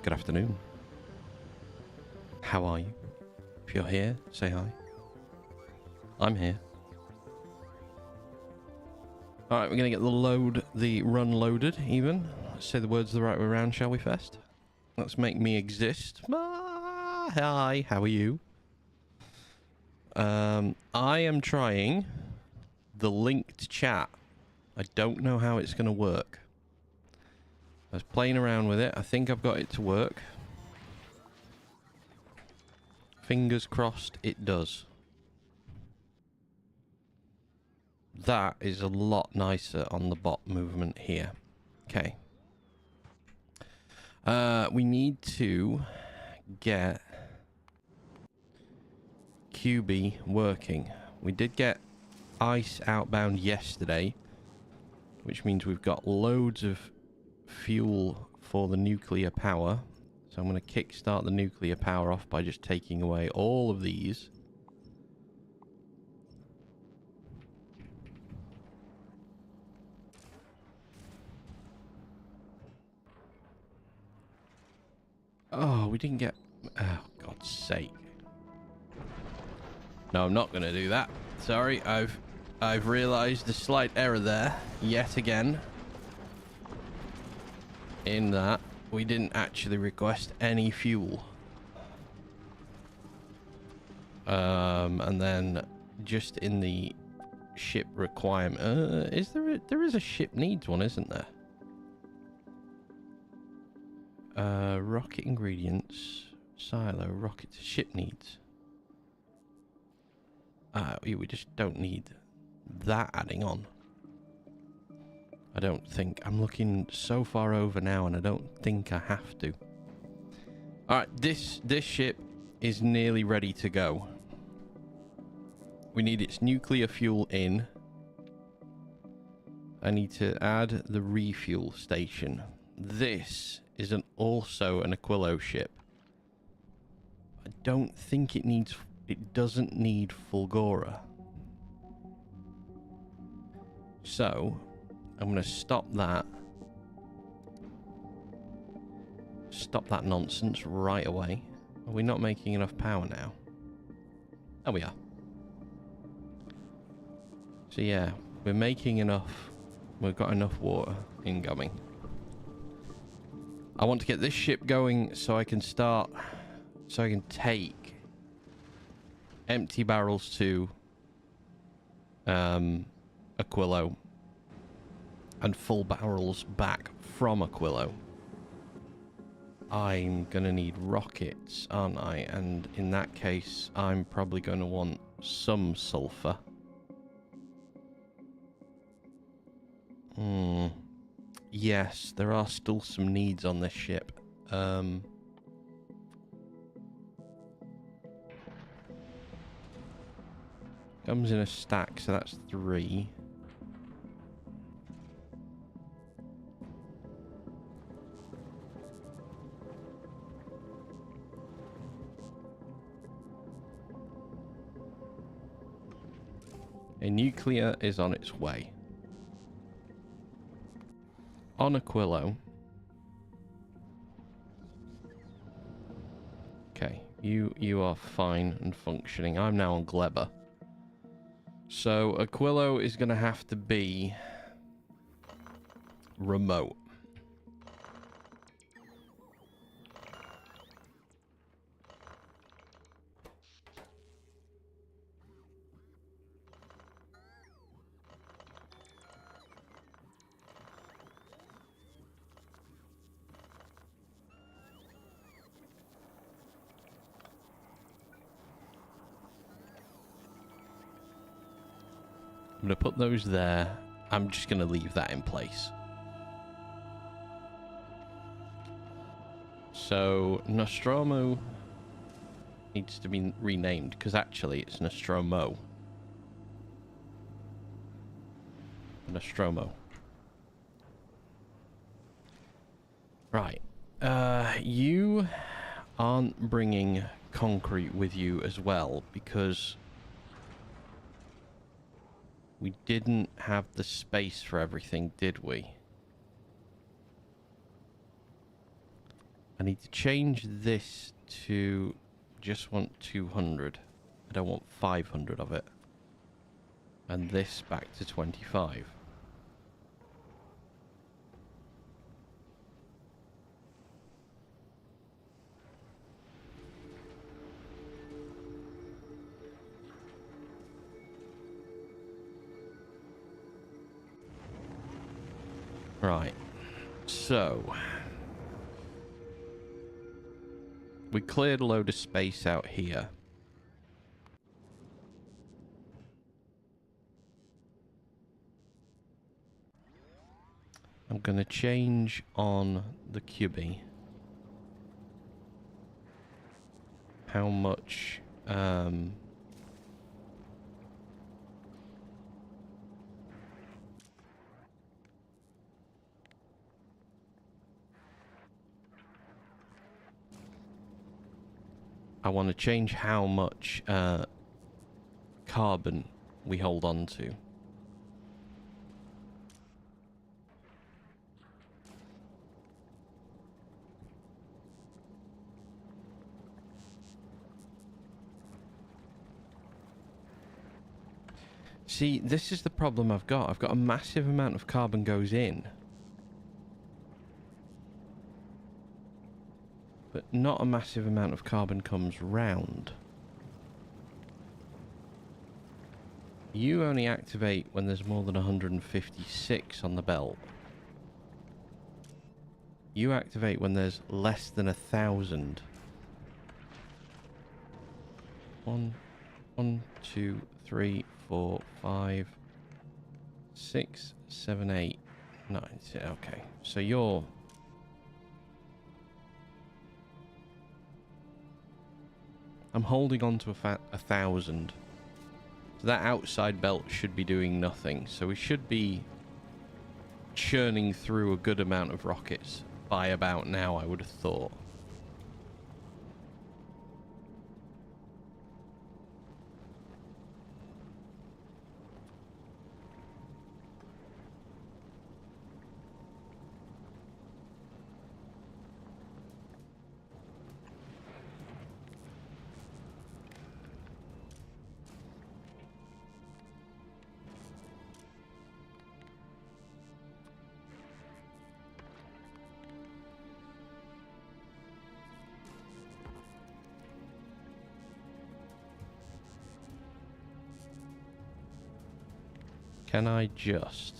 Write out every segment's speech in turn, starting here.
Good afternoon. How are you? If you're here, say hi. I'm here. Alright, we're going to get the run loaded, even. Let's say the words the right way around, shall we, Fest? Let's make me exist. Hi, how are you? I am trying the linked chat. I don't know how it's going to work. I was playing around with it. I think I've got it to work. Fingers crossed it does. That is a lot nicer on the bot movement here. Okay. We need to get QB working. We did get ice outbound yesterday, which means we've got loads of fuel for the nuclear power. So I'm going to kickstart the nuclear power off by just taking away all of these. Oh, we didn't get... Oh, God's sake. No, I'm not going to do that. Sorry, I've realised a slight error there, yet again. In that, we didn't actually request any fuel. And then, just in the ship requirement... is there is a ship needs one, isn't there? Rocket ingredients, silo, rocket ship needs. We just don't need that adding on. I don't think. I'm looking so far over now and I don't think I have to. Alright, this ship is nearly ready to go. We need its nuclear fuel in. I need to add the refuel station. This is also an Aquilo ship. I don't think it needs... It doesn't need Fulgora. So, I'm going to stop that. Stop that nonsense right away. Are we not making enough power now? Oh, we are. So yeah, we're making enough. We've got enough water incoming. I want to get this ship going so I can start... So I can take empty barrels to Aquilo and full barrels back from Aquilo. I'm gonna need rockets, aren't I? And in that case, I'm probably going to want some sulfur. Yes, there are still some needs on this ship. Comes in a stack, so that's 3. A nuclear is on its way. On Aquilo. Okay, you are fine and functioning. I'm now on Gleba. So Aquilo is going to have to be remote. going to put those there. I'm just going to leave that in place. So Nostromo needs to be renamed because actually it's Nostromo. Nostromo. Right. You aren't bringing concrete with you as well because we didn't have the space for everything, did we? I need to change this to just want 200. I don't want 500 of it. And this back to 25. Right. So we cleared a load of space out here. I'm going to change on the cubie how much I want to change how much carbon we hold on to. See, this is the problem I've got. I've got a massive amount of carbon goes in, but not a massive amount of carbon comes round. You only activate when there's more than 156 on the belt. You activate when there's less than 1,000. 1, 2, 3, 4, 5, 6, 7, 8, 9. Okay, so you're... I'm holding on to 1,000. So that outside belt should be doing nothing. So we should be churning through a good amount of rockets by about now, I would have thought. Can I just...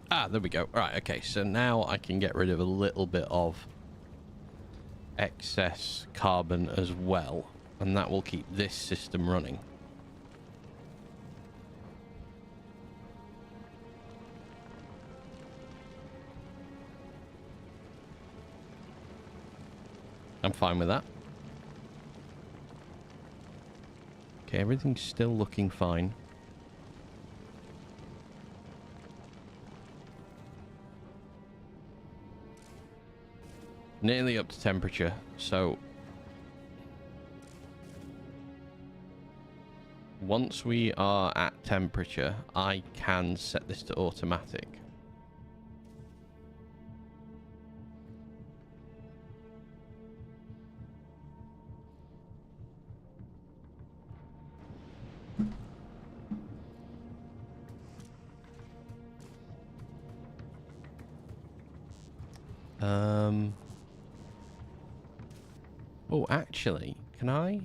Ah, there we go. Right, okay, so now I can get rid of a little bit of excess carbon as well, and that will keep this system running. I'm fine with that. Okay, everything's still looking fine. Nearly up to temperature, so once we are at temperature, I can set this to automatic. Oh, actually, can I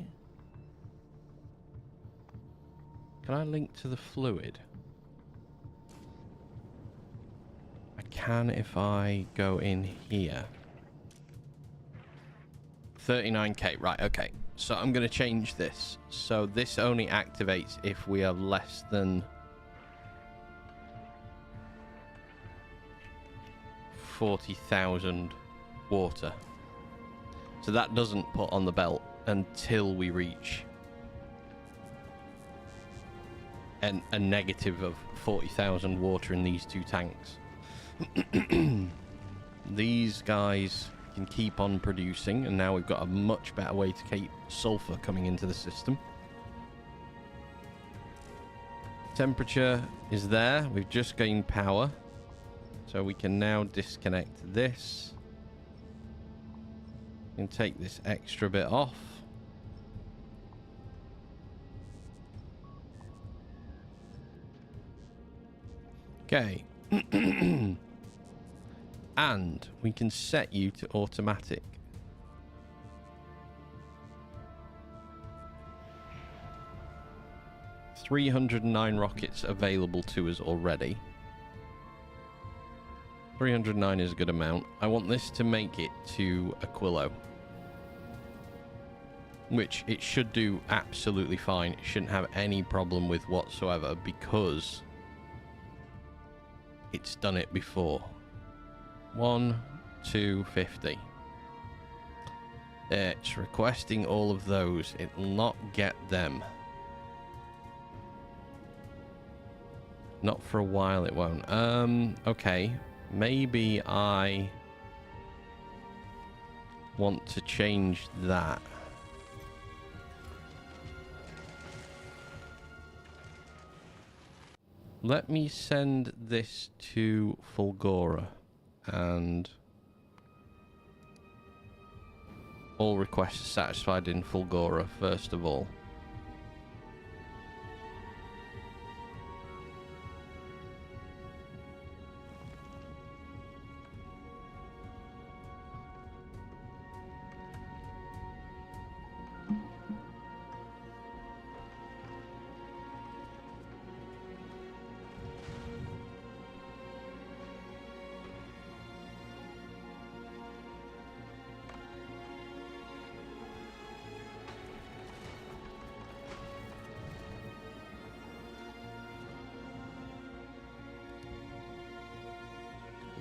link to the fluid? can if I go in here. 39k, right, okay. So I'm going to change this. So this only activates if we have less than 40,000 water. So that doesn't put on the belt until we reach a negative of 40,000 water in these two tanks. These guys can keep on producing, and now we've got a much better way to keep sulfur coming into the system. Temperature is there. We've just gained power, so we can now disconnect this and take this extra bit off. Okay. And we can set you to automatic. $309 rockets available to us already. 309 is a good amount. I want this to make it to Aquilo, which it should do absolutely fine. It shouldn't have any problem with whatsoever because it's done it before. 1, 2, 50. It's requesting all of those. It will not get them. Not for a while it won't. Okay. Maybe I want to change that. Let me send this to Fulgora and all requests satisfied in Fulgora first of all.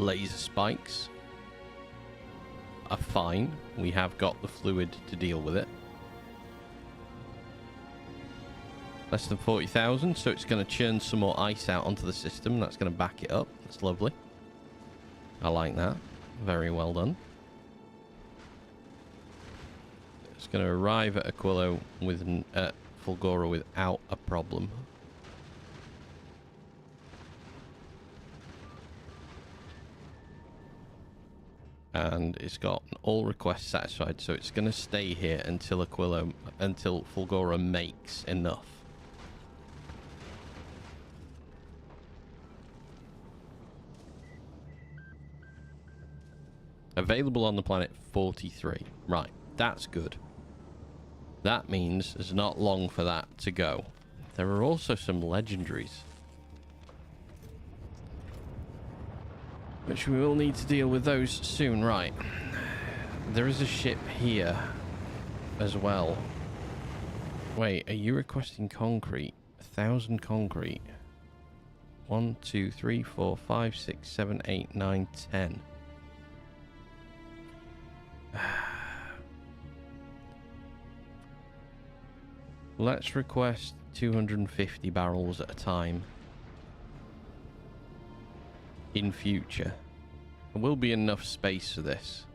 Laser spikes are fine. We have got the fluid to deal with it. Less than 40,000, so it's going to churn some more ice out onto the system. That's going to back it up. That's lovely. I like that. Very well done. It's going to arrive at Aquilo with Fulgora without a problem. And it's got all requests satisfied, so it's going to stay here until until Fulgora makes enough. Available on the planet 43. Right, that's good. That means there's not long for that to go. There are also some legendaries, which we will need to deal with those soon. Right. There is a ship here as well. Wait, are you requesting concrete? 1,000 concrete. 1, 2, 3, 4, 5, 6, 7, 8, 9, 10. Let's request 250 barrels at a time. In future. There will be enough space for this.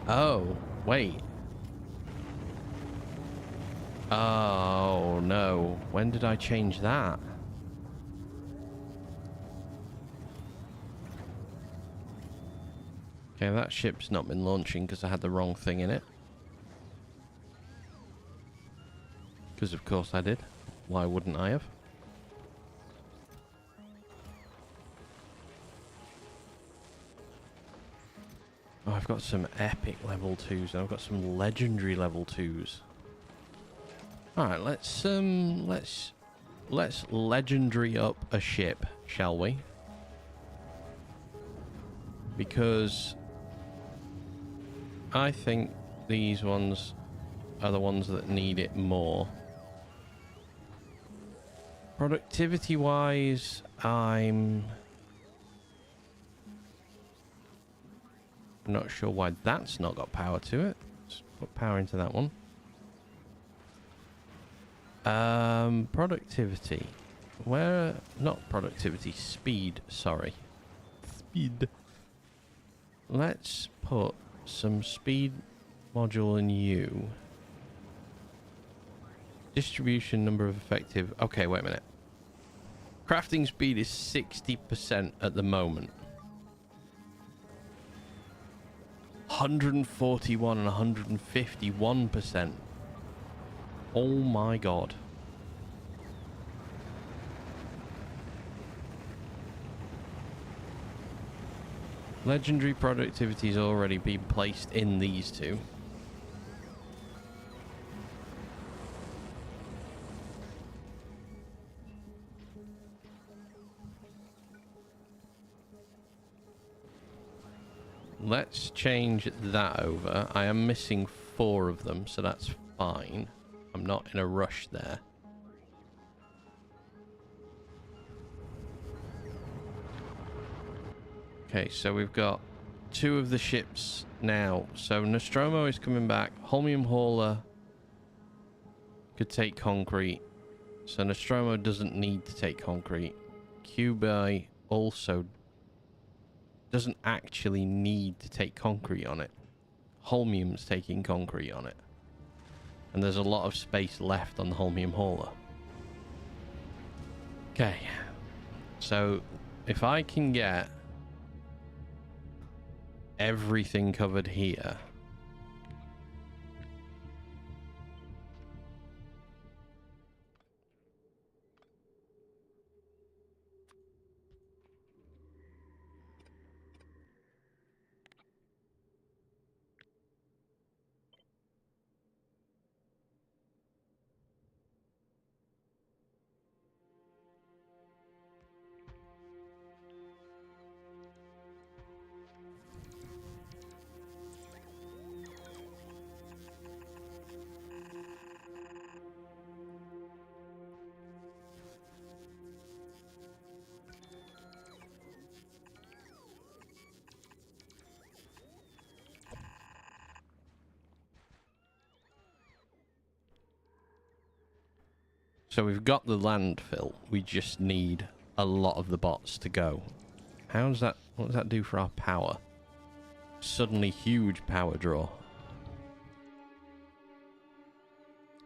Oh, wait. Oh, no. When did I change that? Okay, that ship's not been launching because I had the wrong thing in it. Because of course I did. Why wouldn't I have? got some epic level 2s and I've got some legendary level 2s. Alright, let's legendary up a ship, shall we? Because I think these ones are the ones that need it more. Productivity wise, I'm not sure why that's not got power to it. Let's put power into that one. Productivity. Where? Not productivity. Speed. Sorry. Speed. Let's put some speed module in you. Distribution, number of effective. Okay, wait a minute. Crafting speed is 60% at the moment. 141 and 151%. Oh my god. Legendary productivity has already been placed in these two. Let's change that over. I am missing 4 of them, so that's fine. I'm not in a rush there. Okay, so we've got 2 of the ships now. So Nostromo is coming back. Holmium Hauler could take concrete. So Nostromo doesn't need to take concrete. Cubi also doesn't actually need to take concrete on it. Holmium's taking concrete on it. And there's a lot of space left on the Holmium Hauler. Okay. So if I can get everything covered here. So we've got the landfill. We just need a lot of the bots to go. How's that? What does that do for our power? Suddenly huge power draw.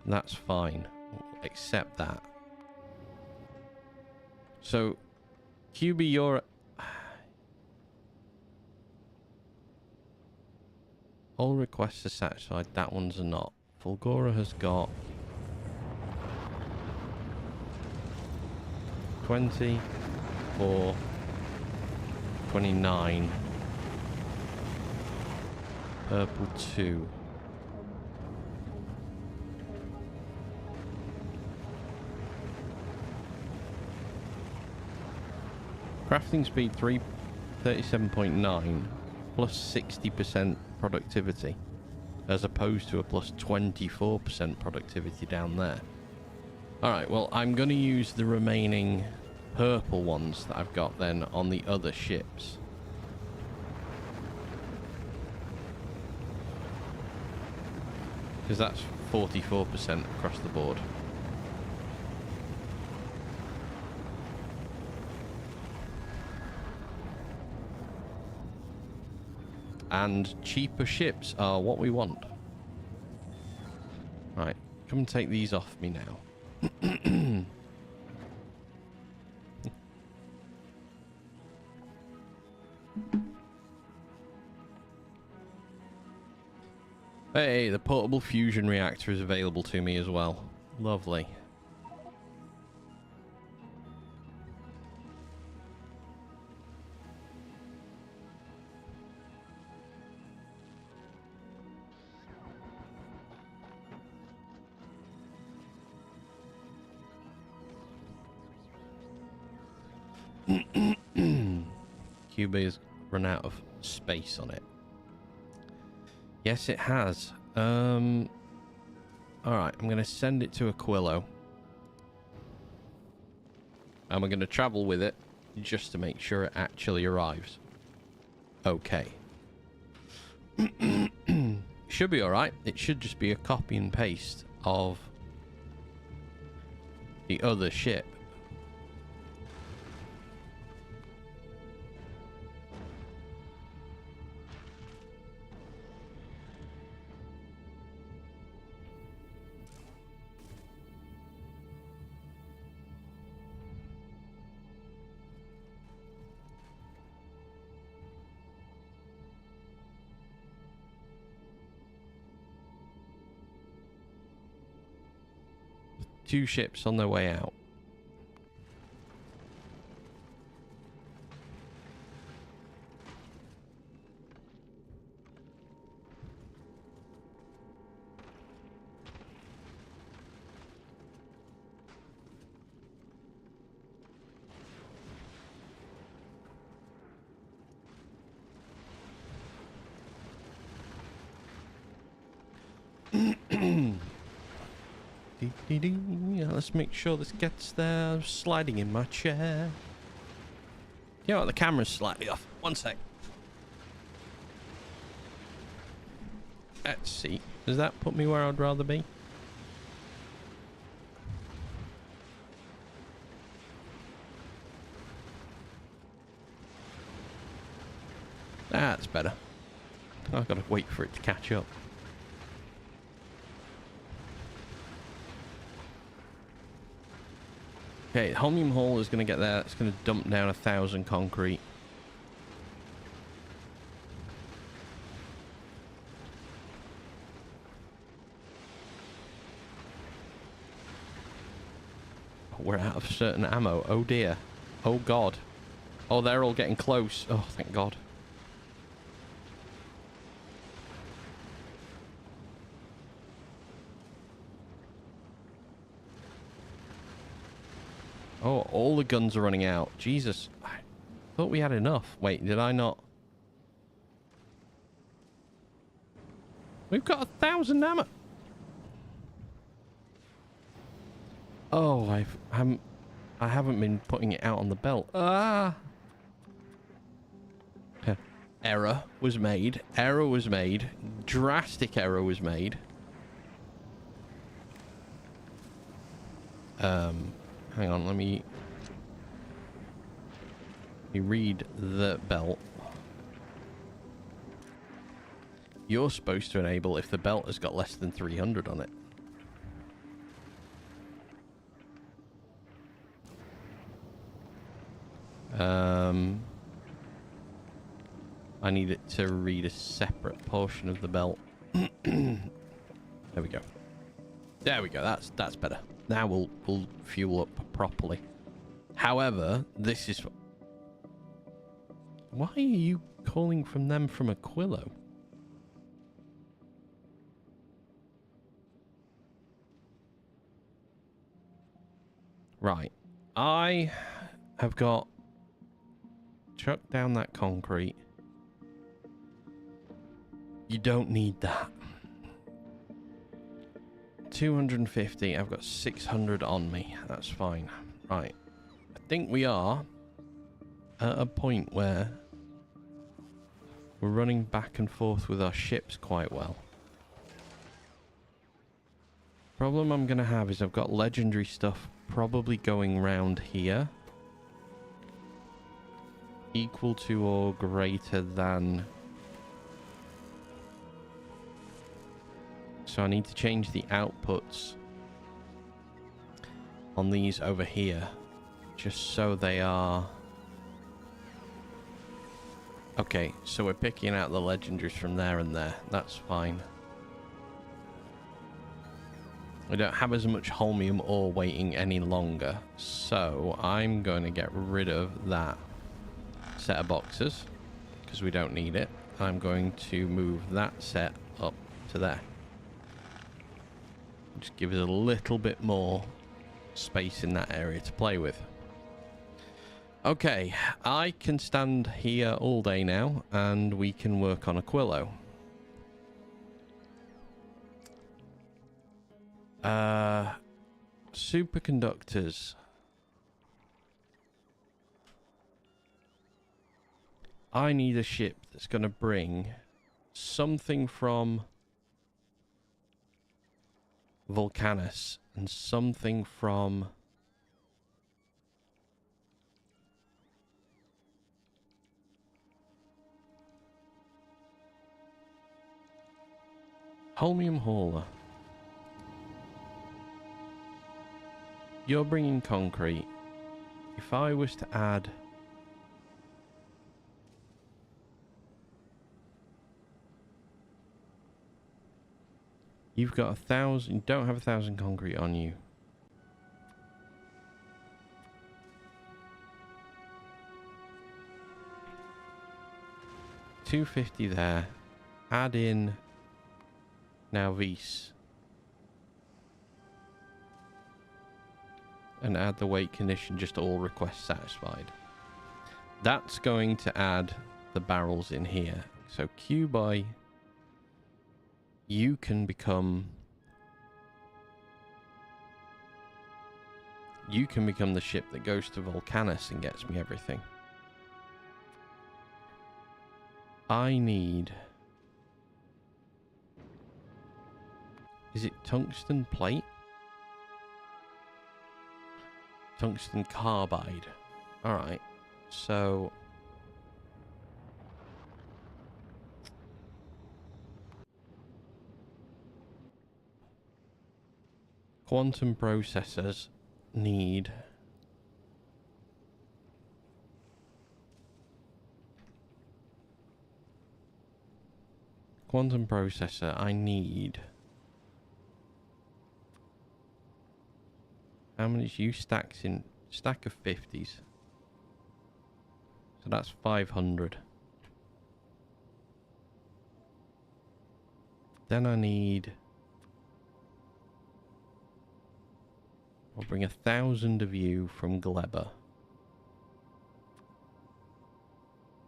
That's fine. We'll accept that. So, QB, you're... All requests are satisfied. That one's not. Fulgora has got 24, 29, purple 2. Crafting speed 37.9 plus 60% productivity, as opposed to a plus 24% productivity down there. Alright, well, I'm going to use the remaining purple ones that I've got then on the other ships. Because that's 44% across the board. And cheaper ships are what we want. Right, come and take these off me now. Hey, the portable fusion reactor is available to me as well. Lovely. Cuba has run out of space on it. Yes, it has. Alright, I'm going to send it to Aquilo. And we're going to travel with it just to make sure it actually arrives. Okay. Should be alright. It should just be a copy and paste of the other ship. Two ships on their way out. Yeah, let's make sure this gets there. I'm sliding in my chair. You know what? The camera's slightly off. One sec. Let's see. Does that put me where I'd rather be? That's better. I've got to wait for it to catch up. Okay, Holmium Hall is going to get there. It's going to dump down 1,000 concrete. We're out of certain ammo. Oh dear. Oh god. Oh, they're all getting close. Oh, thank god. Oh, all the guns are running out. Jesus. I thought we had enough. Wait, did I not? We've got 1,000 ammo. Oh, I haven't been putting it out on the belt. Ah. Error was made. Error was made. Drastic error was made. Hang on, let me read the belt. You're supposed to enable if the belt has got less than 300 on it. I need it to read a separate portion of the belt. There we go. There we go. That's better. Now we'll fuel up properly. However, this is... Why are you calling from them from Aquilo? Right. I have got... Chuck down that concrete. You don't need that. 250. I've got 600 on me. That's fine. Right. I think we are at a point where we're running back and forth with our ships quite well. Problem I'm going to have is I've got legendary stuff probably going round here. Equal to or greater than... So I need to change the outputs on these over here, just so they are... Okay, so we're picking out the legendaries from there and there. That's fine. We don't have as much holmium ore waiting any longer, so I'm going to get rid of that set of boxes, because we don't need it. I'm going to move that set up to there. Just give us a little bit more space in that area to play with. Okay, I can stand here all day now, and we can work on Aquilo. Superconductors. I need a ship that's going to bring something from Volcanus and something from Holmium Hauler. You're bringing concrete. If I was to add... You've got 1,000... You don't have 1,000 concrete on you. $250 there. Add in... Now Vis. And add the weight condition, just all requests satisfied. That's going to add the barrels in here. So Q by... You can become... You can become the ship that goes to Volcanus and gets me everything. I need... Is it tungsten plate? Tungsten carbide. Alright. So... Quantum processors need... Quantum processor, I need... How many is you stacks in... Stack of 50s. So that's 500. Then I need... I'll bring 1,000 of you from Gleba.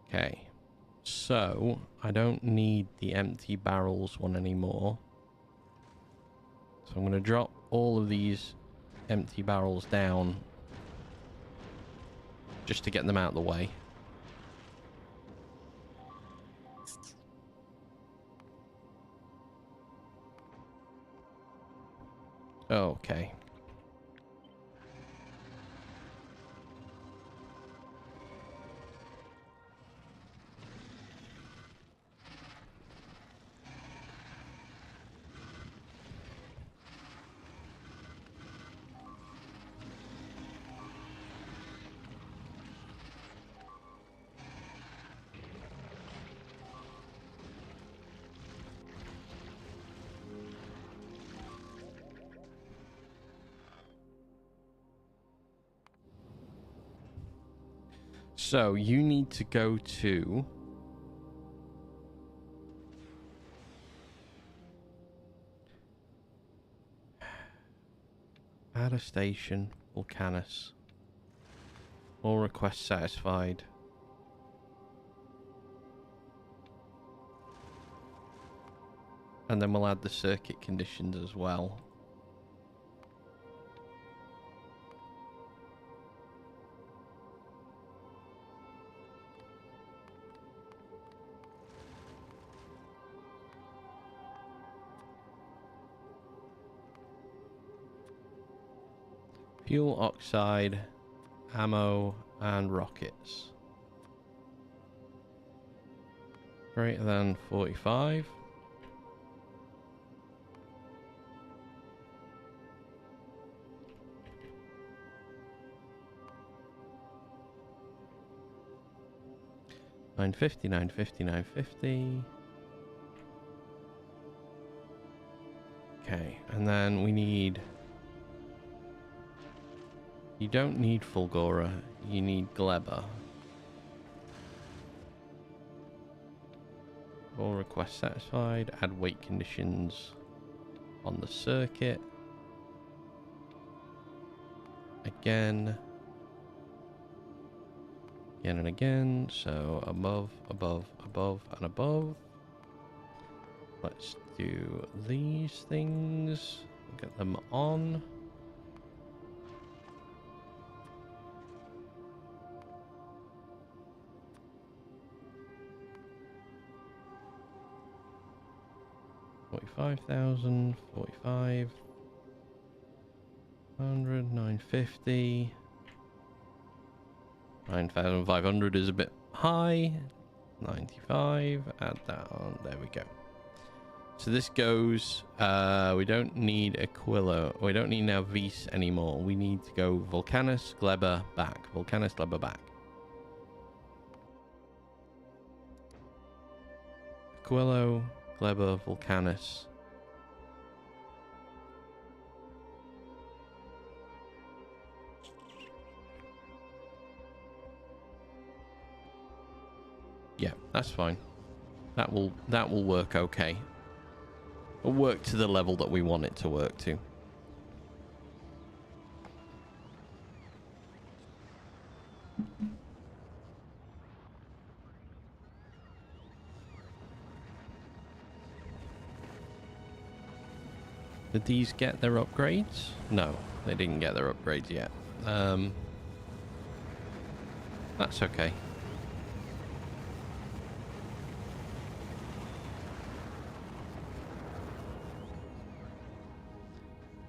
Okay. So, I don't need the empty barrels one anymore. So I'm going to drop all of these empty barrels down just to get them out of the way. Okay. So, you need to go to... Add a station, Volcanus. All requests satisfied. And then we'll add the circuit conditions as well. Fuel, oxide, ammo, and rockets. Greater than 45. $950, $950, $950. Okay, and then we need... You don't need Fulgora, you need Gleba. All requests satisfied. Add weight conditions on the circuit. Again. Again and again. So above, above, above, and above. Let's do these things. Get them on. $45,000, 45, 100, 950. 9,500 is a bit high. 95, add that on. There we go. So this goes, we don't need Aquila. We don't need now Vis anymore. We need to go Vulcanus, Gleber, back. Vulcanus, Gleber, back. Aquilo, Gleber, Vulcanus. Yeah, that's fine. That will work okay. It'll work to the level that we want it to work to. Did these get their upgrades? No, they didn't get their upgrades yet. That's okay.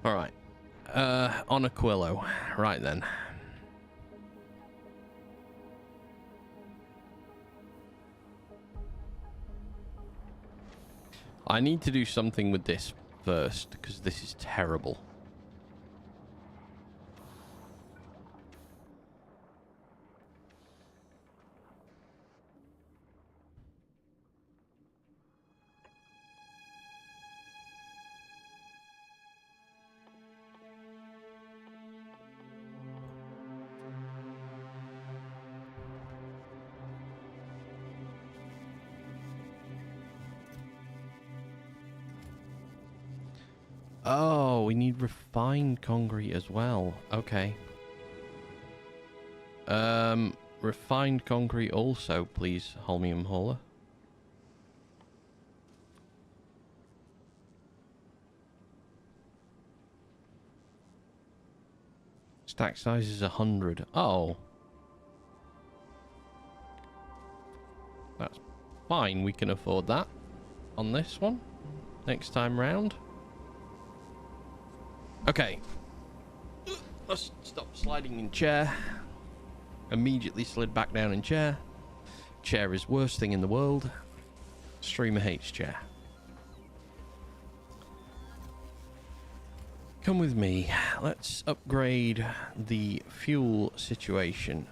All right. On Aquilo. Right then. I need to do something with this first, because this is terrible. Oh, we need refined concrete as well. Okay. Refined concrete also, please, Holmium Hauler. Stack size is 100. Oh. That's fine. We can afford that on this one. Next time round. Okay. Let's stop sliding in chair. Immediately slid back down in chair. Chair is worst thing in the world. Streamer hates chair. Come with me. Let's upgrade the fuel situation.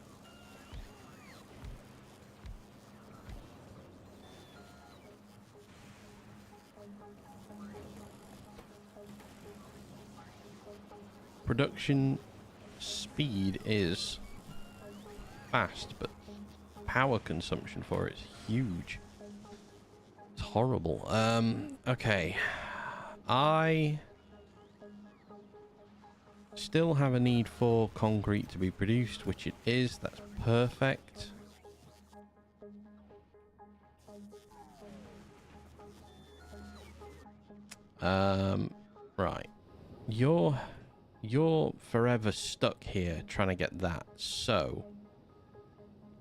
Production speed is fast, but power consumption for it is huge. It's horrible. Okay. I still have a need for concrete to be produced, which it is. That's perfect. Right. You're forever stuck here trying to get that. So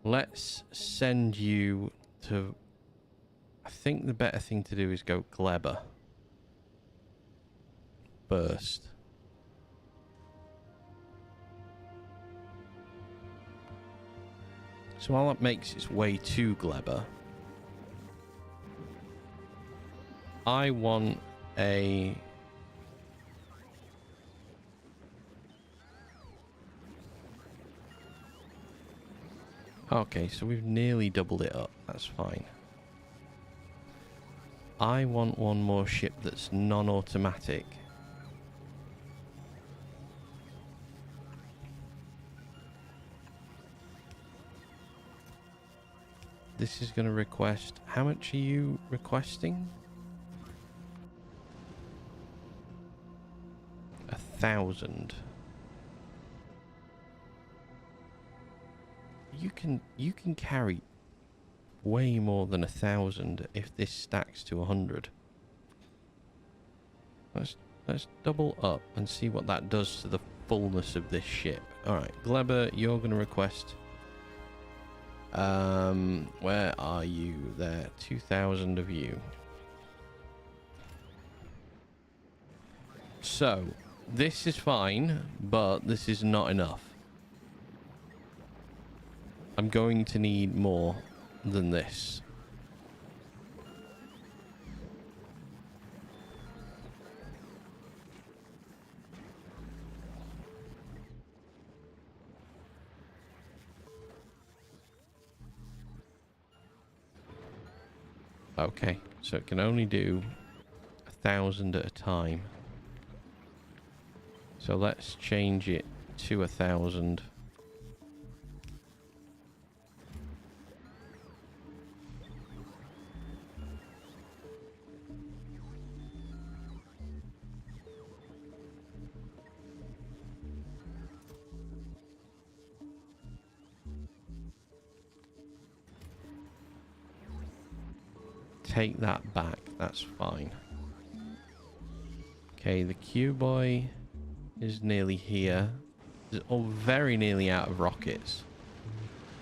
let's send you to... I think the better thing to do is go Gleber first. So while that makes its way to Gleber, I want a... Okay, so we've nearly doubled it up. That's fine. I want one more ship that's non-automatic. This is going to request... How much are you requesting? 1,000. you can carry way more than 1,000 if this stacks to 100. Let's double up and see what that does to the fullness of this ship. All right, Gleber, you're going to request. Where are you? There, 2,000 of you. So this is fine, but this is not enough. I'm going to need more than this. Okay, so it can only do 1,000 at a time. So let's change it to 1,000. Take that back, that's fine. Okay, the Q-boy is nearly here. It's all very nearly out of rockets.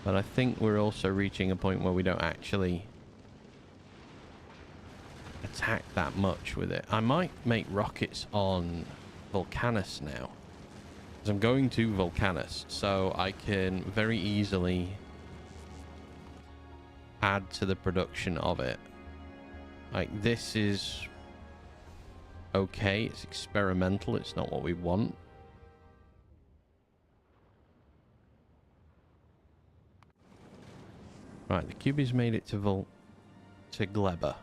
But I think we're also reaching a point where we don't actually attack that much with it. I might make rockets on Vulcanus now. Because I'm going to Vulcanus, so I can very easily add to the production of it. Like, this is okay. It's experimental. It's not what we want. Right, the Cubies made it to Gleber.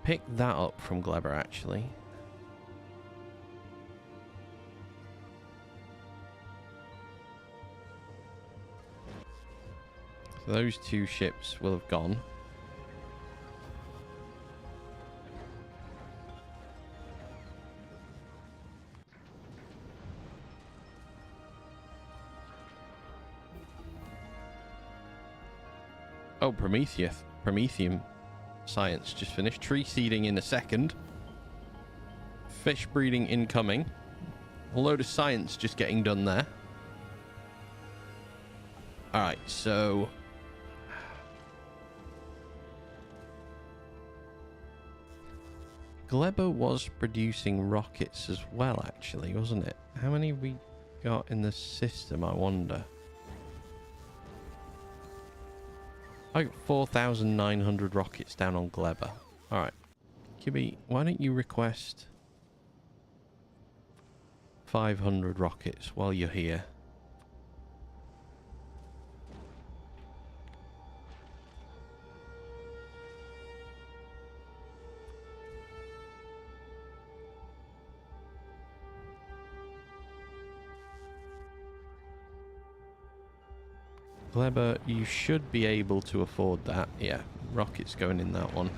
Pick that up from Gleber, actually. So those two ships will have gone. Oh, Prometheum science just finished. Tree seeding in a second. Fish breeding incoming. A load of science just getting done there. Alright, so Gleber was producing rockets as well, actually, wasn't it? How many have we got in the system, I wonder? I got 4,900 rockets down on Gleber. Alright. Kibby, why don't you request 500 rockets while you're here? Gleber, you should be able to afford that. Yeah, rockets going in that one.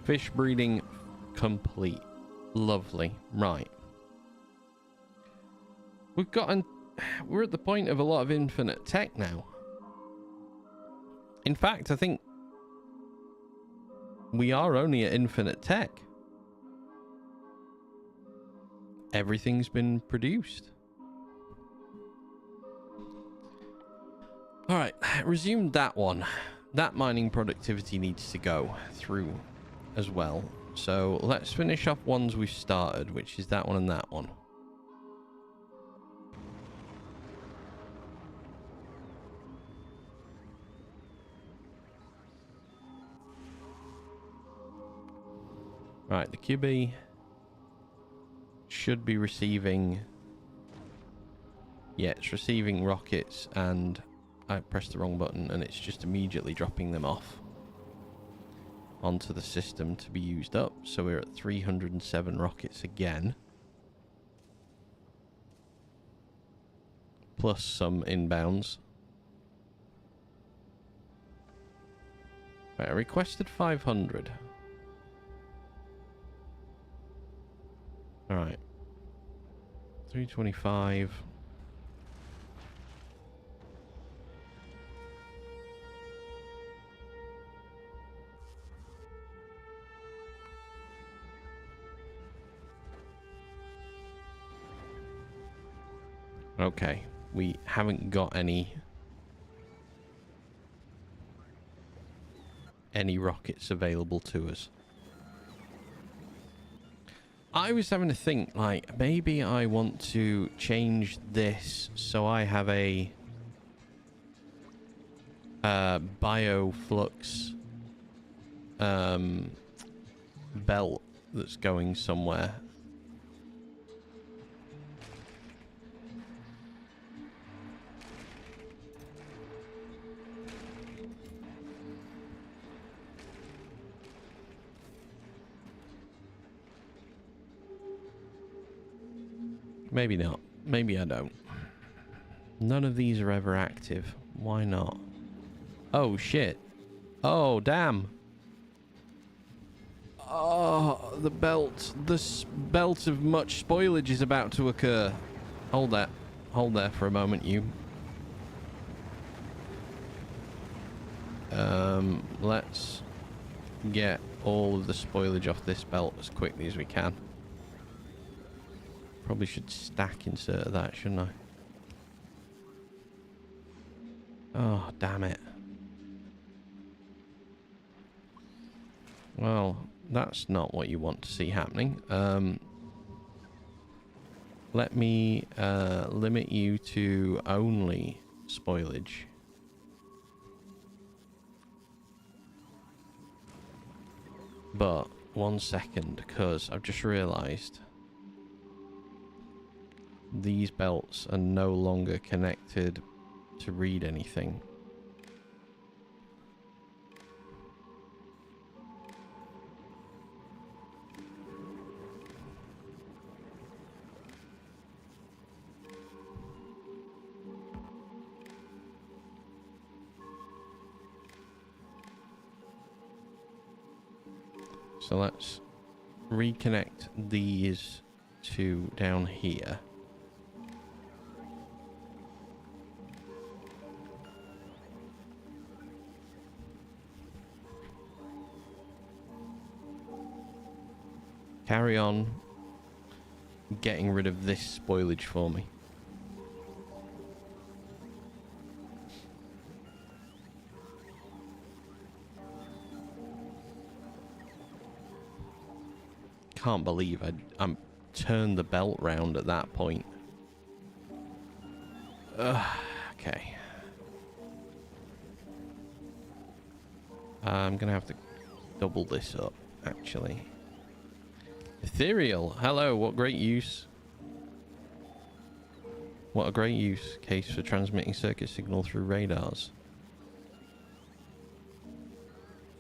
Fish breeding complete. Lovely. Right. We're at the point of a lot of infinite tech now. In fact, I think we are only at infinite tech. Everything's been produced. All right, resume that one. That mining productivity needs to go through as well. So let's finish off ones we've started, which is that one and that one. Right, the QB should be receiving... Yeah, it's receiving rockets and I pressed the wrong button and it's just immediately dropping them off onto the system to be used up. So we're at 307 rockets again. Plus some inbounds. Right, I requested 500. Alright. 325. Okay, we haven't got any rockets available to us. I was having to think, like, maybe I want to change this so I have a bioflux belt that's going somewhere. Maybe not. Maybe I don't. None of these are ever active. Why not? Oh, shit. Oh, damn. Oh, the belt. This belt of much spoilage is about to occur. Hold that. Hold there for a moment, you. Let's get all of the spoilage off this belt as quickly as we can. Probably should stack insert that, shouldn't I? Oh, damn it. Well, that's not what you want to see happening. Let me limit you to only spoilage. But 1 second, because I've just realised these belts are no longer connected to read anything. So let's reconnect these two down here. Carry on getting rid of this spoilage for me. Can't believe I'm turned the belt round at that point. Okay. I'm gonna have to double this up, actually. Ethereal, hello, what great use. What a great use case for transmitting circuit signal through radars.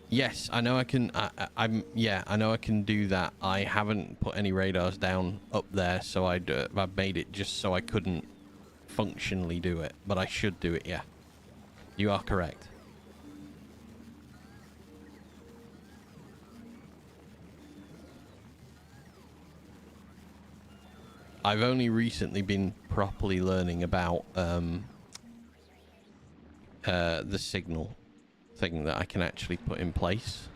Yes, I know I can, I know I can do that. I haven't put any radars down up there, so I've made it just so I couldn't functionally do it. But I should do it, yeah. You are correct. I've only recently been properly learning about the signal thing that I can actually put in place.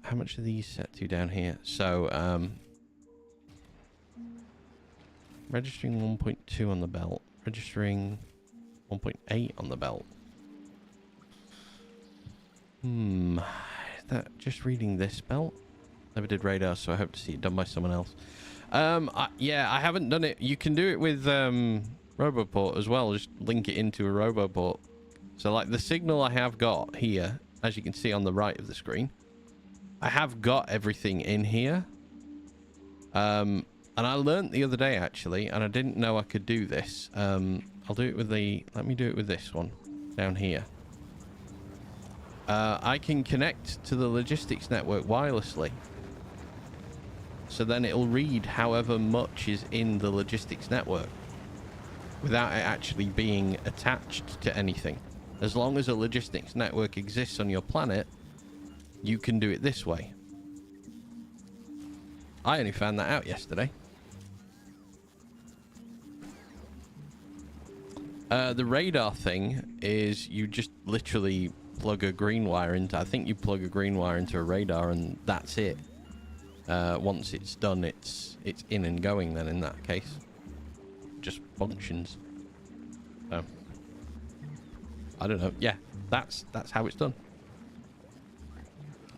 How much are these set to down here? So, registering 1.2 on the belt, registering 1.8 on the belt. Is that just reading this belt? Never did radar, so I hope to see it done by someone else. Yeah, I haven't done it. You can do it with Roboport as well. Just link it into a Roboport. So, like, the signal I have got here, as you can see on the right of the screen, I have got everything in here. And I learnt the other day, actually, and I didn't know I could do this. I'll do it with the... Let me do it with this one down here. I can connect to the logistics network wirelessly. So then it'll read however much is in the logistics network without it actually being attached to anything. As long as a logistics network exists on your planet, you can do it this way. I only found that out yesterday. The radar thing is you just literally plug a green wire into... I think you plug a green wire into a radar and that's it. Once it's done, it's in and going then in that case. Just functions. So, I don't know. Yeah, that's how it's done.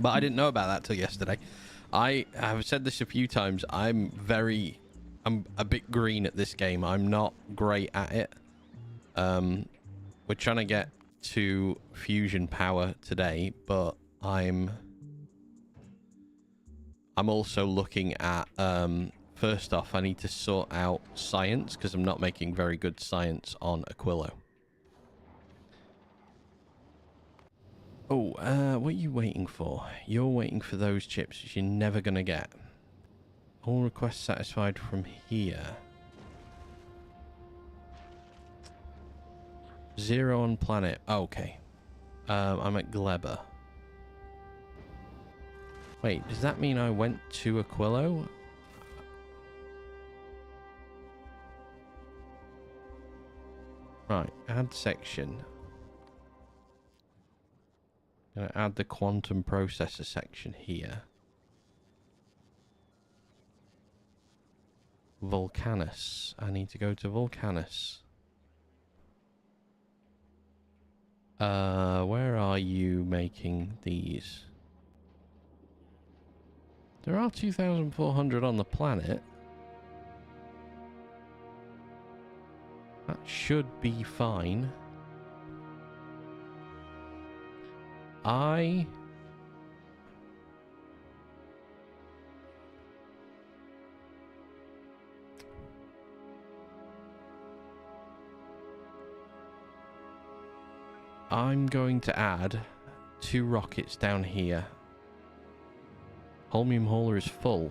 But I didn't know about that till yesterday. I have said this a few times. I'm a bit green at this game. I'm not great at it. We're trying to get to fusion power today, but I'm also looking at, first off, I need to sort out science because I'm not making very good science on Aquilo. Oh, what are you waiting for? You're waiting for those chips which you're never going to get. All requests satisfied from here. 0 on planet. Oh, okay. I'm at Gleber. Wait, does that mean I went to Aquilo? Right, add section. Gonna add the quantum processor section here. Volcanus. I need to go to Volcanus. Where are you making these? There are 2,400 on the planet. That should be fine. I'm going to add 2 rockets down here. Holmium hauler is full.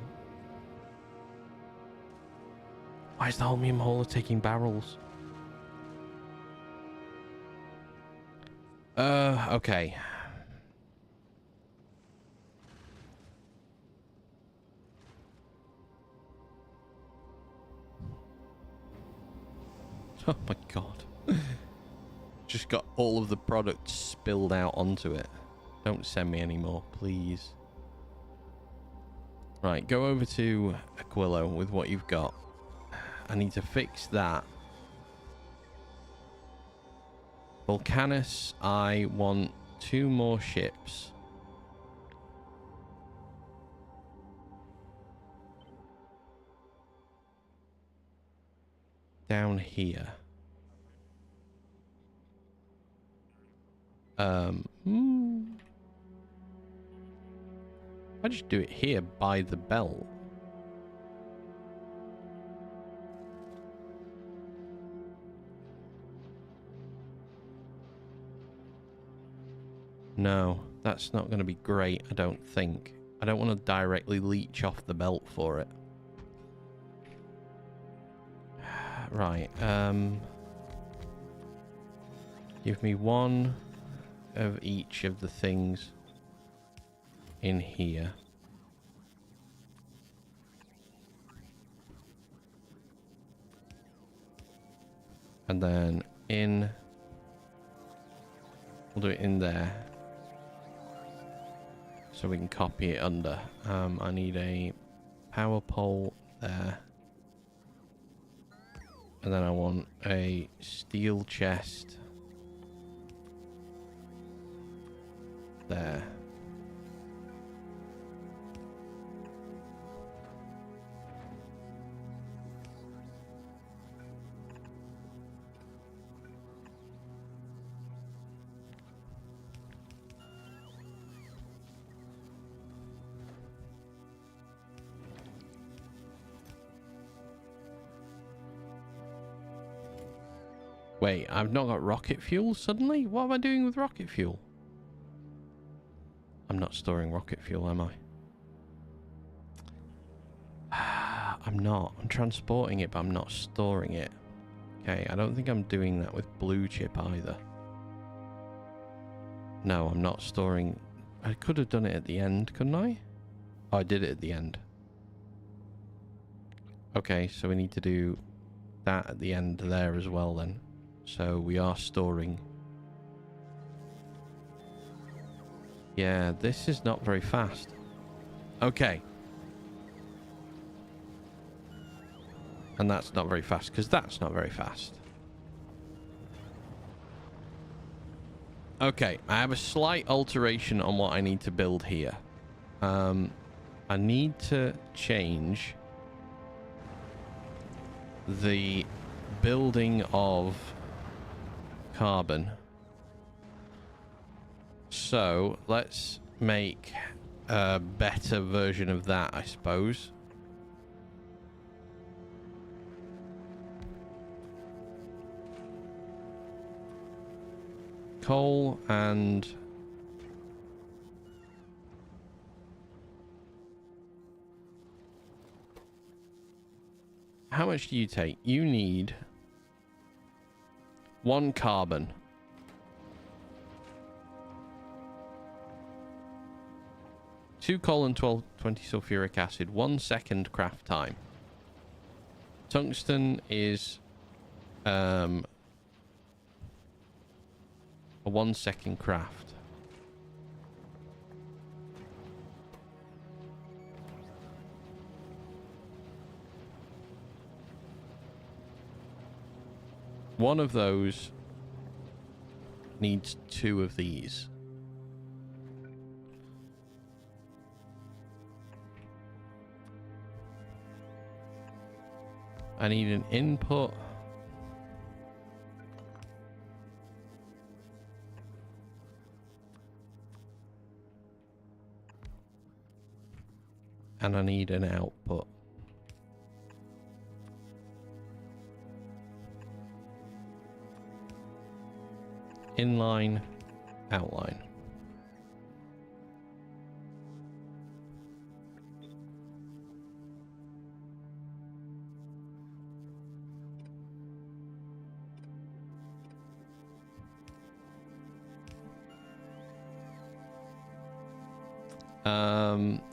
Why is the Holmium hauler taking barrels? Okay. Oh my god. Just got all of the products spilled out onto it. Don't send me any more, please. Right, go over to Aquilo with what you've got. I need to fix that. Volcanus, I want 2 more ships. Down here. I just do it here by the belt. No, that's not going to be great, I don't think. I don't want to directly leech off the belt for it. Right, give me 1 of each of the things in here. And then in... We'll do it in there. So we can copy it under. I need a power pole there. And then I want a steel chest there. Wait, I've not got rocket fuel suddenly? What am I doing with rocket fuel? I'm not storing rocket fuel, am I? I'm not. I'm transporting it, but I'm not storing it. Okay, I don't think I'm doing that with blue chip either. No, I'm not storing... I could have done it at the end, couldn't I? Oh, I did it at the end. Okay, so we need to do that at the end there as well then. So we are storing... Yeah, this is not very fast. Okay. And that's not very fast, because that's not very fast. Okay, I have a slight alteration on what I need to build here. I need to change the building of carbon. So let's make a better version of that, I suppose. Coal and how much do you take? You need 1 carbon. 2 coal and 20 sulfuric acid. 1 second craft time. Tungsten is a 1 second craft. One of those needs 2 of these. I need an input. And I need an output. Inline, outline.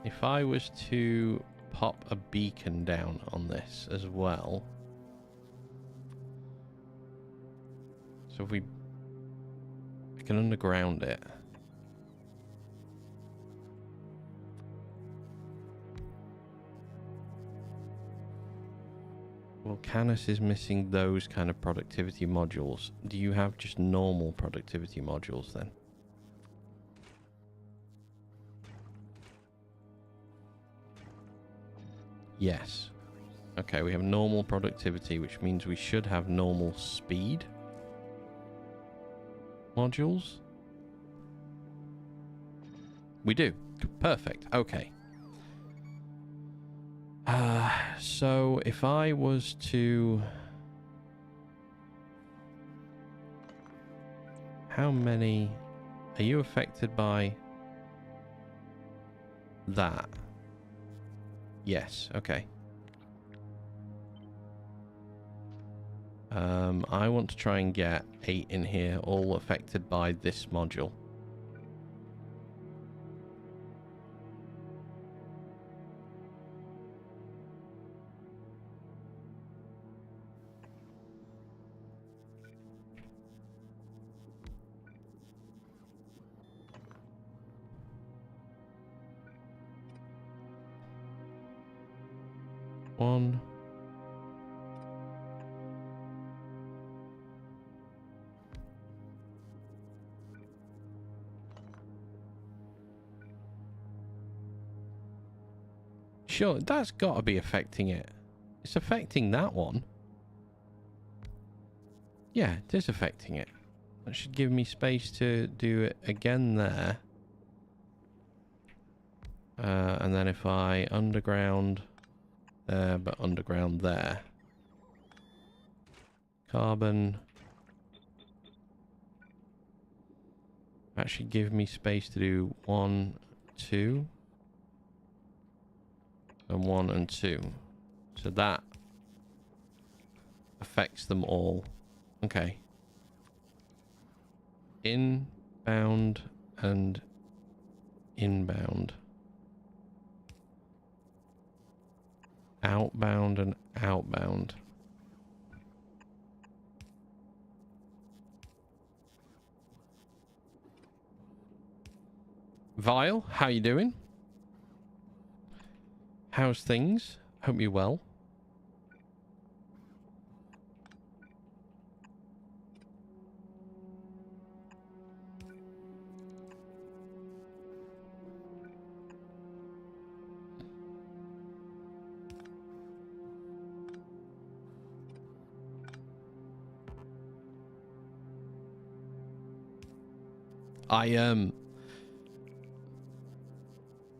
If I was to pop a beacon down on this as well. So if I can underground it. Well, Canis is missing those kind of productivity modules. Do you have just normal productivity modules then? Yes. Okay, we have normal productivity, which means we should have normal speed modules. We do. Perfect. Okay. So if I was to... How many... Are you affected by that? Yes, okay. I want to try and get 8 in here, all affected by this module. One. Sure, that's got to be affecting it. It's affecting that one. Yeah, it is affecting it. That should give me space to do it again there. And then if I underground there, but underground there. Carbon, Actually give me space to do 1, 2. And 1 and 2. So that affects them all. Okay. Inbound and inbound. Outbound and outbound. Vile, how you doing? How's things? Hope you're well.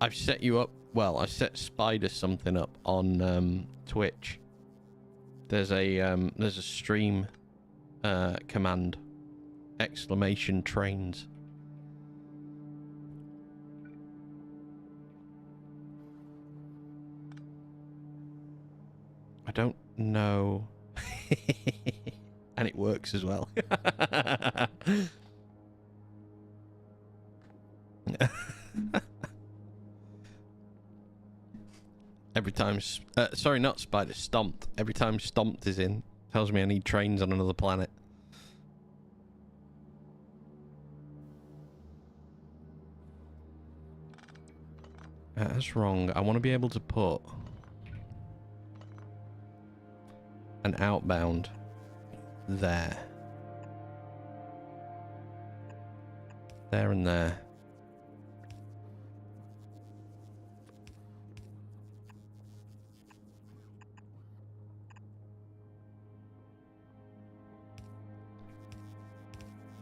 I've set you up. Well, I set Spider something up on Twitch. There's a stream command, exclamation trains. I don't know. And it works as well. Every time, sorry, not Spider, Stomped. Every time Stomped is in, tells me I need trains on another planet. That's wrong. I want to be able to put an outbound there. There and there.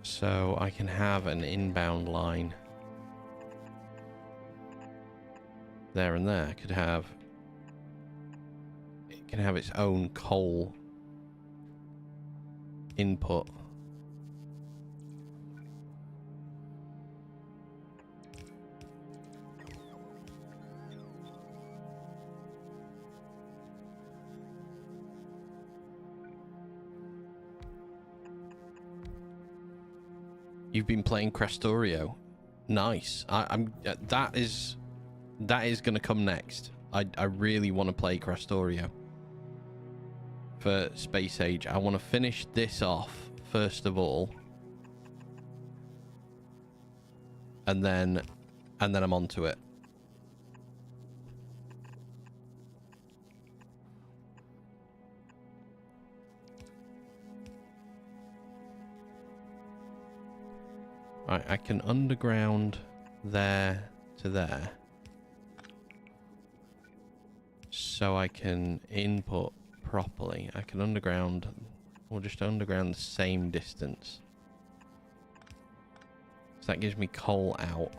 So I can have an inbound line there and there. It can have its own coal input. You've been playing Factorio. Nice. I'm that is going to come next. I really want to play Factorio for Space Age. I want to finish this off first of all, and then I'm onto it. Right, I can underground there to there. So I can input properly. I can underground, or just underground the same distance. So that gives me coal out.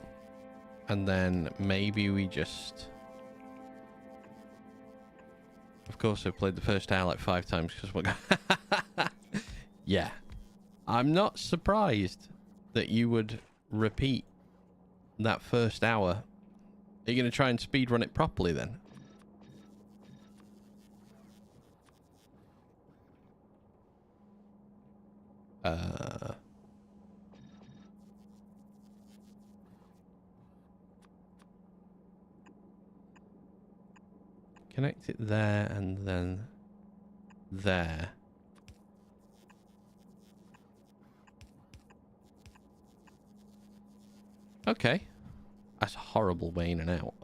And then maybe we just... Of course, I've played the first hour like 5 times because we're... Yeah. I'm not surprised that you would repeat that first hour. Are you going to try and speedrun it properly then? Connect it there and then there. Okay. That's a horrible way in and out.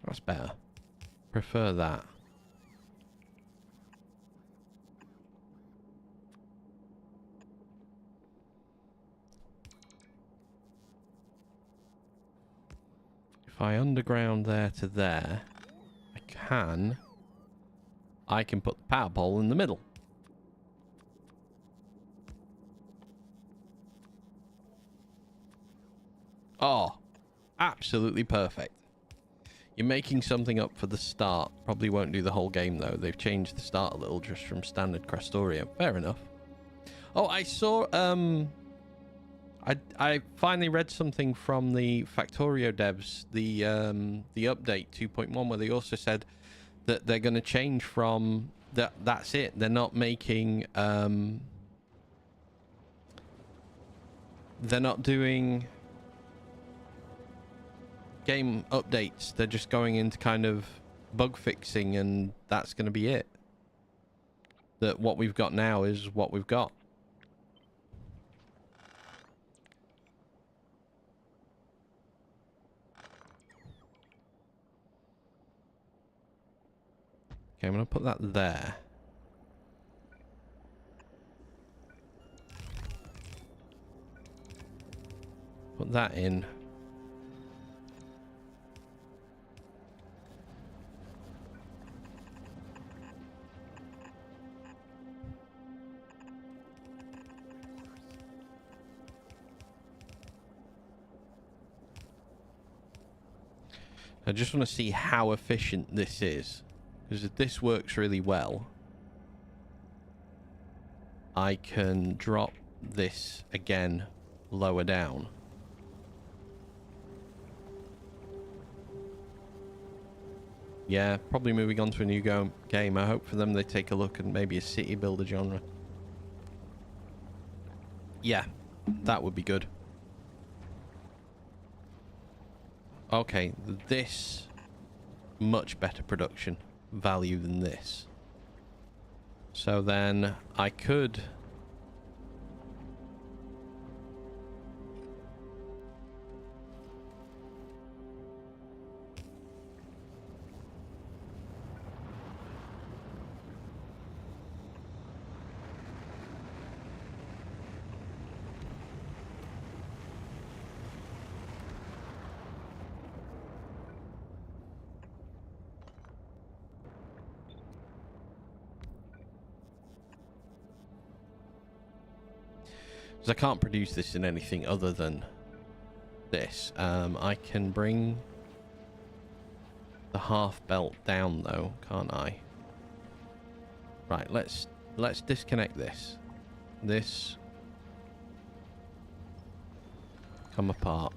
That's better. Prefer that. If I underground there to there, can put the power pole in the middle. Oh, absolutely perfect. You're making something up for the start. Probably won't do the whole game, though. They've changed the start a little just from standard Crastorium. Fair enough. Oh, I saw... I finally read something from the Factorio devs, the update 2.1, where they also said that they're going to change from... That's it. They're not making... they're not doing... game updates. They're just going into kind of bug fixing, and that's going to be it. That what we've got now is what we've got. Okay, I'm going to put that there. Put that in. I just want to see how efficient this is. Because if this works really well, I can drop this again lower down. Yeah, probably moving on to a new game. I hope for them they take a look at maybe a city builder genre. Yeah, that would be good. Okay, this much better production value than this. So then I could... I can't produce this in anything other than this. I can bring the half belt down though, can't I? Right, let's disconnect this. This come apart.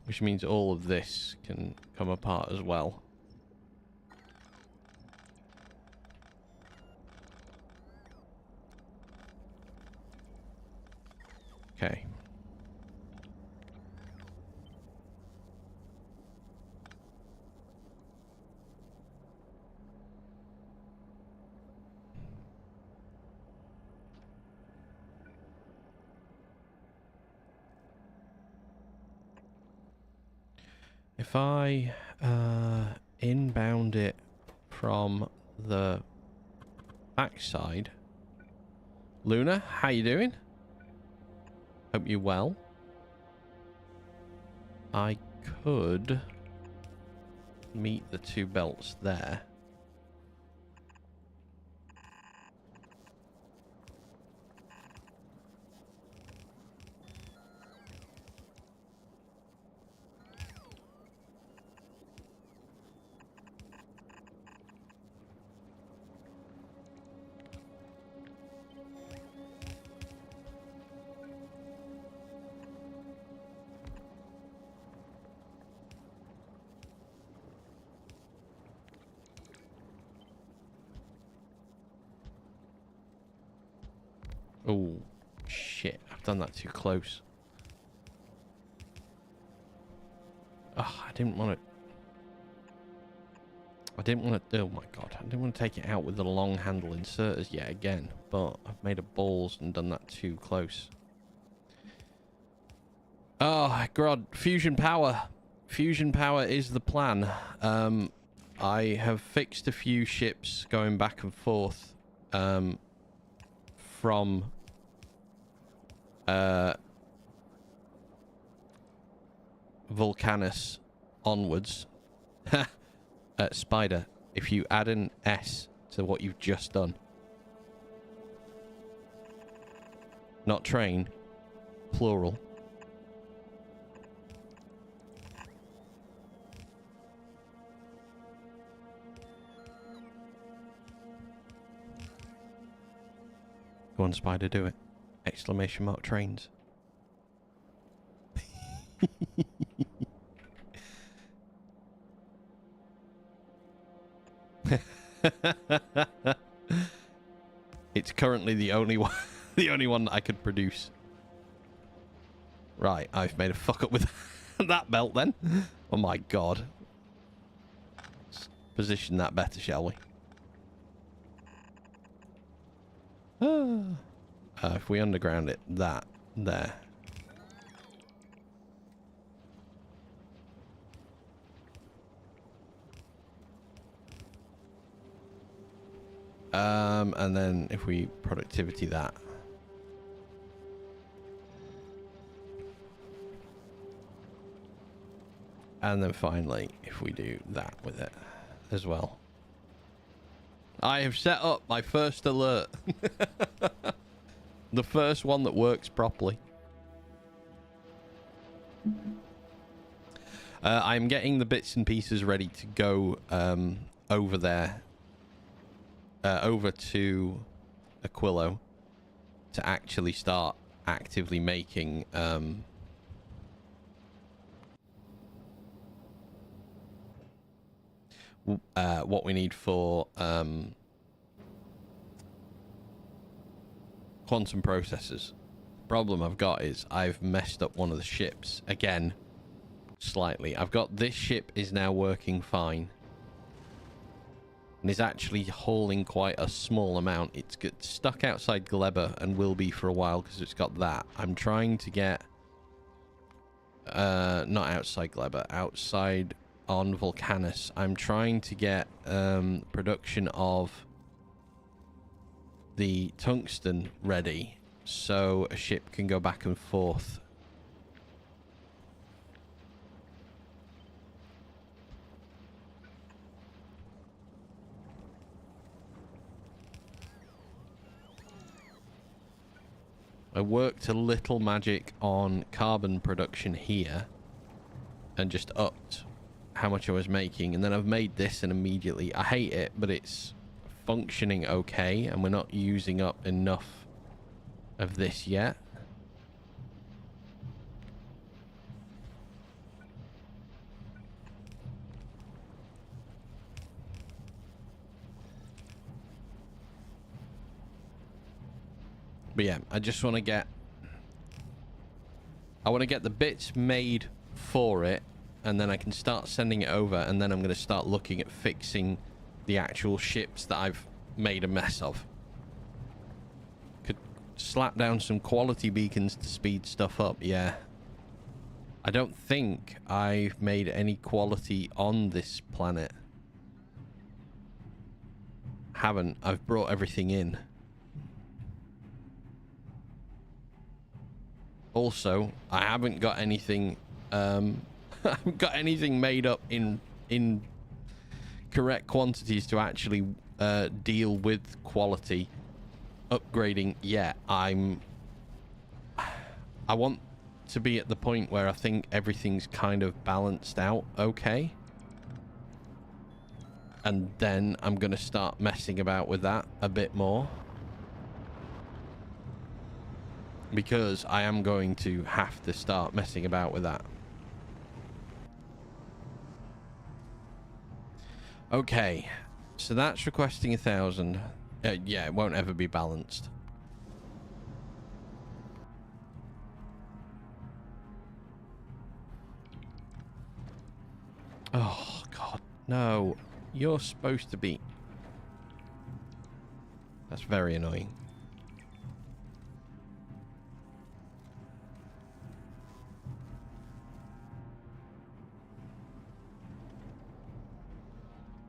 Which means all of this can come apart as well. Okay. If I inbound it from the backside. Luna, how you doing? Hope you're well. I could meet the two belts there. Oh, shit. I've done that too close. Oh, I didn't want to... I didn't want to... Oh my god. I didn't want to take it out with the long handle inserters yet again. But I've made a balls and done that too close. Oh, god. Fusion power. Fusion power is the plan. I have fixed a few ships going back and forth from Vulcanus onwards. Spider, if you add an S to what you've just done. Not train, plural. Go on, Spider, do it. Exclamation mark trains. It's currently the only one, the only one that I could produce. Right, I've made a fuck up with that belt then. Oh my god. Let's position that better, shall we? If we underground it, that there. And then if we productivity that. And then finally, if we do that with it as well. I have set up my first alert. The first one that works properly. I'm getting the bits and pieces ready to go over there. Over to Aquilo to actually start actively making what we need for quantum processors. Problem I've got is I've messed up one of the ships again slightly. I've got this ship is now working fine and is actually hauling quite a small amount. It's stuck outside Gleba and will be for a while because it's got that. I'm trying to get not outside Gleba, outside on Vulcanus. I'm trying to get production of the tungsten ready so a ship can go back and forth. I worked a little magic on carbon production here and just upped how much I was making, and then I've made this and immediately I hate it, but it's functioning okay and we're not using up enough of this yet. But yeah, I just want to get the bits made for it, and then I can start sending it over, and then I'm going to start looking at fixing the actual ships that I've made a mess of. Could slap down some quality beacons to speed stuff up, yeah. I don't think I've made any quality on this planet. Haven't. I've brought everything in. Also, I haven't got anything I haven't got anything made up in correct quantities to actually deal with quality upgrading yet. I want to be at the point where I think everything's kind of balanced out okay. And then I'm going to start messing about with that a bit more. Because I am going to have to start messing about with that. Okay, so that's requesting 1,000. Yeah, it won't ever be balanced. Oh, God, no. You're supposed to be... That's very annoying.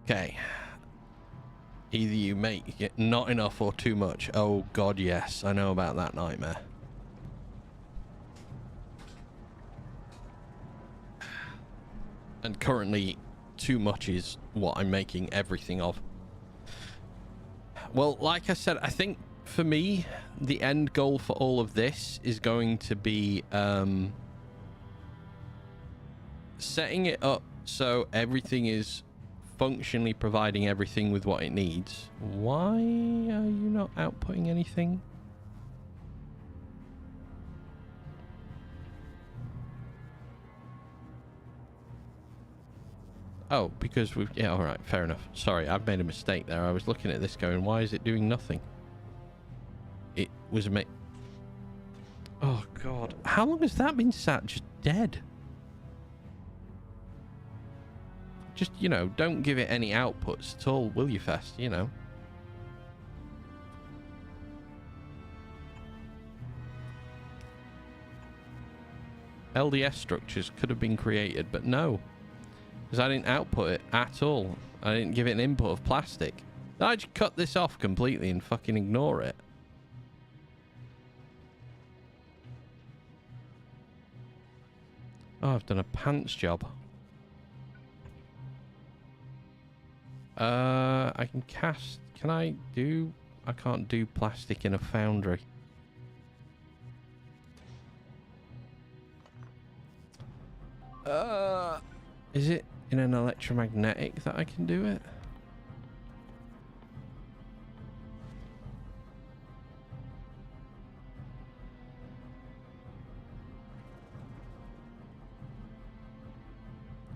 Okay. Either you make it not enough or too much. Oh god, yes. I know about that nightmare. And currently, too much is what I'm making everything of. Well, like I said, I think for me, the end goal for all of this is going to be setting it up so everything is functionally providing everything with what it needs. Why are you not outputting anything? Oh, because we've... Yeah, alright, fair enough. Sorry, I've made a mistake there. I was looking at this going, why is it doing nothing? It was a... Oh, God. How long has that been sat just dead? Just, you know, don't give it any outputs at all, will you, Fest? You know. LDS structures could have been created, but no. Because I didn't output it at all. I didn't give it an input of plastic. I just cut this off completely and fucking ignore it. Oh, I've done a pants job. I can cast... Can I do... I can't do plastic in a foundry. Is it in an electromagnetic that I can do it?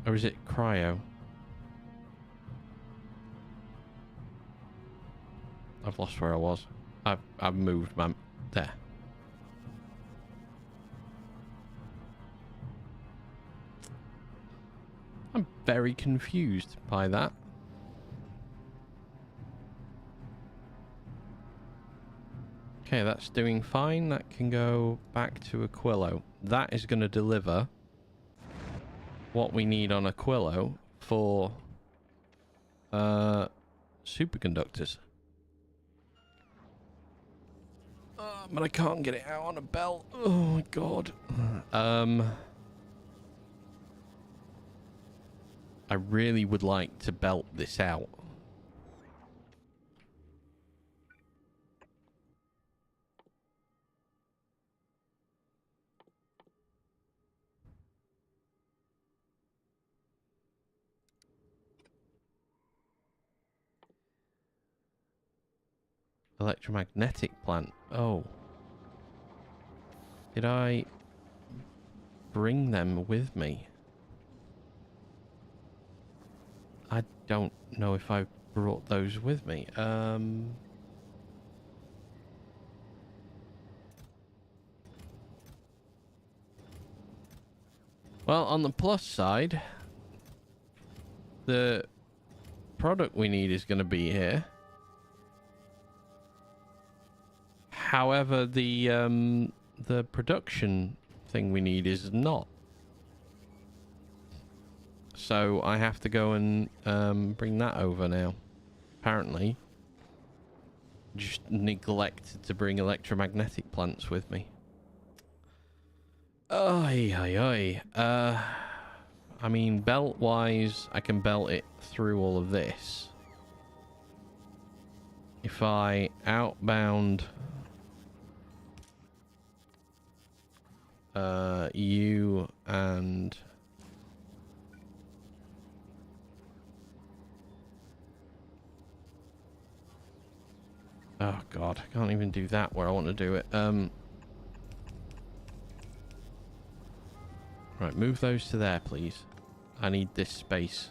Or is it cryo? I've lost where I was. I've moved, man. There. I'm very confused by that. Okay, that's doing fine. That can go back to Aquilo. That is going to deliver what we need on Aquilo for superconductors. But I can't get it out on a belt. Oh my god. I really would like to belt this out. Electromagnetic plant. Oh. Did I bring them with me? I don't know if I brought those with me. Well, on the plus side, the product we need is going to be here. However, the production thing we need is not. So I have to go and bring that over now. Apparently. Just neglected to bring electromagnetic plants with me. Oy, oy, oy. I mean, belt-wise, I can belt it through all of this. If I outbound... you and... Oh god, I can't even do that where I want to do it. Right, move those to there, please. I need this space.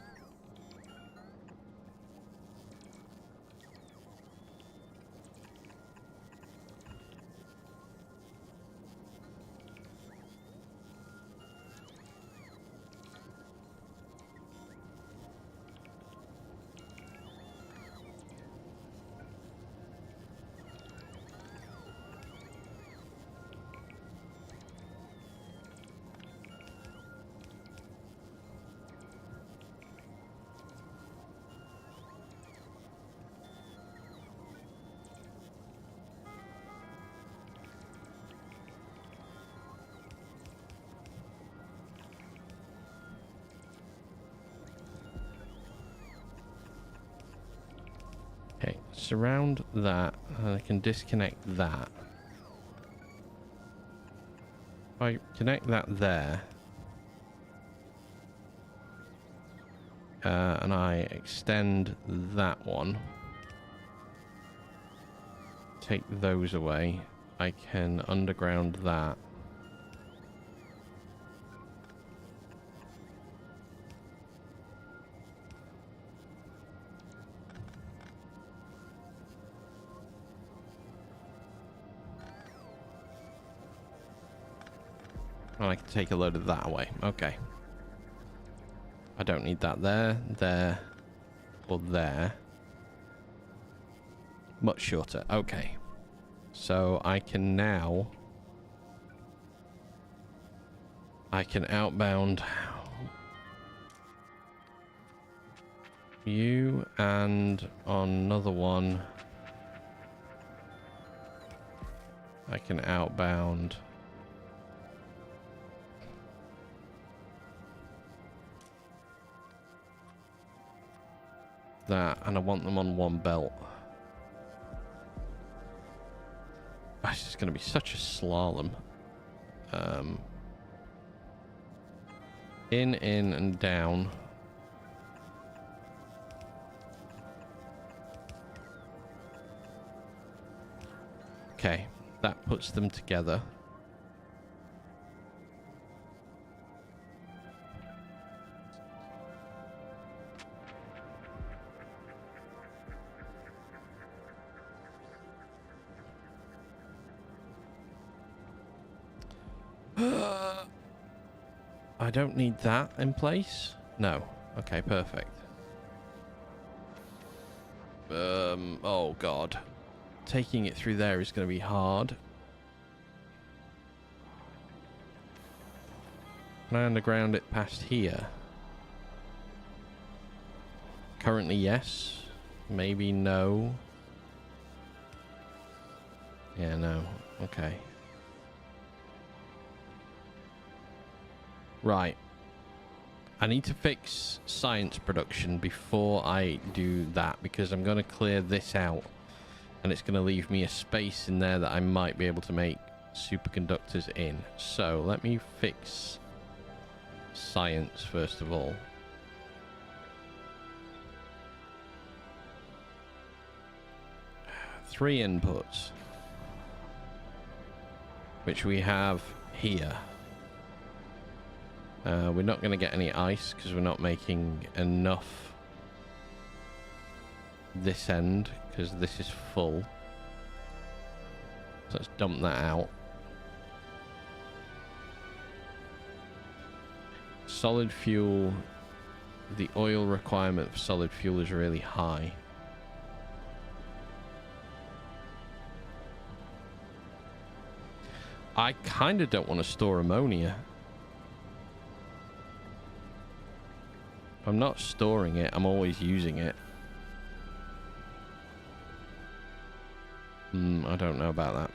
Okay, surround that, and I can disconnect that. If I connect that there, and I extend that one, take those away, I can underground that. And I can take a load of that away. Okay. I don't need that there, there, or there. Much shorter. Okay. So I can now... I can outbound you, and on another one I can outbound that, and I want them on one belt. This is going to be such a slalom. In, and down. Okay, that puts them together. I don't need that in place? No. Okay, perfect. Oh god. Taking it through there is going to be hard. Can I underground it past here? Currently, yes. Maybe no. Yeah, no. Okay. Right. I need to fix science production before I do that, because I'm going to clear this out. And it's going to leave me a space in there that I might be able to make superconductors in. So, let me fix science first of all. Three inputs, which we have here. We're not going to get any ice because we're not making enough this end, because this is full. So let's dump that out. Solid fuel. The oil requirement for solid fuel is really high. I kind of don't want to store ammonia. If I'm not storing it, I'm always using it. I don't know about that.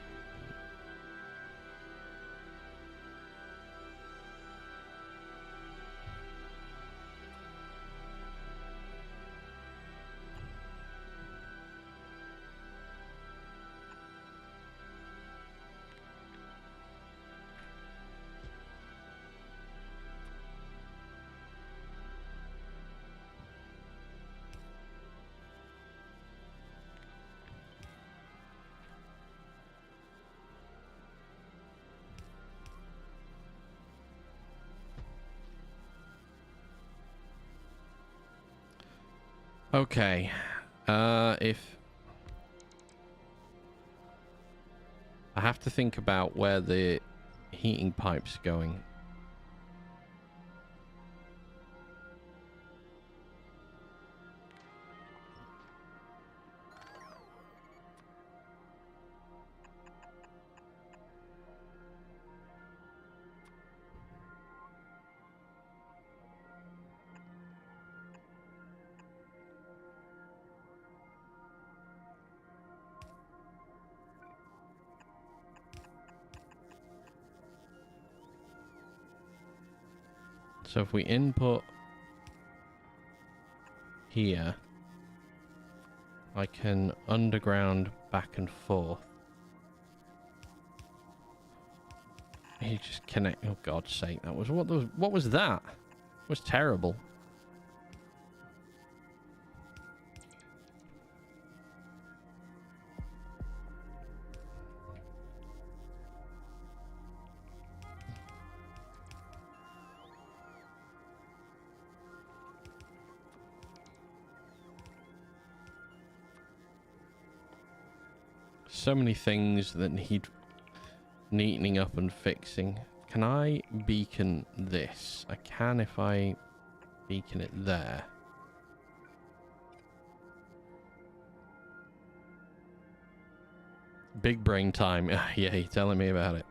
Okay, if I have to think about where the heating pipe's going. So if we input here, I can underground back and forth. You just connect. Oh, God's sake! That was what was that? It was terrible. So many things that need neatening up and fixing. Can I beacon this? I can if I beacon it there. Big brain time. Yeah, you're telling me about it.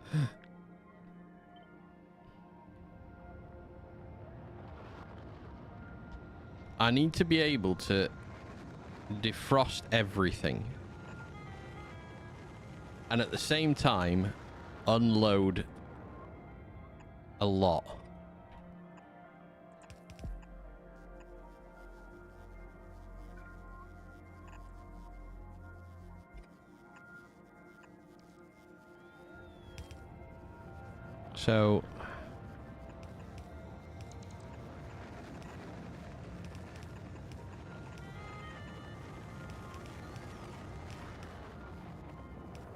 I need to be able to defrost everything. And at the same time, unload a lot. So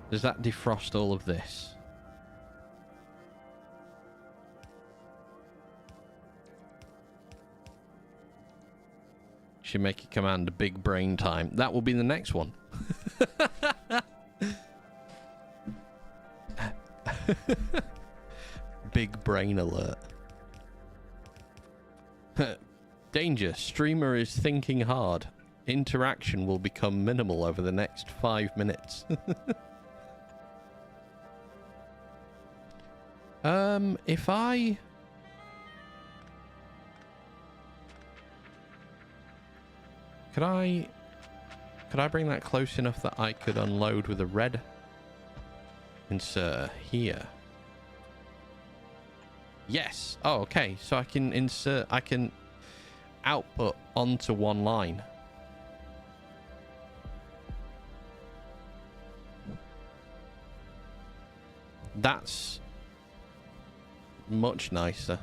does that defrost all of this? Should make a command a big brain time. That will be the next one. Big brain alert. Danger. Streamer is thinking hard. Interaction will become minimal over the next 5 minutes. If I... Could I bring that close enough that I could unload with a red inserter here? Yes. Oh, okay. So I can insert, I can output onto one line. That's much nicer.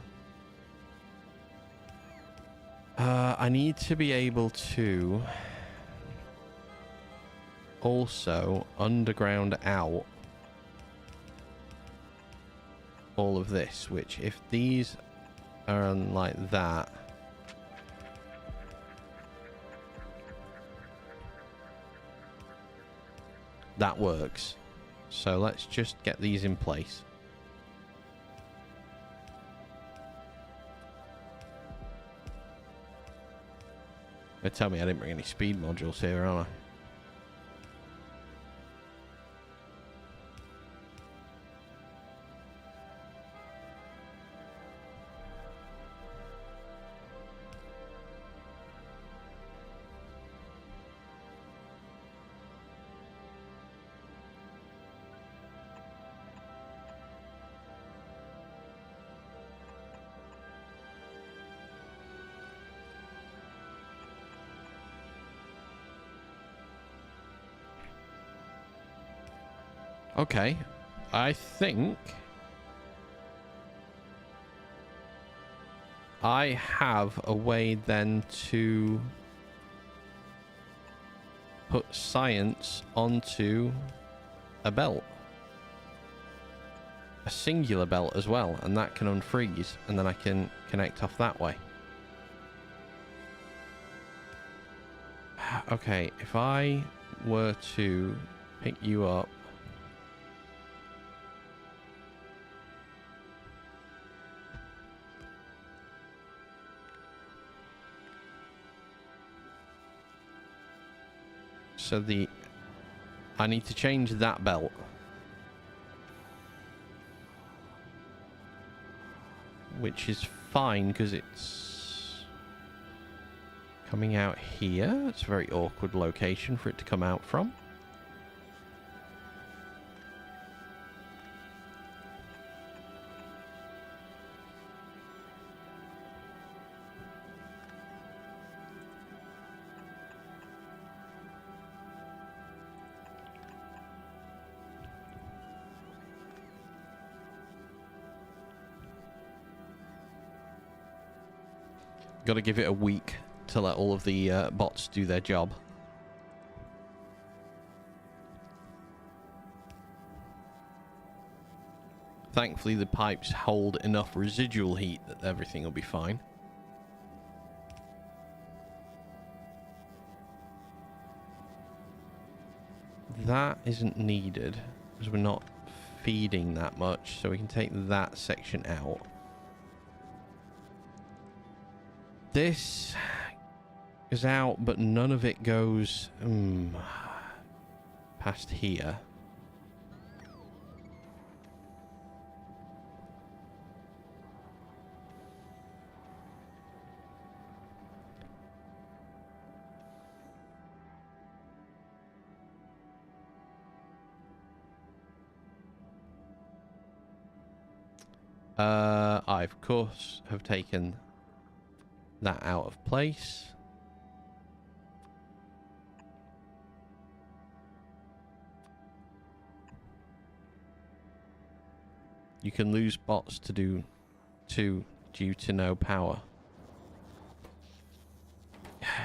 I need to be able to also underground out all of this, which if these are on like that, that works. So let's just get these in place. They tell me I didn't bring any speed modules here, aren't I? Okay, I think I have a way then to put science onto a belt. A singular belt as well, and that can unfreeze, and then I can connect off that way. Okay, if I were to pick you up so I need to change that belt. Which is fine because it's coming out here. It's a very awkward location for it to come out from. Got to give it a week to let all of the bots do their job. Thankfully, the pipes hold enough residual heat that everything will be fine. That isn't needed because we're not feeding that much, so we can take that section out. This is out, but none of it goes past here. I of course have taken that out of place. You can lose bots to do due to no power.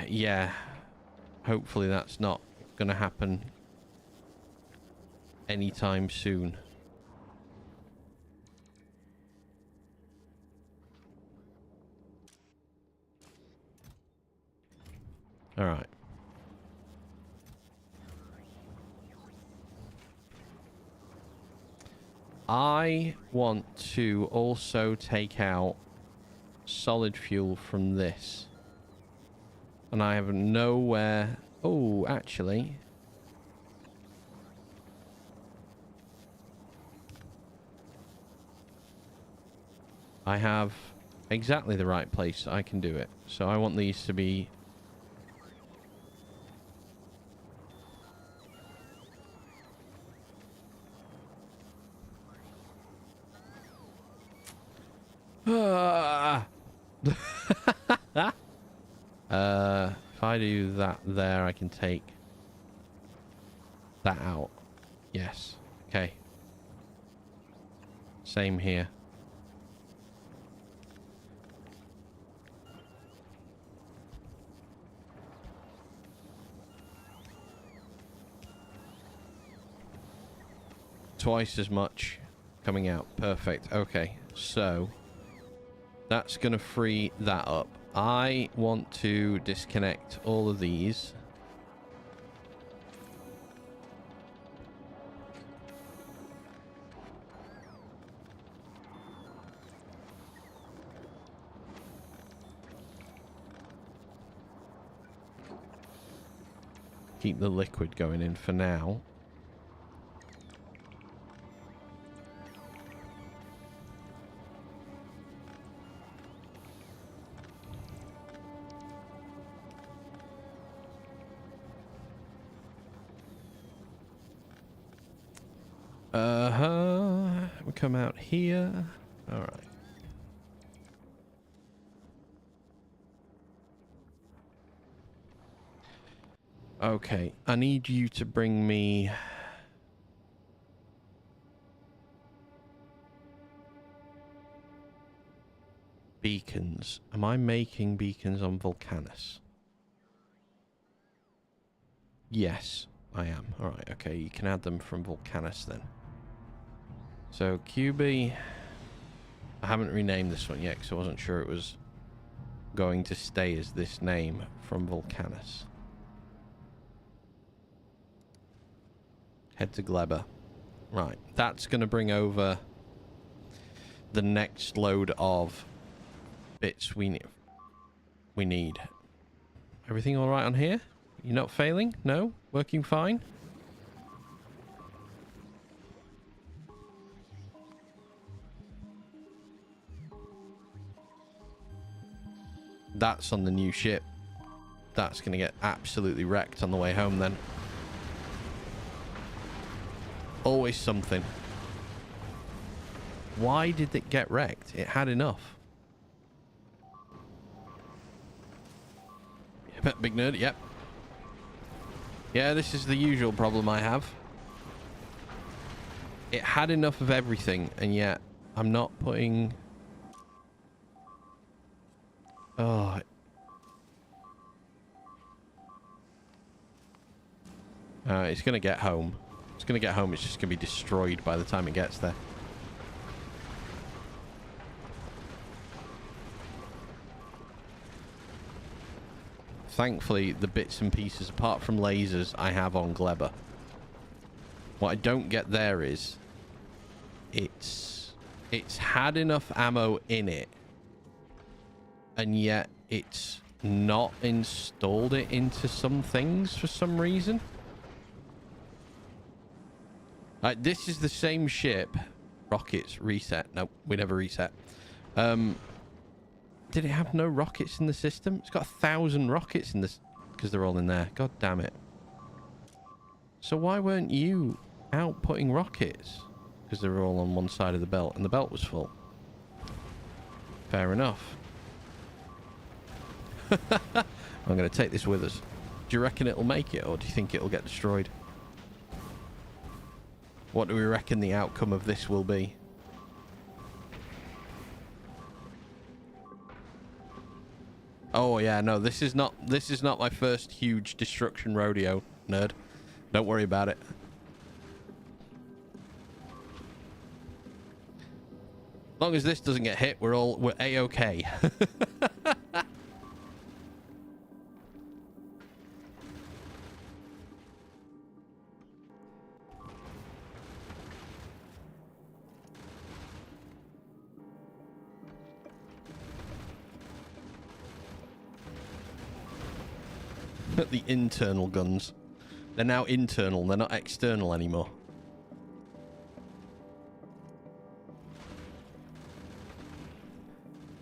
Yeah, hopefully that's not going to happen anytime soon. All right. I want to also take out solid fuel from this. And I have nowhere... Oh, actually... I have exactly the right place I can do it. So I want these to be... if I do that there, I can take that out. Yes. Okay. Same here. Twice as much coming out. Perfect. Okay. So that's going to free that up. I want to disconnect all of these. Keep the liquid going in for now. We come out here. All right. Okay, I need you to bring me... beacons. Am I making beacons on Vulcanus? Yes, I am. Alright, okay, you can add them from Vulcanus then. So, QB... I haven't renamed this one yet because I wasn't sure it was going to stay as this name from Vulcanus. Head to Gleber. Right, that's going to bring over the next load of bits we need. Everything all right on here? You're not failing? No? Working fine? That's on the new ship. That's going to get absolutely wrecked on the way home then. Always something. Why did it get wrecked? It had enough. Big nerd, yep. Yeah, this is the usual problem I have. It had enough of everything, and yet I'm not putting... Oh. It's going to get home. It's going to get home. It's just going to be destroyed by the time it gets there. Thankfully, the bits and pieces, apart from lasers, I have on Glebber. What I don't get there is... It's had enough ammo in it. And yet, it's not installed it into some things for some reason. This is the same ship. Rockets reset. Nope, we never reset. Did it have no rockets in the system? It's got 1,000 rockets in this because they're all in there. God damn it. So why weren't you outputting rockets? Because they were all on one side of the belt and the belt was full. Fair enough. I'm going to take this with us. Do you reckon it'll make it, or do you think it'll get destroyed? What do we reckon the outcome of this will be? Oh yeah, no, this is not my first huge destruction rodeo, nerd. Don't worry about it. As long as this doesn't get hit, we're A-okay. The internal guns. They're now internal, they're not external anymore.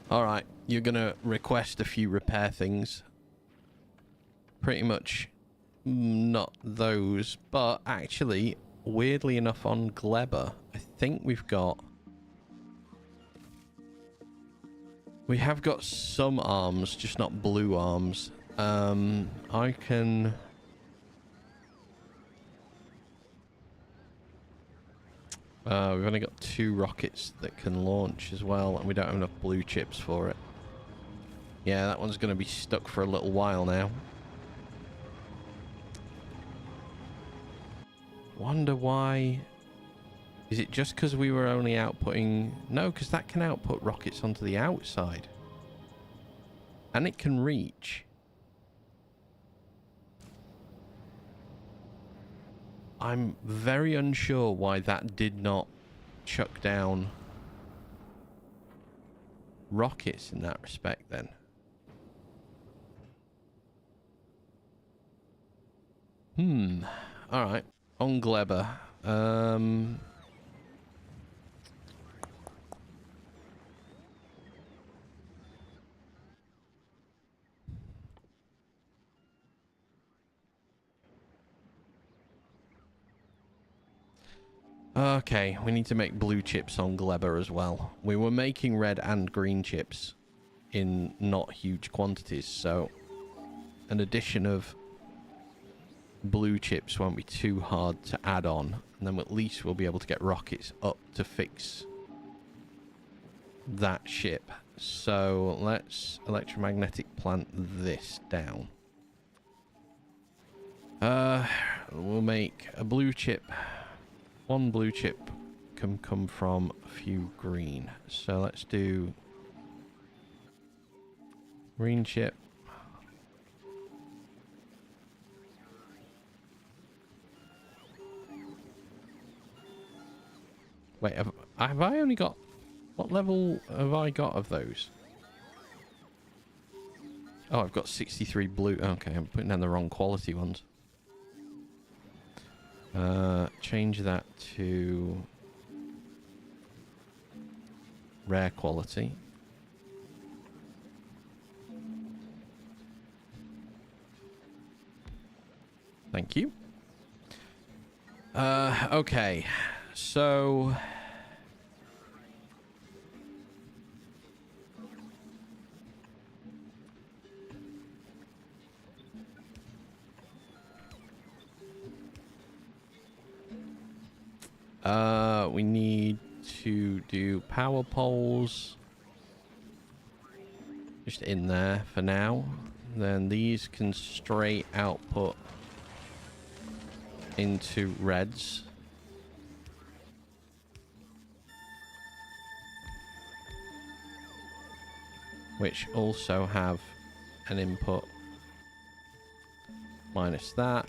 Alright, you're gonna request a few repair things. Pretty much not those, but actually, weirdly enough on Glebber, I think we've got... We have got some arms, just not blue arms. I can... we've only got 2 rockets that can launch as well, and we don't have enough blue chips for it. Yeah, that one's going to be stuck for a little while now. Wonder why... Is it just because we were only outputting... No, because that can output rockets onto the outside. And it can reach. I'm very unsure why that did not chuck down rockets in that respect then. Alright. On Glebber. Okay, we need to make blue chips on Glebber as well. We were making red and green chips in not huge quantities, so an addition of blue chips won't be too hard to add on, and then at least we'll be able to get rockets up to fix that ship. So let's electromagnetic plant this down. We'll make a blue chip. One blue chip can come from a few green. So let's do green chip. Wait, have I only got... What level have I got of those? Oh, I've got 63 blue. Okay, I'm putting down the wrong quality ones. Change that to rare quality. Thank you. Okay, so... we need to do power poles. just in there for now. Then these can straight output into reds. Which also have an input minus that.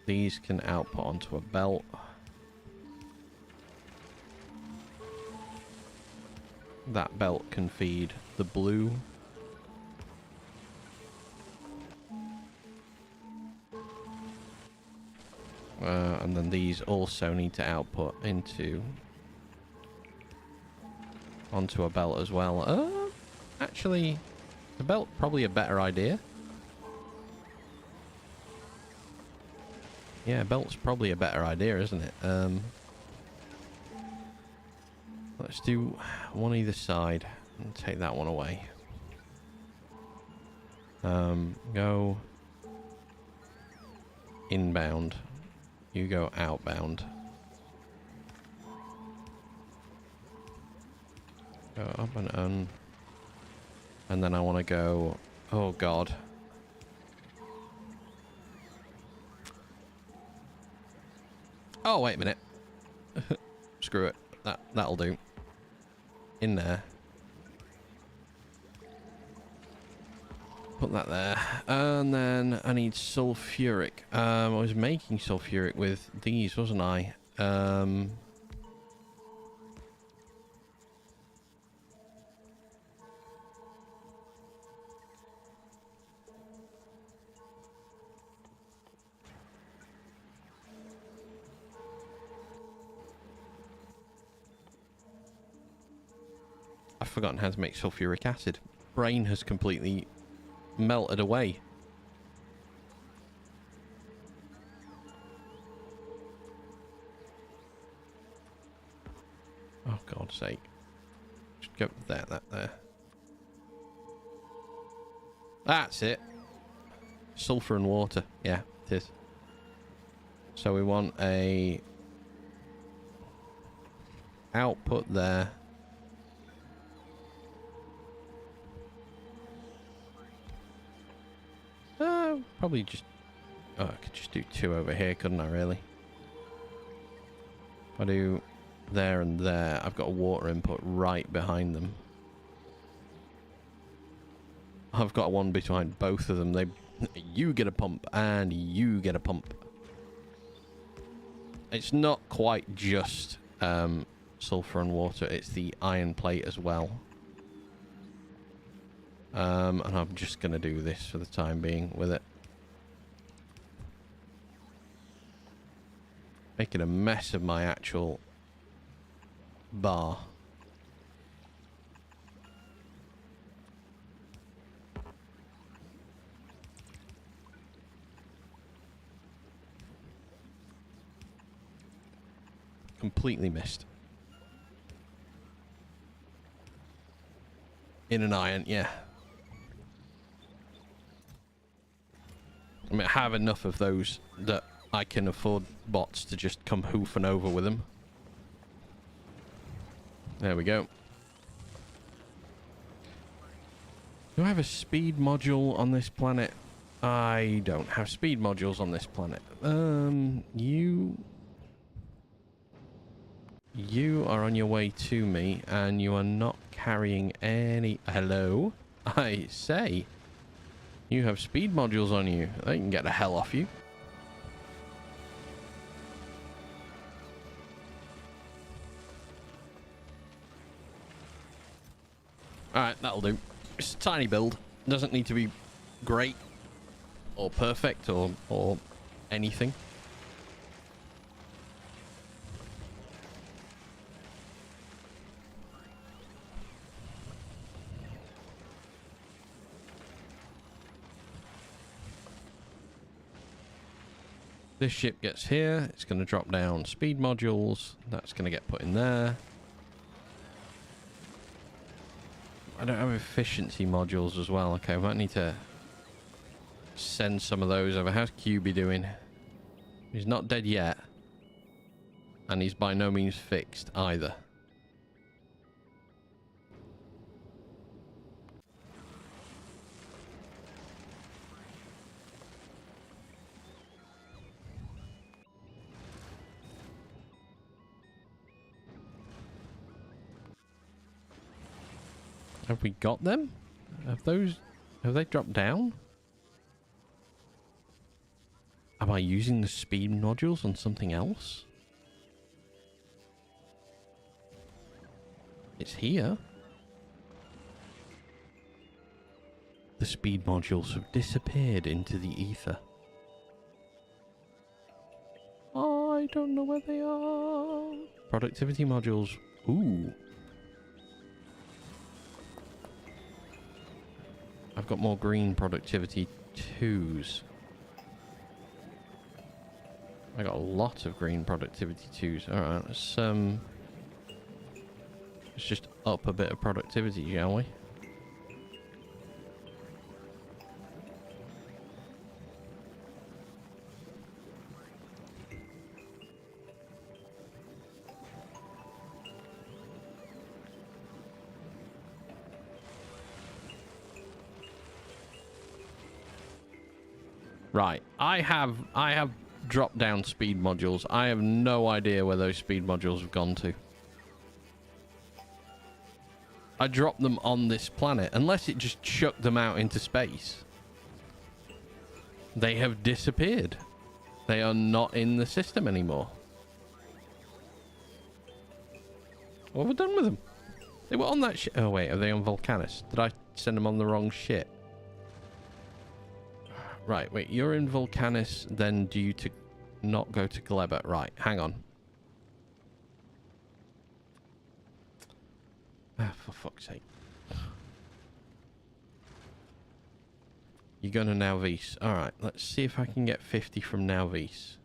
These can output onto a belt. That belt can feed the blue. And then these also need to output onto a belt as well. Actually, the belt probably a better idea. Yeah, belt's probably a better idea, isn't it? Let's do one either side and take that one away. Go inbound. You go outbound. Go up and then I want to go. Oh God. Oh wait a minute. Screw it. That'll do. In there. Put that there. And then I need sulfuric. I was making sulfuric with these, wasn't I? I've forgotten how to make sulfuric acid. Brain has completely melted away. Oh, God's sake. Just go there, that there. That's it. Sulfur and water. Yeah, it is. So we want a output there. Probably just... Oh, I could just do two over here, couldn't I, really? If I do there and there, I've got a water input right behind them. I've got one behind both of them. You get a pump, and you get a pump. It's not quite just sulfur and water, it's the iron plate as well. And I'm just going to do this for the time being with it. Making a mess of my actual bar. Completely missed. In an iron, yeah. I mean, I have enough of those that I can afford bots to just come hoofing over with them. There we go. Do I have a speed module on this planet? I don't have speed modules on this planet. You are on your way to me, and you are not carrying any... Hello? I say, you have speed modules on you. They can get the hell off you. Alright, that'll do. It's a tiny build. Doesn't need to be great or perfect or anything. This ship gets here. It's going to drop down speed modules. That's going to get put in there. I don't have efficiency modules as well. Okay, I might need to send some of those over. How's QB doing? He's not dead yet. And he's by no means fixed either. Have we got them? Have they dropped down? Am I using the speed modules on something else? It's here. The speed modules have disappeared into the ether. I don't know where they are. Productivity modules. Ooh. I've got more green productivity 2s. I got a lot of green productivity 2s. Alright, let's just up a bit of productivity, shall we? Right, I have dropped down speed modules. I have no idea where those speed modules have gone to. I dropped them on this planet, unless it just chucked them out into space. They have disappeared. They are not in the system anymore. What have we done with them? They were on that ship. Oh wait, are they on Volcanus? Did I send them on the wrong ship? Right, wait, you're in Volcanus, then due to not go to Gleba. Right, hang on. Ah, for fuck's sake. You're going to Nauvis. Alright, let's see if I can get 50 from Nauvis.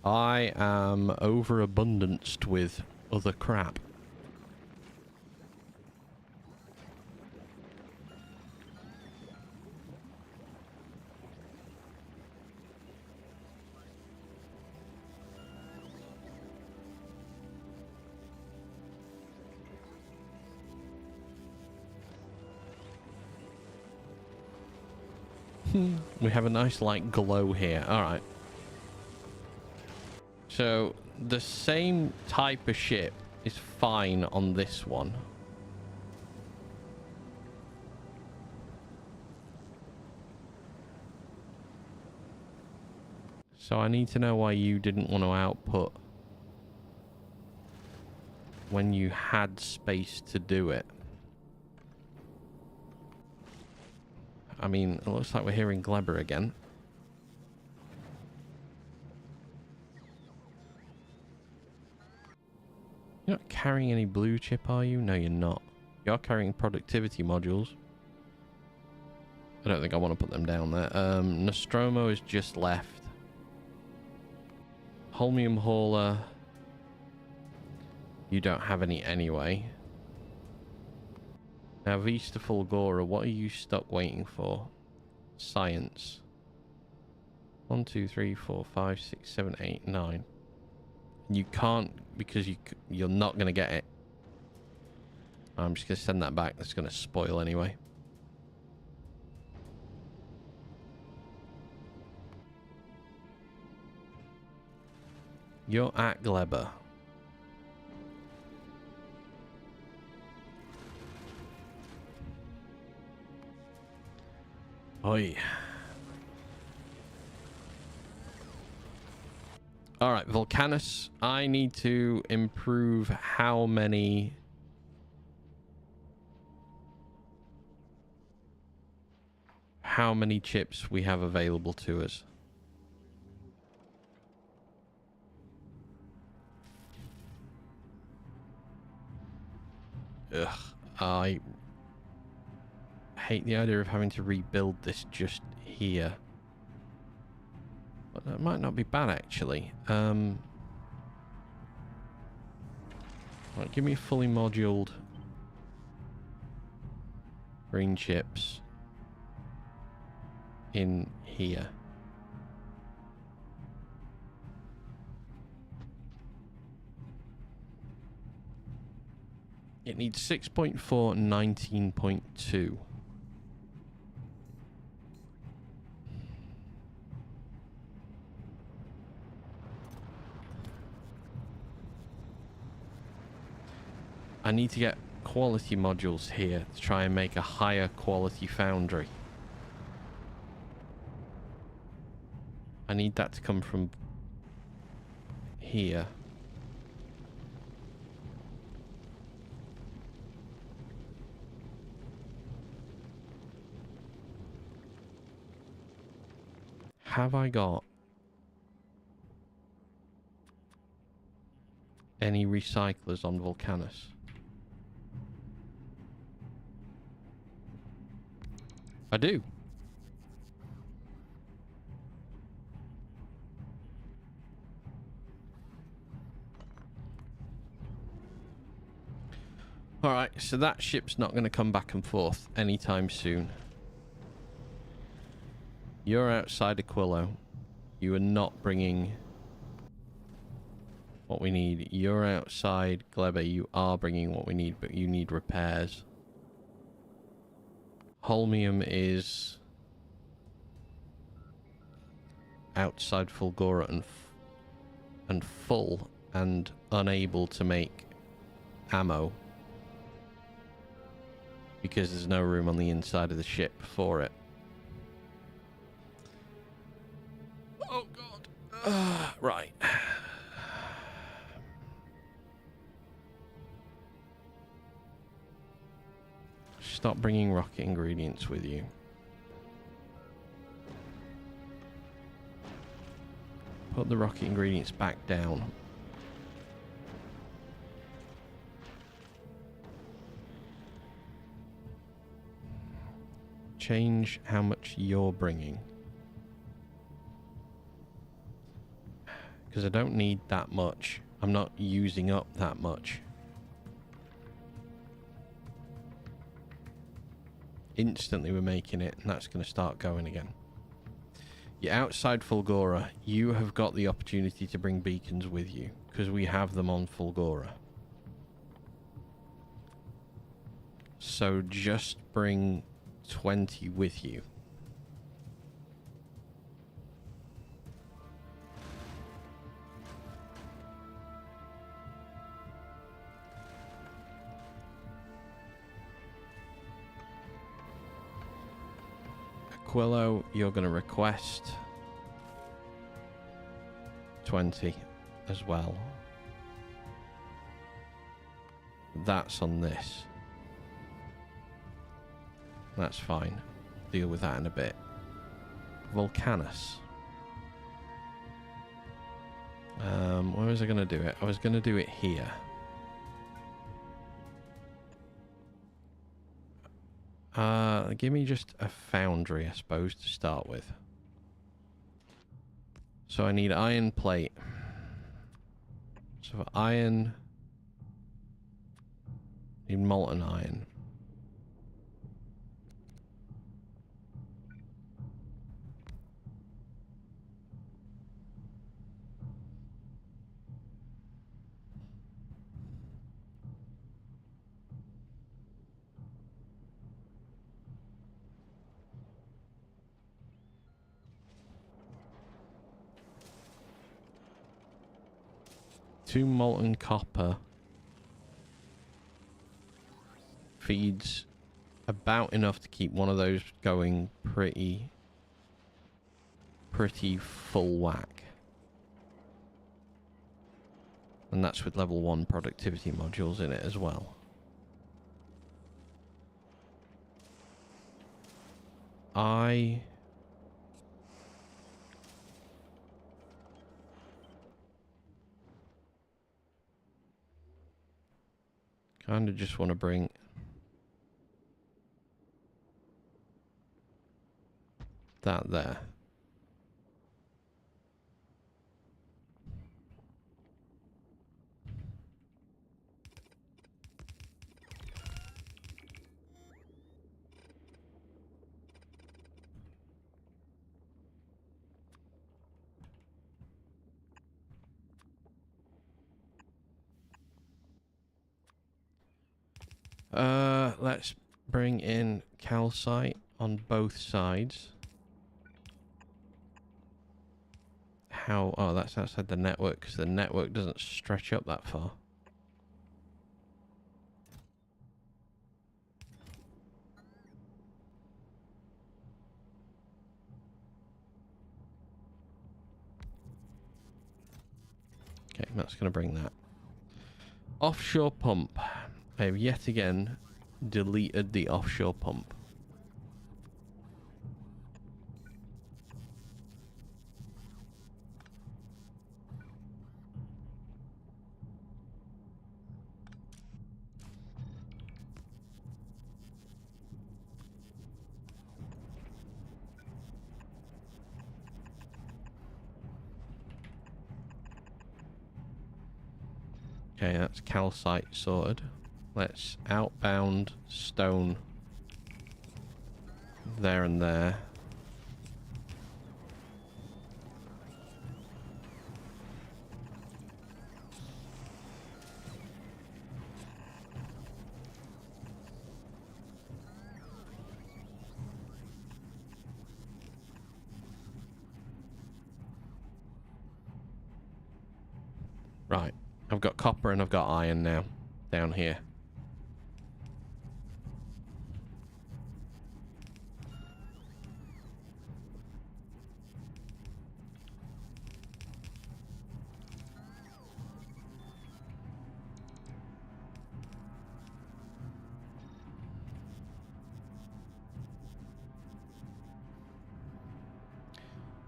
I am overabundanced with other crap. We have a nice light glow here. Alright. So, the same type of ship is fine on this one. So I need to know why you didn't want to output when you had space to do it. I mean, it looks like we're hearing Glebber again. You're not carrying any blue chip, are you? No, you're not. You're carrying productivity modules. I don't think I want to put them down there. Nostromo is just left. Holmium Hauler. You don't have any anyway. Now, Vista Fulgora, what are you stuck waiting for? Science. 1, 2, 3, 4, 5, 6, 7, 8, 9. You can't, because you're not going to get it. I'm just going to send that back. That's going to spoil anyway. You're at Glebber. Oi. Alright, Volcanus. I need to improve how many... chips we have available to us. Ugh. I hate the idea of having to rebuild this just here. But that might not be bad, actually. Right, give me fully moduled green chips in here. It needs 6.4 and 19.2. I need to get quality modules here to try and make a higher quality foundry. I need that to come from here. Have I got any recyclers on Volcanus? I do. Alright, so that ship's not going to come back and forth anytime soon. You're outside Aquilo. You are not bringing what we need. You're outside Glebe. You are bringing what we need, but you need repairs. Holmium is outside Fulgora and full and unable to make ammo because there's no room on the inside of the ship for it. Oh god. Right. Stop bringing rocket ingredients with you. Put the rocket ingredients back down. Change how much you're bringing. Because I don't need that much. I'm not using up that much. Instantly we're making it, and that's going to start going again. You're outside Fulgora. You have got the opportunity to bring beacons with you, because we have them on Fulgora. So just bring 20 with you. Aquilo, you're going to request 20 as well. That's on this. That's fine. Deal with that in a bit. Volcanus. Where was I going to do it? I was going to do it here. Give me just a foundry, I suppose, to start with. So I need iron plate. So for iron, I need molten iron. Two molten copper feeds about enough to keep one of those going pretty full whack. And that's with level 1 productivity modules in it as well. I kind of just want to bring that there. Let's bring in calcite on both sides. How? Oh, that's outside the network because the network doesn't stretch up that far. that's going to bring that. Offshore pump. I have yet again deleted the offshore pump. Okay, that's calcite sorted. Let's outbound stone there and there. Right, I've got copper and I've got iron now down here.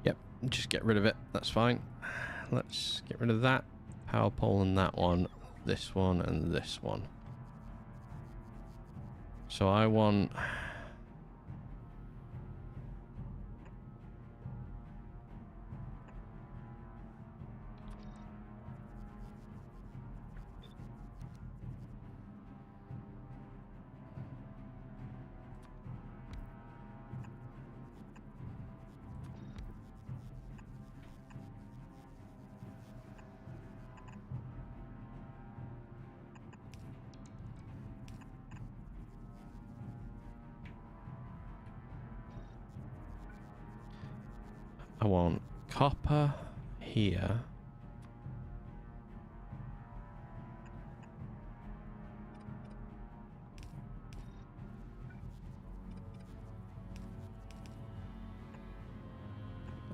Yep, just get rid of it. That's fine. Let's get rid of that. Power pole and that one. This one and this one. So I want... I want copper here.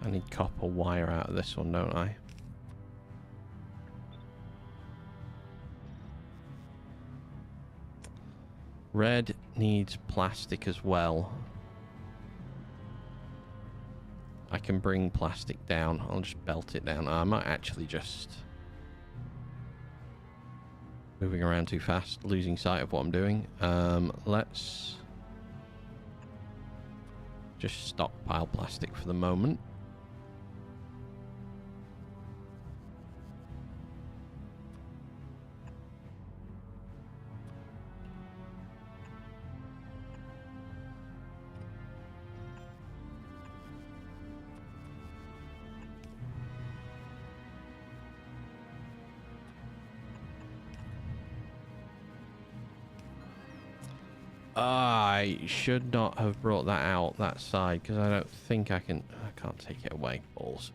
I need copper wire out of this one, don't I? Red needs plastic as well. I can bring plastic down. I'll just belt it down. I might actually just... moving around too fast, losing sight of what I'm doing. Let's just stockpile plastic for the moment. I should not have brought that out that side because I don't think I can. I can't take it away. Balls.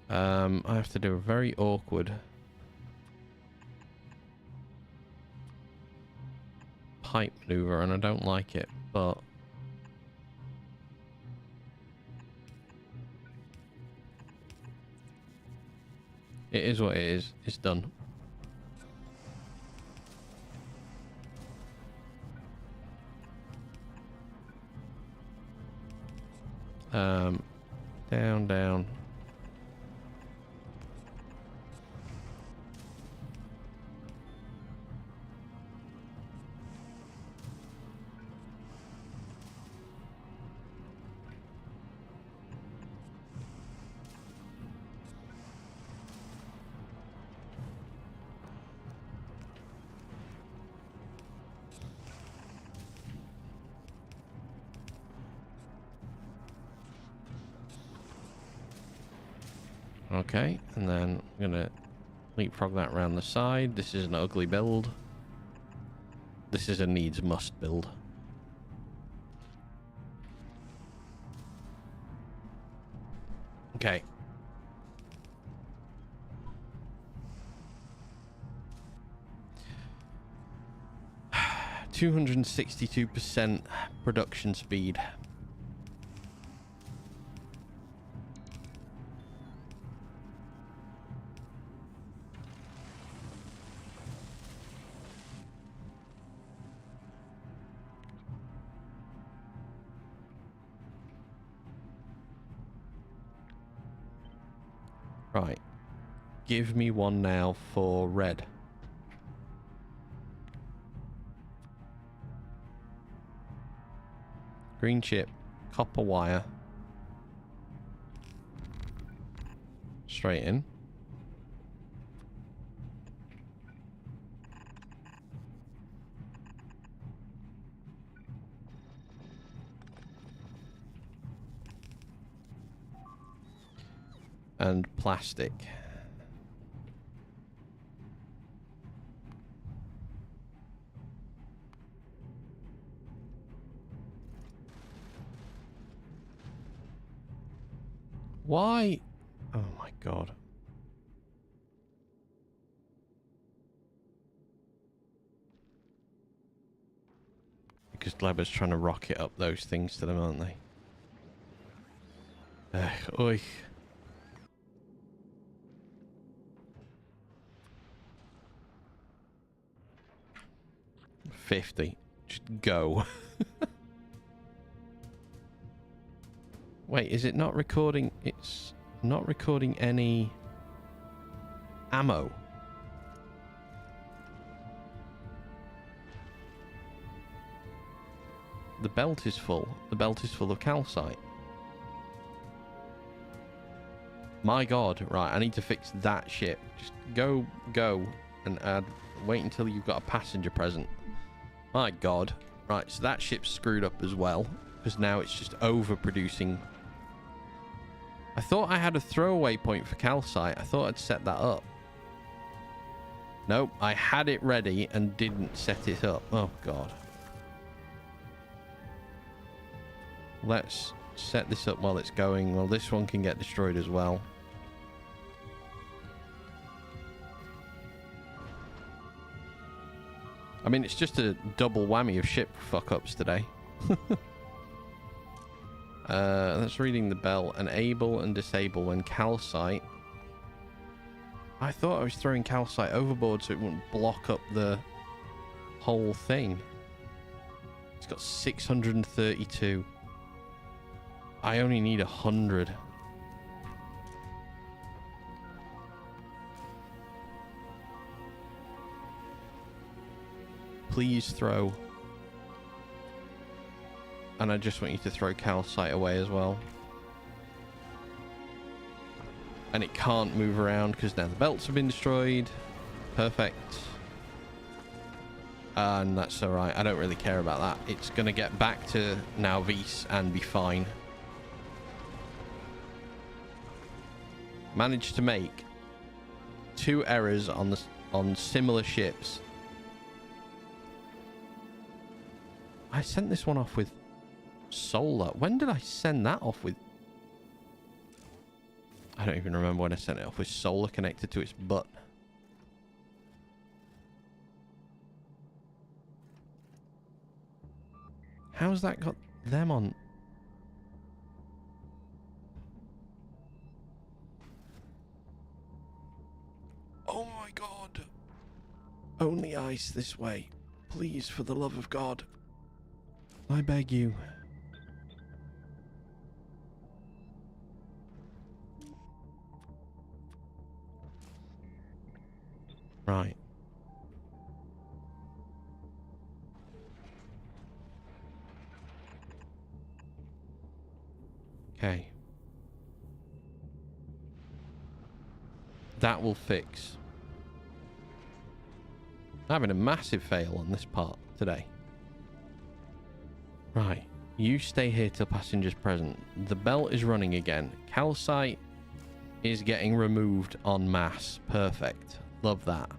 I have to do a very awkward pipe maneuver, and I don't like it, but it is what it is. It's done. Down. Okay, and then I'm gonna leapfrog that around the side. This is an ugly build. This is a needs must build. Okay. %262% production speed. Right. Give me one now for red. Green chip, copper wire. Straight in. And plastic. Why? Oh my god. Because Gleber's trying to rocket up those things to them, aren't they? Oi. $50. Just go. Wait, is it not recording? It's not recording any ammo. The belt is full. The belt is full of calcite. My god. Right, I need to fix that ship. Just go, and add. Wait until you've got a passenger present. My god. Right, so that ship's screwed up as well. Because now it's just overproducing. I thought I had a throwaway point for calcite. I thought I'd set that up. Nope, I had it ready and didn't set it up. Oh god. Let's set this up while it's going. Well, this one can get destroyed as well. I mean, it's just a double whammy of ship fuck-ups today. That's reading the bell. Enable and disable when calcite. I thought I was throwing calcite overboard so it wouldn't block up the whole thing. It's got 632. I only need 100. Please throw. And I just want you to throw calcite away as well. And it can't move around because now the belts have been destroyed. Perfect. And that's alright. I don't really care about that. It's going to get back to now Vise and be fine. Managed to make 2 errors on similar ships. I sent this one off with solar. When did I send that off with? I don't even remember when I sent it off with solar connected to its butt. How's that got them on? Oh my god. Only ice this way. Please, for the love of God. I beg you. Right. Okay. That will fix. I'm having a massive fail on this part today. Right. You stay here till passengers present. The belt is running again. Calcite is getting removed en masse. Perfect. Love that.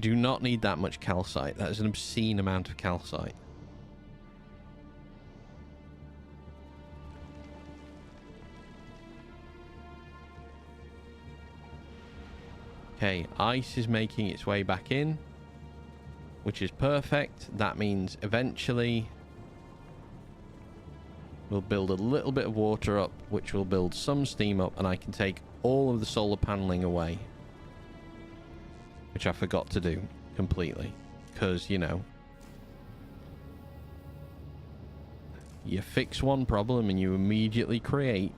Do not need that much calcite. That is an obscene amount of calcite. Okay, ice is making its way back in, which is perfect. That means eventually we'll build a little bit of water up, which will build some steam up, and I can take all of the solar paneling away, which I forgot to do completely because, you know, You fix one problem and you immediately create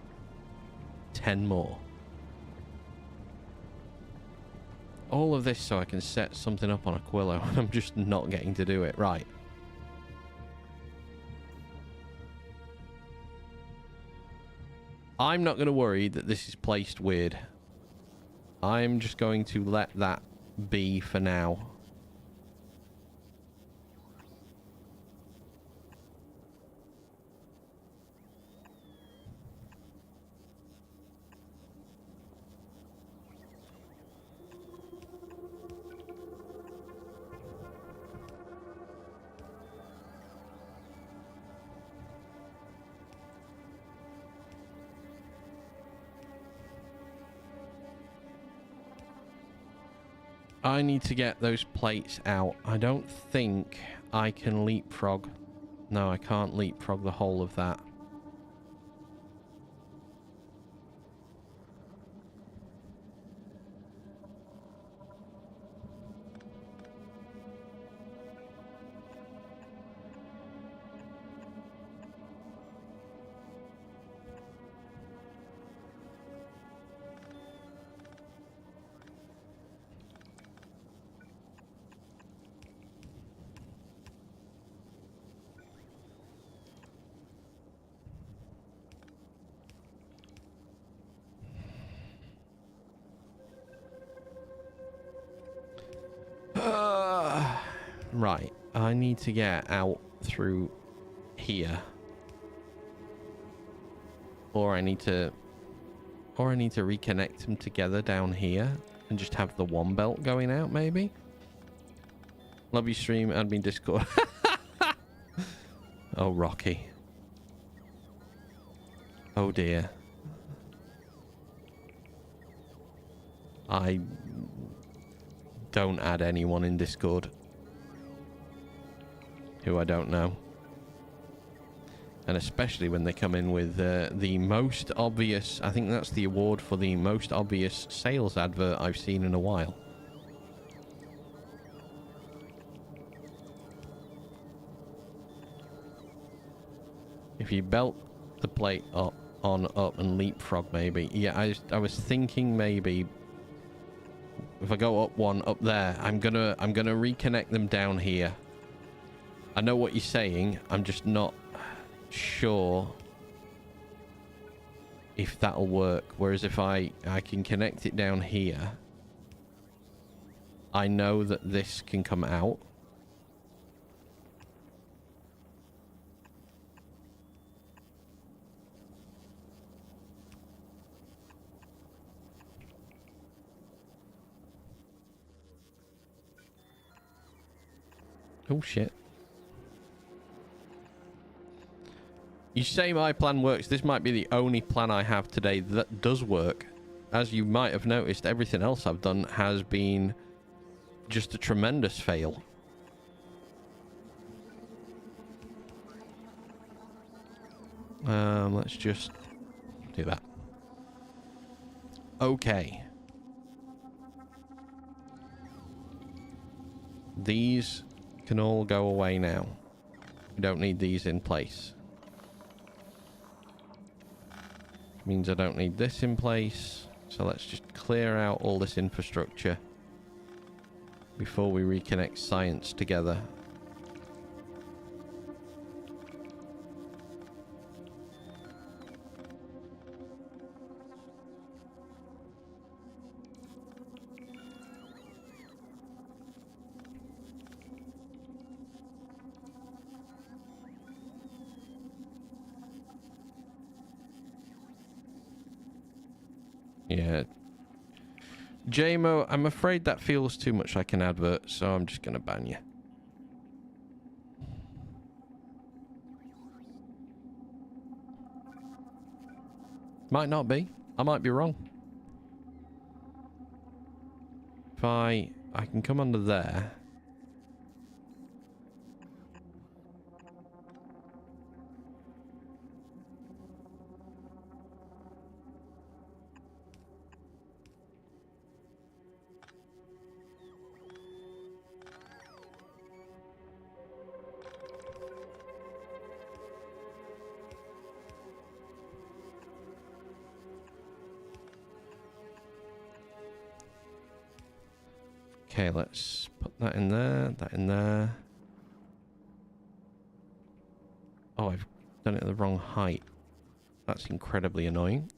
10 more. All of this so I can set something up on Aquilo, and I'm just not getting to do it. Right. I'm not going to worry that this is placed weird. I'm just going to let that be for now. I need to get those plates out. I don't think I can leapfrog. No, I can't leapfrog the whole of that. Right, I need to get out through here. Or I need to reconnect them together down here and just have the one belt going out, maybe? Love you, stream, admin Discord. Oh, Rocky. Oh, dear. I don't add anyone in Discord who I don't know. And especially when they come in with the most obvious... I think that's the award for the most obvious sales advert I've seen in a while. If you belt the plate up and leapfrog, maybe. Yeah, I was thinking maybe if I go up one up there, I'm gonna reconnect them down here. I know what you're saying. I'm just not sure if that'll work. Whereas if I can connect it down here, I know that this can come out. Oh shit. You say my plan works. This might be the only plan I have today that does work. As you might have noticed, everything else I've done has been just a tremendous fail. Let's just do that. Okay. These can all go away now. We don't need these in place. Means I don't need this in place. So let's just clear out all this infrastructure before we reconnect science together. Yeah. JMO, I'm afraid that feels too much like an advert, so I'm just gonna ban you. Might not be. I might be wrong. If I can come under there. Okay, let's put that in there, that in there. Oh, I've done it at the wrong height. That's incredibly annoying.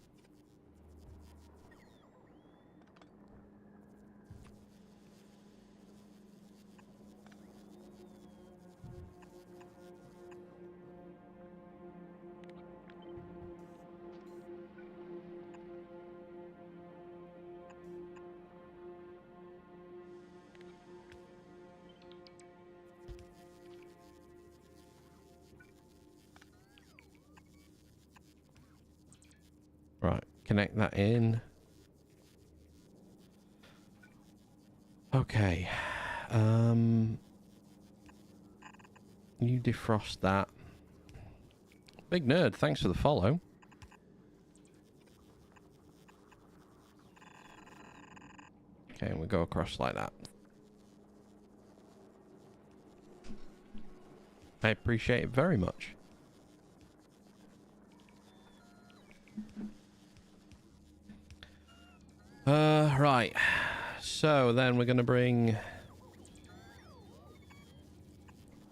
Right, connect that in. Okay. You defrost that. Big Nerd, thanks for the follow. Okay, and we go across like that. I appreciate it very much. Right. So then we're going to bring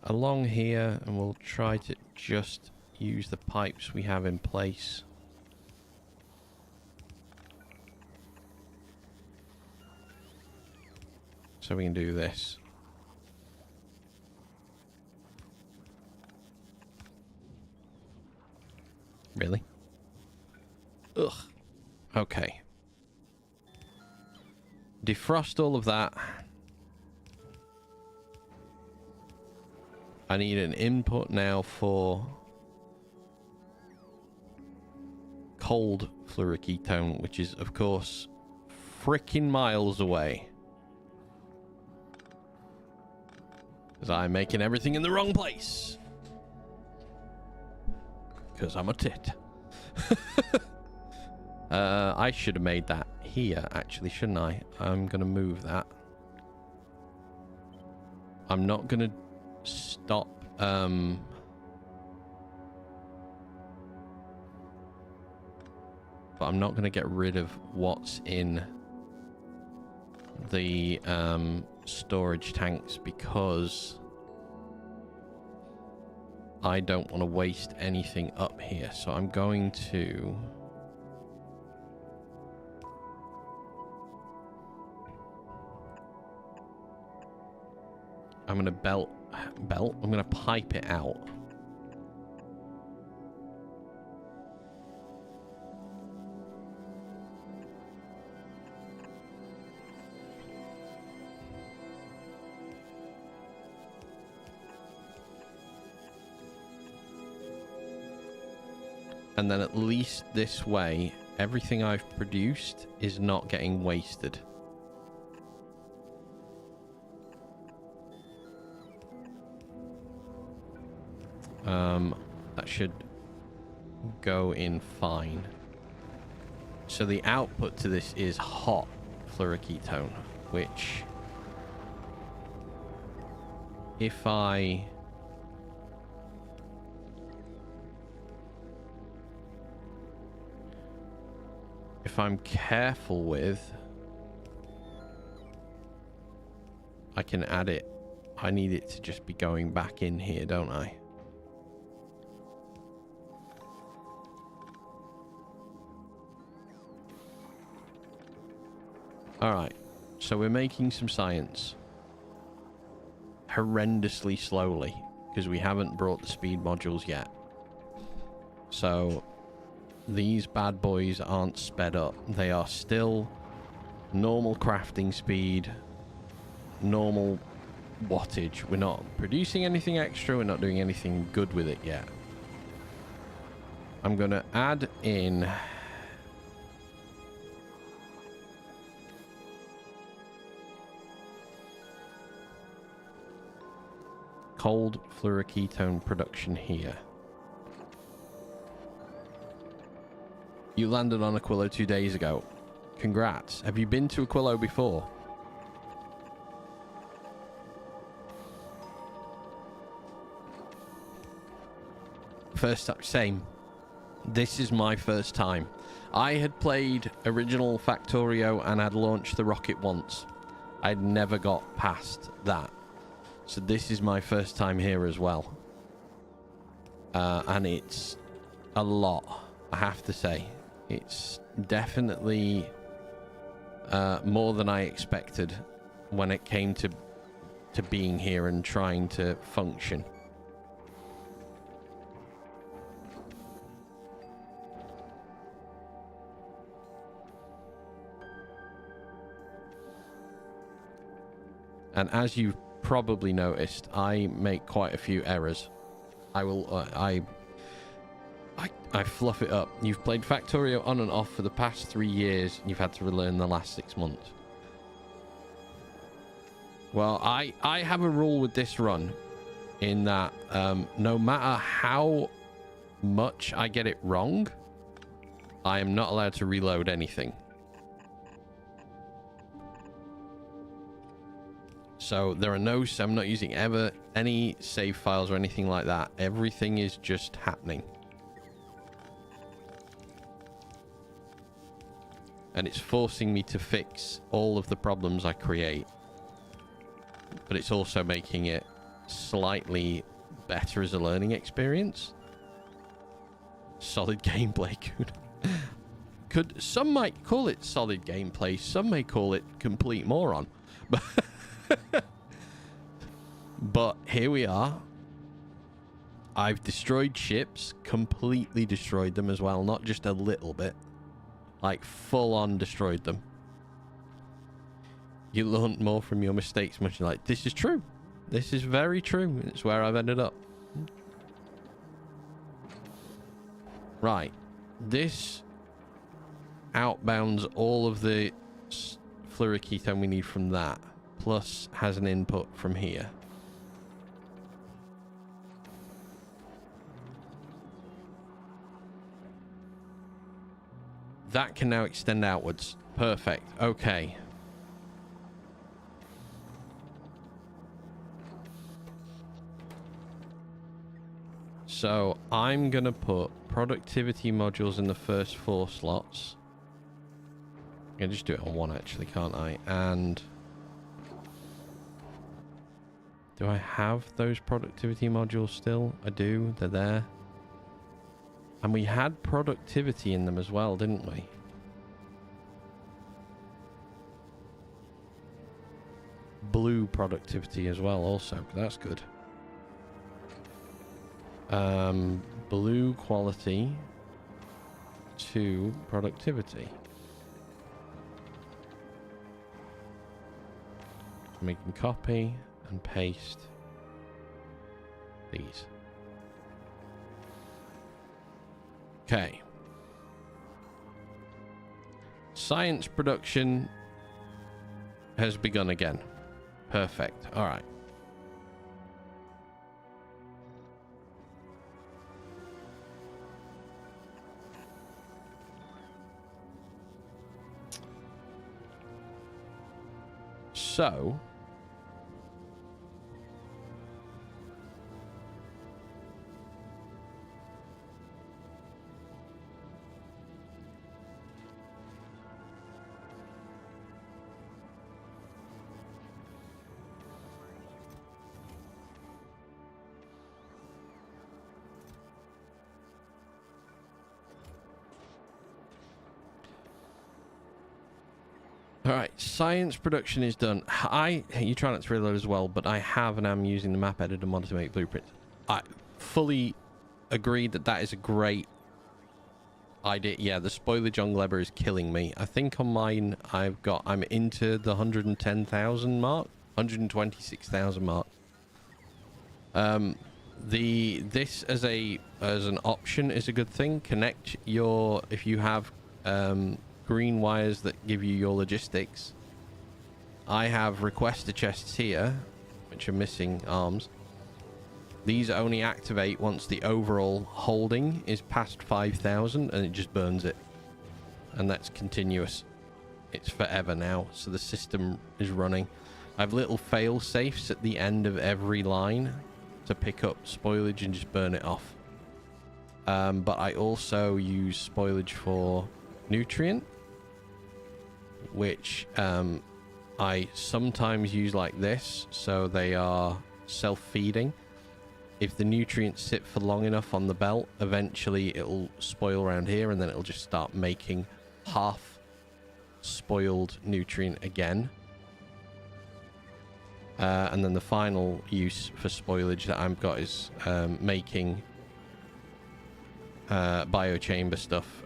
along here and we'll try to just use the pipes we have in place. So we can do this. Really? Ugh. Okay. Defrost all of that. I need an input now for cold fluoroketone, which is, of course, freaking miles away. Because I'm making everything in the wrong place. Because I'm a tit. I should have made that here, actually, shouldn't I? I'm going to move that. I'm not going to stop... but I'm not going to get rid of what's in the storage tanks because I don't want to waste anything up here. So I'm going to... I'm going to I'm going to pipe it out. And then at least this way, everything I've produced is not getting wasted. That should go in fine. So the output to this is hot fluoroketone, which if I'm careful with, I can add it. I need it to just be going back in here, don't I? Alright, so we're making some science. Horrendously slowly, because we haven't brought the speed modules yet. So, these bad boys aren't sped up. They are still normal crafting speed, normal wattage. We're not producing anything extra, we're not doing anything good with it yet. I'm going to add in... cold fluoroketone production here. You landed on Aquilo 2 days ago. Congrats. Have you been to Aquilo before? First time. Same. This is my first time. I had played original Factorio and had launched the rocket once. I'd never got past that. So this is my first time here as well. And it's a lot, I have to say. It's definitely more than I expected when it came to being here and trying to function. And as you've probably noticed, I make quite a few errors. I fluff it up. You've played Factorio on and off for the past 3 years. You've had to relearn the last 6 months. Well, I have a rule with this run in that no matter how much I get it wrong, I am not allowed to reload anything. So there are no, I'm not using ever any save files or anything like that. Everything is just happening. And it's forcing me to fix all of the problems I create. But it's also making it slightly better as a learning experience. Solid gameplay. Some might call it solid gameplay. Some may call it complete moron. But here we are. I've destroyed ships, completely destroyed them as well, not just a little bit, like full on destroyed them. You learn more from your mistakes, much like this is true. This is very true. It's where I've ended up. Right, this outbounds all of the fluoroketone we need from that. Plus has an input from here. That can now extend outwards. Perfect. Okay. So I'm gonna put productivity modules in the first 4 slots. I can just do it on 1 actually, can't I? And do I have those productivity modules still? I do. They're there. And we had productivity in them as well, didn't we? Blue productivity as well also. That's good. Blue quality to productivity. We can copy and paste these. Okay. Science production has begun again. Perfect. All right. So all right, science production is done. You try not to reload as well, but I have and am using the map editor mod to make blueprints. I fully agree that that is a great idea. Yeah, the spoilage on Gleber is killing me. I think on mine I'm into the 110,000 mark, 126,000 mark. This as an option is a good thing. Connect your, if you have green wires that give you your logistics. I have requester chests here, which are missing arms. These only activate once the overall holding is past 5,000, and it just burns it. And that's continuous. It's forever now, so the system is running. I have little fail safes at the end of every line to pick up spoilage and just burn it off. But I also use spoilage for nutrient, which I sometimes use like this, so they are self-feeding. If the nutrients sit for long enough on the belt, eventually it'll spoil around here, and then it'll just start making half spoiled nutrient again. And then the final use for spoilage that I've got is making biochamber stuff,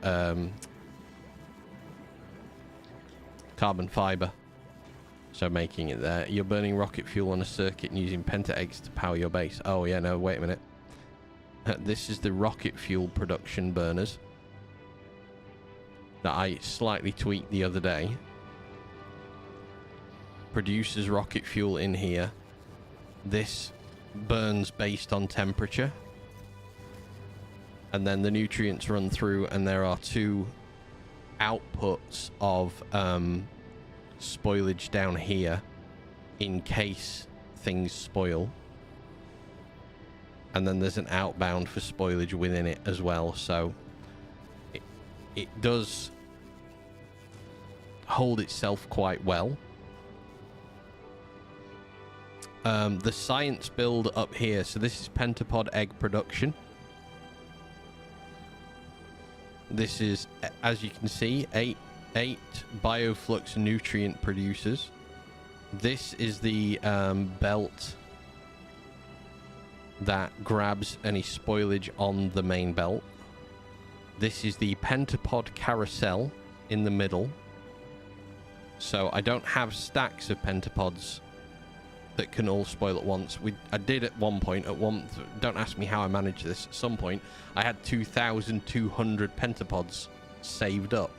carbon fiber. So making it there. You're burning rocket fuel on a circuit and using penta eggs to power your base. Oh yeah, no, wait a minute. This is the rocket fuel production burners that I slightly tweaked the other day. Produces rocket fuel in here. This burns based on temperature. And then the nutrients run through, and there are two outputs of spoilage down here in case things spoil. And then there's an outbound for spoilage within it as well. So it does hold itself quite well. The science build up here. So this is pentapod egg production. This is, as you can see, eight bioflux nutrient producers. This is the belt that grabs any spoilage on the main belt. This is the pentapod carousel in the middle. So I don't have stacks of pentapods that can all spoil at once. I did at one point. Don't ask me how I managed this. At some point, I had 2,200 pentapods saved up.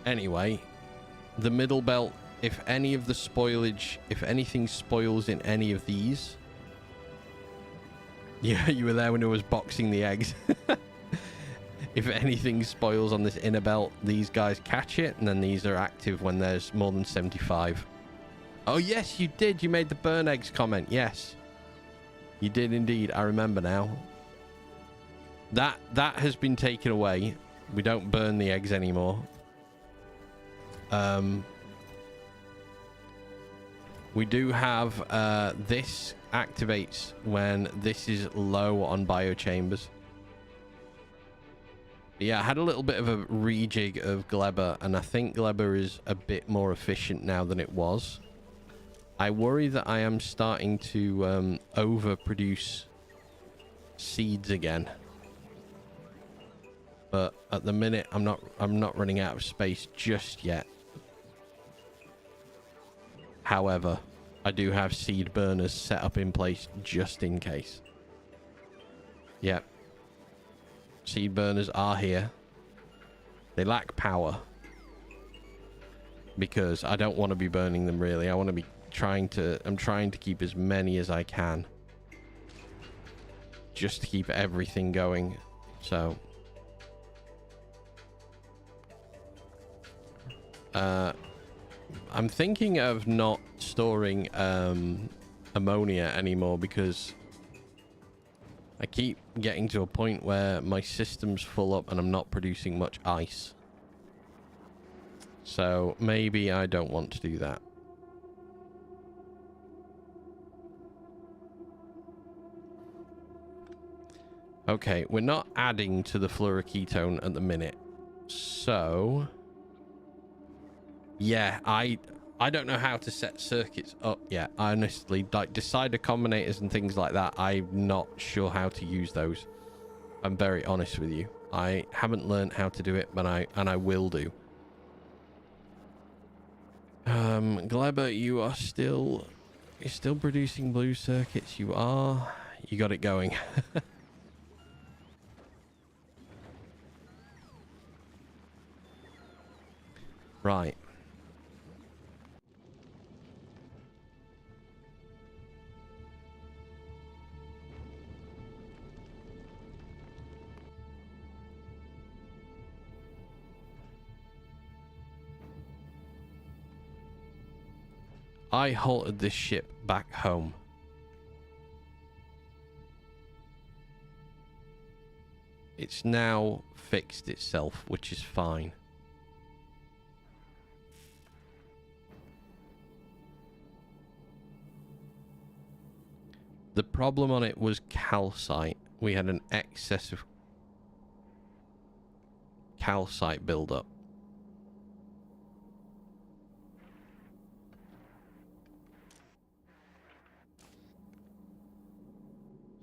Anyway, the middle belt, if any of the spoilage, if anything spoils in any of these... Yeah, you were there when I was boxing the eggs. If anything spoils on this inner belt, these guys catch it, and then these are active when there's more than 75. Oh, yes, you did. You made the burn eggs comment. Yes. You did indeed. I remember now. That has been taken away. We don't burn the eggs anymore. We do have this activates when this is low on biochambers. Yeah, I had a little bit of a rejig of Glebber, and I think Glebber is a bit more efficient now than it was. I worry that I am starting to overproduce seeds again. But at the minute, I'm not running out of space just yet. However, I do have seed burners set up in place just in case. Yep. Seed burners are here. They lack power because I don't want to be burning them really. I want to be I'm trying to keep as many as I can just to keep everything going. So I'm thinking of not storing ammonia anymore because I keep getting to a point where my system's full up and I'm not producing much ice. So maybe I don't want to do that. Okay, we're not adding to the fluoroketone at the minute. So yeah, I don't know how to set circuits up yet. I honestly, like decider combinators and things like that, I'm not sure how to use those. I'm very honest with you. I haven't learned how to do it, but I will do. Glebber, you're still producing blue circuits. You got it going. Right. I halted this ship back home. It's now fixed itself, which is fine. The problem on it was calcite. We had an excess of calcite buildup.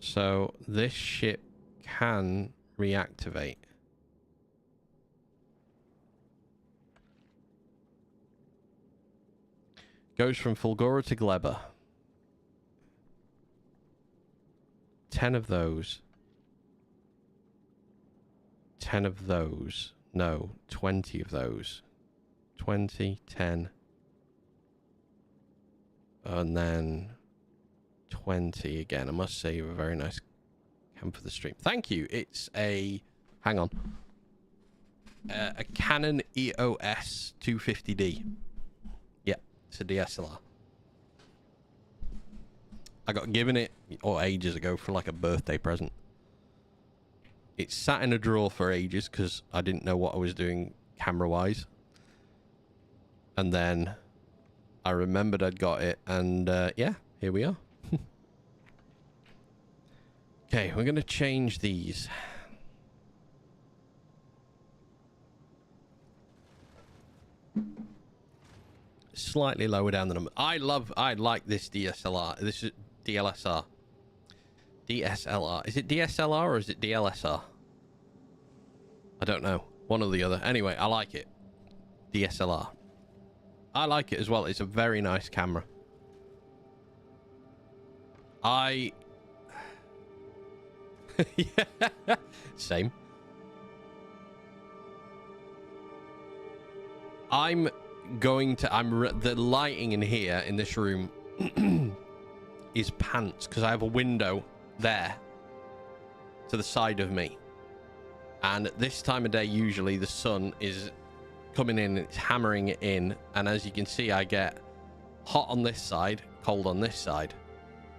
So this ship can reactivate. Goes from Fulgora to Gleba. 10 of those. 10 of those. No, 20 of those. 20, 10. And then 20 again. I must say, you have a very nice cam for the stream. Thank you. It's a... Hang on. A Canon EOS 250D. Yeah, it's a DSLR. I got given it ages ago for like a birthday present. It sat in a drawer for ages because I didn't know what I was doing camera-wise. And then I remembered I'd got it, and yeah, here we are. Okay, we're going to change these. Slightly lower down the number. I like this DSLR. This is DLSR. DSLR. Is it DSLR or is it DLSR? I don't know. One or the other. Anyway, I like it. DSLR. I like it as well. It's a very nice camera. Yeah. Same. The lighting in here in this room is pants because I have a window there to the side of me, and at this time of day usually the sun is coming in, it's hammering it in, and as you can see I get hot on this side, cold on this side,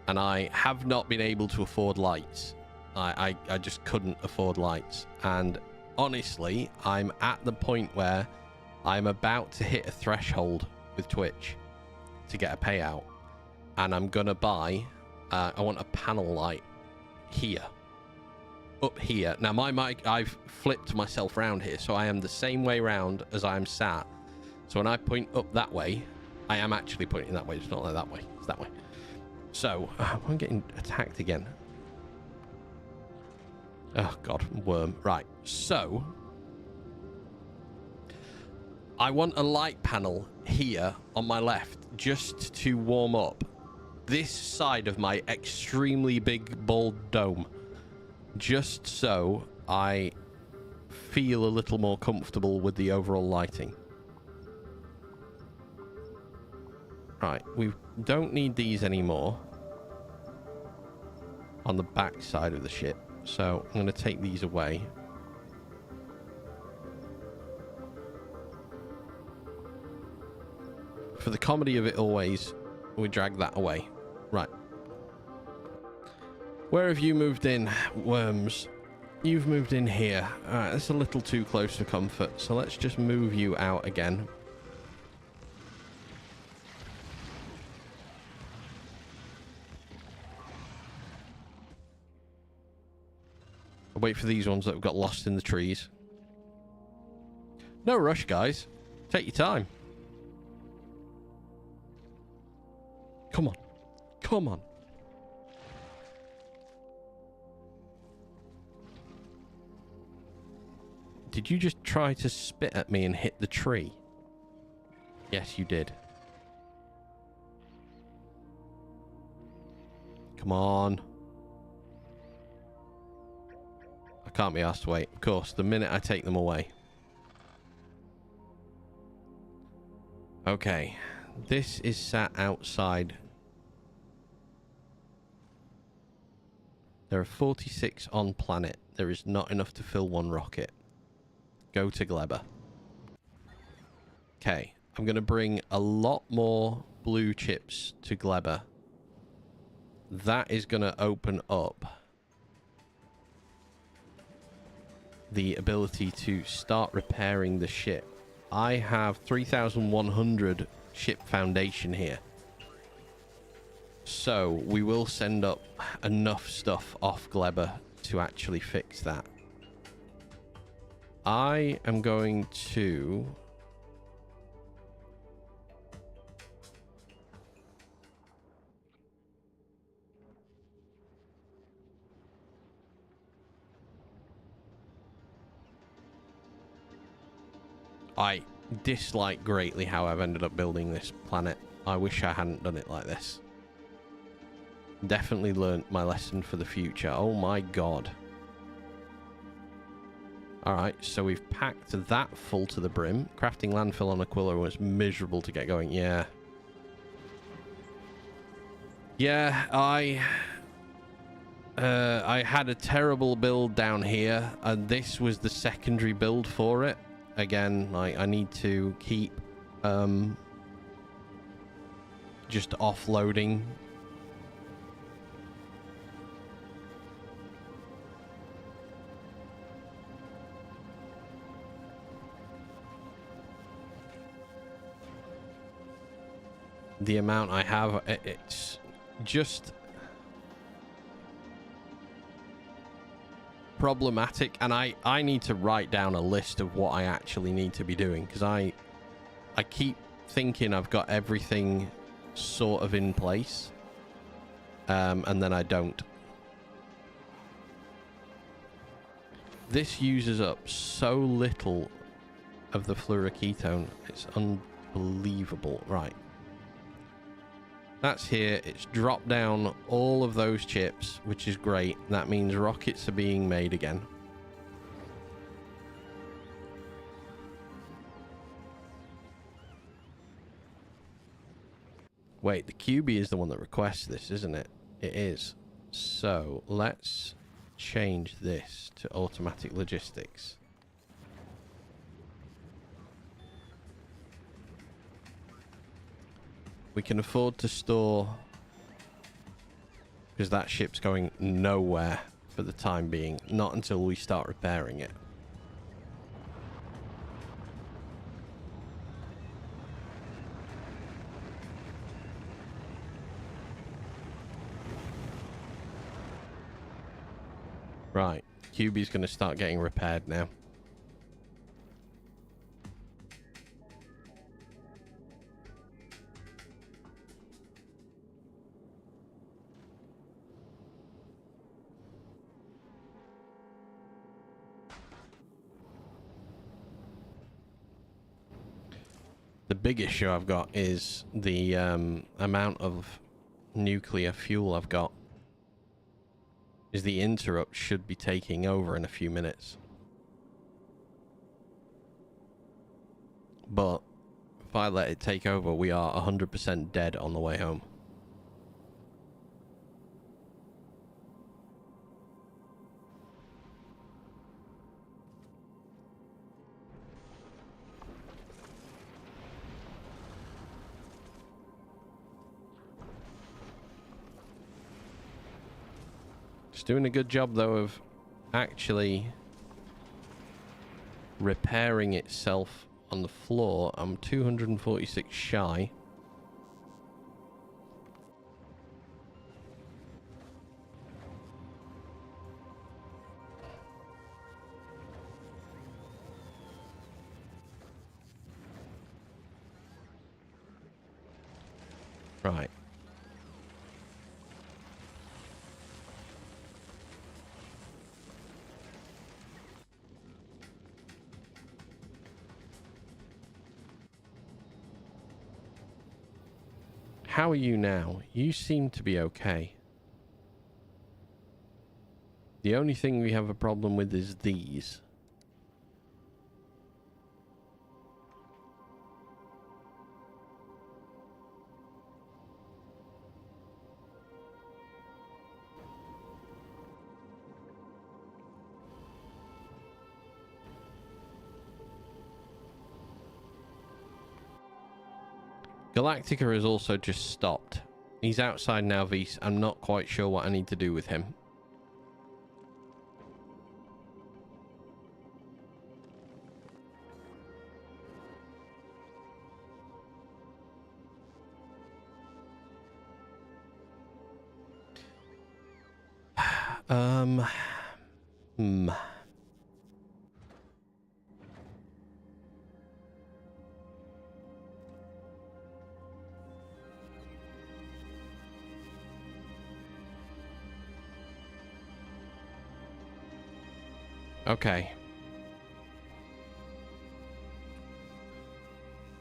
and I have not been able to afford lights. I just couldn't afford lights, and honestly I'm at the point where I'm about to hit a threshold with Twitch to get a payout, and I'm gonna buy I want a panel light here, up here. Now my mic, I've flipped myself around here so I am the same way round as I am sat, so when I point up that way I am actually pointing that way. It's not like that way, it's that way. So I'm getting attacked again. Oh god, worm. Right, so I want a light panel here on my left just to warm up this side of my extremely big bald dome, just so I feel a little more comfortable with the overall lighting. Right, we don't need these anymore on the back side of the ship, so I'm going to take these away. For the comedy of it always, we drag that away. Right. Where have you moved in, worms? You've moved in here. Alright, that's a little too close for comfort, so let's just move you out again. I'll wait for these ones that have got lost in the trees. No rush, guys. Take your time. Come on. Come on. Did you just try to spit at me and hit the tree? Yes, you did. Come on. I can't be asked to wait. Of course, the minute I take them away. Okay. This is sat outside. There are 46 on planet. There is not enough to fill one rocket. Go to Gleba. Okay. I'm going to bring a lot more blue chips to Gleba. That is going to open up the ability to start repairing the ship. I have 3,100 ship foundation here. So we will send up enough stuff off Gleber to actually fix that. I am going to... I dislike greatly how I've ended up building this planet. I wish I hadn't done it like this. Definitely learnt my lesson for the future. Oh my god. Alright, so we've packed that full to the brim. Crafting landfill on Aquila was miserable to get going. Yeah. Yeah, I had a terrible build down here, and this was the secondary build for it. Again, I need to keep just offloading. The amount I have, it's just problematic, and I need to write down a list of what I actually need to be doing, because I keep thinking I've got everything sort of in place, and then I don't. This uses up so little of the fluoroketone, it's unbelievable. Right, that's here. It's dropped down all of those chips, which is great. That means rockets are being made again. Wait, the QB is the one that requests this, isn't it? It is. So let's change this to automatic logistics. We can afford to store, because that ship's going nowhere for the time being. Not until we start repairing it. Right, QB's going to start getting repaired now. The big issue I've got is the amount of nuclear fuel I've got. Is the interrupt should be taking over in a few minutes. But if I let it take over, we are 100% dead on the way home. It's doing a good job, though, of actually repairing itself on the floor. I'm 246 shy. Right. How are you now? You seem to be okay. The only thing we have a problem with is these. Galactica has also just stopped. He's outside now, Vise. I'm not quite sure what I need to do with him. Hmm. Okay.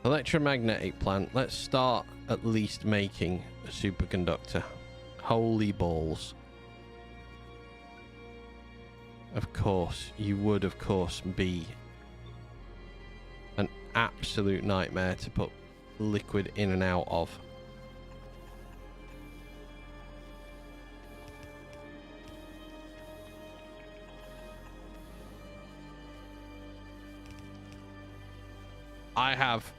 Electromagnetic plant. Let's start at least making a superconductor. Holy balls. Of course, you would of course be an absolute nightmare to put liquid in and out of. I have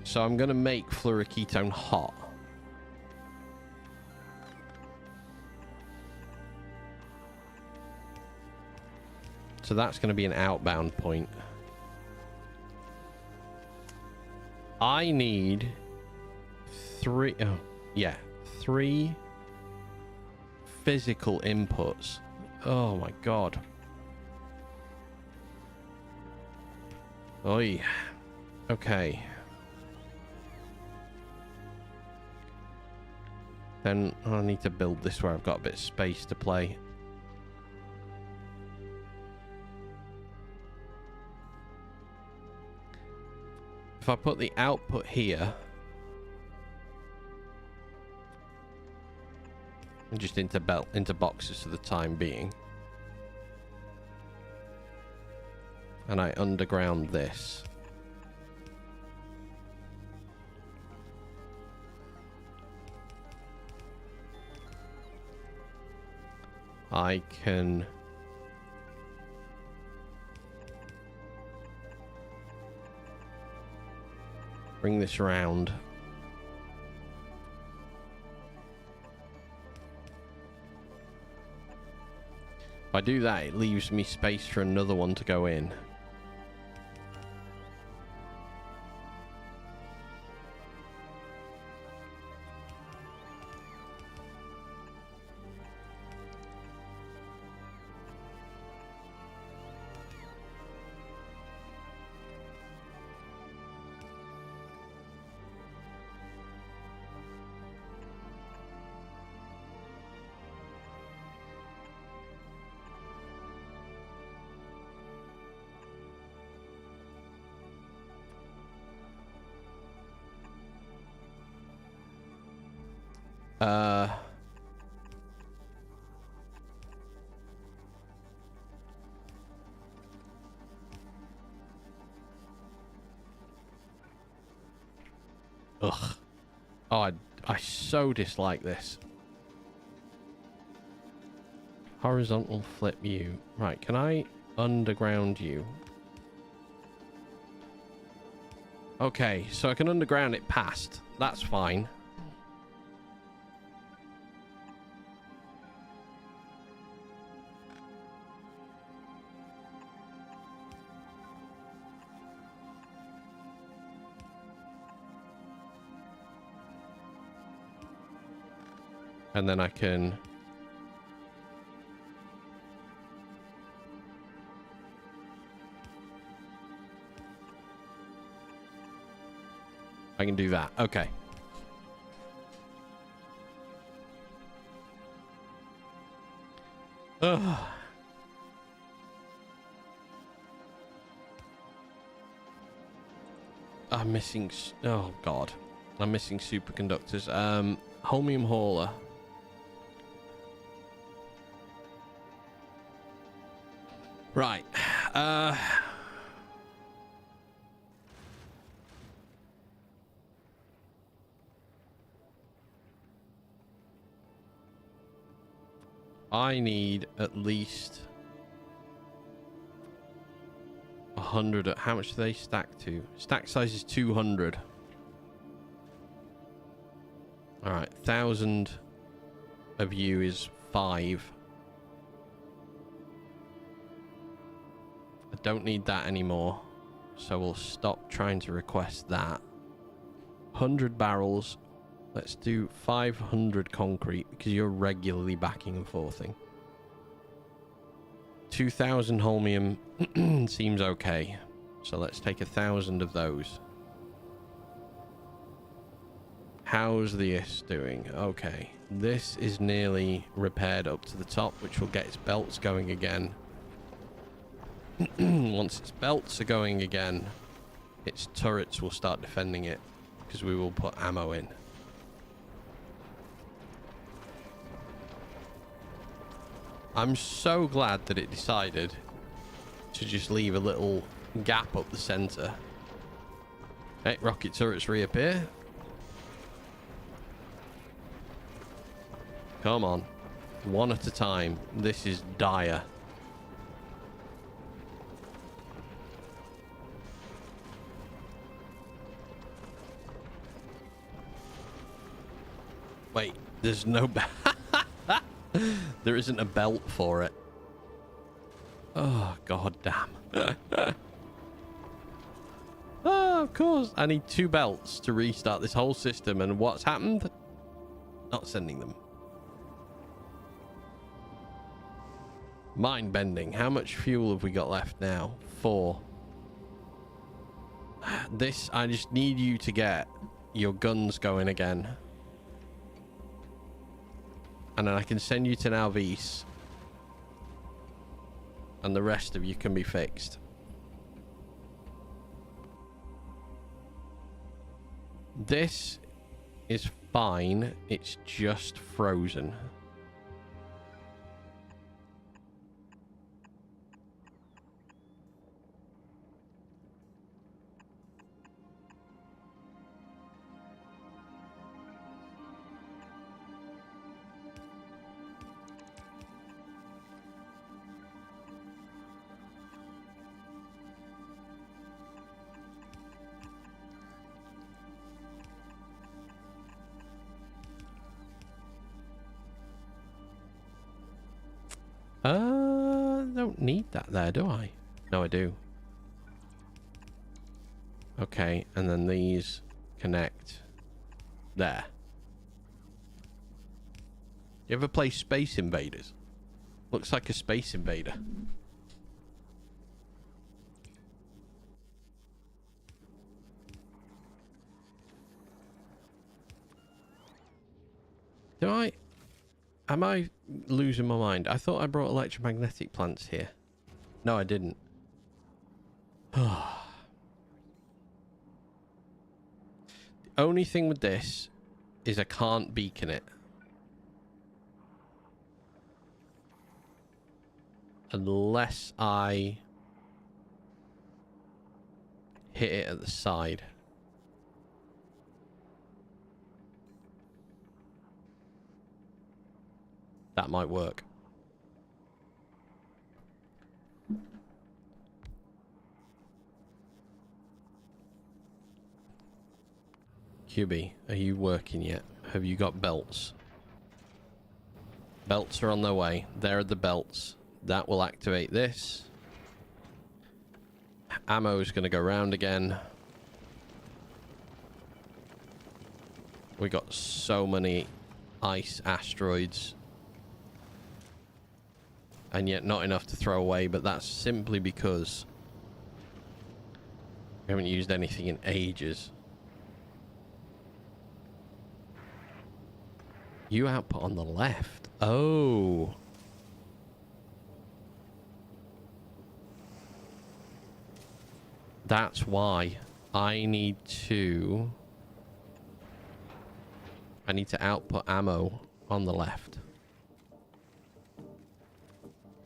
so I'm gonna make fluoroketone hot. So that's gonna be an outbound point. I need three physical inputs. Oh my god. Oi. Okay. Then I need to build this where I've got a bit of space to play. If I put the output here and just into boxes for the time being, and I underground this, I can bring this around. If I do that, it leaves me space for another one to go in. Ugh. Oh, I so dislike this. Horizontal flip you. Right, can I underground you? Okay, so I can underground it past. That's fine. And then I can... I can do that. Okay. Ugh. I'm missing... Oh, God. I'm missing superconductors. Holmium hauler. Right. I need at least 100. How much do they stack to? Stack size is 200. All right, 1,000 of you is 5. I don't need that anymore, so we'll stop trying to request that. 100 barrels Let's do 500 concrete because you're regularly backing and forthing. 2,000 holmium seems okay. So let's take 1,000 of those. How's this doing? Okay. This is nearly repaired up to the top, which will get its belts going again. Once its belts are going again, its turrets will start defending it because we will put ammo in. I'm so glad that it decided to just leave a little gap up the center. Hey, rocket turrets reappear. Come on. One at a time. This is dire. Wait, there's no... There isn't a belt for it. Oh, god damn. Oh, of course. I need 2 belts to restart this whole system. And what's happened? Not sending them. Mind bending. How much fuel have we got left now? 4. This, I just need you to get your guns going again. And then I can send you to Nalvis. And the rest of you can be fixed. This is fine. It's just frozen. Don't need that there, do I? No, I do. Okay, and then these connect there. You ever play Space Invaders? Looks like a Space Invader. Am I losing my mind? I thought I brought electromagnetic plants here. No, I didn't. The only thing with this is I can't beacon it. Unless I hit it at the side. That might work. QB, are you working yet? Have you got belts? Belts are on their way. There are the belts. That will activate this. Ammo is going to go round again. We got so many ice asteroids. And yet not enough to throw away, but that's simply because we haven't used anything in ages. You output on the left. Oh. That's why I need to output ammo on the left.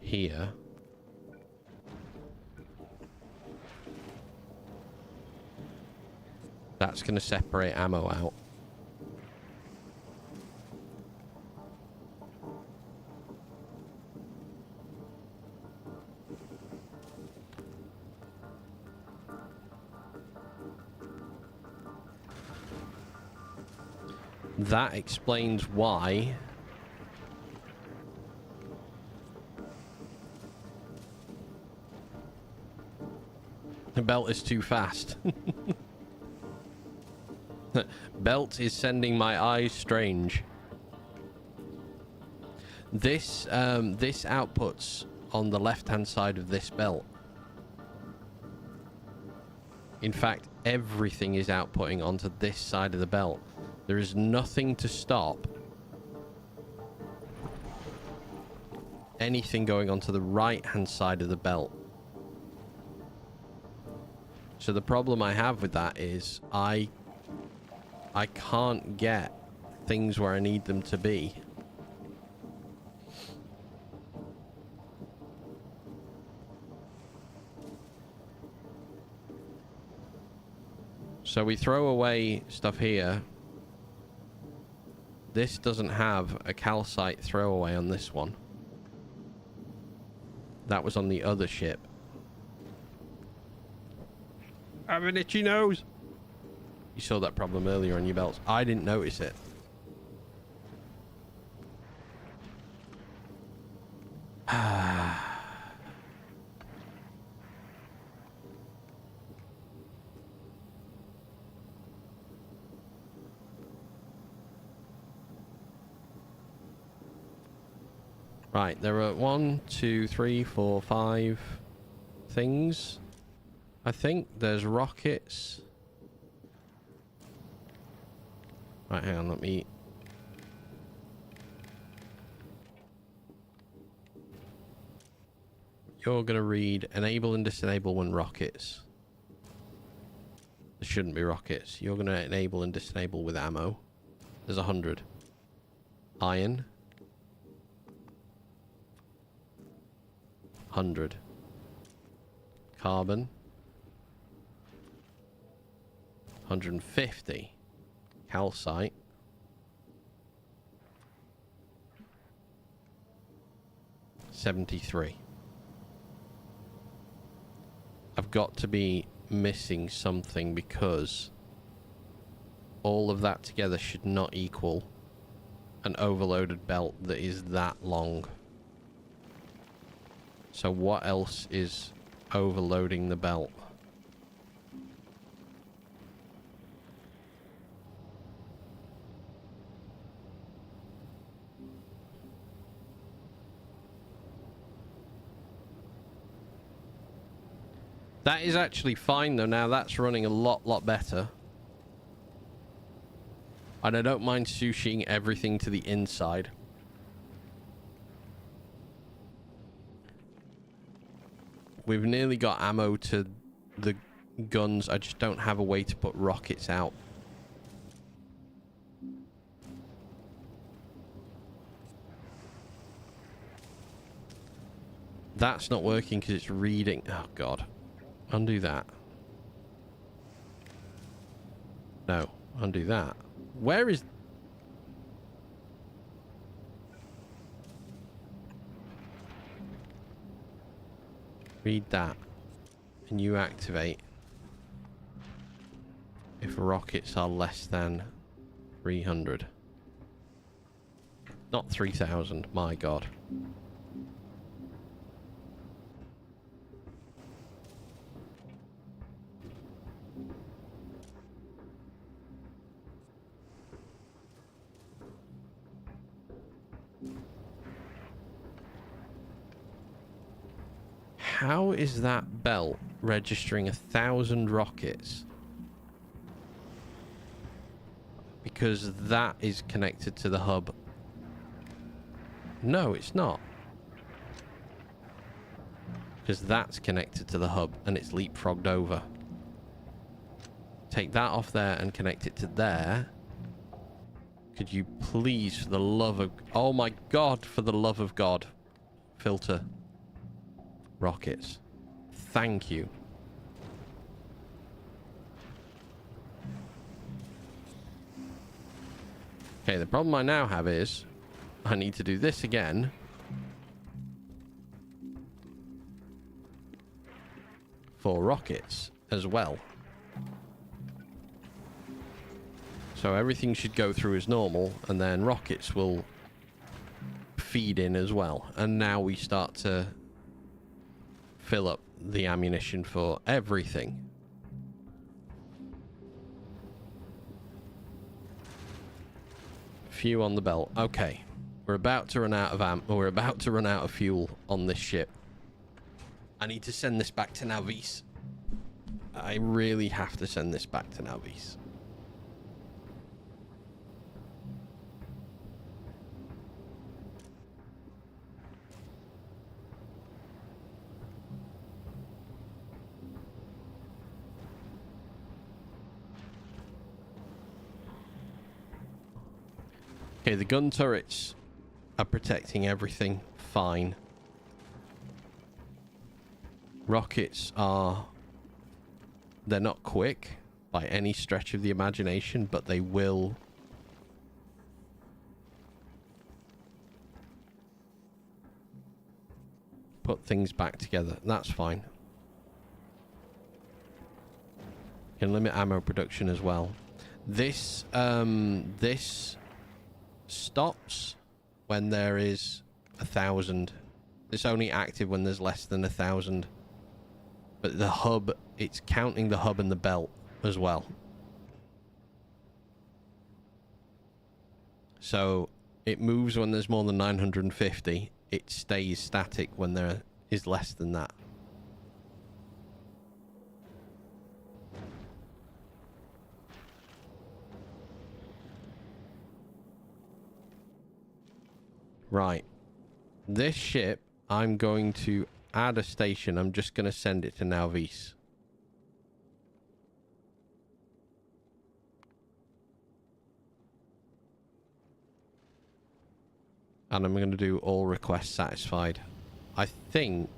Here. That's going to separate ammo out. That explains why the belt is too fast. Belt is sending my eyes strange. This outputs on the left-hand side of this belt. In fact, everything is outputting onto this side of the belt. There is nothing to stop anything going onto the right-hand side of the belt. So the problem I have with that is I can't get things where I need them to be. So we throw away stuff here. This doesn't have a calcite throwaway on this one. That was on the other ship. I have an itchy nose. You saw that problem earlier on your belts. I didn't notice it. Right, there are 1, 2, 3, 4, 5 things. I think there's rockets. Right, hang on, let me... You're going to read enable and disable when rockets. There shouldn't be rockets. You're going to enable and disable with ammo. There's 100. Iron. 100. Carbon. 150. Calcite. 73. I've got to be missing something because all of that together should not equal an overloaded belt that is that long. So what else is overloading the belt? That is actually fine though. Now that's running a lot better. And I don't mind sushiing everything to the inside. We've nearly got ammo to the guns. I just don't have a way to put rockets out. That's not working because it's reading. Oh, God. Undo that. No, undo that. Where is... Read that. And you activate if rockets are less than 300. Not 3,000, my God. How is that belt registering 1,000 rockets? Because that is connected to the hub. No, it's not. Because that's connected to the hub and it's leapfrogged over. Take that off there and connect it to there. Could you please, for the love of... Oh my God, for the love of God. Filter. Rockets. Thank you. Okay, the problem I now have is I need to do this again. For rockets as well. So everything should go through as normal and then rockets will feed in as well. And now we start to fill up the ammunition for everything. few on the belt. Okay. We're about to run out of we're about to run out of fuel on this ship. I need to send this back to Navis. I really have to send this back to Navis. Okay, the gun turrets are protecting everything fine. Rockets are... They're not quick by any stretch of the imagination, but they will... put things back together. That's fine. Can limit ammo production as well. This, this stops when there is 1,000. It's only active when there's less than 1,000. But the hub, it's counting the hub and the belt as well. So it moves when there's more than 950. It stays static when there is less than that. Right. This ship, I'm going to add a station. I'm just going to send it to Navis. And I'm going to do all requests satisfied. I think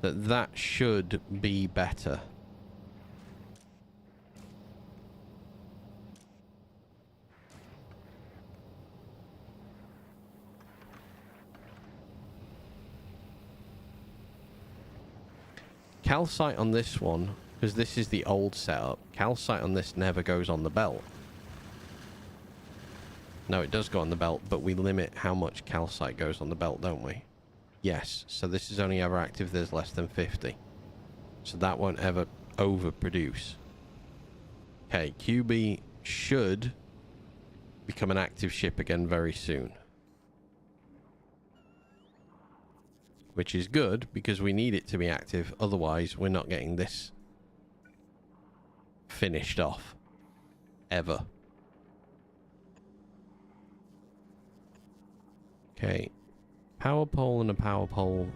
that that should be better. Calcite on this one, because this is the old setup, calcite on this never goes on the belt. No, it does go on the belt, but we limit how much calcite goes on the belt, don't we? Yes, so this is only ever active if there's less than 50. So that won't ever overproduce. Okay, QB should become an active ship again very soon. Which is good, because we need it to be active, otherwise we're not getting this finished off. Ever. Okay. Power pole and a power pole.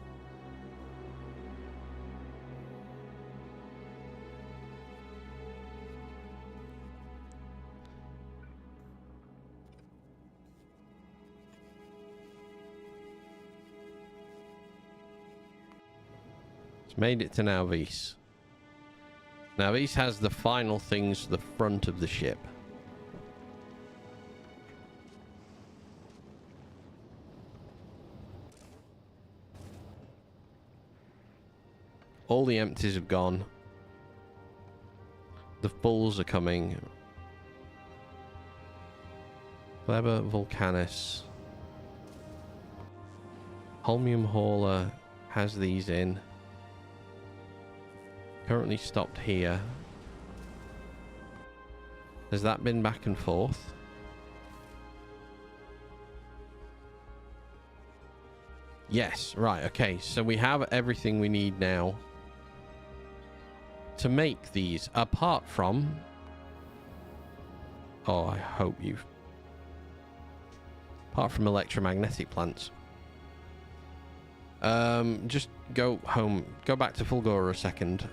It's made it to Navis. Navis has the final things to the front of the ship. All the empties have gone. The fulls are coming. Clever Volcanus. Holmium Hauler has these in. Currently stopped here. Has that been back and forth? Yes, right, okay. So we have everything we need now to make these, apart from... Oh, I hope you've... Apart from electromagnetic plants. Just go home. Go back to Fulgora a second.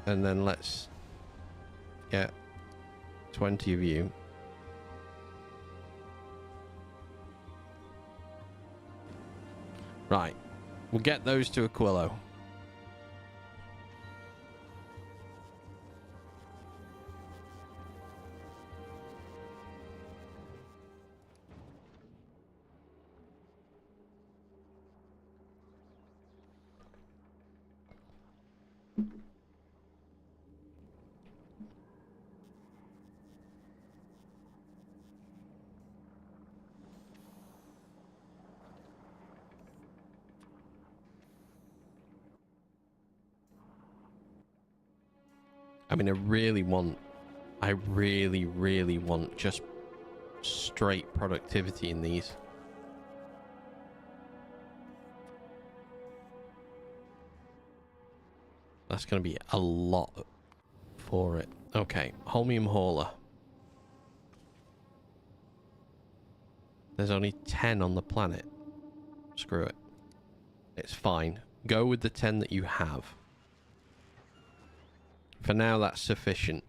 And then let's get 20 of you. Right. We'll get those to Aquilo. I mean, I really want I really, really want just straight productivity in these. That's going to be a lot for it. Okay, holmium hauler. There's only 10 on the planet. Screw it. It's fine. Go with the 10 that you have. For now, that's sufficient.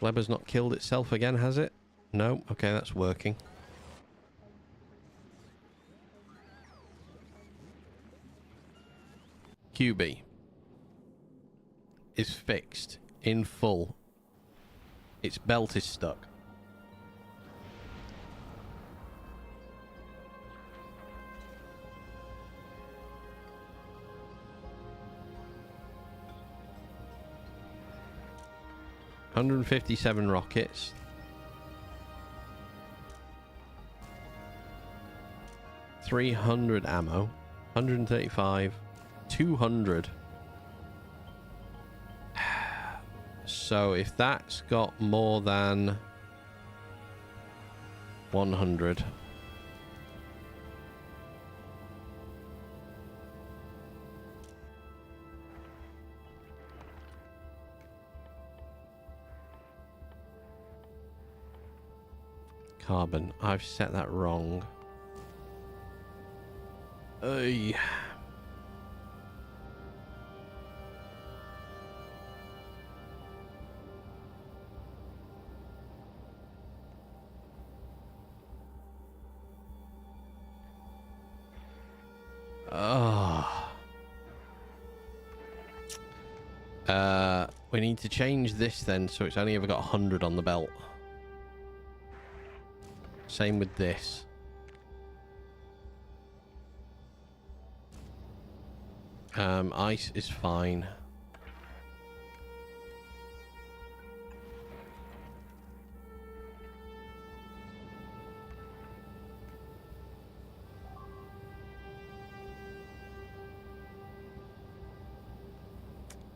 Leber's not killed itself again, has it? No? Okay, that's working. QB is fixed in full. Its belt is stuck. $157 rockets. $300 ammo. 135. 200. So if that's got more than 100. Carbon. I've set that wrong. Ay. We need to change this then, so it's only ever got 100 on the belt. Same with this. Ice is fine.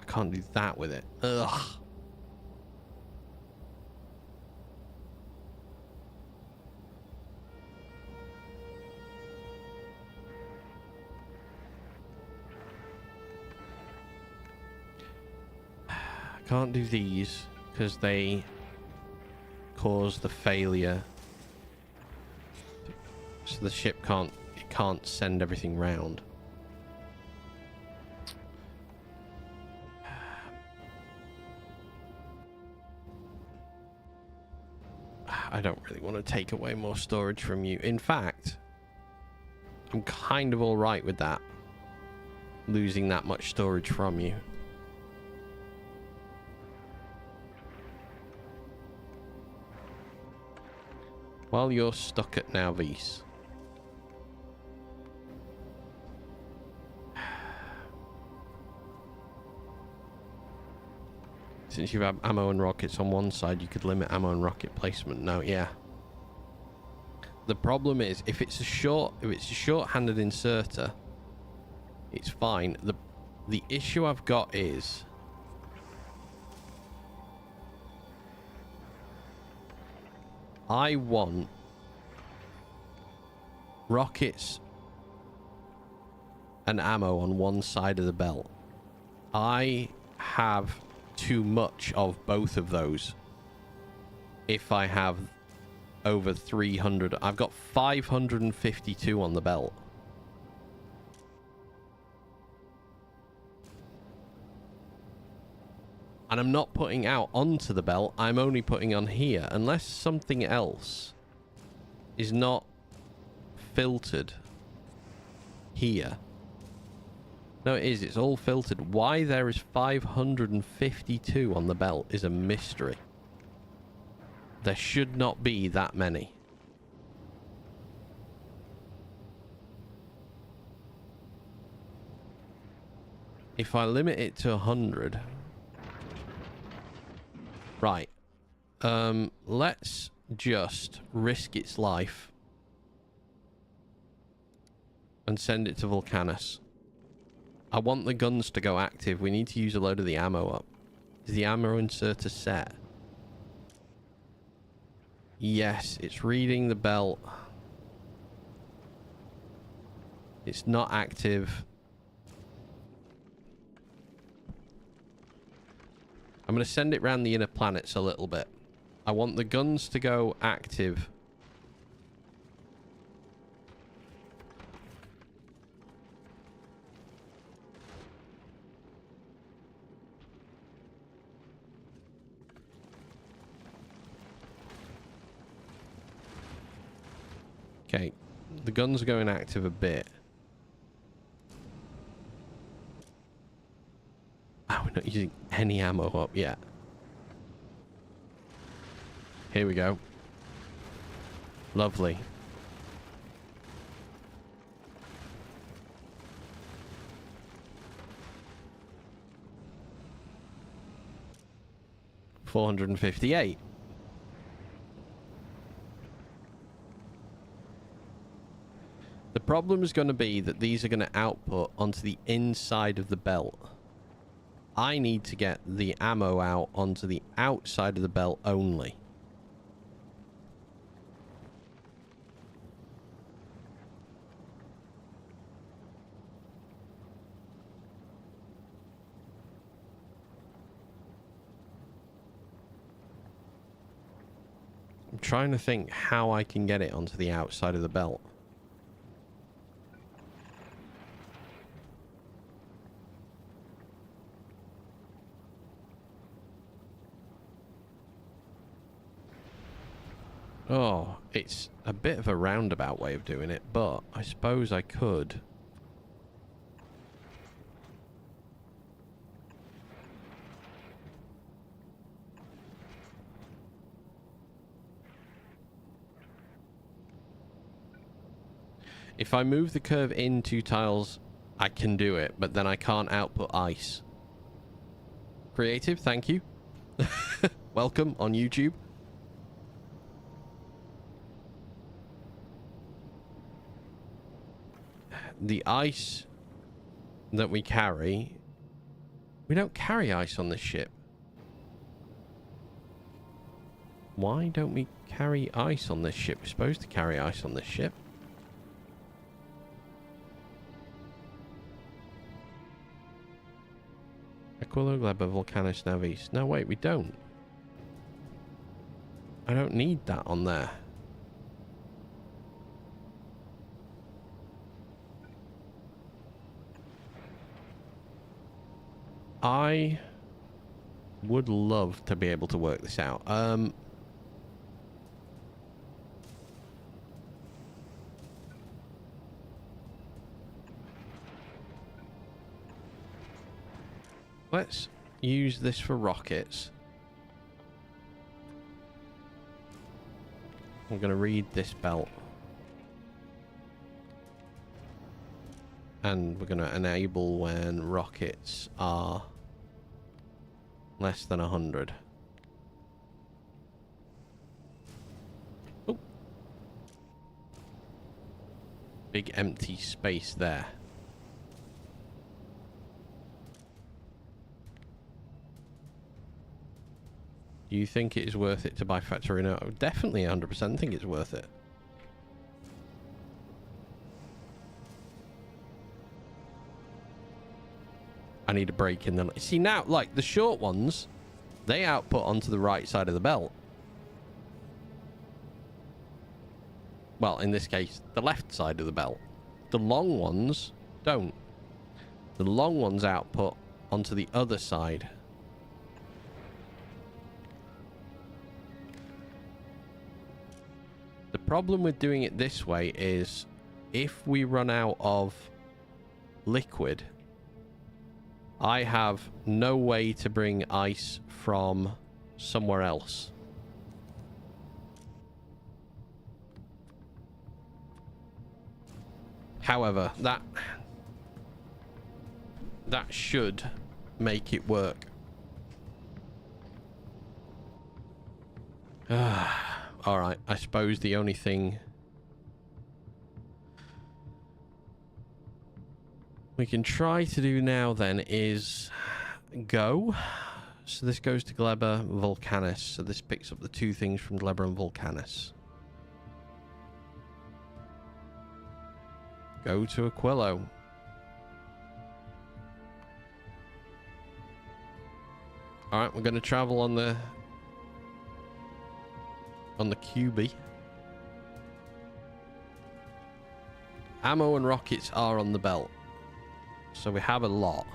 Can't do that with it. Ugh. Can't do these because they cause the failure. So the ship can't send everything round. I don't really want to take away more storage from you. In fact, I'm kind of all right with that. Losing that much storage from you. While you're stuck at Nauvis. Since you have ammo and rockets on one side, you could limit ammo and rocket placement. No, yeah. The problem is, if it's a short-handed inserter, it's fine. The issue I've got is I want rockets and ammo on one side of the belt. I have too much of both of those. If I have over 300, I've got 552 on the belt. And I'm not putting out onto the belt, I'm only putting on here. Unless something else is not filtered here. No, it is. It's all filtered. Why there is 552 on the belt is a mystery. There should not be that many. If I limit it to 100... Right. Let's just risk its life and send it to Vulcanus. I want the guns to go active. We need to use a load of the ammo up. Is the ammo inserter set? Yes, it's reading the belt. It's not active. I'm going to send it around the inner planets a little bit. I want the guns to go active. Okay, the guns are going active a bit. Oh, we're not using any ammo up yet. Here we go. Lovely. $458. The problem is going to be that these are going to output onto the inside of the belt. I need to get the ammo out onto the outside of the belt only. I'm trying to think how I can get it onto the outside of the belt. Oh, it's a bit of a roundabout way of doing it, but I suppose I could. If I move the curve in 2 tiles, I can do it, but then I can't output ice. Creative, thank you. Welcome on YouTube. The ice that we carry... We don't carry ice on this ship. Why don't we carry ice on this ship? We're supposed to carry ice on this ship. Aquilo, Gleba, Volcanus, Navis. No, wait, we don't. I don't need that on there. I would love to be able to work this out. Let's use this for rockets. I'm going to read this belt. And we're going to enable when rockets are less than 100. Oh. Big empty space there. Do you think it is worth it to buy Factorio? No, definitely 100% think it's worth it. I need a break in the... See, now, like, the short ones, they output onto the right side of the belt. Well, in this case, the left side of the belt. The long ones don't. The long ones output onto the other side. The problem with doing it this way is if we run out of liquid, I have no way to bring ice from somewhere else. However, that should make it work. Alright, I suppose the only thing we can try to do now then is go. So this goes to Gleba, Vulcanus. So this picks up the two things from Gleba and Vulcanus. Go to Aquilo. Alright, we're going to travel on the QB. Ammo and rockets are on the belt. So we have a lot.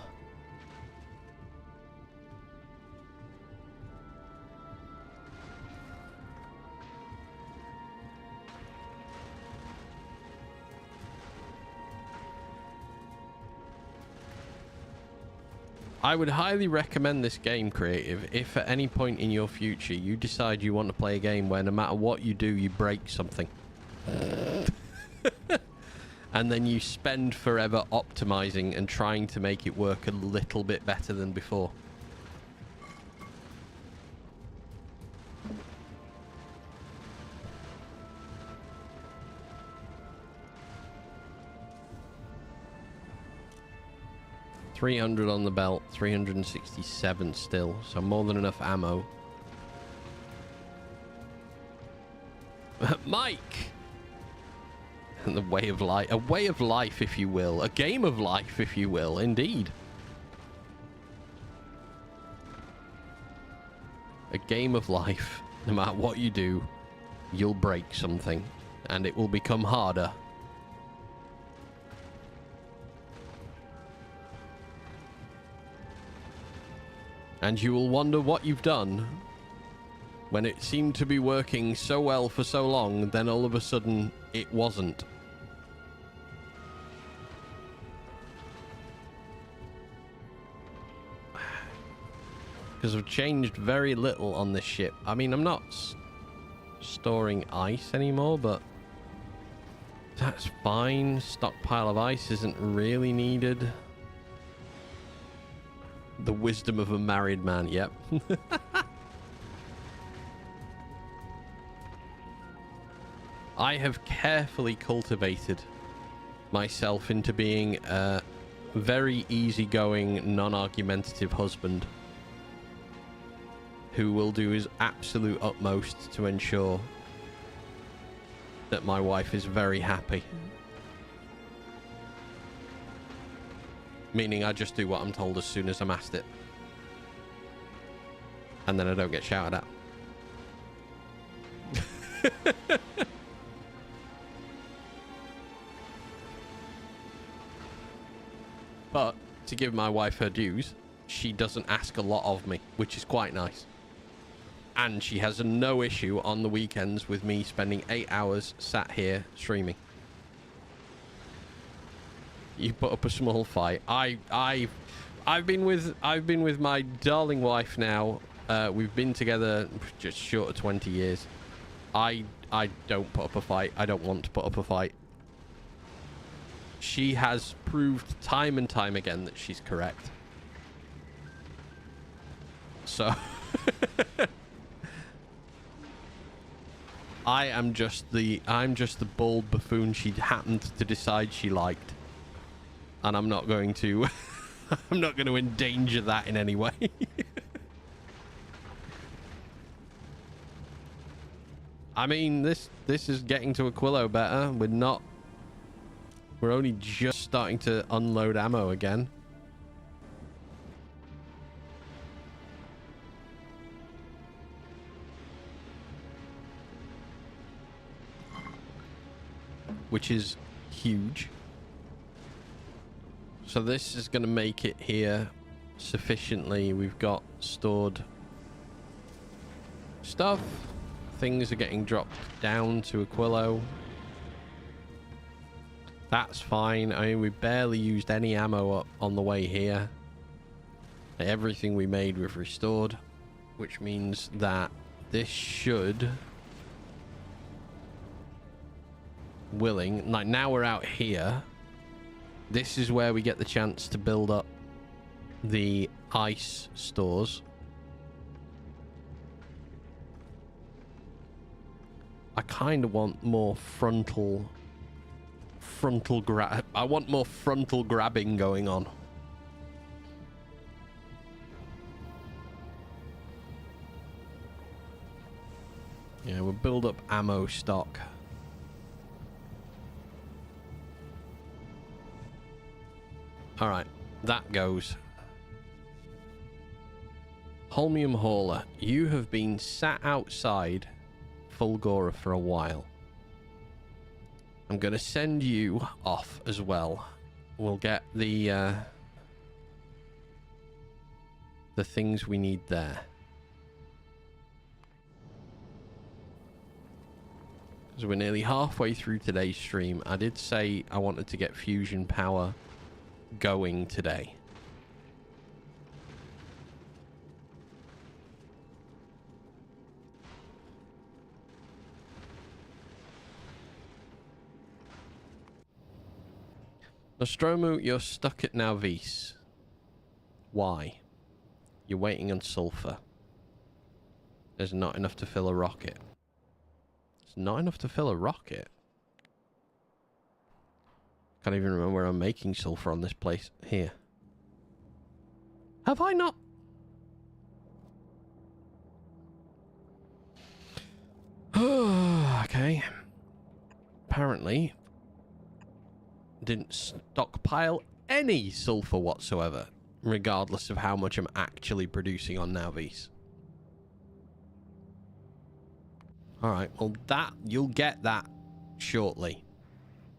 I would highly recommend this game, Creative, if at any point in your future you decide you want to play a game where no matter what you do, you break something. And then you spend forever optimizing and trying to make it work a little bit better than before. $300 on the belt, 367 still, so more than enough ammo. Mike! The way of life, a way of life, if you will, a game of life, if you will, indeed. A game of life. No matter what you do, you'll break something, and it will become harder. And you will wonder what you've done when it seemed to be working so well for so long, then all of a sudden it wasn't. Because I've changed very little on this ship. I mean, I'm not storing ice anymore, but that's fine. Stockpile of ice isn't really needed. The wisdom of a married man, yep. I have carefully cultivated myself into being a very easygoing, non-argumentative husband who will do his absolute utmost to ensure that my wife is very happy. Meaning I just do what I'm told as soon as I'm asked it. And then I don't get shouted at. But to give my wife her dues, she doesn't ask a lot of me, which is quite nice. And she has no issue on the weekends with me spending 8 hours sat here streaming. You put up a small fight. I've been with my darling wife now. We've been together just short of 20 years. I don't put up a fight. I don't want to put up a fight. She has proved time and time again that she's correct. So I'm just the bald buffoon she happened to decide she liked. And I'm not going to I'm not going to endanger that in any way. I mean, this is getting to Aquilo better. We're only just starting to unload ammo again. Which is huge. So this is going to make it here sufficiently. We've got stored stuff. Things are getting dropped down to Aquilo. That's fine. I mean, we barely used any ammo up on the way here. Everything we made we've restored, which means that this should... willing, like now we're out here. This is where we get the chance to build up the ice stores. I kind of want more frontal frontal grab. I want more frontal grabbing going on. Yeah, we'll build up ammo stock. All right, that goes. Holmium Hauler, you have been sat outside Fulgora for a while. I'm going to send you off as well. We'll get the things we need there. Because we're nearly halfway through today's stream. I did say I wanted to get fusion power going today. Nostromo, you're stuck at Nauvis. Why? You're waiting on sulfur. There's not enough to fill a rocket. It's not enough to fill a rocket? Can't even remember where I'm making sulfur on this place. Here. Have I not? Okay. Apparently didn't stockpile any sulfur whatsoever, regardless of how much I'm actually producing on Nauvis. Alright, well that, you'll get that shortly.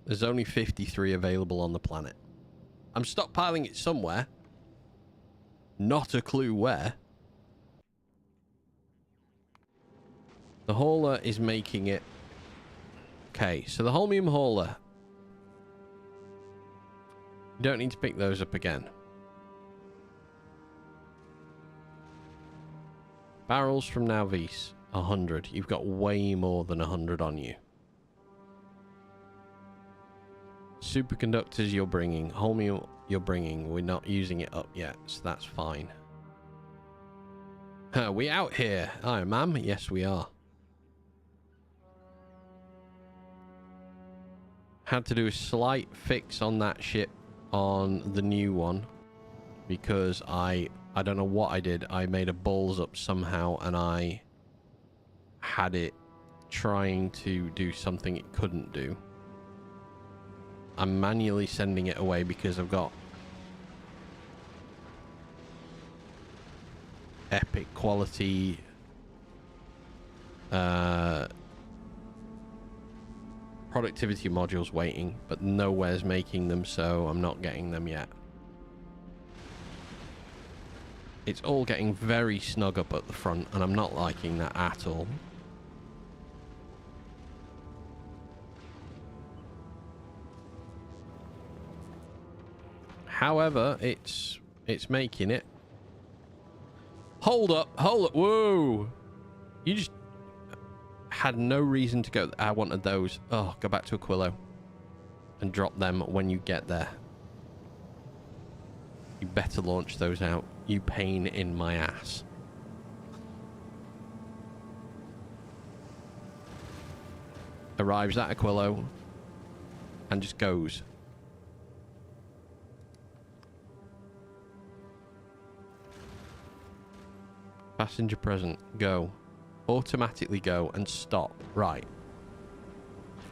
There's only 53 available on the planet. I'm stockpiling it somewhere. Not a clue where. The hauler is making it. Okay, so the holmium hauler. You don't need to pick those up again. Barrels from Nauvis, 100. You've got way more than 100 on you. Superconductors you're bringing. Holmium you're bringing. We're not using it up yet, so that's fine. We out here. Hi, ma'am. Yes, we are. Had to do a slight fix on that ship on the new one because I don't know what I did. I made a balls up somehow and I had it trying to do something it couldn't do. I'm manually sending it away because I've got epic quality productivity modules waiting, but nowhere's making them, so I'm not getting them yet. It's all getting very snug up at the front, and I'm not liking that at all. However, it's making it. Hold up, whoa! You just had no reason to go. I wanted those. Oh, go back to Aquilo and drop them when you get there. You better launch those out. You pain in my ass. Arrives at Aquilo and just goes. Passenger present. Go. Automatically go and stop. Right.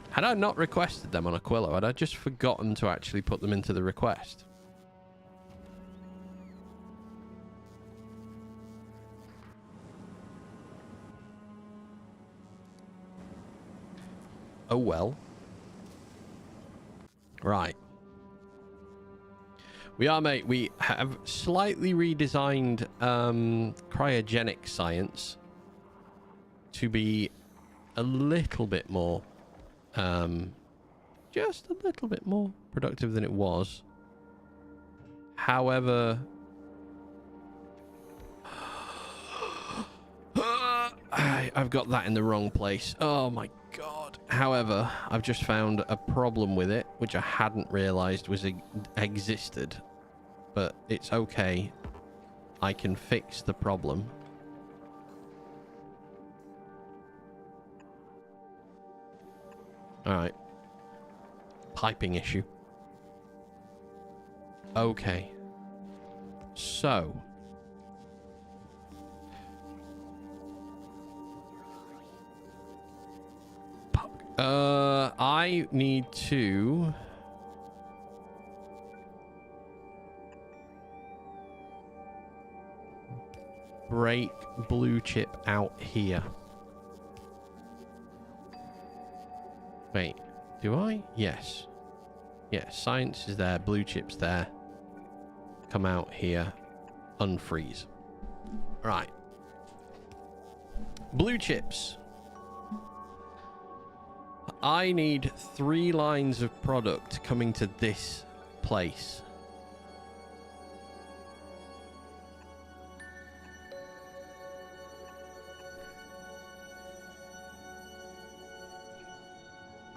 Had I not requested them on Aquilo, had I just forgotten to actually put them into the request? Oh well. Right. We are, mate. We have slightly redesigned cryogenic science to be a little bit more, just a little bit more productive than it was. However, I've got that in the wrong place. Oh my god. However, I've just found a problem with it, which I hadn't realized was existed. But it's okay. I can fix the problem. Alright. piping issue. Okay. So. I need to... break blue chip out here. Wait, do I? Yes. Yeah, science is there, blue chip's there. Come out here, unfreeze. Right. Blue chips. I need 3 lines of product coming to this place.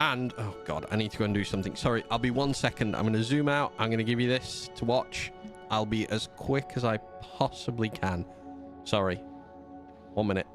And, oh god, I need to go and do something. Sorry, I'll be 1 second. I'm going to zoom out. I'm going to give you this to watch. I'll be as quick as I possibly can. Sorry. 1 minute.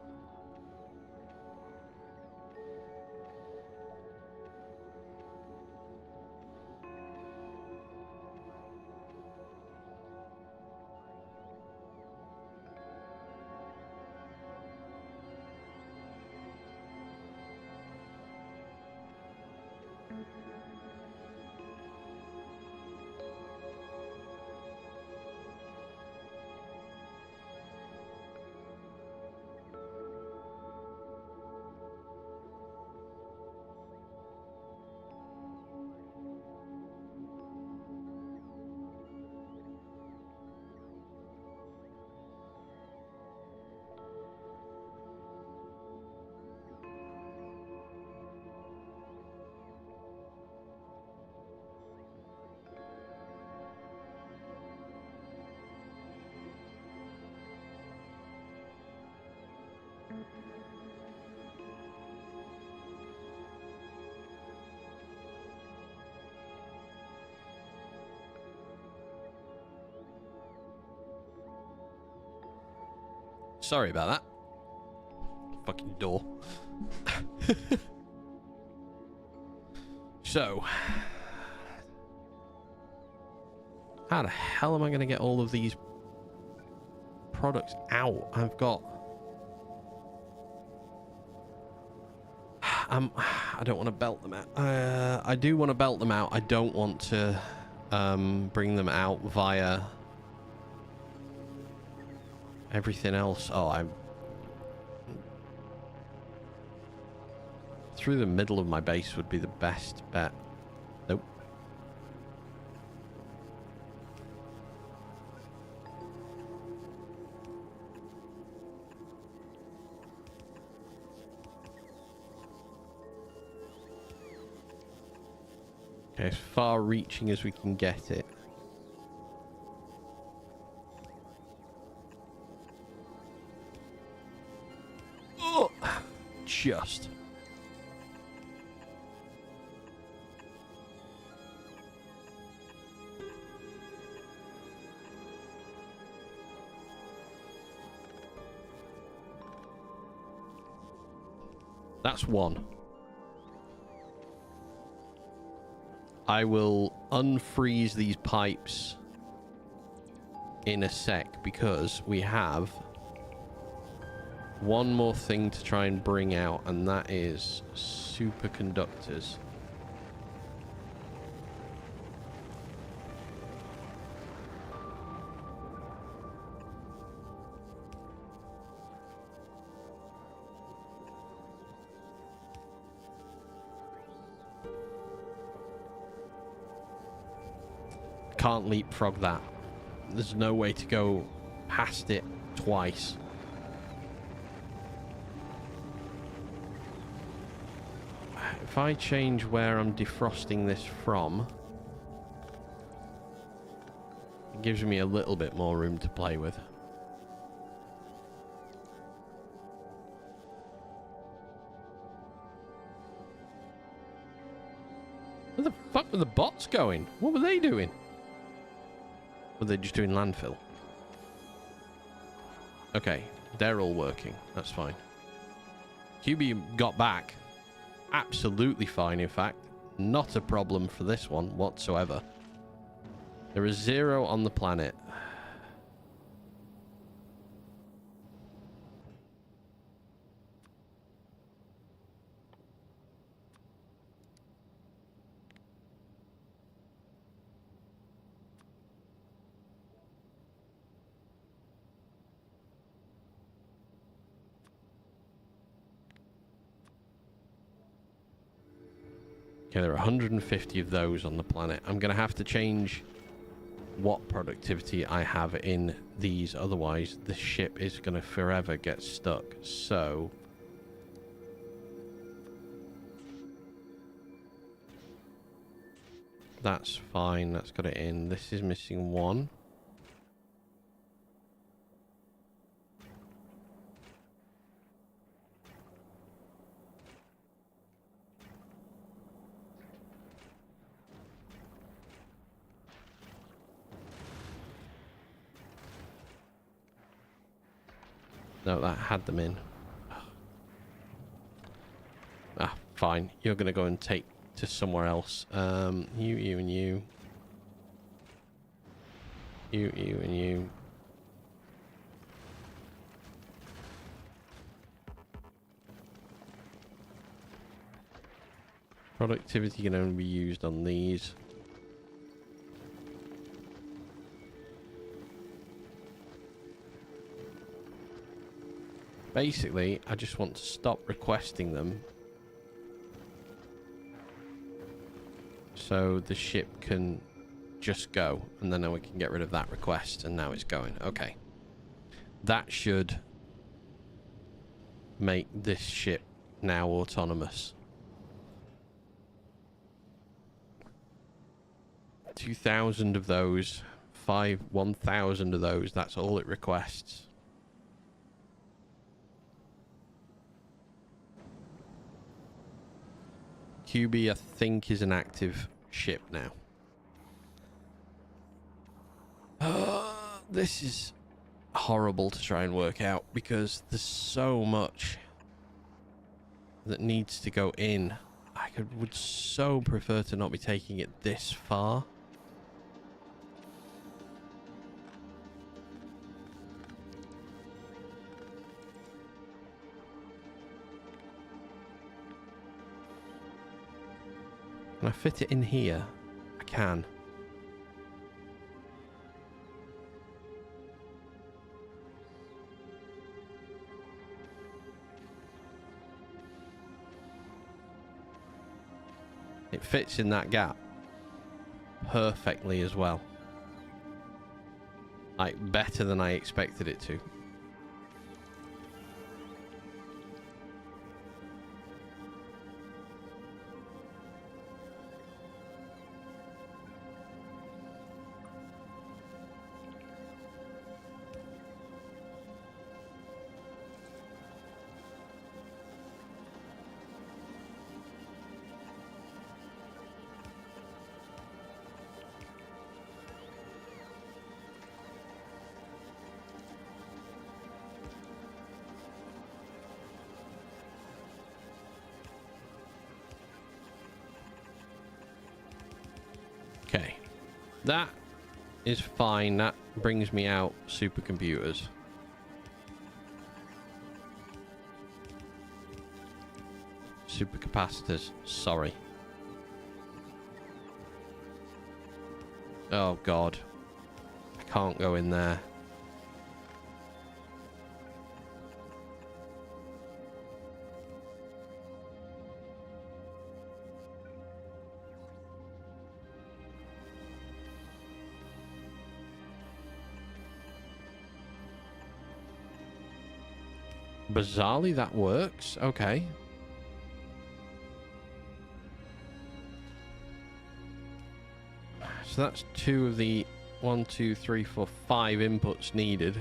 Sorry about that. Fucking door. So, how the hell am I going to get all of these products out? I've got... I don't want to belt them out. I do want to belt them out. I don't want to bring them out via... everything else. Oh, I'm through the middle of my base would be the best bet. Nope. Okay, as far reaching as we can get it. Just. That's one. I will unfreeze these pipes in a sec because we have one more thing to try and bring out, and that is superconductors. Can't leapfrog that. There's no way to go past it twice. If I change where I'm defrosting this from, it gives me a little bit more room to play with. Where the fuck were the bots going? What were they doing? Were they just doing landfill? Okay, they're all working. That's fine. QB got back. Absolutely fine, in fact. Not a problem for this one whatsoever. There is 0 on the planet. Okay, there are 150 of those on the planet. I'm going to have to change what productivity I have in these. Otherwise, the ship is going to forever get stuck. So... that's fine. That's got it in. This is missing 1. No, that had them in. Ah, fine. You're going to go and take to somewhere else. You, and you. You, and you. Productivity can only be used on these. Basically, I just want to stop requesting them so the ship can just go, and then we can get rid of that request, and now it's going. Okay. That should make this ship now autonomous. 2,000 of those, 1,000 of those, that's all it requests. QB, I think, is an active ship now. This is horrible to try and work out because there's so much that needs to go in. I would so prefer to not be taking it this far. Can I fit it in here? I can. It fits in that gap perfectly as well. Like, better than I expected it to. Okay, that is fine. That brings me out supercomputers. Supercapacitors, sorry. Oh God, I can't go in there. Bizarrely, that works. Okay. So that's 2 of the 1, 2, 3, 4, 5 inputs needed.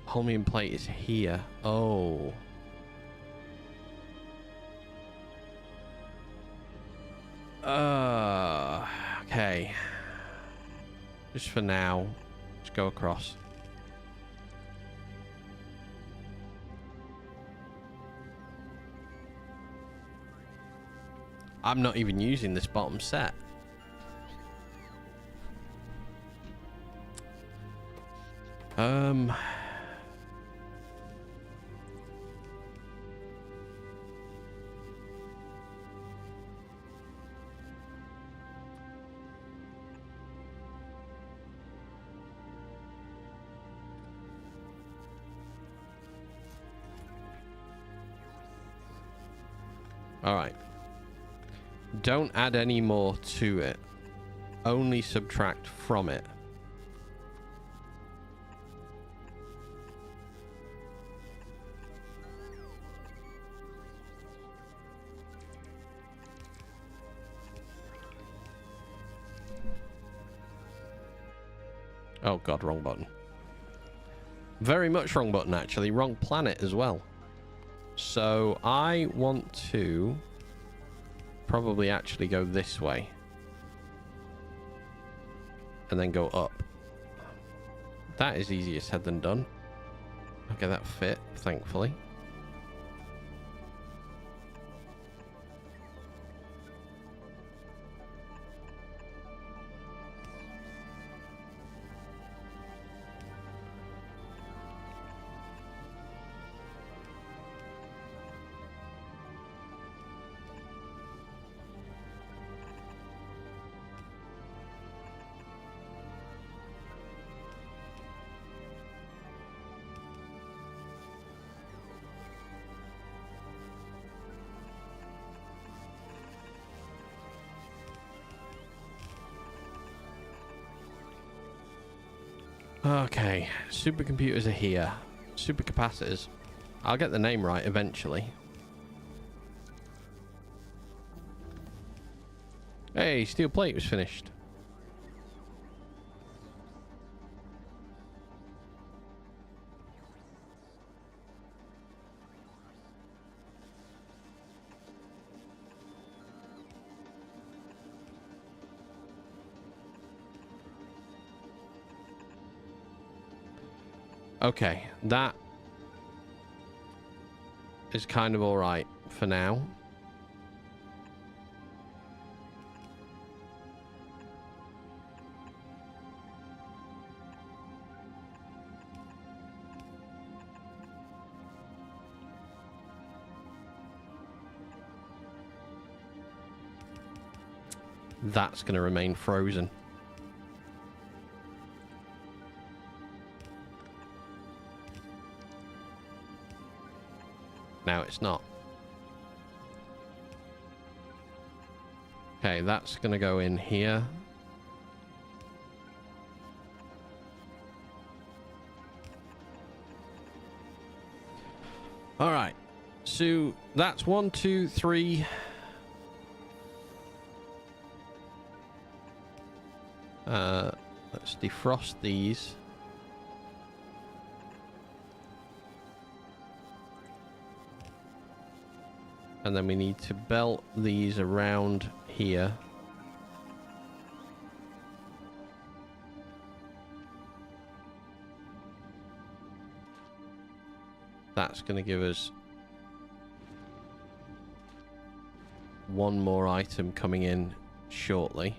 Holmium plate is here. Oh. Okay. Just for now. Just go across. I'm not even using this bottom set. All right. Don't add any more to it. Only subtract from it. Oh god, wrong button. Very much wrong button, actually. Wrong planet as well. So I want to probably actually go this way. And then go up. That is easier said than done. Okay, that fit, thankfully. Okay, supercomputers are here. Supercapacitors. I'll get the name right eventually. Hey, steel plate was finished. Okay, that is kind of all right for now. That's going to remain frozen. Now it's not. Okay, that's going to go in here. All right. So that's 1, 2, 3. Let's defrost these. And then we need to belt these around here. That's going to give us one more item coming in shortly.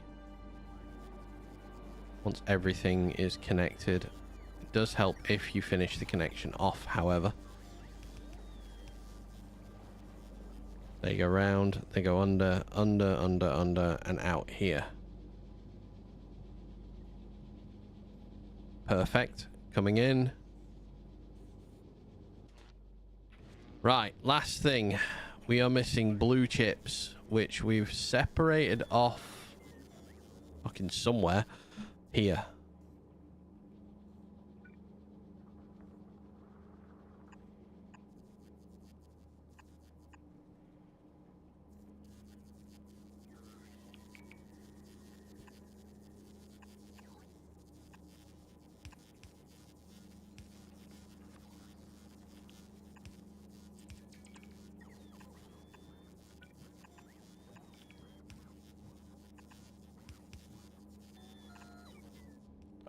Once everything is connected. It does help if you finish the connection off, however. They go round, they go under, and out here. Perfect. Coming in. Right, last thing. We are missing blue chips, which we've separated off fucking somewhere here.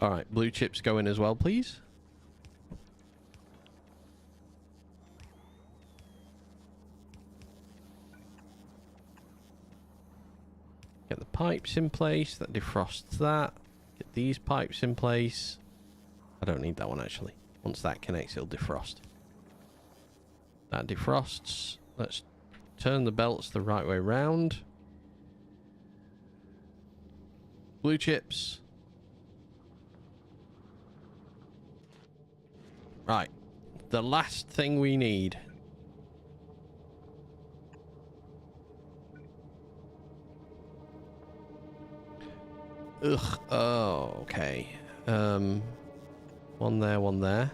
All right, blue chips go in as well, please. Get the pipes in place. That defrosts that. Get these pipes in place. I don't need that one, actually. Once that connects, it'll defrost. That defrosts. Let's turn the belts the right way round. Blue chips. Right. The last thing we need. Ugh. Oh, okay. One there, one there.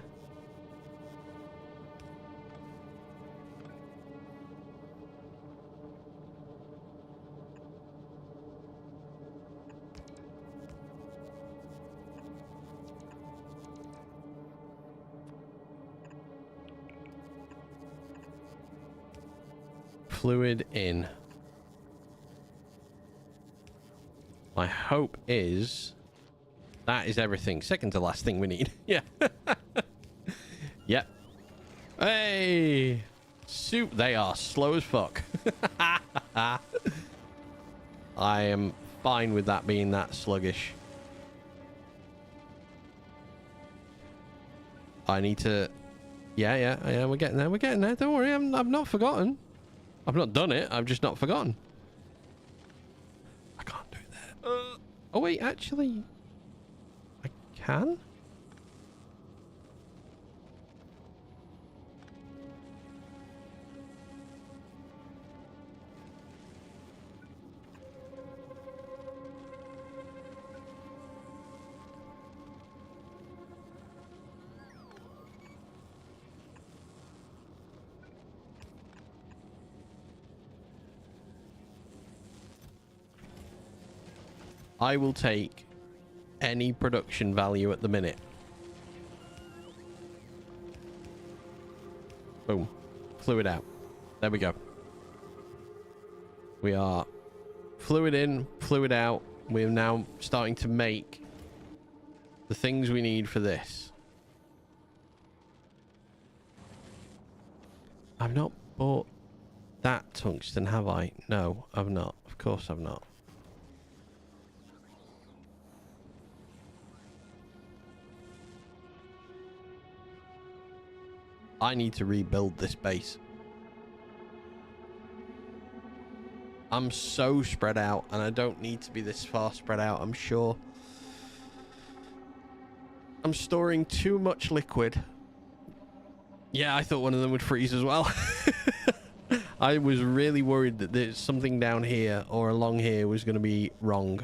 Fluid in. My hope is that is everything. Second to last thing we need. Yeah. Yep. Hey. Soup. They are slow as fuck. I am fine with that being that sluggish. I need to... Yeah, we're getting there. We're getting there. Don't worry. I've not forgotten. I've not done it. I've just not forgotten. I can't do that. Oh, wait. Actually, I can? I will take any production value at the minute. Boom. Fluid out. There we go. We are fluid in, fluid out. We're now starting to make the things we need for this. I've not bought that tungsten, have I? No, I've not. Of course I've not. I need to rebuild this base. I'm so spread out, and I don't need to be this far spread out, I'm sure. I'm storing too much liquid. Yeah, I thought one of them would freeze as well. I was really worried that there's something down here or along here was going to be wrong.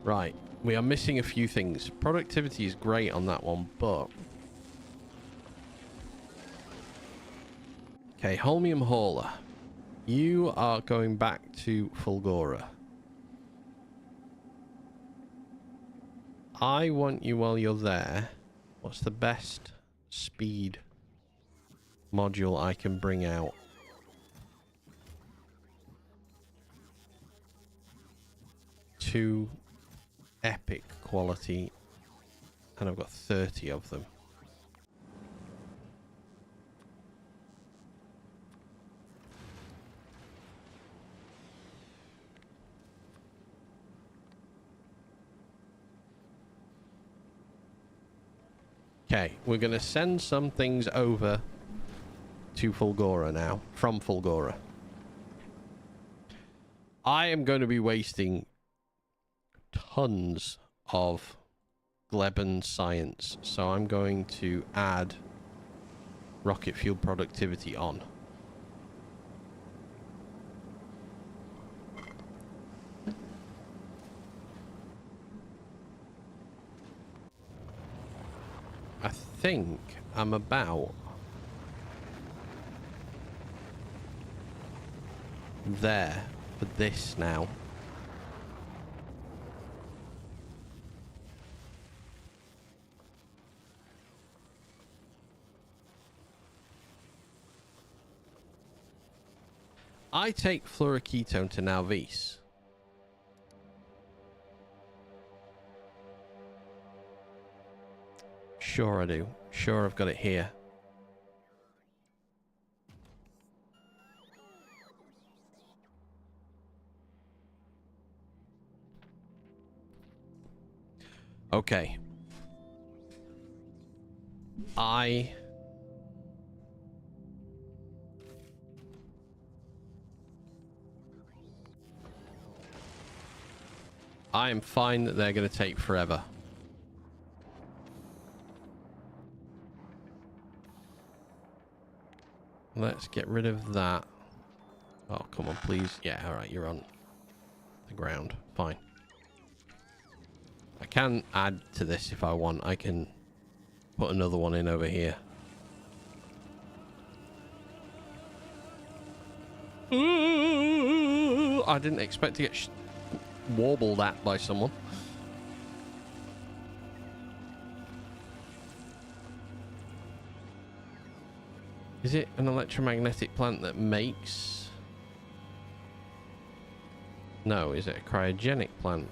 Right, we are missing a few things. Productivity is great on that one, but... Okay, Holmium Hauler. You are going back to Fulgora. I want you while you're there. What's the best speed module I can bring out? Two epic quality, and I've got 30 of them. Okay, we're going to send some things over to Fulgora now, from Fulgora. I am going to be wasting tons of Gleben science, so I'm going to add rocket fuel productivity on. I think I'm about there for this now. I take fluoroketone to Nalvis. Sure I do. Sure I've got it here. Okay. I am fine that they're going to take forever. Let's get rid of that. Oh, come on, please. Yeah, alright, you're on the ground. Fine. I can add to this if I want. I can put another one in over here. Ooh, I didn't expect to get warbled at by someone. Is it an electromagnetic plant that makes... No, is it a cryogenic plant?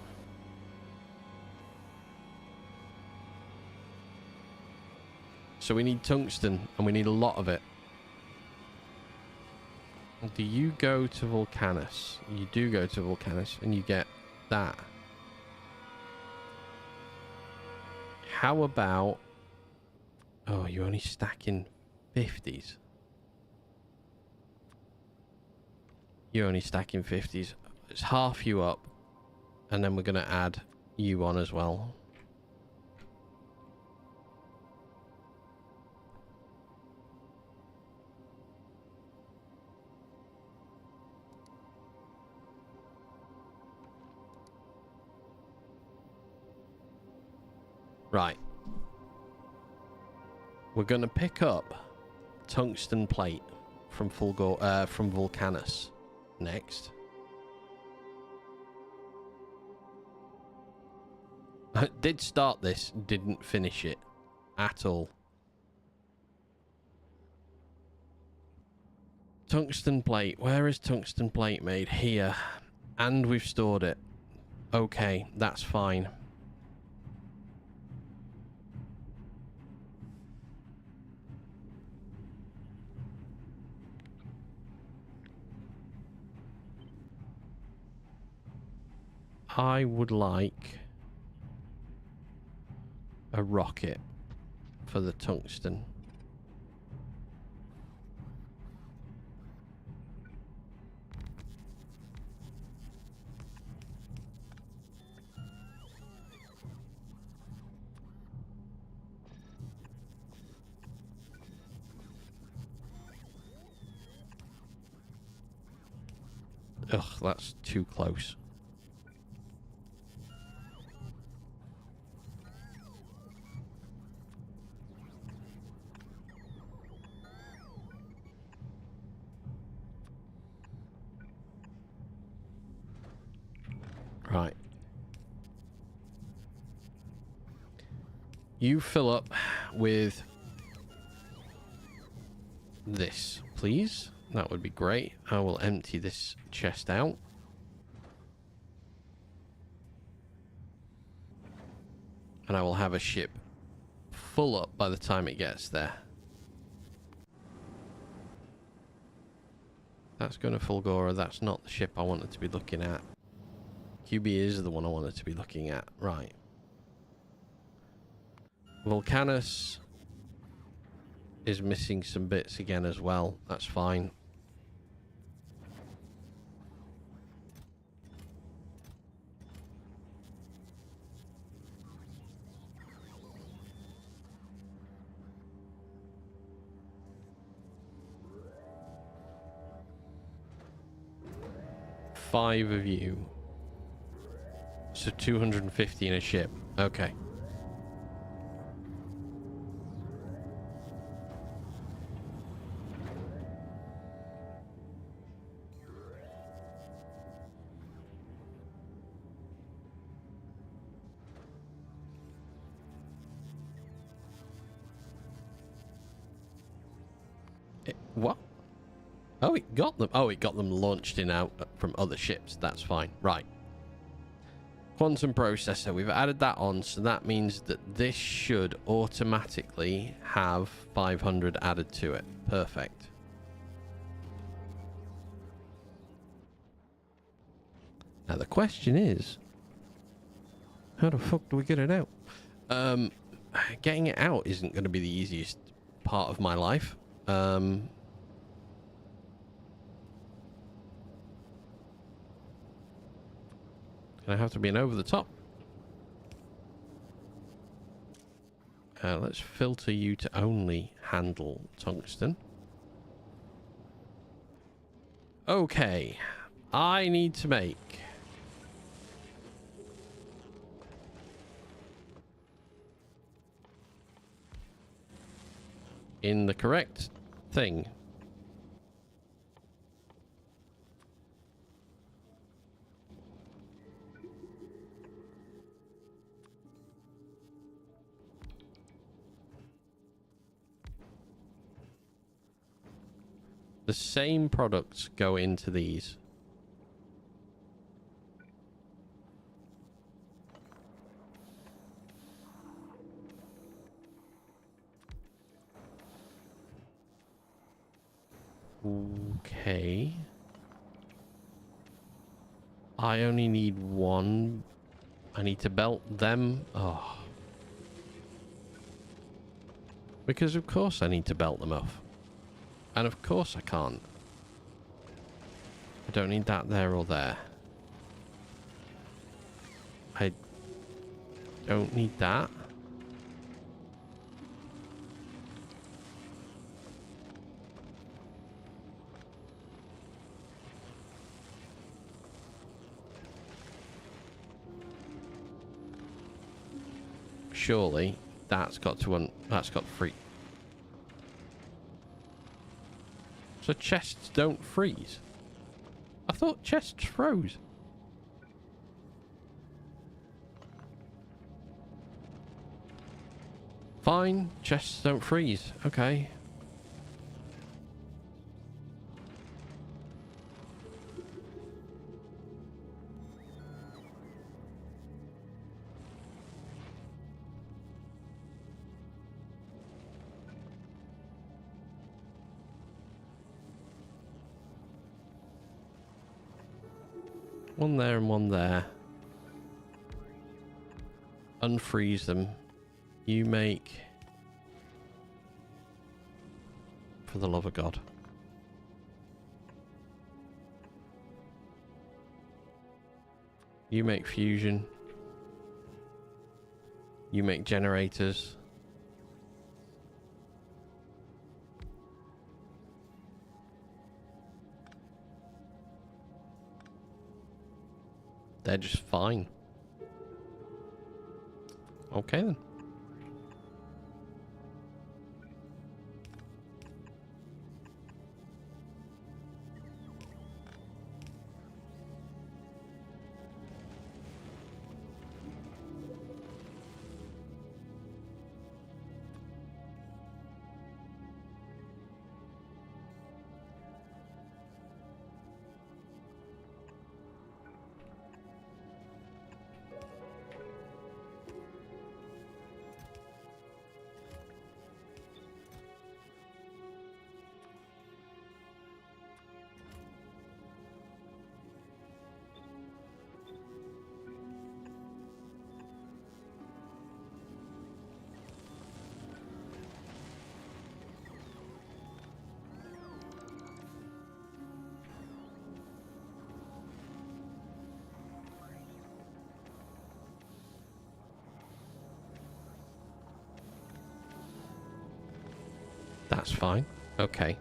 So we need tungsten, and we need a lot of it. Do you go to Vulcanus? You do go to Vulcanus, and you get that. How about... Oh, you're only stacking 50s. You're only stacking 50s. It's half you up, and then we're going to add you on as well. Right. We're going to pick up tungsten plate from from Vulcanus next. I did start this, didn't finish it at all. Tungsten plate. Where is tungsten plate made? Here. And we've stored it. Okay, that's fine. I would like a rocket for the tungsten. Ugh, that's too close. Right. You fill up with this, please. That would be great. I will empty this chest out. And I will have a ship full up by the time it gets there. That's going to Fulgora. That's not the ship I wanted to be looking at. QB is the one I wanted to be looking at. Right. Vulcanus is missing some bits again as well. That's fine. Five of you. So 250 in a ship. Okay. What? Oh, it got them. Oh, it got them launched in out from other ships. That's fine. Right. Quantum processor. We've added that on, so that means that this should automatically have 500 added to it. Perfect. Now the question is, how the fuck do we get it out? Getting it out isn't going to be the easiest part of my life. Gonna have to be an over the top. Let's filter you to only handle tungsten. Okay, I need to make in the correct thing. The same products go into these. Okay. I only need one. I need to belt them. Oh. Because of course I need to belt them off. And of course I can't. I don't need that there or there. I don't need that. Surely that's got to that's got free. So chests don't freeze. I thought chests froze. Fine, chests don't freeze. Okay. One there and one there. Unfreeze them. You make... For the love of God. You make fusion. You make generators. They're just fine. Okay then. That's fine. Okay.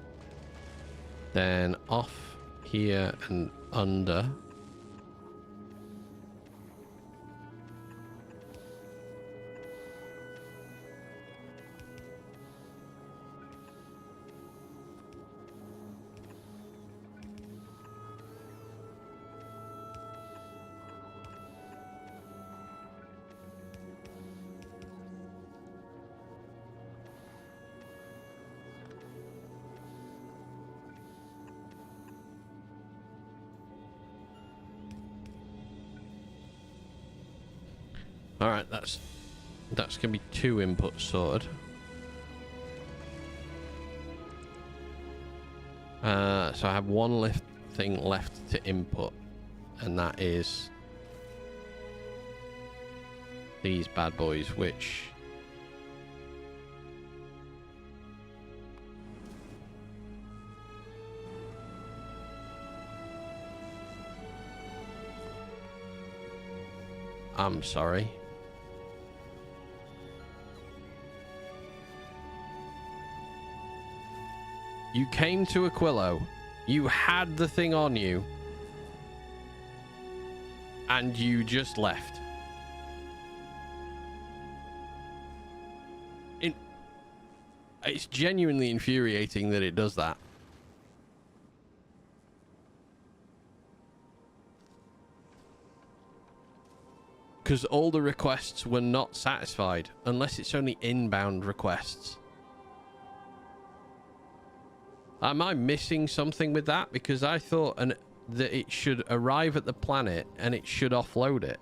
Then off here and under. Alright, that's gonna be 2 inputs sorted. So I have one thing left to input, and that is these bad boys, which I'm sorry. You came to Aquilo, you had the thing on you, and you just left. It's genuinely infuriating that it does that. Because all the requests were not satisfied, unless it's only inbound requests. Am I missing something with that? Because I thought that it should arrive at the planet and it should offload it.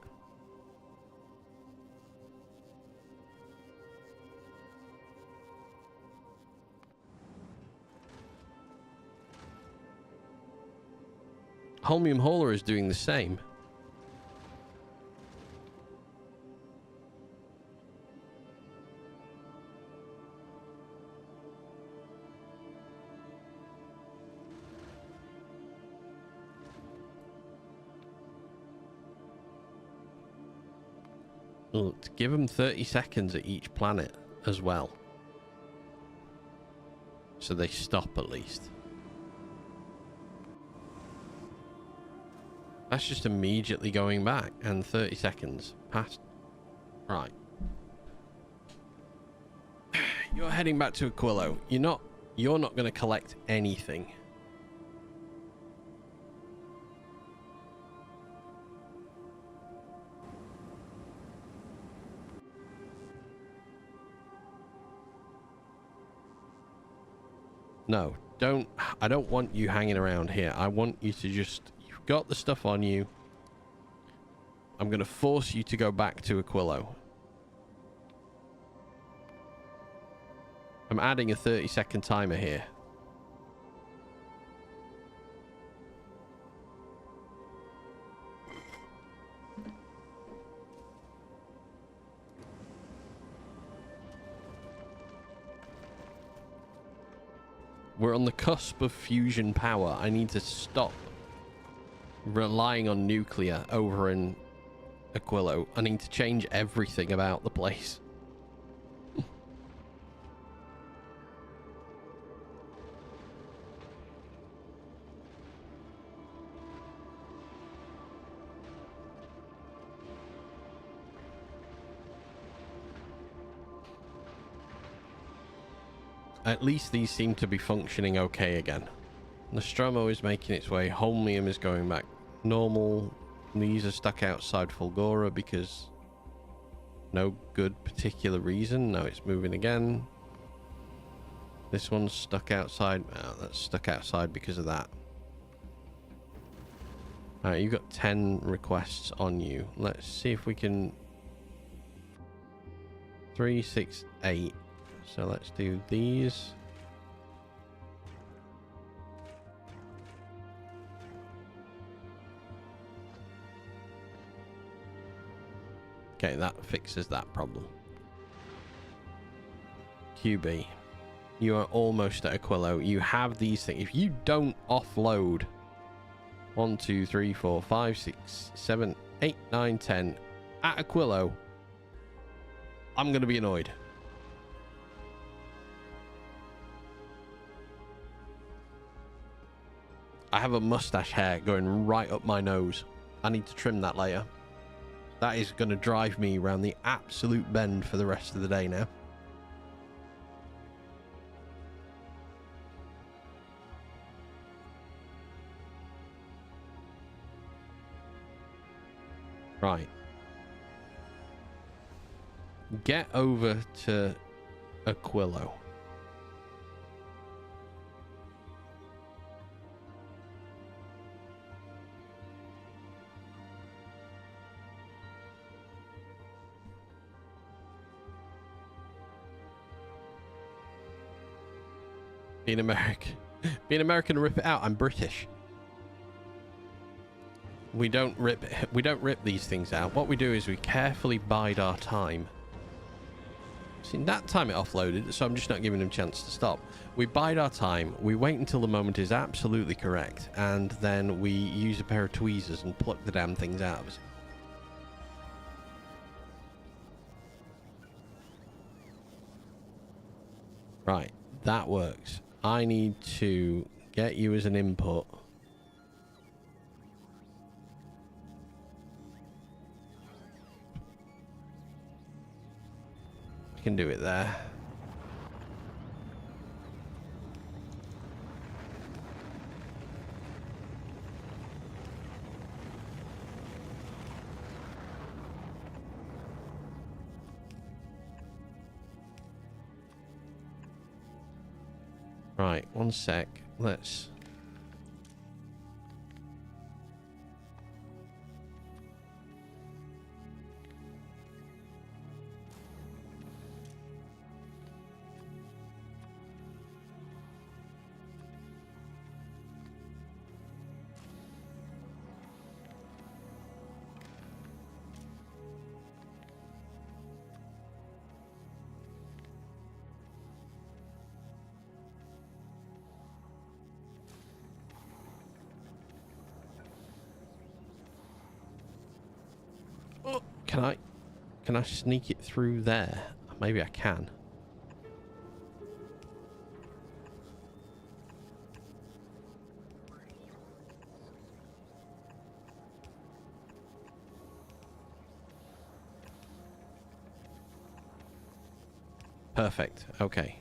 Holmium Hauler is doing the same. Well, to give them 30 seconds at each planet as well. So they stop at least. That's just immediately going back, and 30 seconds past. Right. You're heading back to Aquilo. You're not going to collect anything. No, I don't want you hanging around here. I want you to just, you've got the stuff on you. I'm going to force you to go back to Aquilo. I'm adding a 30-second timer here. We're on the cusp of fusion power. I need to stop relying on nuclear over in Aquilo. I need to change everything about the place. At least these seem to be functioning okay again. Nostromo is making its way. Holmium is going back normal. These are stuck outside Fulgora because no good particular reason. Now it's moving again. This one's stuck outside. Oh, that's stuck outside because of that. Alright, you've got 10 requests on you. Let's see if we can... 3, 6, 8. So let's do these. Okay, that fixes that problem. QB, you are almost at Aquilo. You have these things. If you don't offload 1, 2, 3, 4, 5, 6, 7, 8, 9, 10 at Aquilo, I'm going to be annoyed. I have a mustache hair going right up my nose. I need to trim that later. That is going to drive me around the absolute bend for the rest of the day now. Right. Get over to Aquilo. Being American. Being American, rip it out. I'm British. We don't rip these things out. What we do is we carefully bide our time. See, that time it offloaded, so I'm just not giving them a chance to stop. We bide our time, we wait until the moment is absolutely correct, and then we use a pair of tweezers and pluck the damn things out of it. Right, that works. I need to get you as an input. I can do it there. Right, one sec. Let's... Oh, can I sneak it through there? Maybe I can. Perfect. Okay.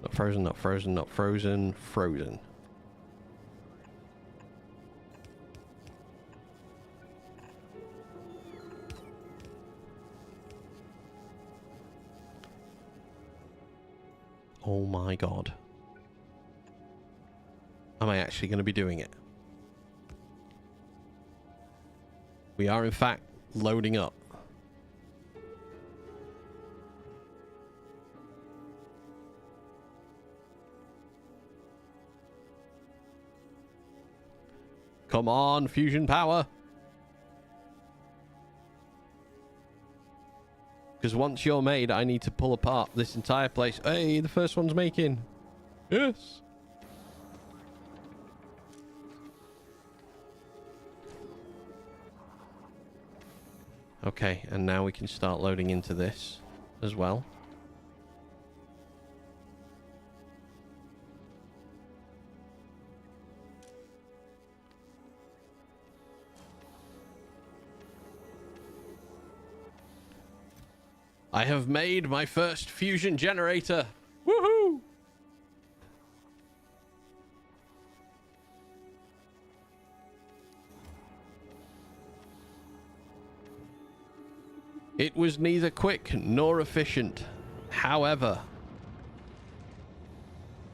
Not frozen, not frozen, not frozen, frozen. Oh my god. Am I actually going to be doing it? We are in fact loading up. Come on, fusion power. Because once you're made, I need to pull apart this entire place. Hey, the first one's making. Yes. Okay, and now we can start loading into this as well. I have made my first fusion generator. Woohoo! It was neither quick nor efficient. However,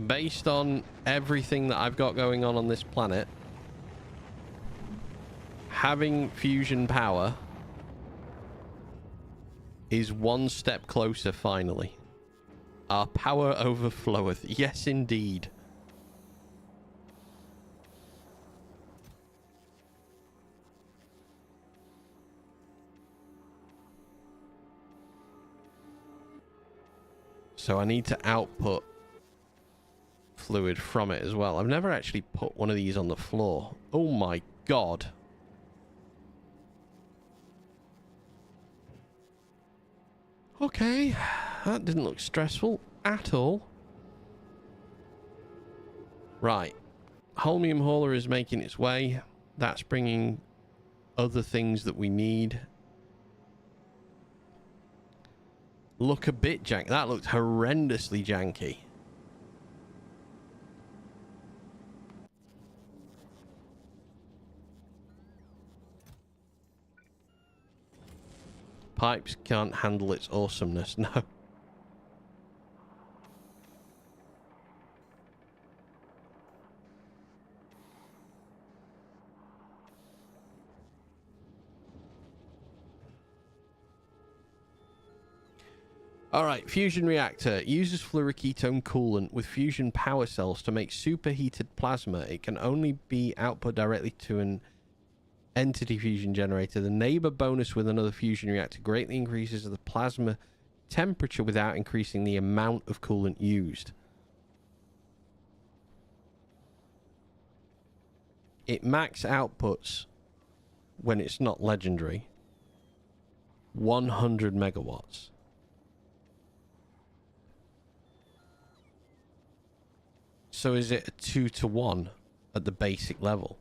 based on everything that I've got going on this planet, having fusion power is one step closer finally. Our power overfloweth. Yes, indeed. So I need to output fluid from it as well. I've never actually put one of these on the floor. Oh my god. Okay, that didn't look stressful at all. Right, Holmium hauler is making its way. That's bringing other things that we need. Look a bit janky. That looked horrendously janky. Pipes can't handle its awesomeness, no. Alright, fusion reactor. Uses fluoroketone coolant with fusion power cells to make superheated plasma. It can only be output directly to an entity fusion generator. The neighbor bonus with another fusion reactor greatly increases the plasma temperature without increasing the amount of coolant used. It max outputs, when it's not legendary, 100 megawatts. So is it a 2-to-1 at the basic level?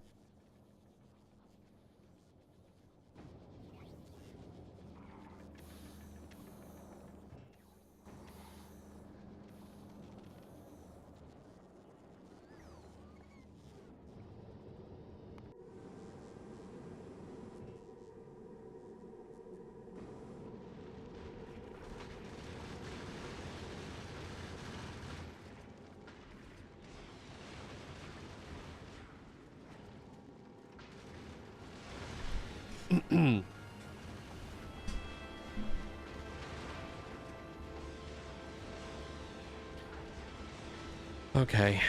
Okay.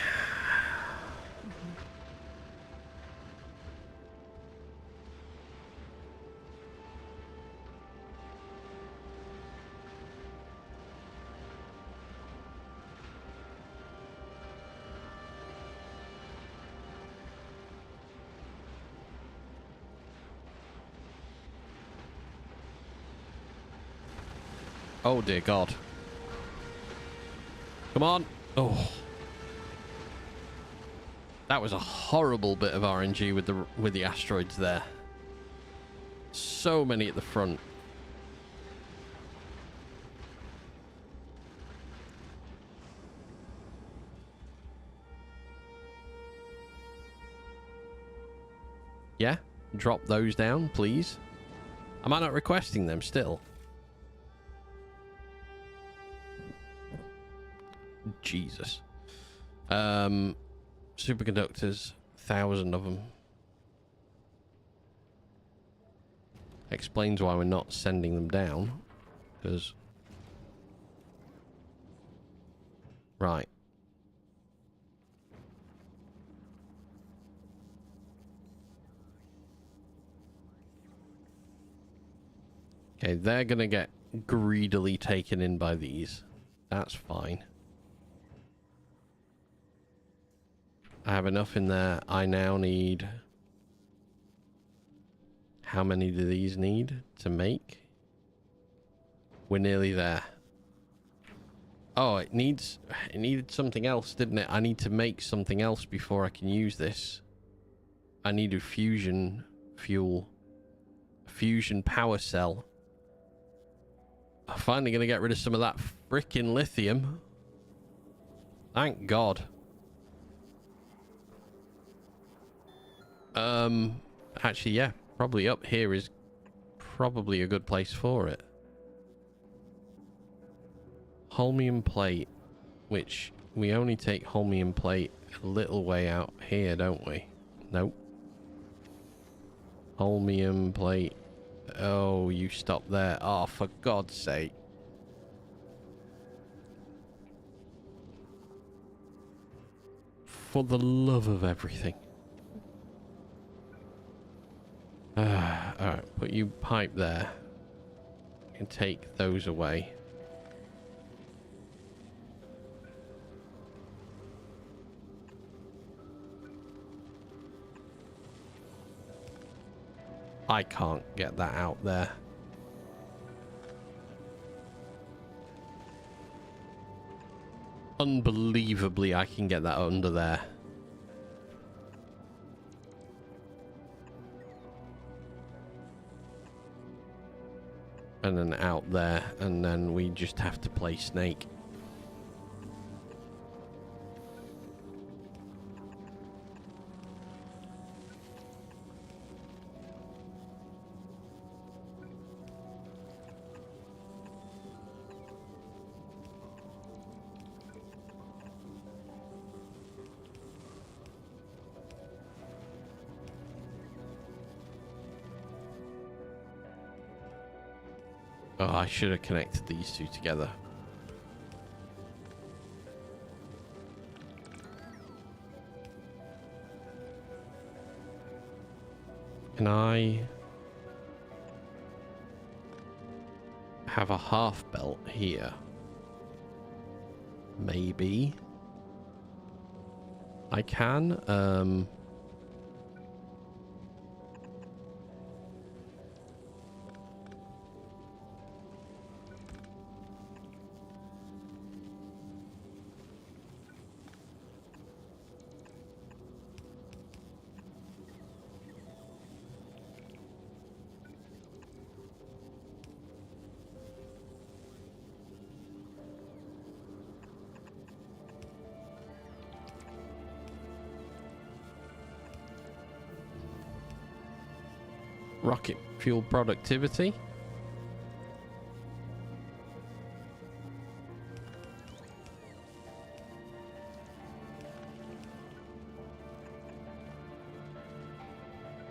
Oh dear God. Come on. Oh. That was a horrible bit of RNG with the asteroids there. So many at the front. Yeah? Drop those down, please. Am I not requesting them still? Jesus. Superconductors, 1,000 of them. Explains why we're not sending them down. Because... Right. Okay, they're gonna get greedily taken in by these. That's fine. I have enough in there. I now need... How many do these need to make? We're nearly there. Oh, it needed something else, didn't it? I need to make something else before I can use this. I need a fusion fuel. A fusion power cell. I'm finally going to get rid of some of that frickin' lithium. Thank God. Actually, yeah. Probably up here is probably a good place for it. Holmium plate. Which, we only take holmium plate a little way out here, don't we? Nope. Holmium plate. Oh, you stop there. Oh, for God's sake. For the love of everything. Alright, put you pipe there. And take those away. I can't get that out there. Unbelievably, I can get that under there. And then out there, and then we just have to play Snake. Oh, I should have connected these two together. Can I have a half belt here? Maybe. I can. Rocket fuel productivity.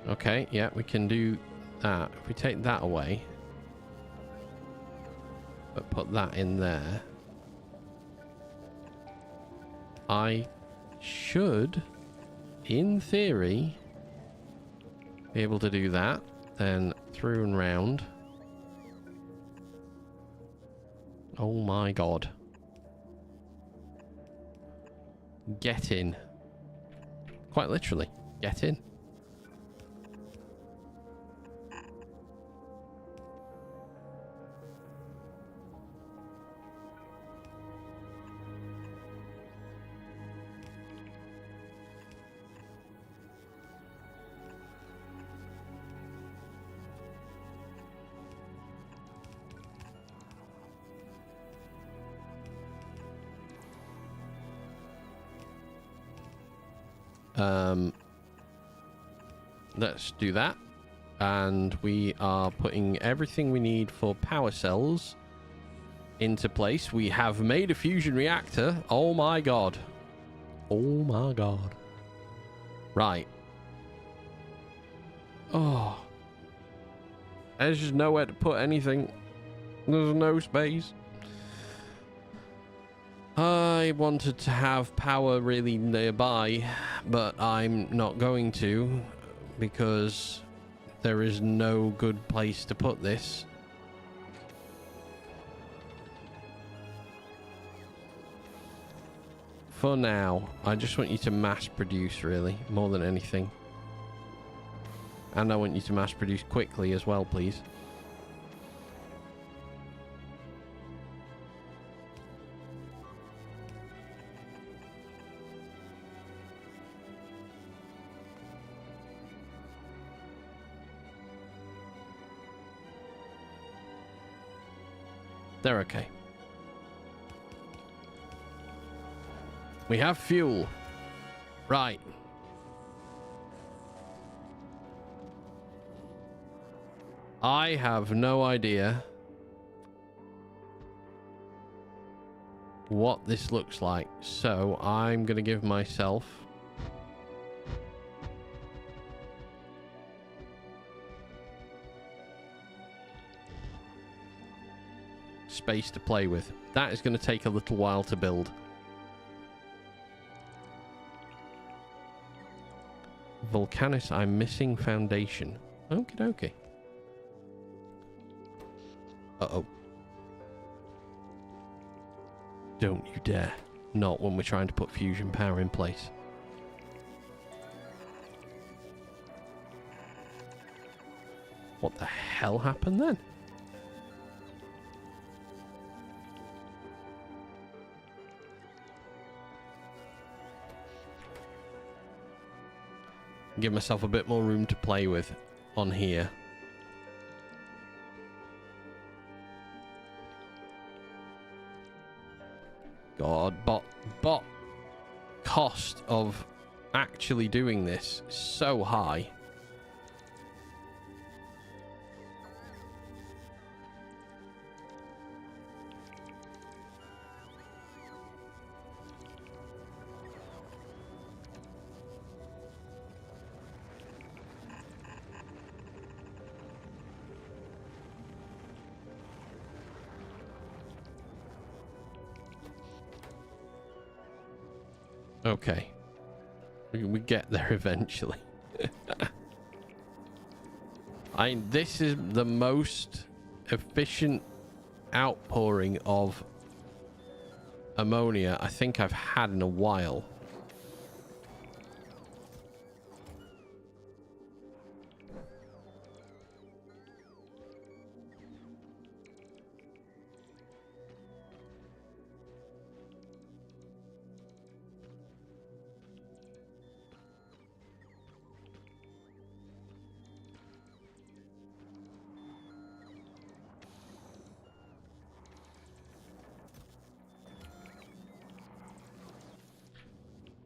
Okay, yeah, we can do that. If we take that away, but put that in there, I should, in theory, be able to do that. Then through and round. Oh my god. Get in. Quite literally. Get in. Let's do that. And we are putting everything we need for power cells into place. We have made a fusion reactor. Oh my god. Oh my god. Right. Oh. There's just nowhere to put anything. There's no space. I wanted to have power really nearby, but I'm not going to because there is no good place to put this. For now, I just want you to mass produce, really, more than anything. And I want you to mass produce quickly as well, please. They're okay. We have fuel. Right. I have no idea what this looks like, so I'm going to give myself space to play with. That is going to take a little while to build. Volcanis, I'm missing foundation. Okie dokie. Uh-oh. Don't you dare. Not when we're trying to put fusion power in place. What the hell happened then? Give myself a bit more room to play with on here. God, bot cost of actually doing this is so high. Okay. We get there eventually. This is the most efficient outpouring of ammonia I think I've had in a while.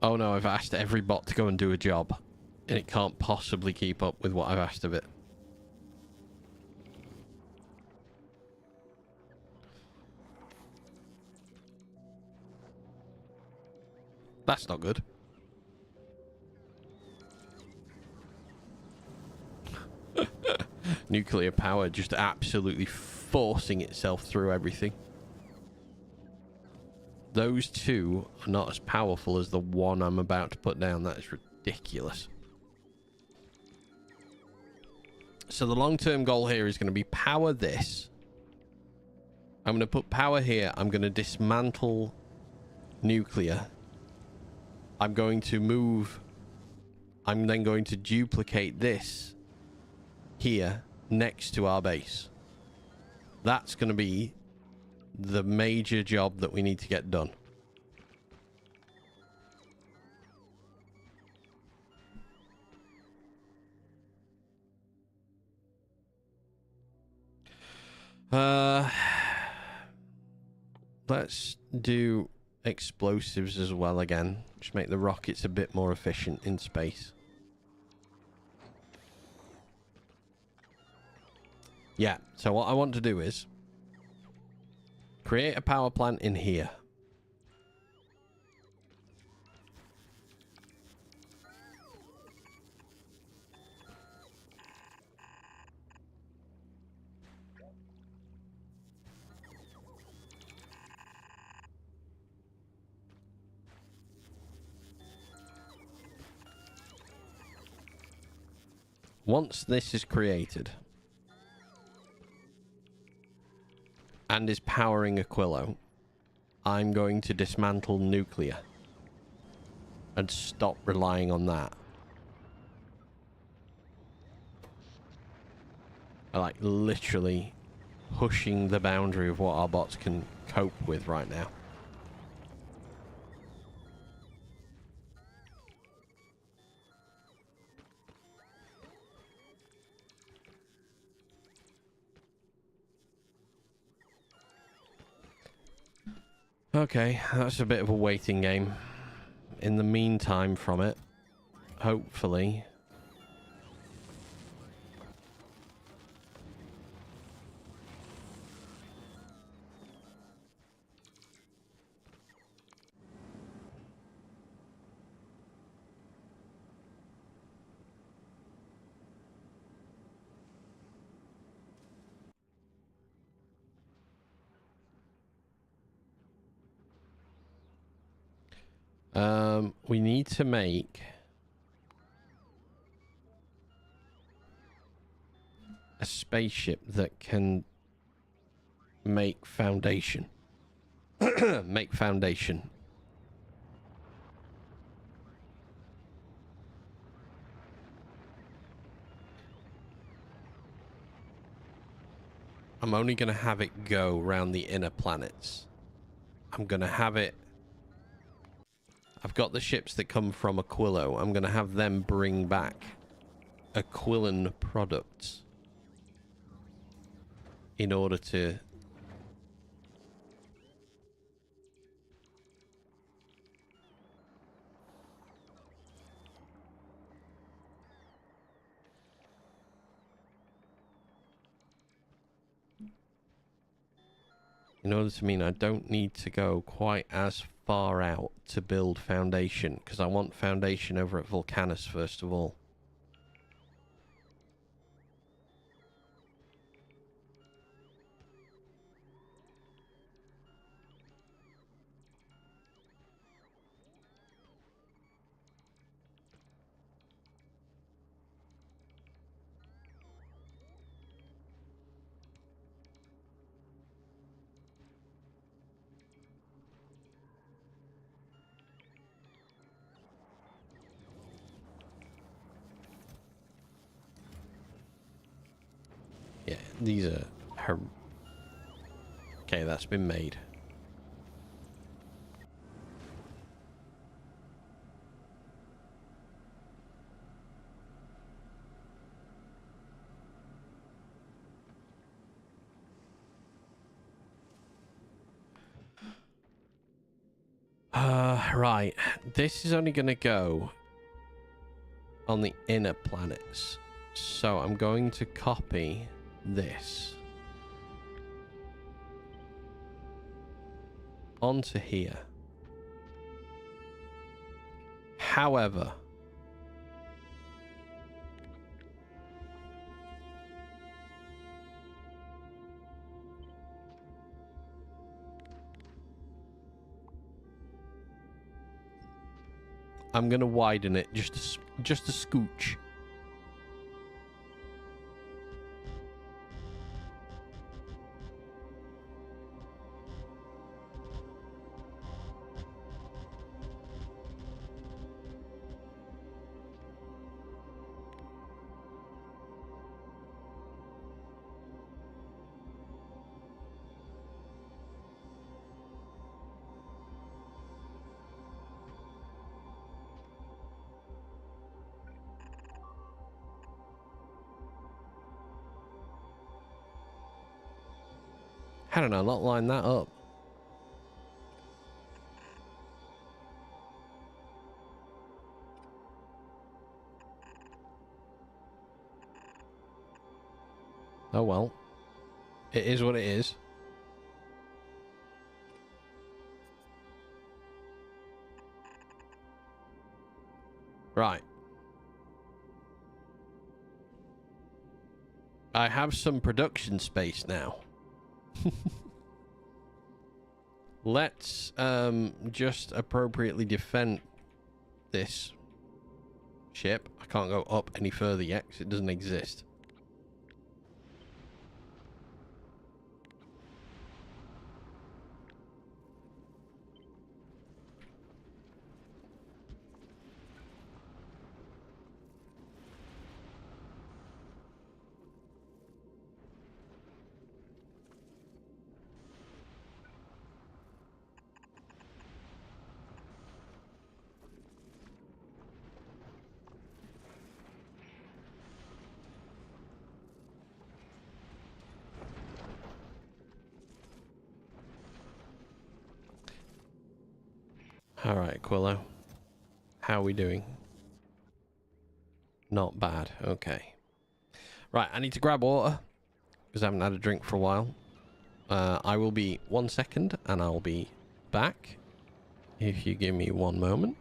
Oh no, I've asked every bot to go and do a job, and it can't possibly keep up with what I've asked of it. That's not good. Nuclear power just absolutely forcing itself through everything. Those two are not as powerful as the one I'm about to put down. That is ridiculous. So the long-term goal here is going to be power this. I'm going to put power here. I'm going to dismantle nuclear. I'm going to move. I'm then going to duplicate this here next to our base. That's going to be the major job that we need to get done. Let's do explosives as well again. Just make the rockets a bit more efficient in space. Yeah, so what I want to do is create a power plant in here. Once this is created and is powering Aquilo, I'm going to dismantle nuclear and stop relying on that. I like literally pushing the boundary of what our bots can cope with right now. Okay, that's a bit of a waiting game. In the meantime from it, hopefully... we need to make a spaceship that can make foundation. Make foundation. I'm only going to have it go around the inner planets. I'm going to have it... I've got the ships that come from Aquilo. I'm going to have them bring back Aquilan products in order to... In order to mean I don't need to go quite as far out to build foundation, because I want foundation over at Vulcanus first of all. These are... Okay, that's been made. Right. This is only going to go on the inner planets. So I'm going to copy this onto here. However, I'm going to widen it just a scooch. How did I not line that up? Oh well. It is what it is. Right. I have some production space now. Let's just appropriately defend this ship. I can't go up any further yet because it doesn't exist. All right, Quillo. How are we doing? Not bad. Okay. Right, I need to grab water because I haven't had a drink for a while. I will be 1 second and I'll be back if you give me 1 moment.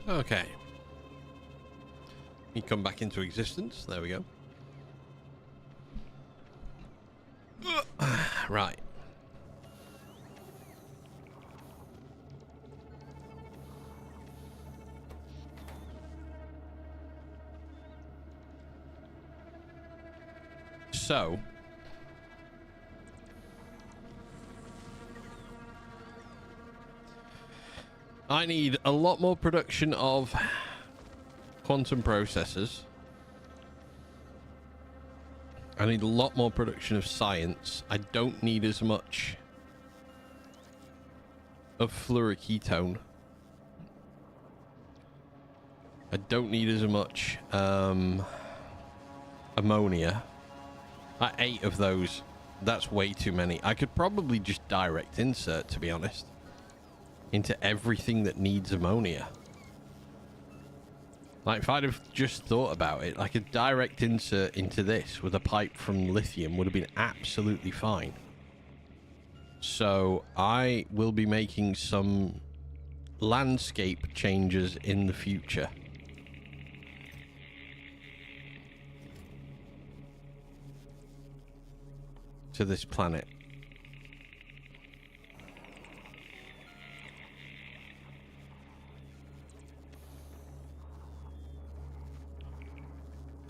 Okay. You come back into existence. There we go. Right. So, I need a lot more production of quantum processors. I need a lot more production of science. I don't need as much of fluoroketone. I don't need as much ammonia. 8 of those. That's way too many. I could probably just direct insert, to be honest, into everything that needs ammonia. Like, if I'd have just thought about it, like a direct insert into this with a pipe from lithium would have been absolutely fine. So I will be making some landscape changes in the future. To this planet.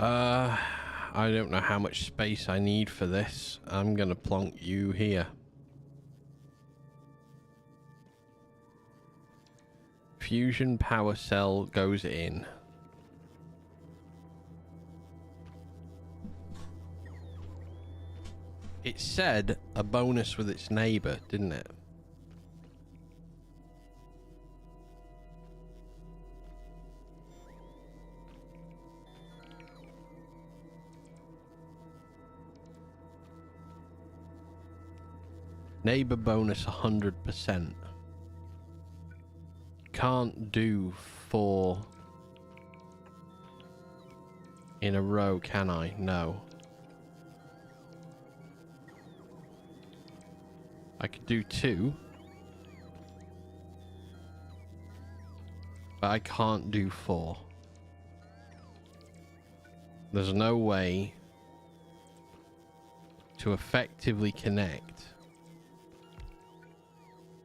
I don't know how much space I need for this. I'm gonna plonk you here. Fusion power cell goes in. It said a bonus with its neighbor, didn't it? Neighbor bonus 100%. Can't do 4 in a row, can I? No. I could do 2. But I can't do 4. There's no way to effectively connect.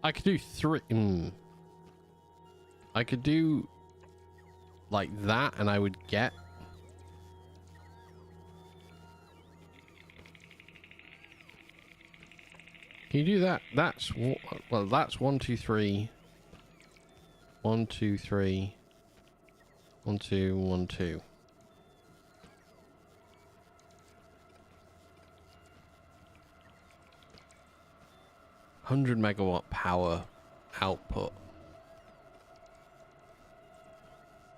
I could do 3. I could do like that and I would get. Can you do that? That's, well, that's 1, 2, 3. 1, 2, 3. 1, 2, 1, 2. $100 MW power output.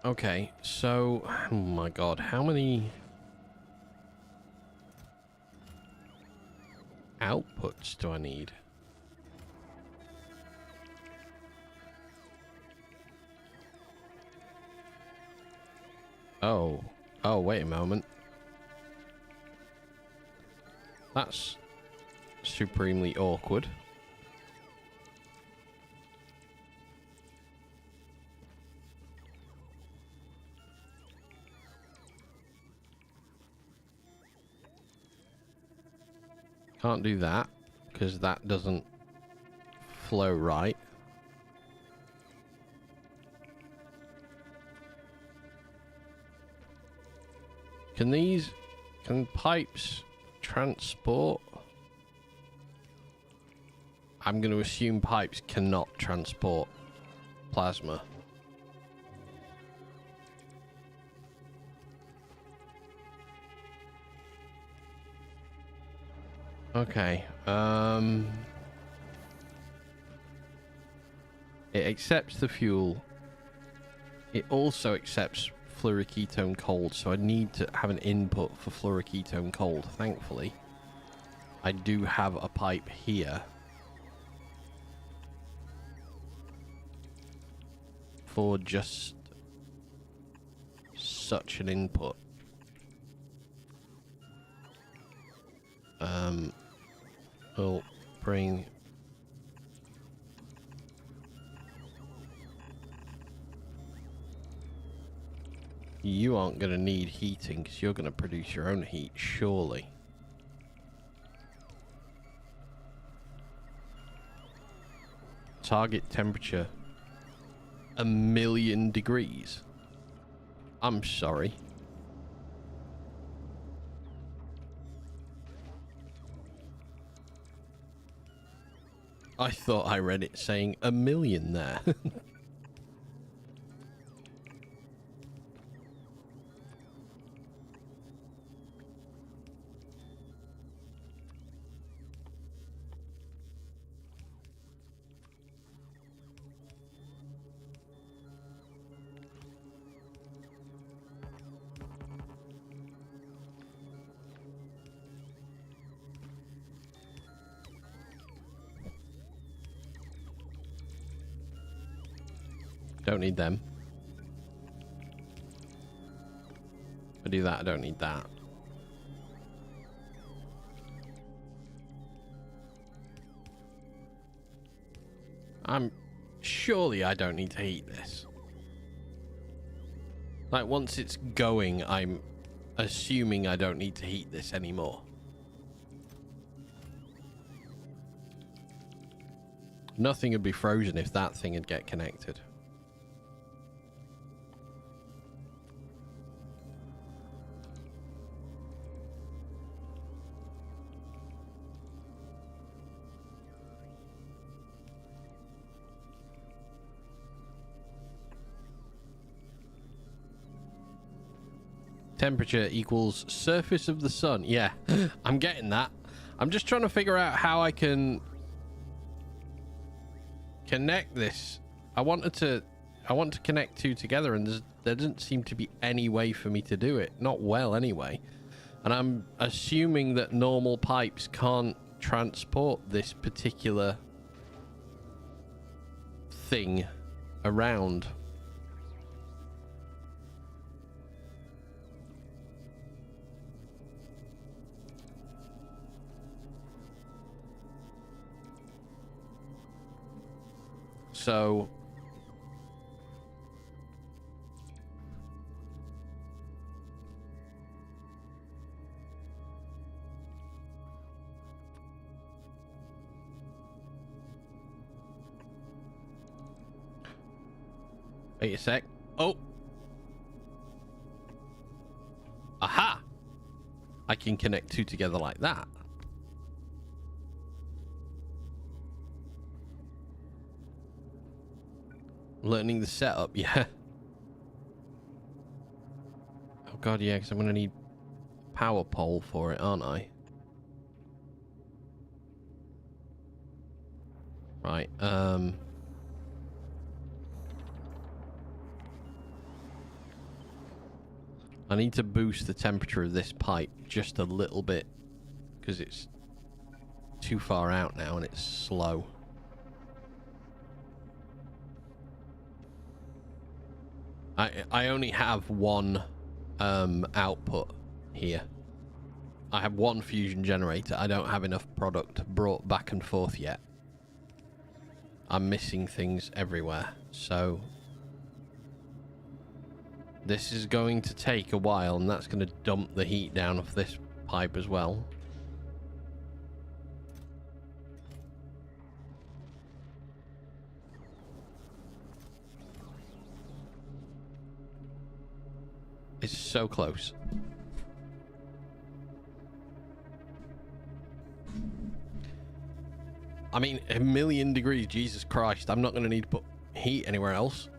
Okay, so, oh my god, how many outputs do I need? Oh, wait a moment. That's supremely awkward. Can't do that because that doesn't flow right. Can pipes transport? I'm going to assume pipes cannot transport plasma. Okay, it accepts the fuel. It also accepts fluoroketone cold, so I need to have an input for fluoroketone cold. Thankfully, I do have a pipe here for just such an input. We'll bring You aren't going to need heating because you're going to produce your own heat, surely. Target temperature 1,000,000 degrees. I'm sorry. I thought I read it saying 1,000,000 there. Don't need them. If I do that, I don't need that. Surely I don't need to heat this. Like, once it's going, I'm assuming I don't need to heat this anymore. Nothing would be frozen if that thing would get connected. Temperature equals surface of the sun. Yeah, I'm getting that. I'm just trying to figure out how I can connect this. I want to connect two together, and there doesn't seem to be any way for me to do it. Not well, anyway. And I'm assuming that normal pipes can't transport this particular thing around. So wait a sec. Oh. Aha! I can connect two together like that. Learning the setup, yeah. Oh god, yeah, because I'm going to need power pole for it, aren't I? Right, I need to boost the temperature of this pipe just a little bit because it's too far out now and it's slow. I only have one output here. I have one fusion generator. I don't have enough product brought back and forth yet. I'm missing things everywhere, so this is going to take a while, and that's going to dump the heat down off this pipe as well. It's so close. I mean, 1,000,000 degrees, Jesus Christ. I'm not going to need to put heat anywhere else.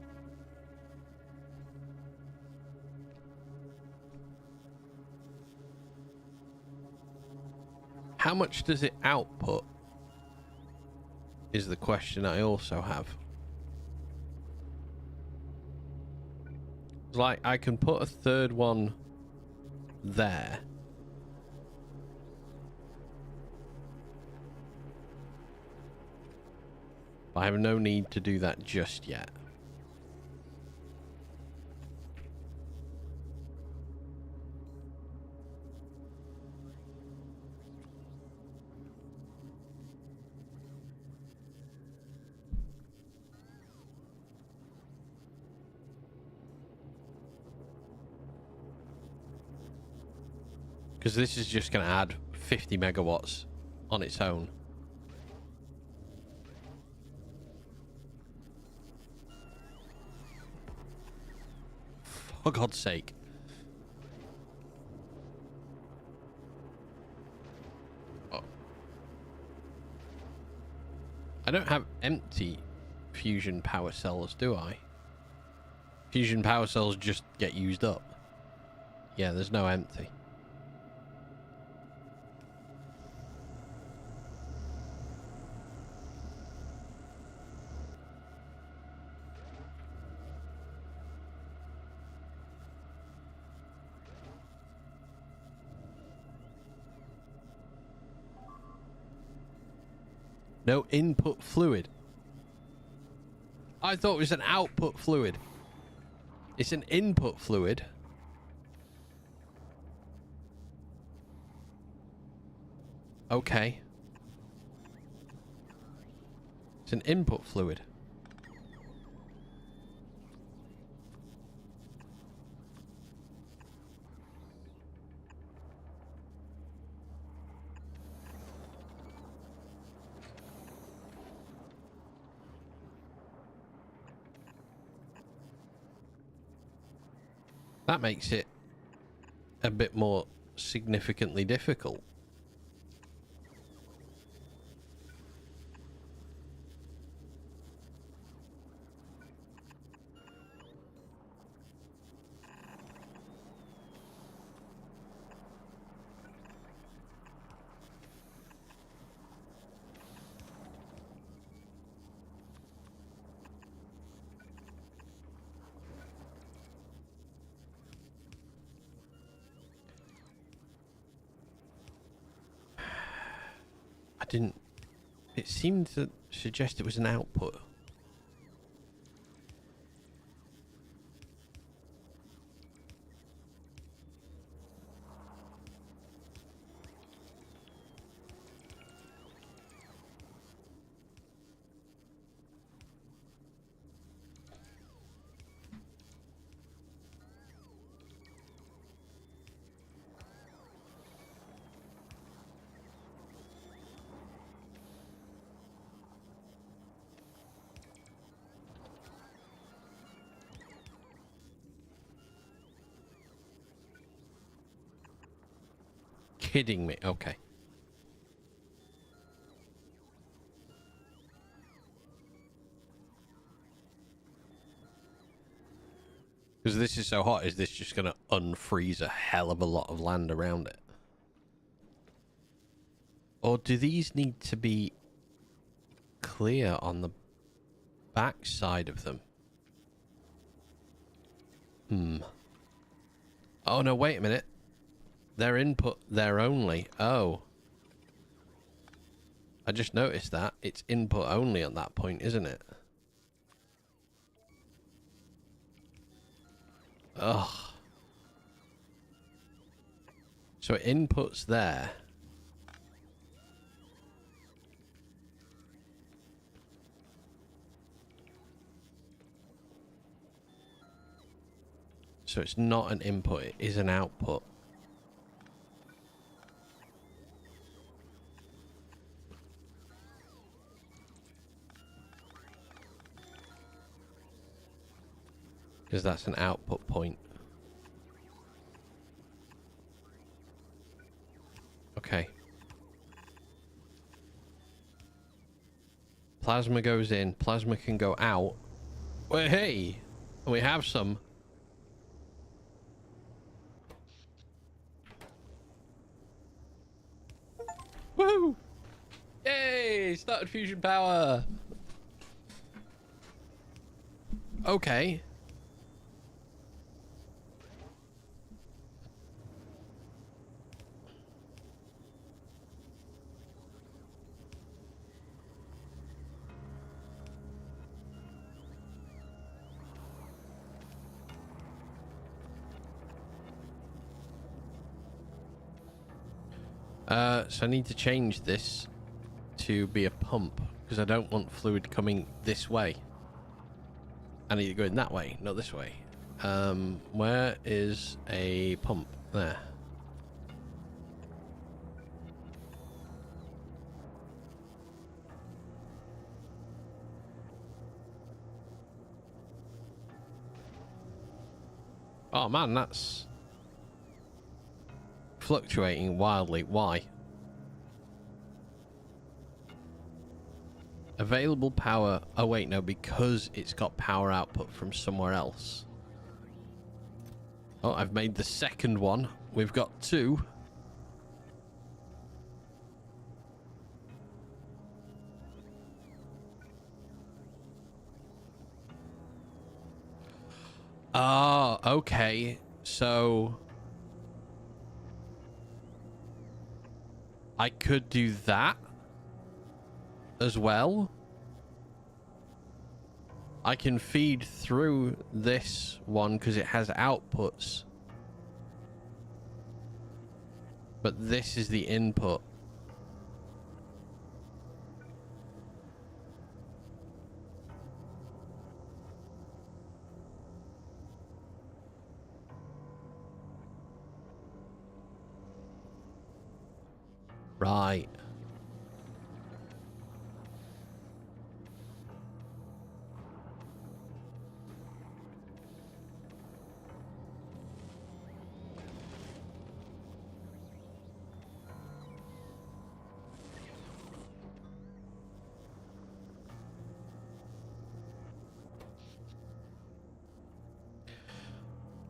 How much does it output? Is the question I also have. Like, I can put a third one there. I have no need to do that just yet. Because this is just going to add 50 megawatts on its own. For God's sake. Oh. I don't have empty fusion power cells, do I? Fusion power cells just get used up. Yeah, there's no empty. No input fluid. I thought it was an output fluid. It's an input fluid. Okay. It's an input fluid. That makes it a bit more significantly difficult. Didn't it seemed to suggest it was an output. Kidding me. Okay. Because this is so hot, is this just going to unfreeze a hell of a lot of land around it? Or do these need to be clear on the back side of them? Oh, no, wait a minute. They're input there only. Oh. I just noticed that. It's input only at that point, isn't it? Ugh. So input's there. So it's not an input, it is an output. Because that's an output point. Okay. Plasma goes in. Plasma can go out. Well, hey! We have some. Woo! Yay! Started fusion power! Okay. So I need to change this to be a pump because I don't want fluid coming this way. I need to go in that way, not this way. Where is a pump? There. Oh man, that's fluctuating wildly. Why? Available power. Oh wait, no, because it's got power output from somewhere else. Oh, I've made the second one. We've got two. Oh, okay. So I could do that as well. I can feed through this one because it has outputs. But this is the input. Right.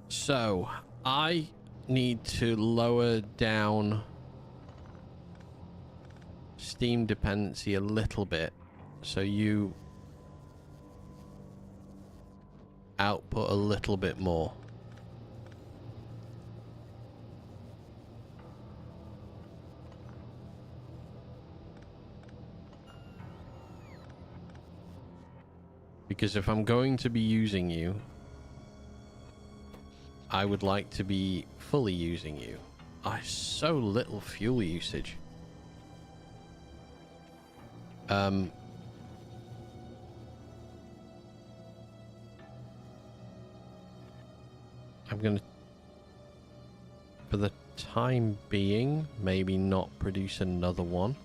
So, I need to lower down Steam dependency a little bit so you output a little bit more. Because if I'm going to be using you, I would like to be fully using you. So little fuel usage. I'm gonna, for the time being, maybe not produce another one.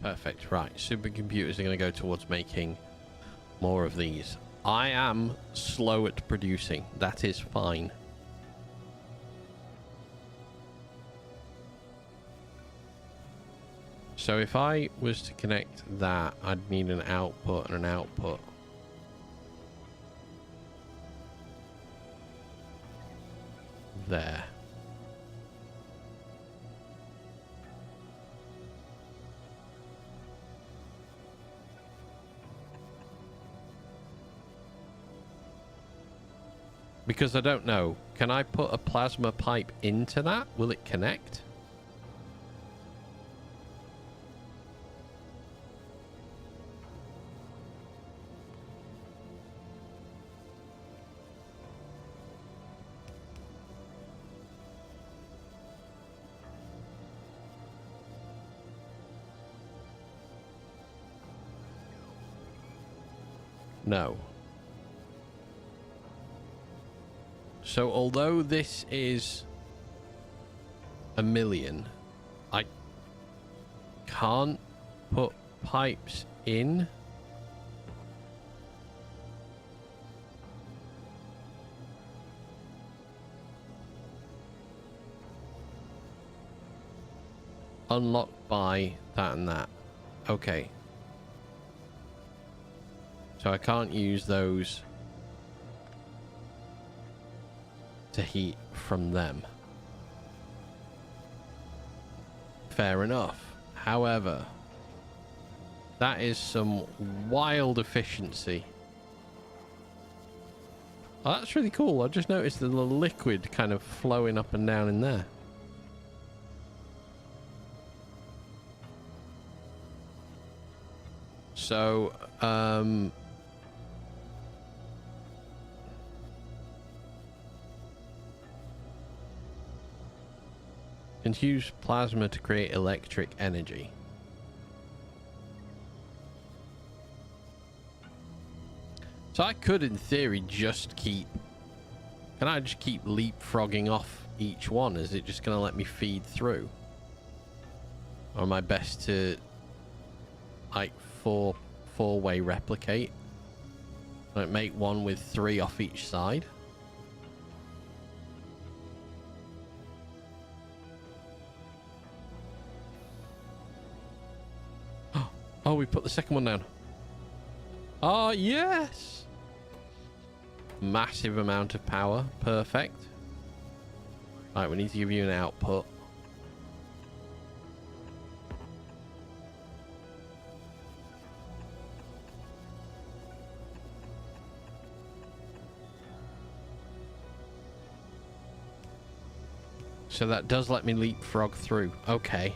Perfect. Right. Supercomputers are going to go towards making more of these. I am slow at producing. That is fine. So if I was to connect that, I'd need an output and an output. There. Because I don't know. Can I put a plasma pipe into that? Will it connect? No. So although this is a million, I can't put pipes in. Unlocked by that and that. Okay. So I can't use those to heat from them. Fair enough. However, that is some wild efficiency. Oh, that's really cool. I just noticed the liquid kind of flowing up and down in there. So, can use plasma to create electric energy. So I could, in theory, just keep... Can I just keep leapfrogging off each one? Is it just going to let me feed through? Or am I best to, like, four-way replicate? Like, make one with 3 off each side? Oh, we put the second one down. Oh, yes! Massive amount of power. Perfect. Right, we need to give you an output. So that does let me leapfrog through. Okay.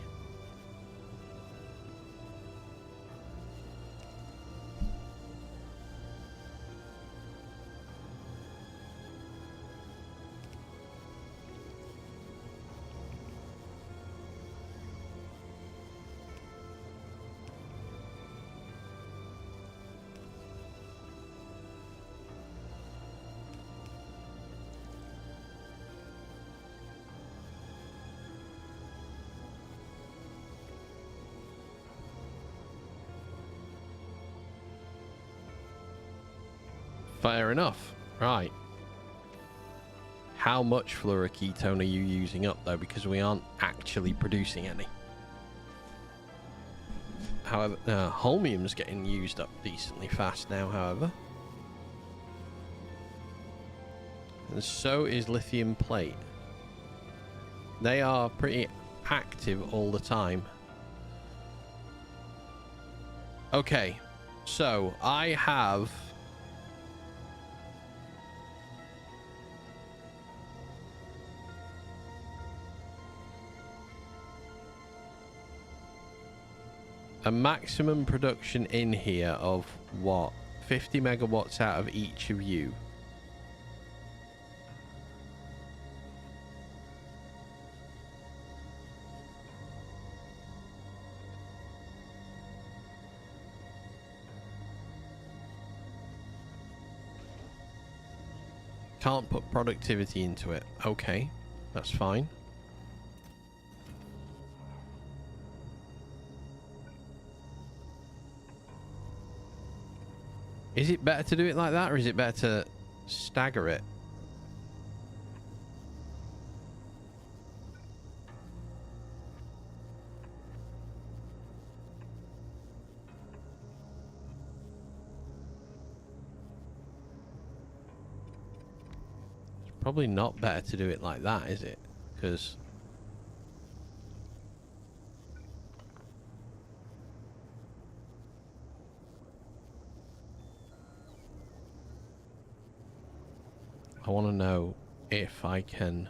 Fair enough. Right. How much fluoroketone are you using up, though? Because we aren't actually producing any. However, holmium's getting used up decently fast now, however. And so is lithium plate. They are pretty active all the time. Okay. So, I have... a maximum production in here of what? 50 megawatts out of each of you. Can't put productivity into it. Okay, that's fine. Is it better to do it like that, or is it better to stagger it? It's probably not better to do it like that, is it? Because... I want to know if I can...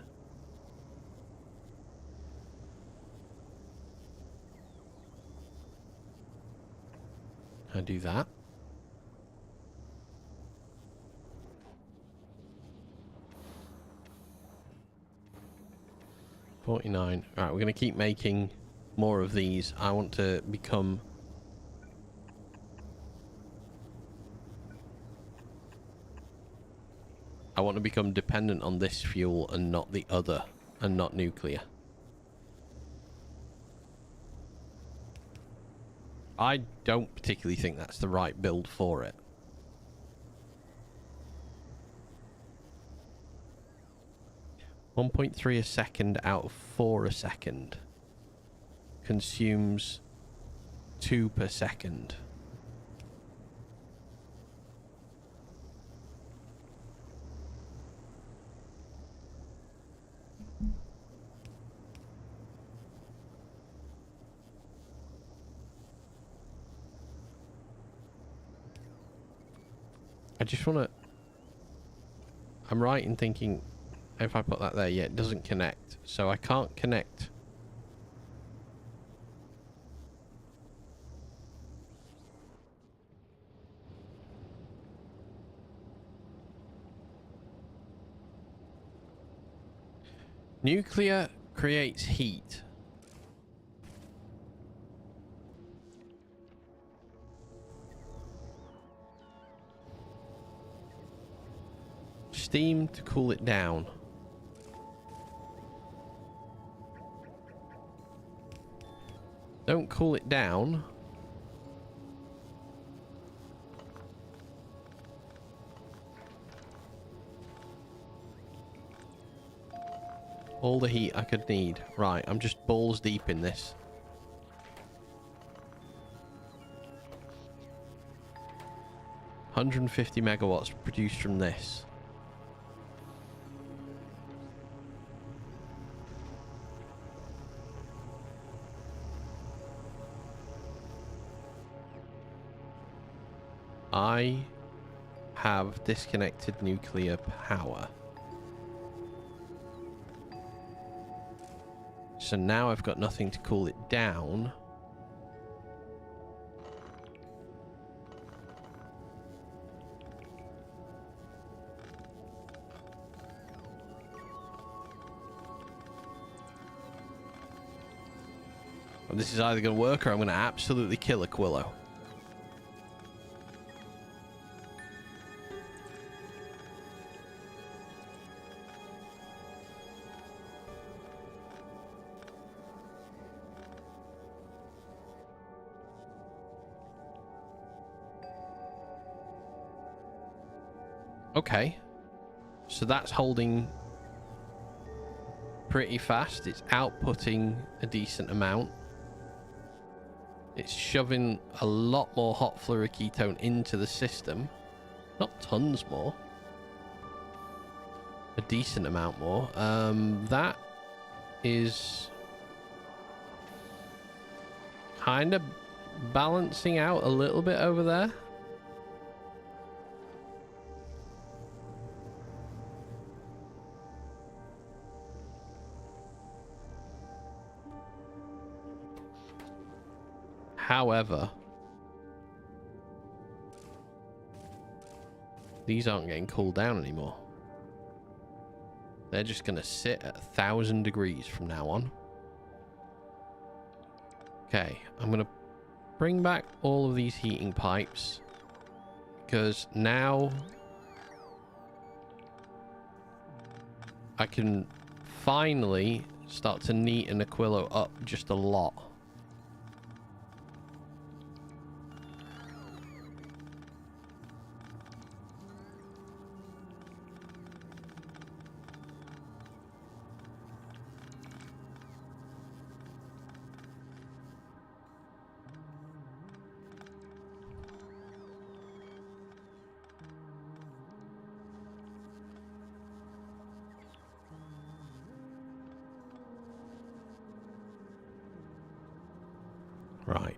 Can I do that? $49. Right, we're going to keep making more of these. I want to become... I want to become dependent on this fuel and not the other, and not nuclear. I don't particularly think that's the right build for it. $1.3 a second out of 4 a second. Consumes 2 per second. I just want to... I'm right in thinking if I put that there, yeah, it doesn't connect. So I can't connect. Nuclear creates heat. steam to cool it down. Don't cool it down. All the heat I could need. Right, I'm just balls deep in this. $150 megawatts produced from this. I have disconnected nuclear power. So now I've got nothing to cool it down. Well, this is either going to work or I'm going to absolutely kill Aquilo. Okay, so that's holding pretty fast. It's outputting a decent amount. It's shoving a lot more hot fluoroketone into the system. Not tons more. A decent amount more. That is kind of balancing out a little bit over there. However, these aren't getting cooled down anymore. They're just going to sit at 1,000 degrees from now on. Okay, I'm going to bring back all of these heating pipes because now I can finally start to neaten Aquilo up just a lot. Right.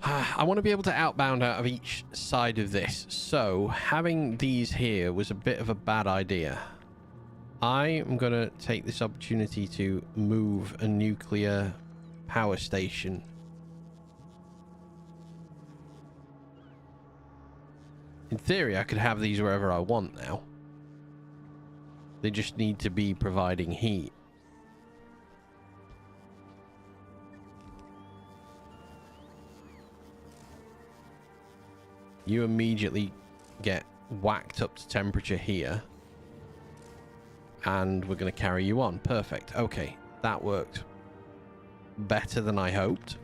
I want to be able to outbound out of each side of this. So having these here was a bit of a bad idea. I am going to take this opportunity to move a nuclear power station. In theory, I could have these wherever I want now. They just need to be providing heat. You immediately get whacked up to temperature here. And we're going to carry you on. Perfect. Okay, that worked better than I hoped.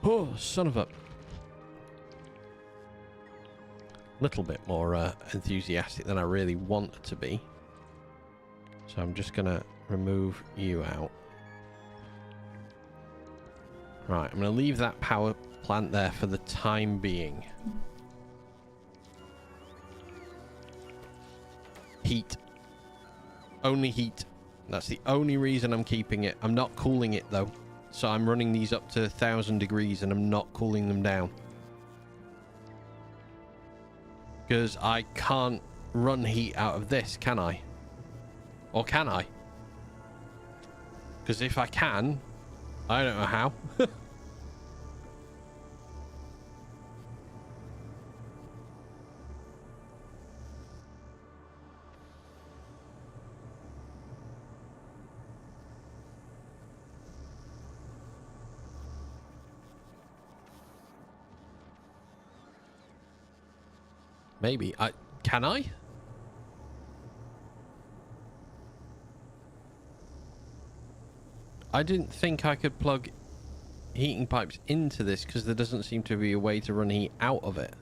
Oh, son of a... Little bit more enthusiastic than I really want to be. So I'm just going to remove you out. Right, I'm going to leave that power plant there for the time being. Heat. Only heat. That's the only reason I'm keeping it. I'm not cooling it though. So I'm running these up to 1,000 degrees and I'm not cooling them down. Because I can't run heat out of this, can I? Or can I? Because if I can, I don't know how. Maybe. Can I? I didn't think I could plug heating pipes into this because there doesn't seem to be a way to run heat out of it.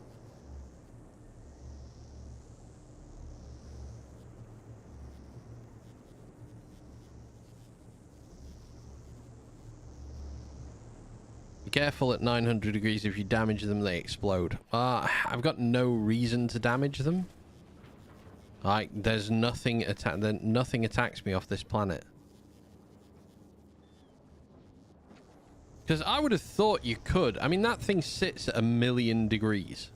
Be careful at 900 degrees. If you damage them, they explode. I've got no reason to damage them. Like, there's nothing nothing attacks me off this planet. Because I would have thought you could. I mean, that thing sits at 1,000,000 degrees.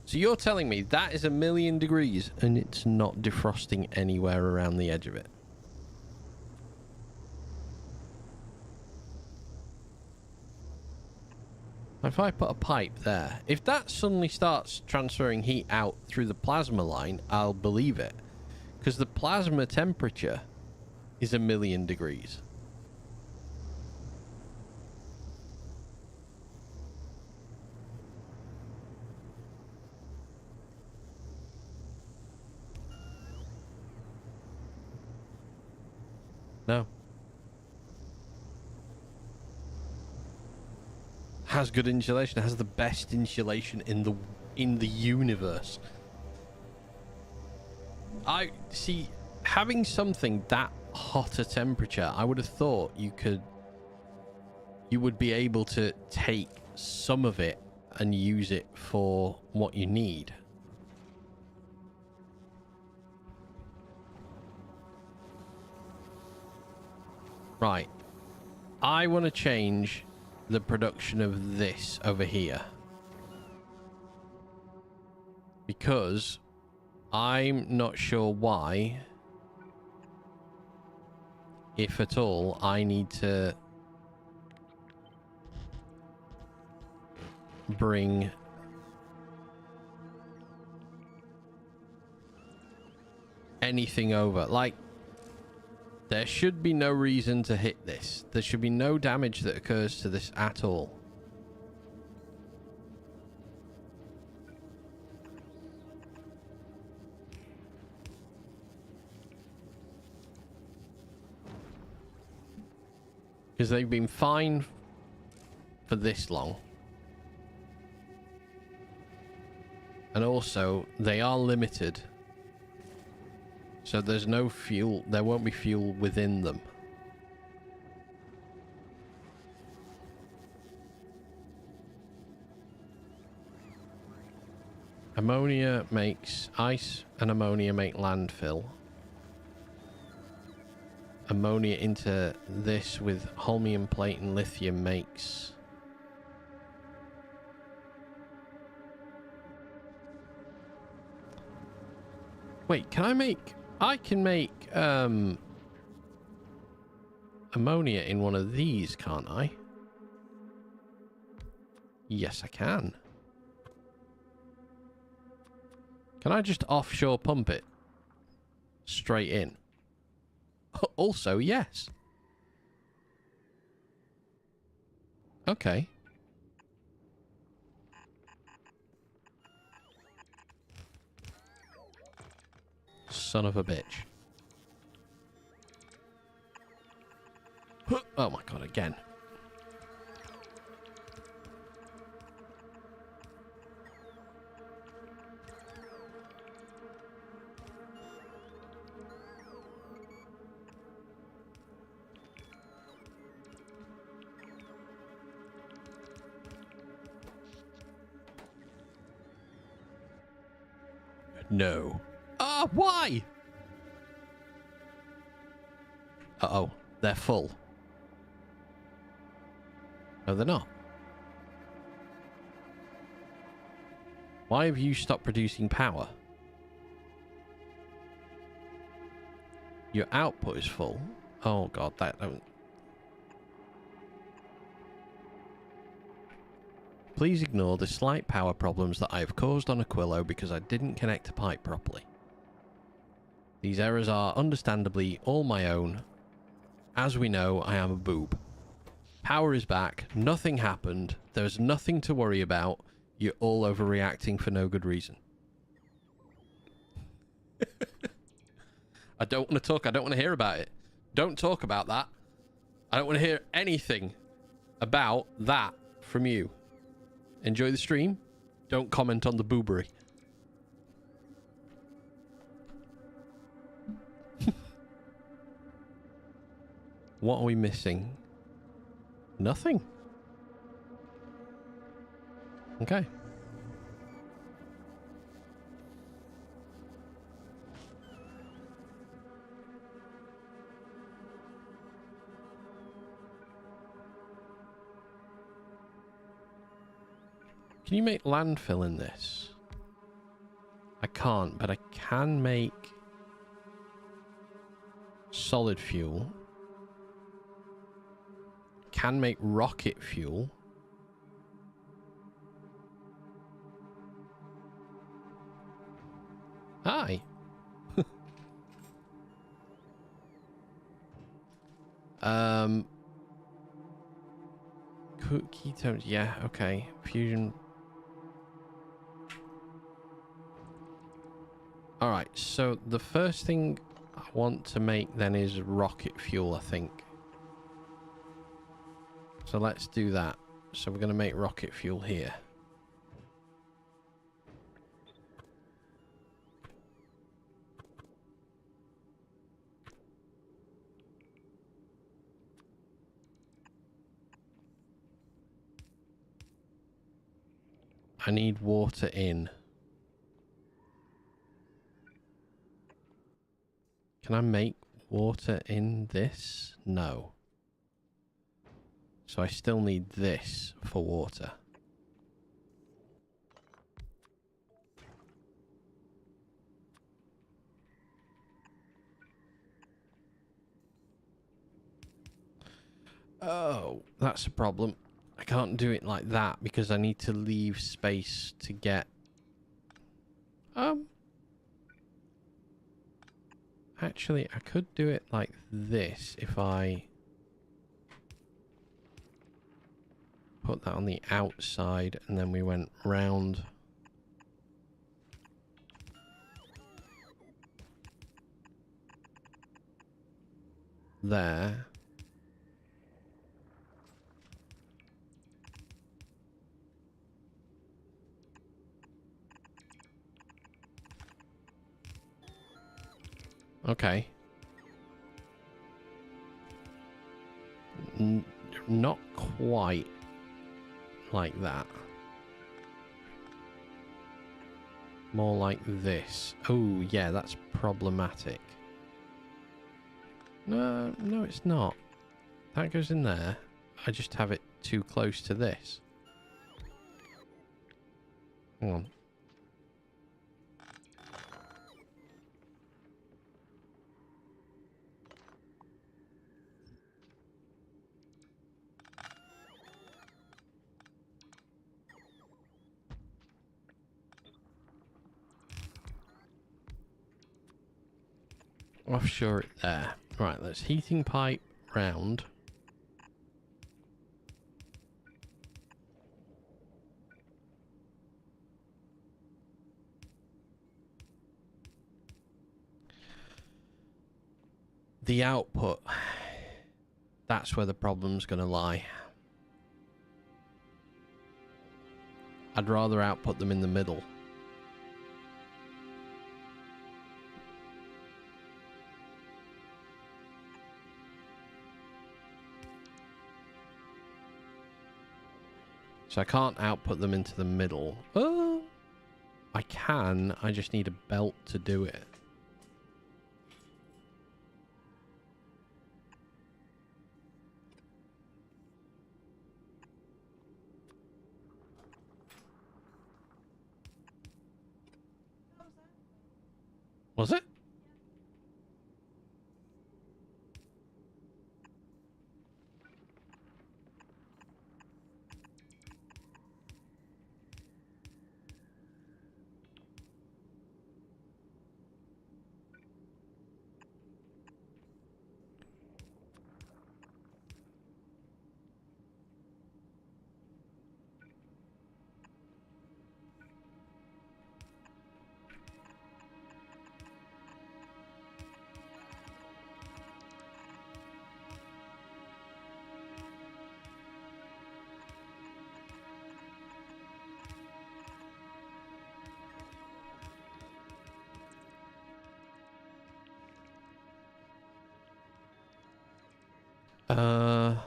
So you're telling me that is 1,000,000 degrees and it's not defrosting anywhere around the edge of it? If I put a pipe there, if that suddenly starts transferring heat out through the plasma line, I'll believe it. Because the plasma temperature is 1,000,000 degrees. No. Has good insulation. Has the best insulation in the universe. I see. Having something that hot a temperature, I would have thought you would be able to take some of it and use it for what you need. Right. I want to change the production of this over here. Because I'm not sure why, if at all, I need to bring anything over. Like, there should be no reason to hit this. There should be no damage that occurs to this at all. Because they've been fine for this long. And also, they are limited. So there's no fuel. There won't be fuel within them. Ammonia makes ice and ammonia make landfill. Ammonia into this with holmium plate and lithium makes... Wait, can I make... I can make ammonia in one of these, can't I? Yes, I can. Can I just offshore pump it straight in? Also, yes. Okay. Son of a bitch. Oh my god, again. No. Why? Uh-oh. They're full. No, they're not. Why have you stopped producing power? Your output is full. Oh, God, that don't... Please ignore the slight power problems that I have caused on Aquilo because I didn't connect a pipe properly. These errors are understandably all my own. As we know, I am a boob. Power is back. Nothing happened. There's nothing to worry about. You're all overreacting for no good reason. I don't want to talk. I don't want to hear about it. Don't talk about that. I don't want to hear anything about that from you. Enjoy the stream. Don't comment on the boobery. What are we missing? Nothing. Okay. Can you make landfill in this? I can't, but I can make solid fuel. Can make rocket fuel. Hi. Ketones, yeah, okay. Fusion. Alright, so the first thing I want to make then is rocket fuel, I think. So let's do that. So we're going to make rocket fuel here. I need water in. Can I make water in this? No. So I still need this for water. Oh, that's a problem. I can't do it like that because I need to leave space to get... Actually, I could do it like this if I put that on the outside and then we went round. There. Okay. Not quite like that. More like this. Oh, yeah, that's problematic. No, no, it's not. That goes in there. I just have it too close to this. Hang on. Offshore it there. Right, let's heating pipe round. The output. That's where the problem's going to lie. I'd rather output them in the middle. So I can't output them into the middle. Oh, I can. I just need a belt to do it. Was it?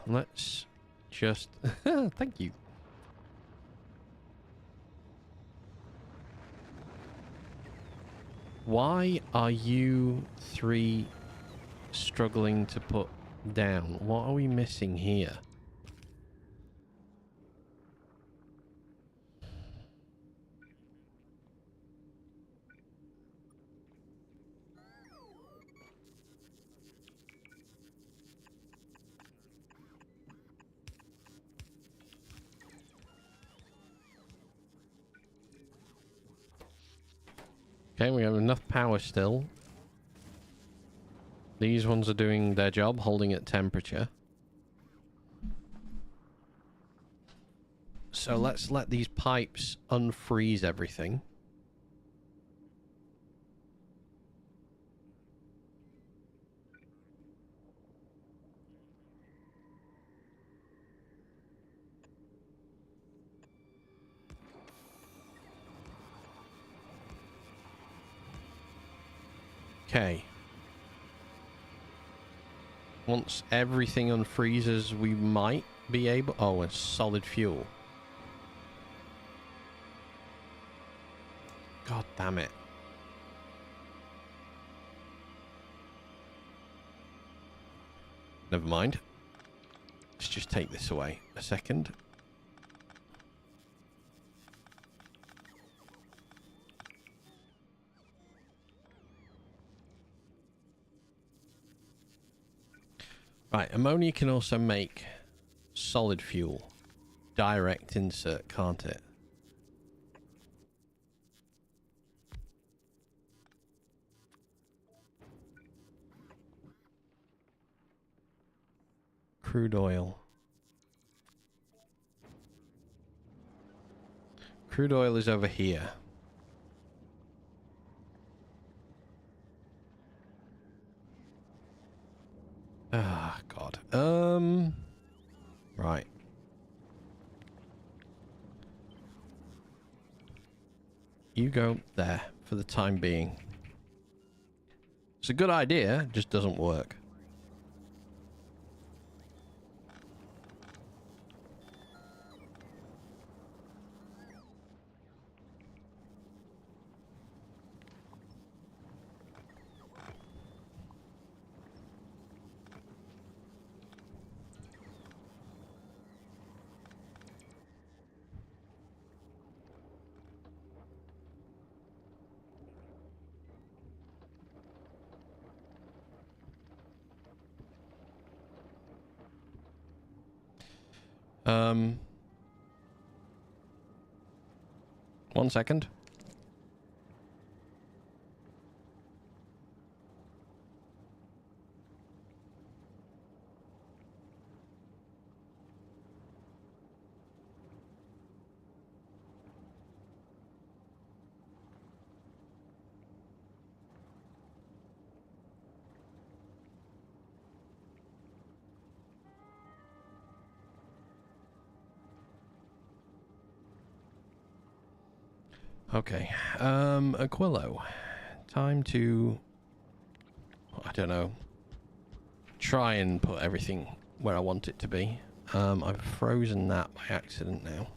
Let's just... Thank you. Why are you three struggling to put down? What are we missing here? Okay, we have enough power still. These ones are doing their job, holding at temperature. So let's let these pipes unfreeze everything. Okay. Once everything unfreezes, we might be able... Oh, it's solid fuel. God damn it. Never mind. Let's just take this away a second. Right, ammonia can also make solid fuel. Direct insert, can't it? Crude oil. Crude oil is over here. Ah, God. Right. You go there for the time being. It's a good idea, just doesn't work. One second. Okay. Aquilo. Time to... I don't know. Try and put everything where I want it to be. I've frozen that by accident now.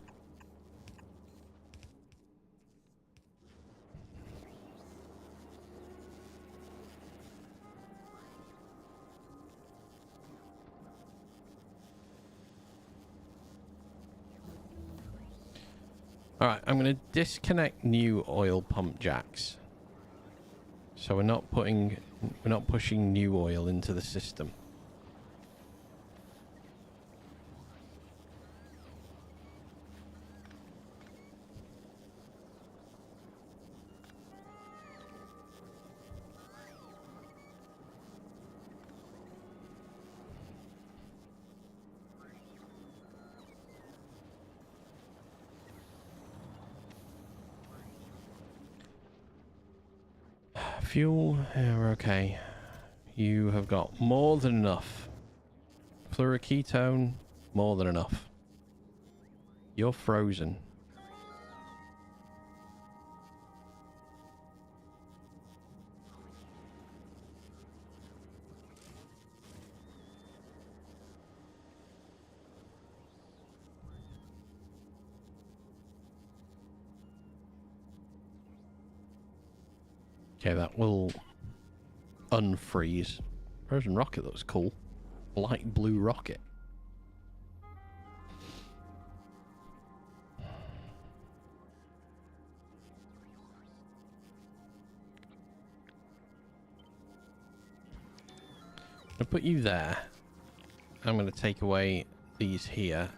Alright, I'm going to disconnect new oil pump jacks. So we're not pushing new oil into the system. Fuel, yeah, we're okay. You have got more than enough. Fluoroketone, more than enough. You're frozen. Okay, that will unfreeze. Frozen rocket looks cool. Light blue rocket. I'll put you there. I'm going to take away these here.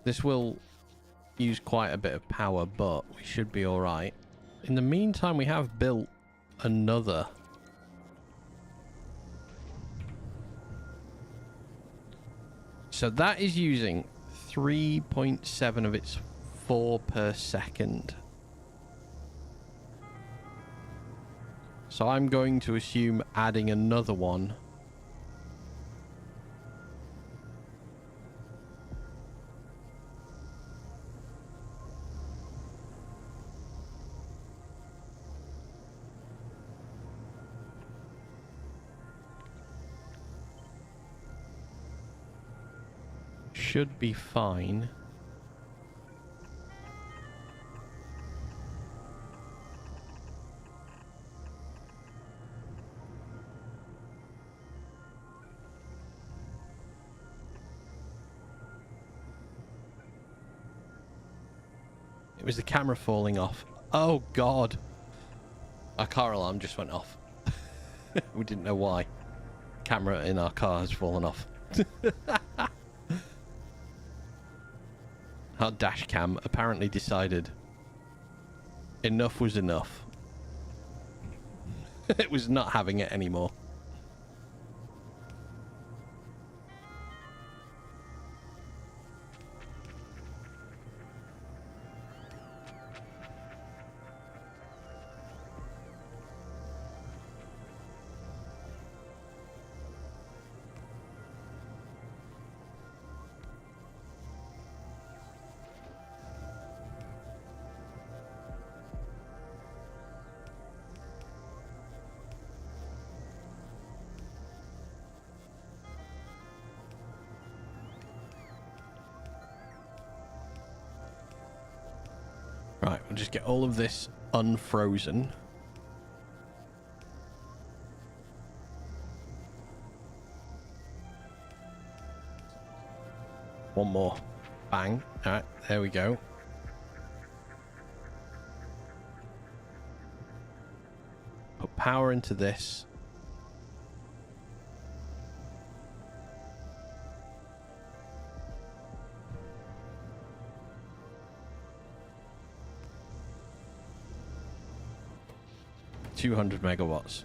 This will use quite a bit of power, but we should be alright. In the meantime, we have built another. So that is using 3.7 of its 4 per second. So I'm going to assume adding another one should be fine. It was the camera falling off. Oh god. Our car alarm just went off. We didn't know why. Camera in our car has fallen off. Our dash cam apparently decided enough was enough. It was not having it anymore. Right, we'll just get all of this unfrozen. One more. Bang. Alright, there we go. Put power into this. $200 megawatts.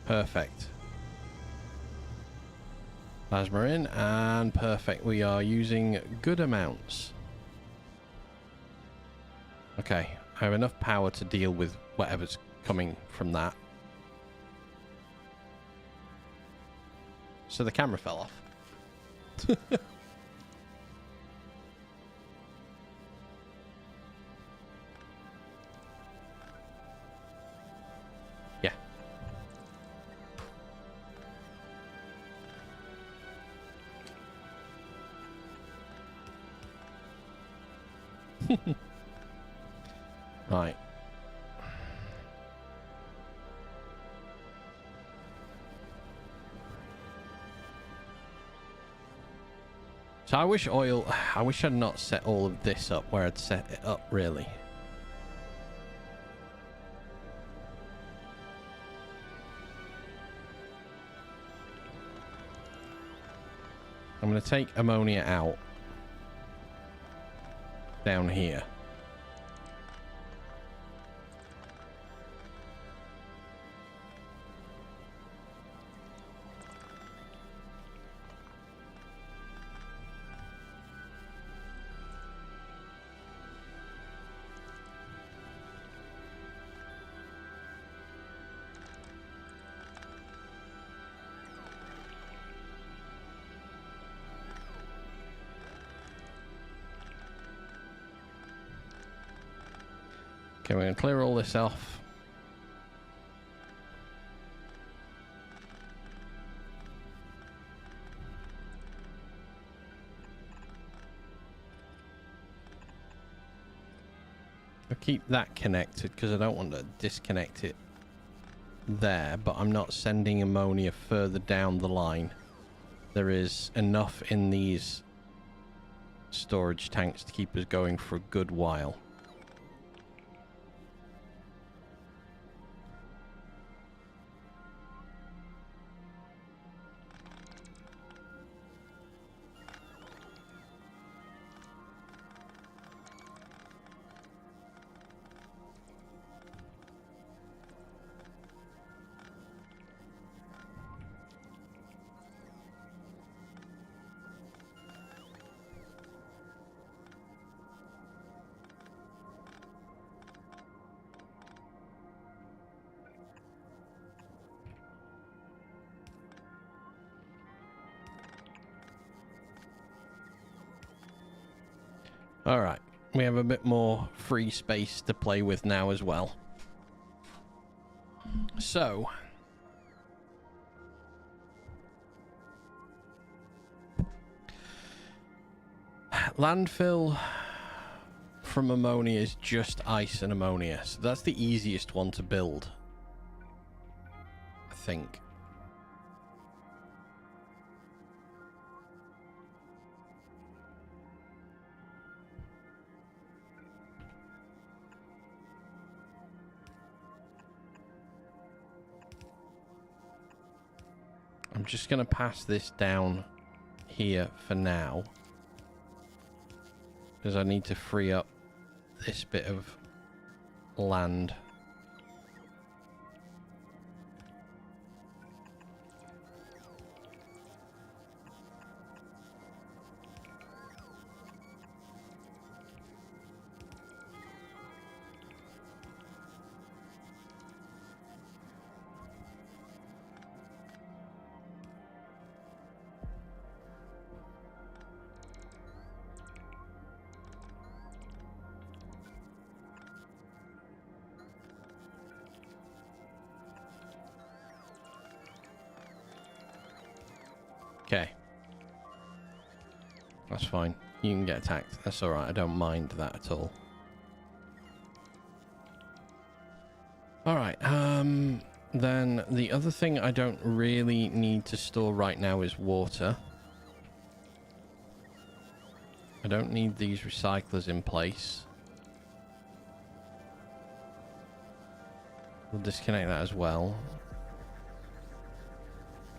Perfect. Plasma in, and perfect. We are using good amounts. Okay, I have enough power to deal with whatever's coming from that. So the camera fell off. Yeah. Right. So I wish I'd not set all of this up where I'd set it up, really. I'm going to take ammonia out down here. Okay, we're going to clear all this off. keep that connected because I don't want to disconnect it there, but I'm not sending ammonia further down the line. There is enough in these storage tanks to keep us going for a good while. All right, we have a bit more free space to play with now as well. So, landfill from ammonia is just ice and ammonia, so that's the easiest one to build, I think. I'm just going to pass this down here for now, because I need to free up this bit of land. Okay. That's fine. You can get attacked. That's alright. I don't mind that at all. Alright. Then the other thing I don't really need to store right now is water. I don't need these recyclers in place. We'll disconnect that as well.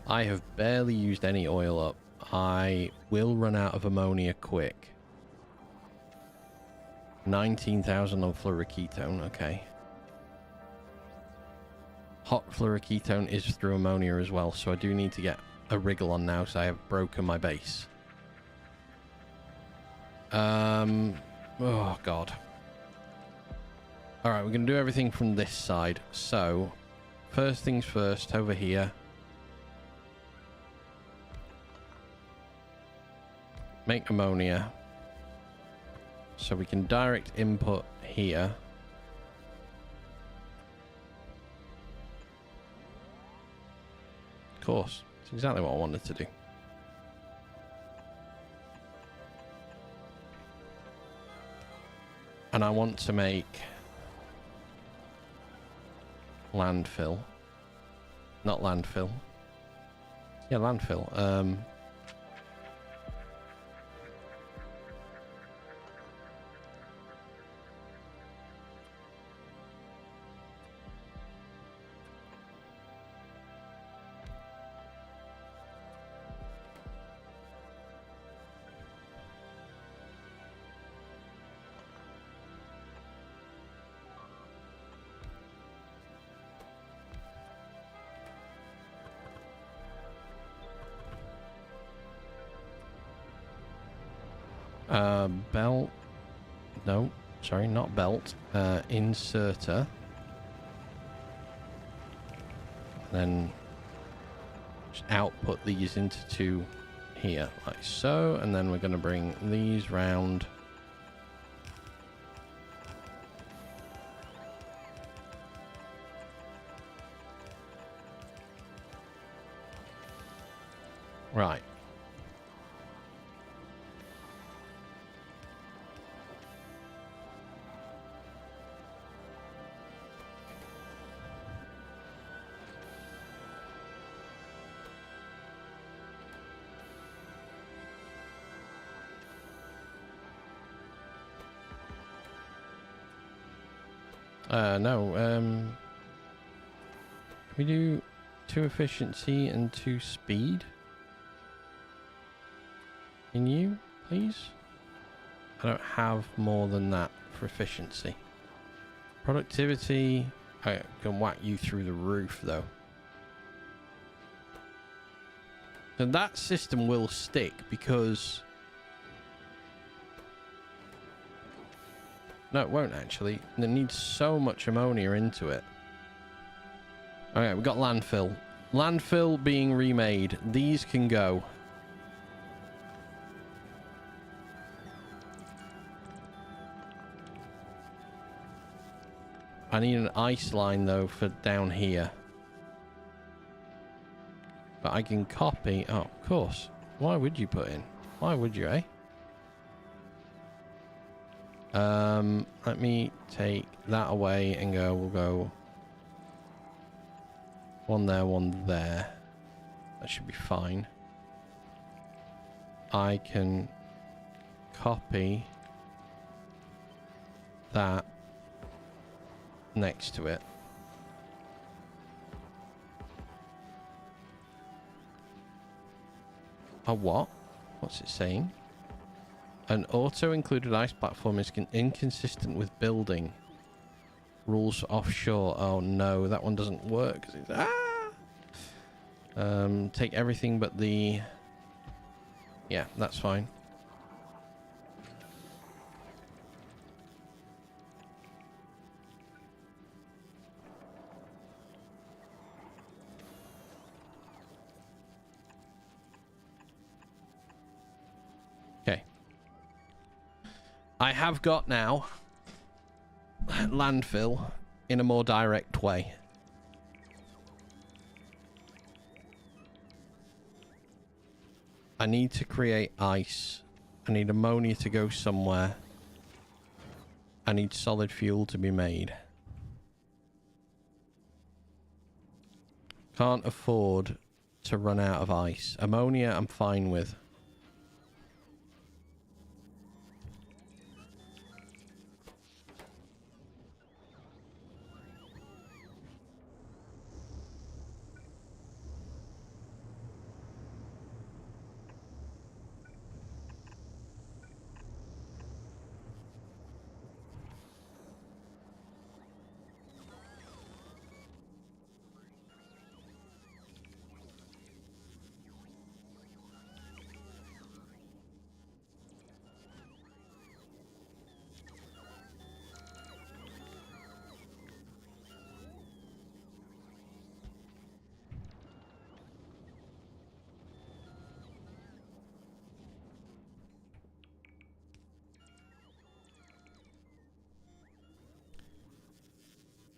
I have barely used any oil up. I will run out of ammonia quick. 19,000 on fluoroketone, okay. Hot fluoroketone is through ammonia as well, so I do need to get a wriggle on now, so I have broken my base. Oh god. Alright, we're going to do everything from this side. So, first things first, over here. Make ammonia. So we can direct input here. Of course, it's exactly what I wanted to do. And I want to make landfill. Not landfill. Yeah, landfill. Belt. No, sorry, not belt. Inserter. Then just output these into two here, like so. And then we're going to bring these round. Right. No. Can we do 2 efficiency and 2 speed? Can you, please? I don't have more than that for efficiency. Productivity, I can whack you through the roof, though. And that system will stick because... No, it won't actually. It needs so much ammonia into it. Okay, we've got landfill. Landfill being remade. These can go. I need an ice line, though, for down here. But I can copy... Oh, of course. Why would you put in? Why would you, eh? Let me take that away and go... We'll go... One there, one there. That should be fine. I can copy that next to it. A what? What's it saying? An auto-included ice platform is inconsistent with building rules offshore. Oh no, that one doesn't work. It's, take everything but the... Yeah, that's fine. Okay. I have got now landfill in a more direct way. I need to create ice. I need ammonia to go somewhere. I need solid fuel to be made. Can't afford to run out of ice. Ammonia I'm fine with.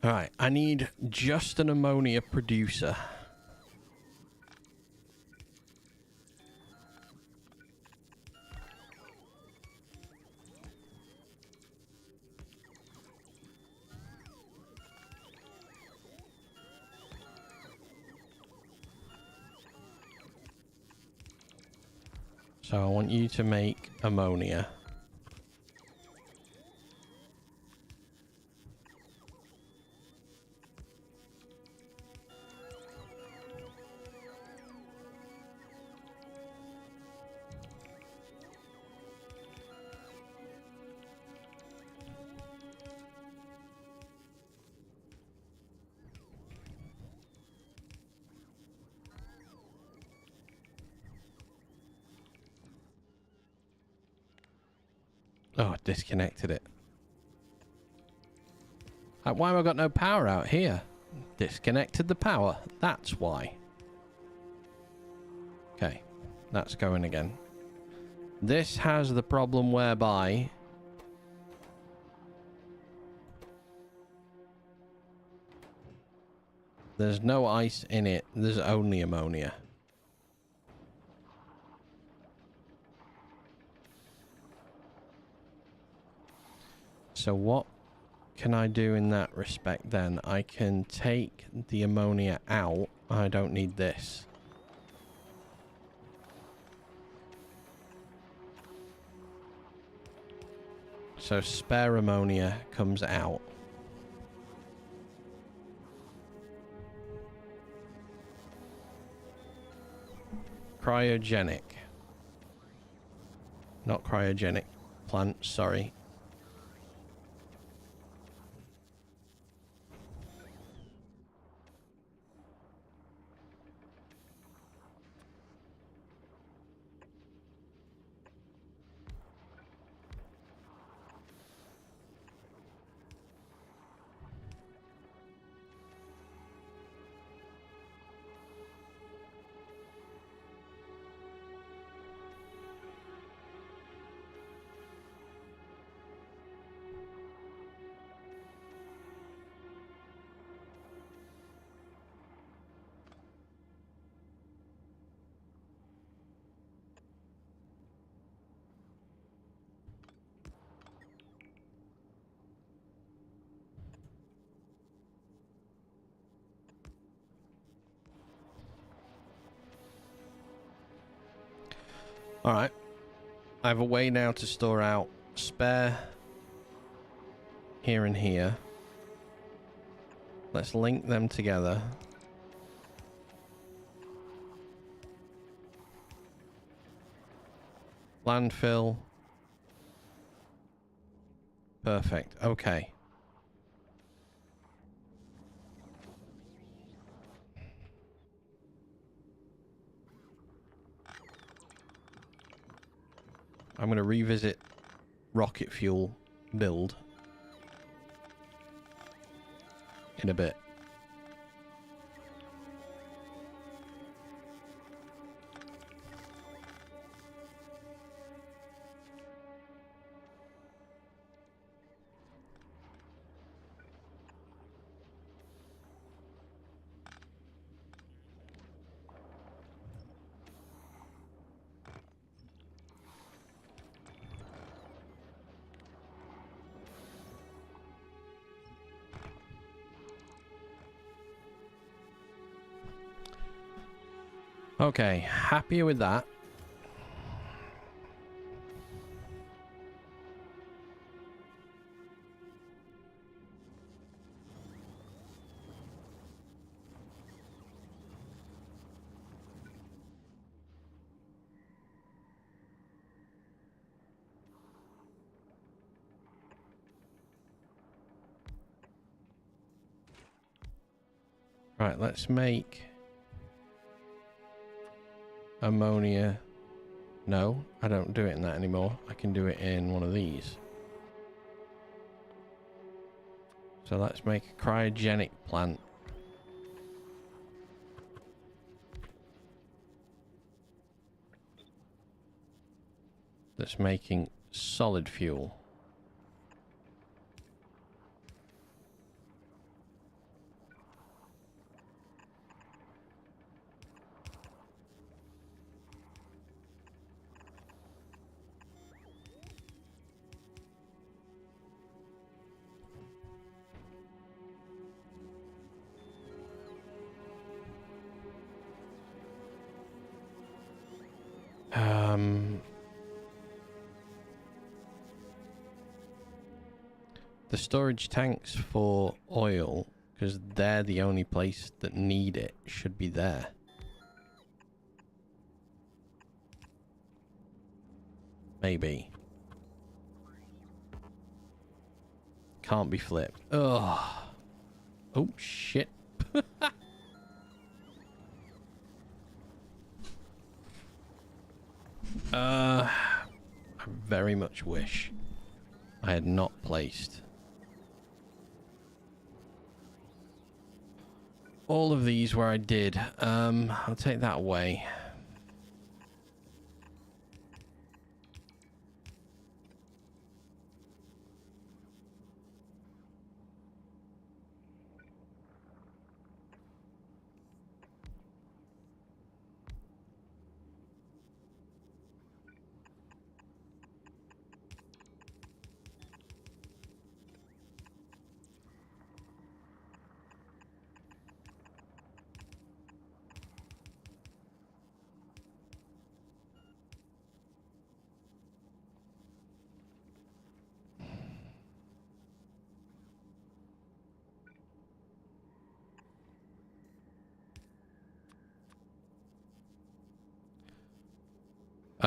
Alright, I need just an ammonia producer. So I want you to make ammonia. Oh, I disconnected it. Why have I got no power out here? Disconnected the power. That's why. Okay, that's going again. This has the problem whereby there's no ice in it. There's only ammonia. So what can I do in that respect then? I can take the ammonia out. I don't need this. So spare ammonia comes out. Cryogenic. Not cryogenic. Plant, sorry. Alright. I have a way now to store out spare here and here. Let's link them together. Landfill. Perfect. Okay. I'm going to revisit rocket fuel build in a bit. Okay, happier with that. Right, let's make ammonia. No, I don't do it in that anymore. I can do it in one of these. So let's make a cryogenic plant. That's making solid fuel. The storage tanks for oil, because they're the only place that need it, should be there. Maybe. Can't be flipped. Ugh. Oh, shit. I very much wish I had not placed all of these where I did. I'll take that away.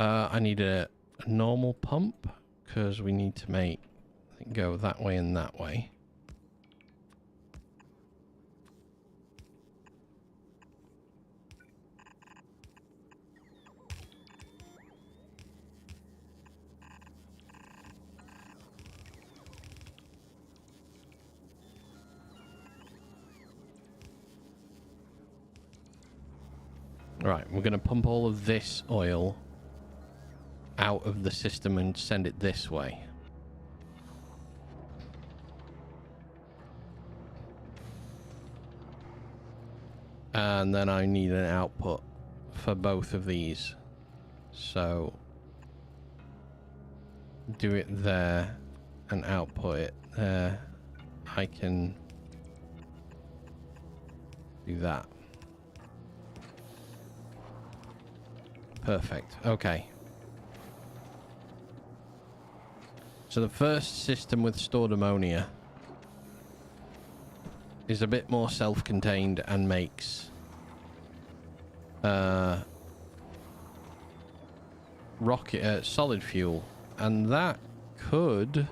I need a normal pump because we need to make it go that way and that way. Right, we're going to pump all of this oil out of the system and send it this way. And then I need an output for both of these. So do it there and output it there. I can do that. Perfect. Okay. So the first system with stored ammonia is a bit more self-contained and makes rocket solid fuel, and that could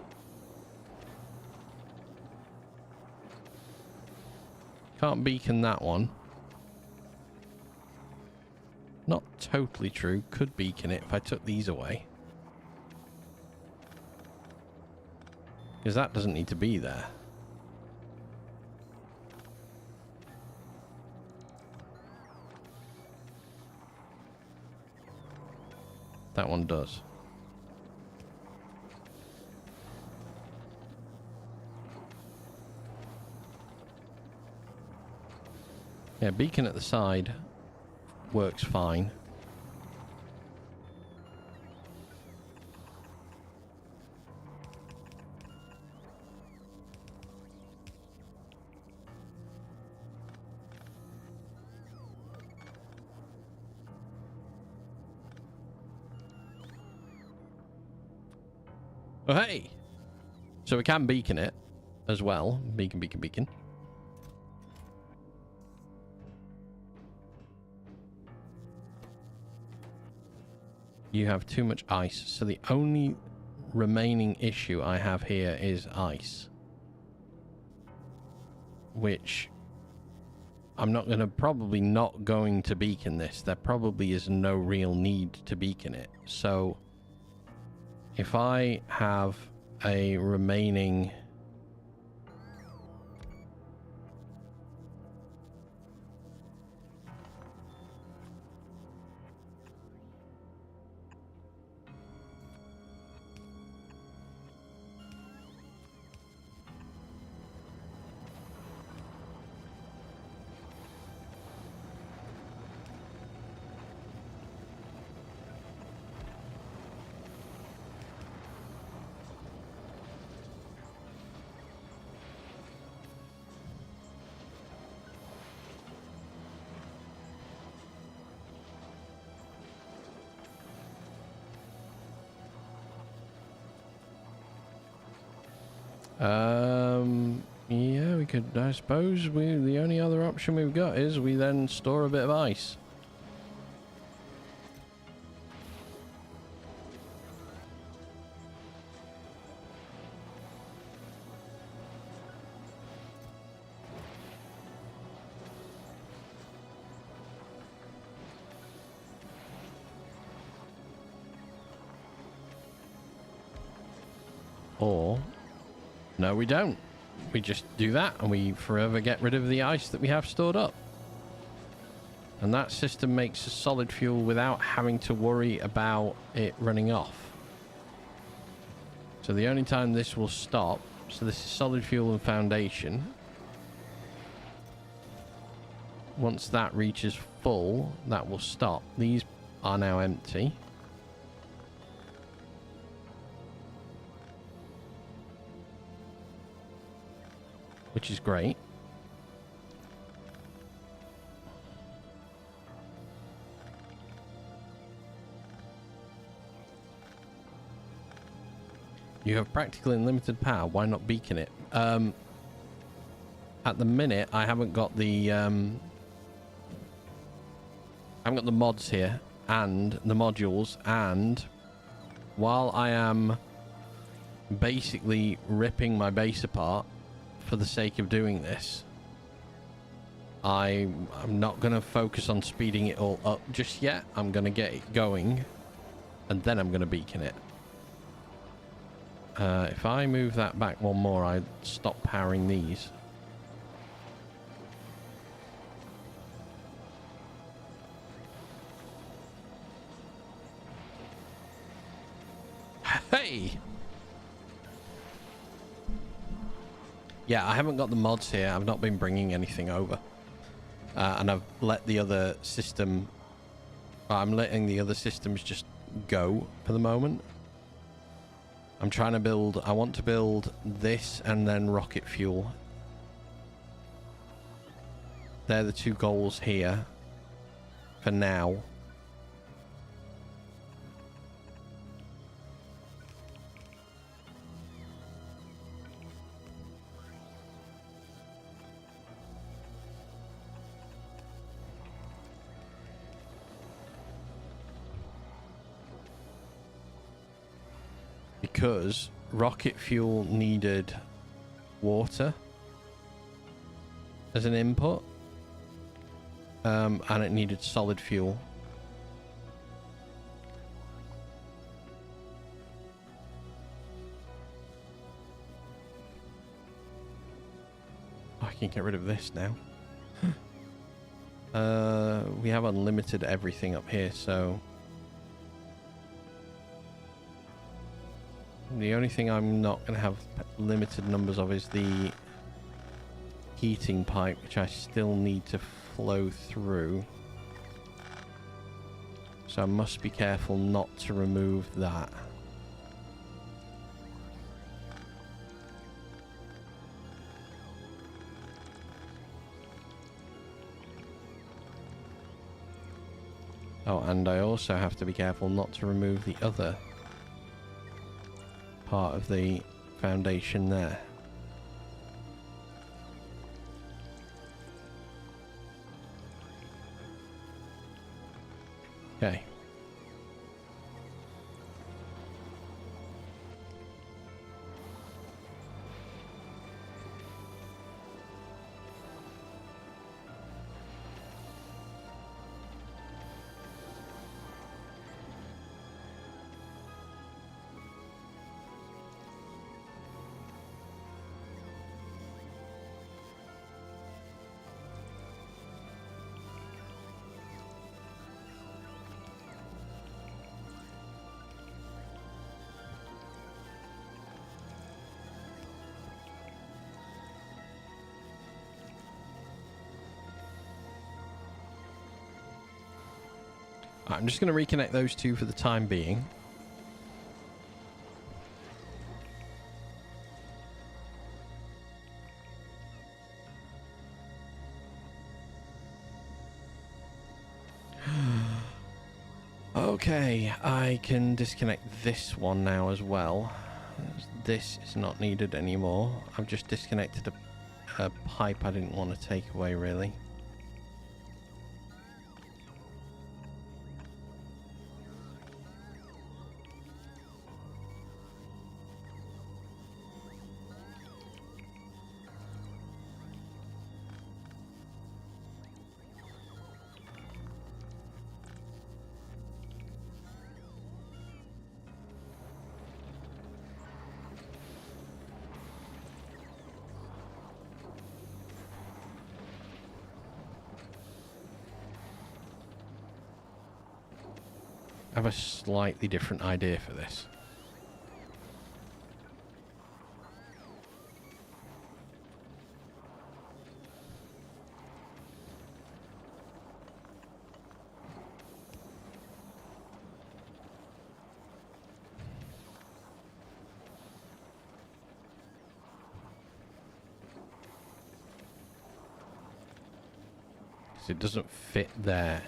can't beacon that one. Not totally true. Could beacon it if I took these away. Because that doesn't need to be there. That one does. Yeah, beacon at the side works fine. Oh, hey! So we can beacon it as well. Beacon, beacon, beacon. You have too much ice. So the only remaining issue I have here is ice. Which I'm not going to, probably not going to beacon this. There probably is no real need to beacon it. So if I have a remaining... yeah, we could, I suppose, the only other option we've got is we then store a bit of ice. Or, no, we don't. We just do that and we forever get rid of the ice that we have stored up. And that system makes a solid fuel without having to worry about it running off. So the only time this will stop, so this is solid fuel and foundation. Once that reaches full, that will stop. These are now empty. Which is great. You have practically unlimited power. Why not beacon it? At the minute, I haven't got the mods here and the modules, and while I am basically ripping my base apart for the sake of doing this, I'm not going to focus on speeding it all up just yet. I'm going to get it going, and then I'm going to beacon it. If I move that back one more, I stop powering these. Hey! Yeah, I haven't got the mods here. I've not been bringing anything over. And I've let the other system... I'm letting the other systems just go for the moment. I'm trying to build... I want to build this and then rocket fuel. They're the two goals here. For now. Because rocket fuel needed water as an input, and it needed solid fuel. I can get rid of this now. We have unlimited everything up here, so the only thing I'm not going to have limited numbers of is the heating pipe, which I still need to flow through. So I must be careful not to remove that. Oh, and I also have to be careful not to remove the other part of the foundation there. Okay. I'm just going to reconnect those two for the time being. Okay, I can disconnect this one now as well. This is not needed anymore. I've just disconnected a pipe I didn't want to take away, really. I have a slightly different idea for this. Because it doesn't fit there.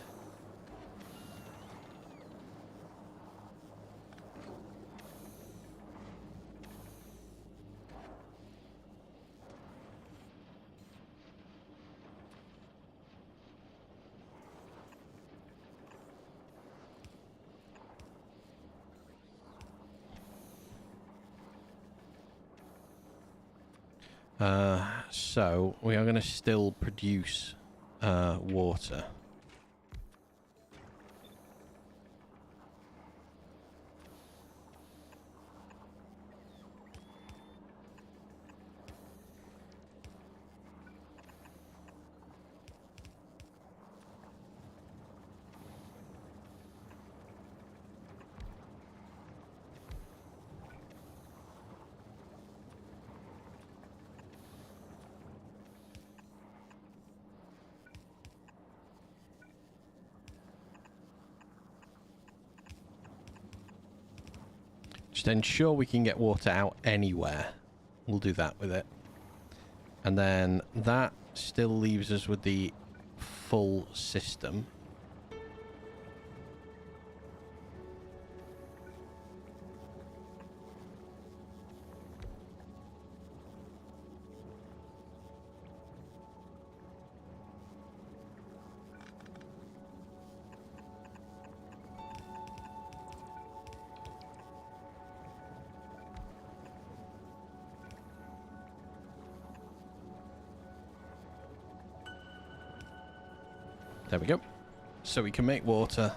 So we are going to still produce water. Just ensure we can get water out anywhere. We'll do that with it. And then that still leaves us with the full system. There we go. So we can make water.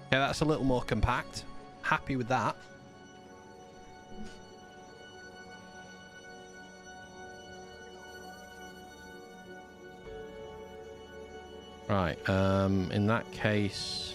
Okay, that's a little more compact. Happy with that. Right, in that case...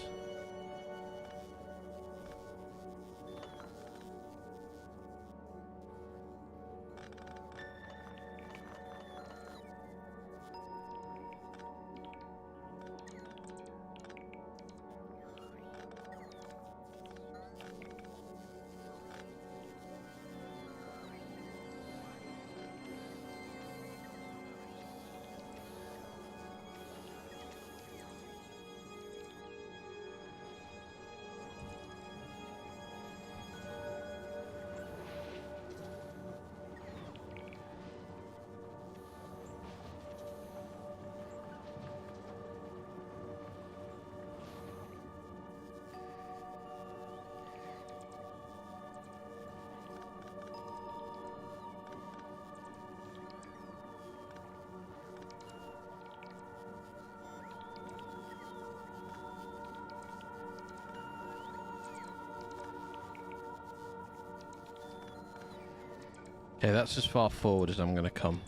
Okay, that's as far forward as I'm going to come.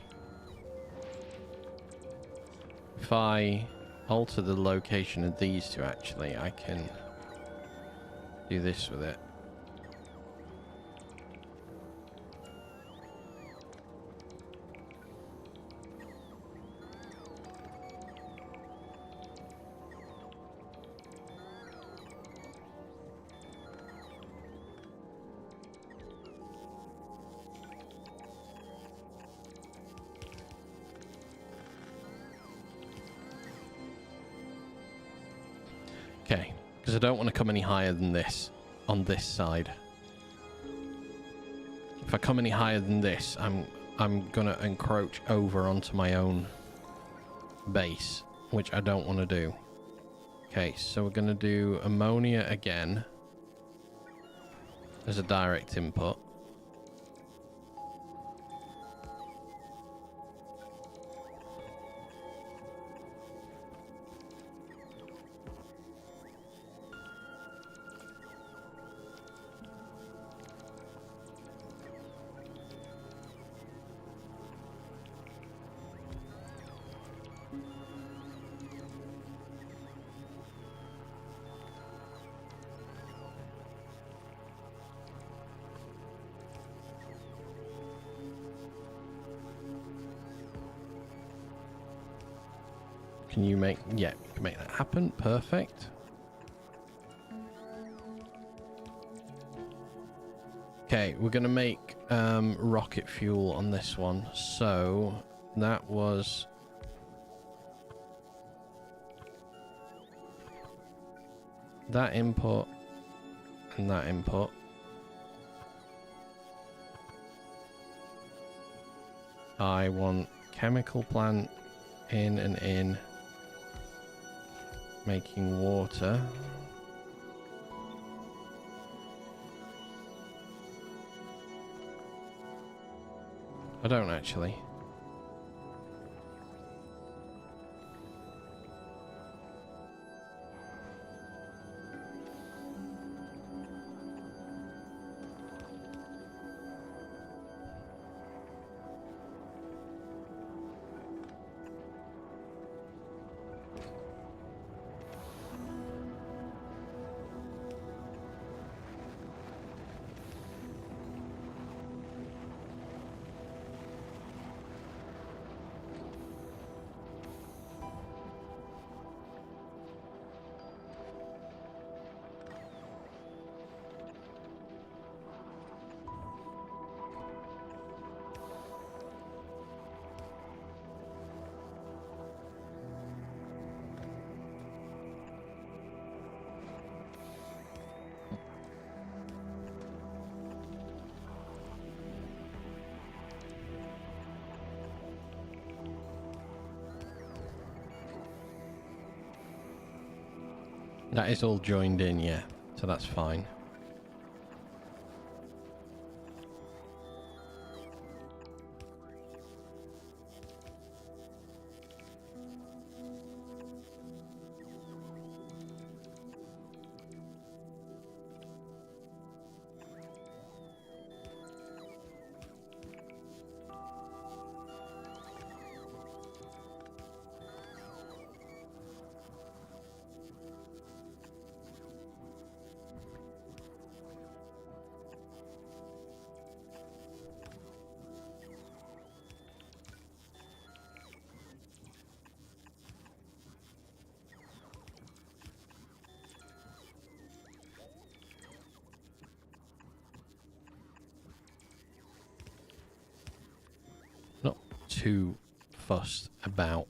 If I alter the location of these two, actually, I can do this with it. Okay, because I don't want to come any higher than this on this side. If I come any higher than this, I'm gonna encroach over onto my own base, which I don't want to do. Okay, so we're gonna do ammonia again as a direct input. Can you make... yeah, you can make that happen. Perfect. Okay, we're going to make rocket fuel on this one. So that was... that input and that input. I want chemical plant in and in. Making water. I don't actually. That is all joined in, yeah. So that's fine. Not too fussed about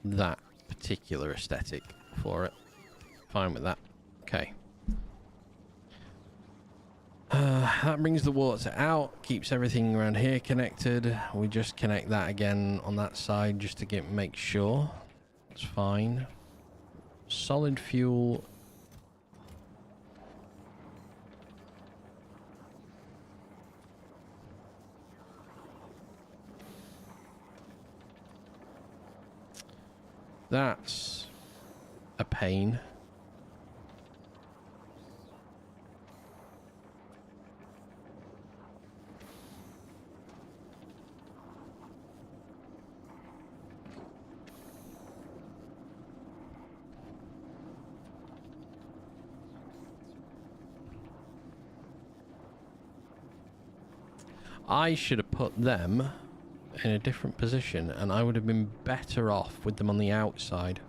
that particular aesthetic for it. Fine with that. Okay. That brings the water out, keeps everything around here connected. We just connect that again on that side just to make sure. It's fine. Solid fuel. That's a pain. I should have put them in a different position, and I would have been better off with them on the outside.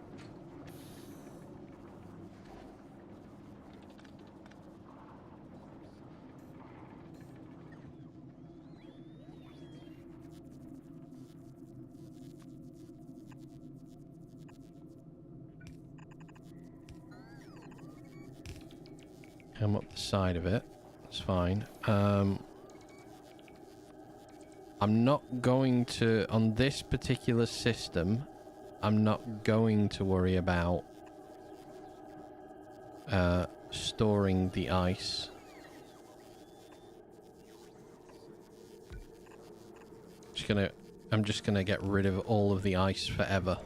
Come up the side of it. It's fine. I'm not going to, on this particular system, I'm not going to worry about storing the ice. I'm just gonna get rid of all of the ice forever.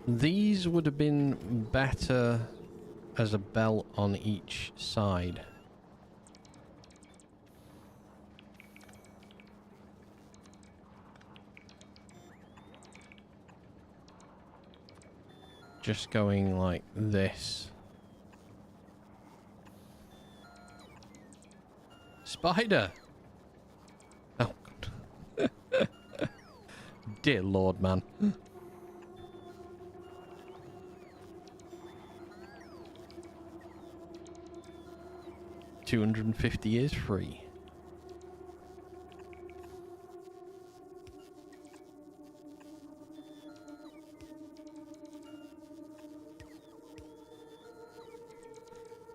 These would have been better as a belt on each side. Just going like this. Spider! Oh. Dear Lord, man. 250 years free.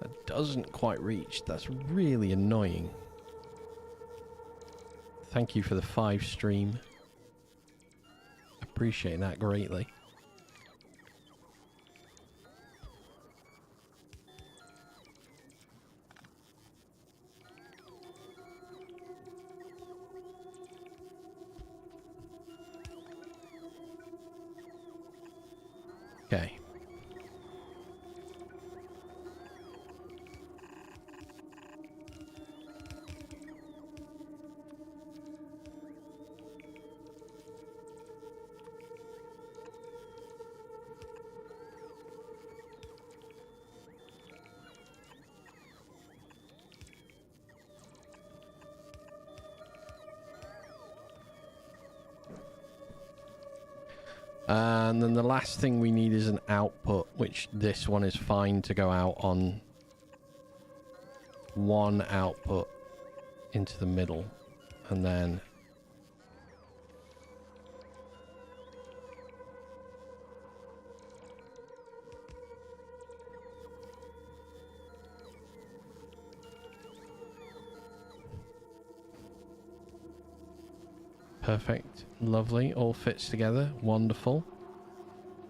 That doesn't quite reach. That's really annoying. Thank you for the 5 stream. Appreciate that greatly. Okay. And then the last thing we need is an output, which this one is fine to go out on one output into the middle. And then perfect. Lovely. All fits together. Wonderful.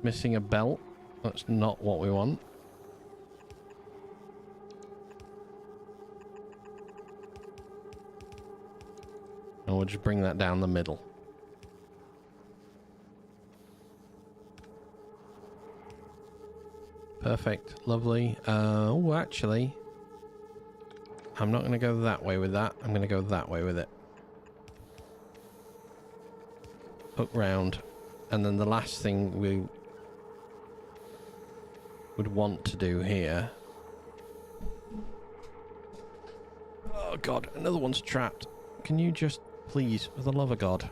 Missing a belt. That's not what we want. And we'll just bring that down the middle. Perfect. Lovely. Oh, actually, I'm not going to go that way with that. I'm going to go that way with it. Hook round. And then the last thing we would want to do here. Oh, God. Another one's trapped. Can you just, please, for the love of God.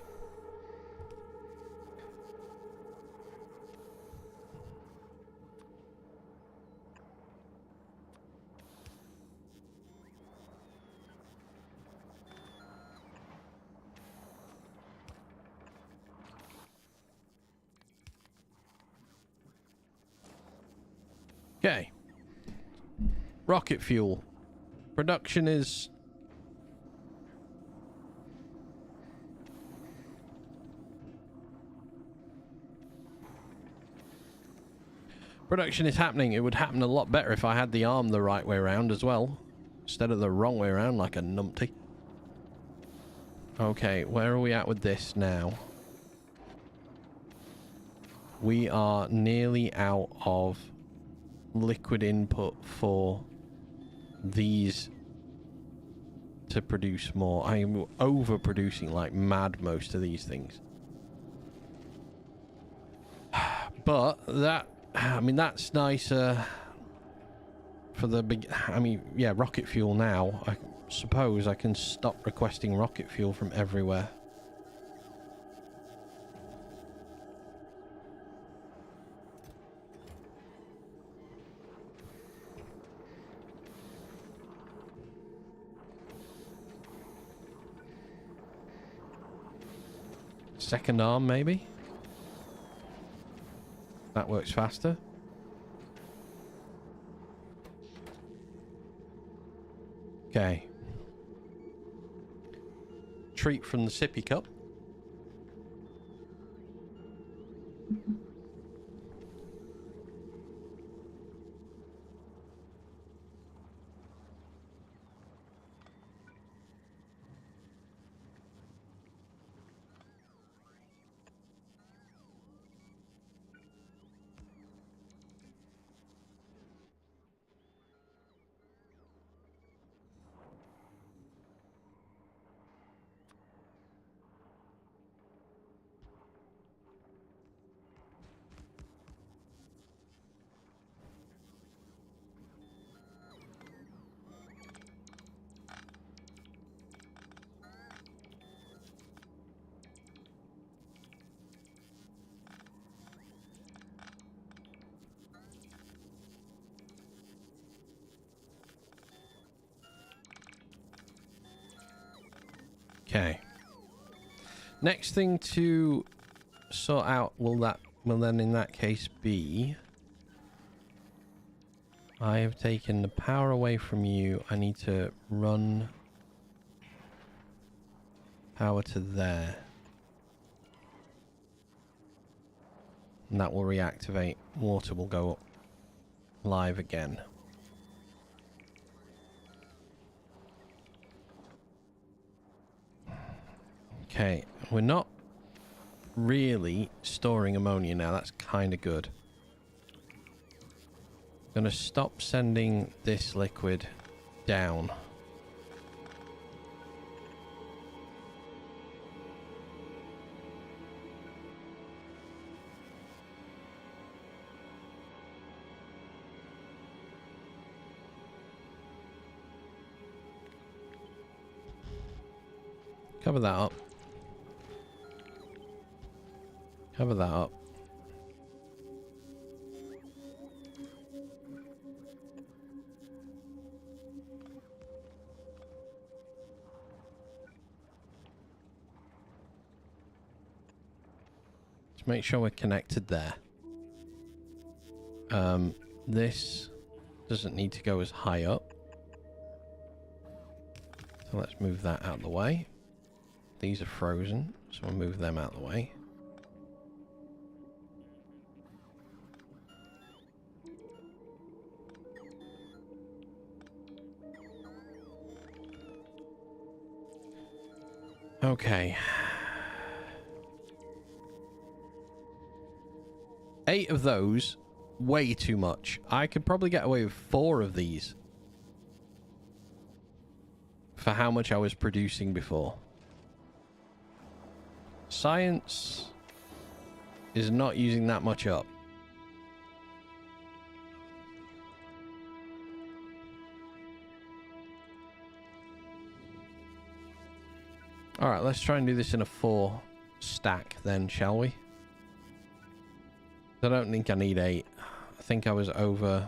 Okay. Rocket fuel. Production is... Production is happening. It would happen a lot better if I had the arm the right way around as well. Instead of the wrong way around like a numpty. Okay, where are we at with this now? We are nearly out of liquid input for these to produce more. I am overproducing like mad most of these things. But that, I mean, that's nicer for the big, I mean, yeah, rocket fuel now. I suppose I can stop requesting rocket fuel from everywhere. Second arm, maybe? That works faster. Okay. Treat from the sippy cup. Okay. Next thing to sort out will then in that case be I have taken the power away from you. I need to run power to there. And that will reactivate. Water will go up live again. Okay, we're not really storing ammonia now. That's kind of good. Gonna stop sending this liquid down. Cover that up. Cover that up. Let's make sure we're connected there. This doesn't need to go as high up. So let's move that out of the way. These are frozen, so we'll move them out of the way. Okay. 8 of those, way too much. I could probably get away with 4 of these for how much I was producing before. Science is not using that much up. Alright, let's try and do this in a 4 stack then, shall we? I don't think I need 8. I think I was over.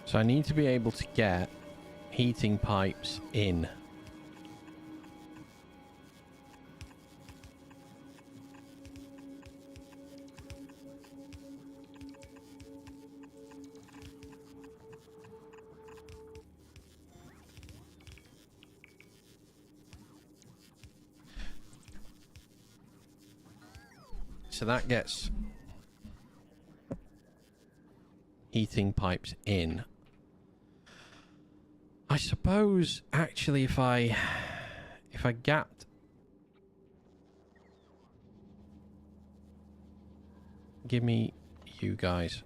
So I need to be able to get heating pipes in. So that gets heating pipes in. I suppose actually if I gapped give me you guys.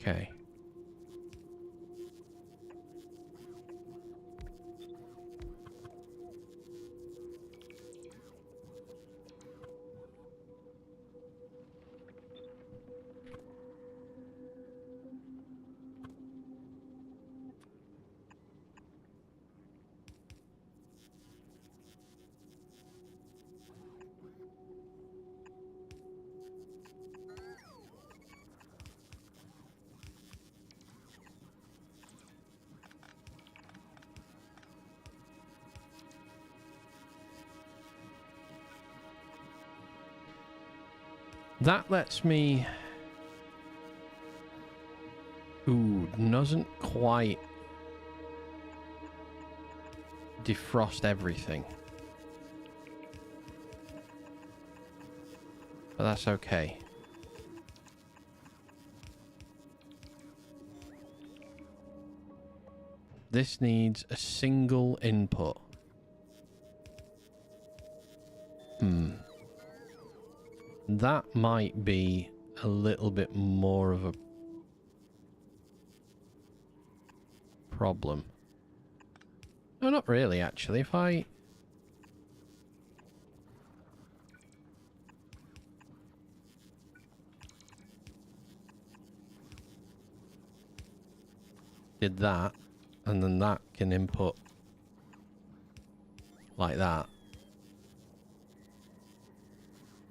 Okay. That lets me... Ooh, doesn't quite defrost everything. But that's okay. This needs a single input. That might be a little bit more of a problem. No, not really, actually. If I... did that, and then that can input like that.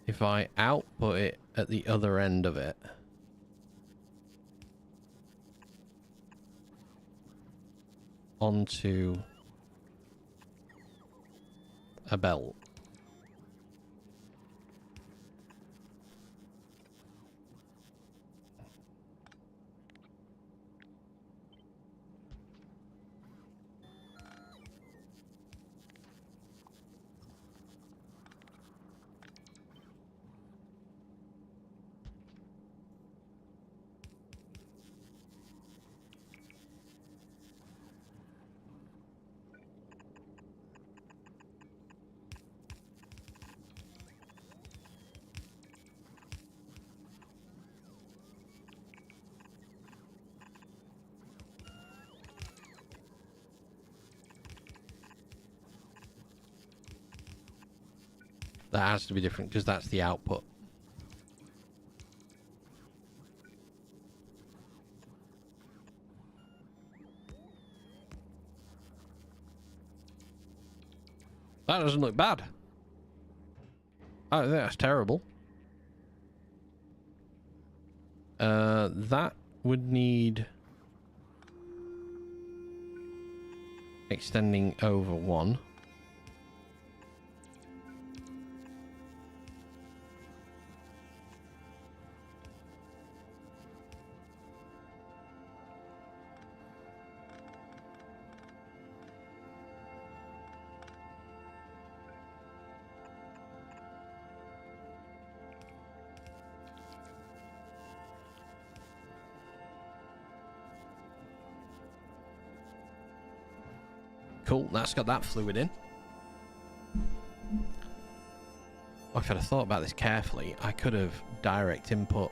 If I output it at the other end of it, onto a belt. That has to be different because that's the output. That doesn't look bad. I think that's terrible. That would need extending over one. Cool, that's got that fluid in. If I'd have thought about this carefully, I could have direct input.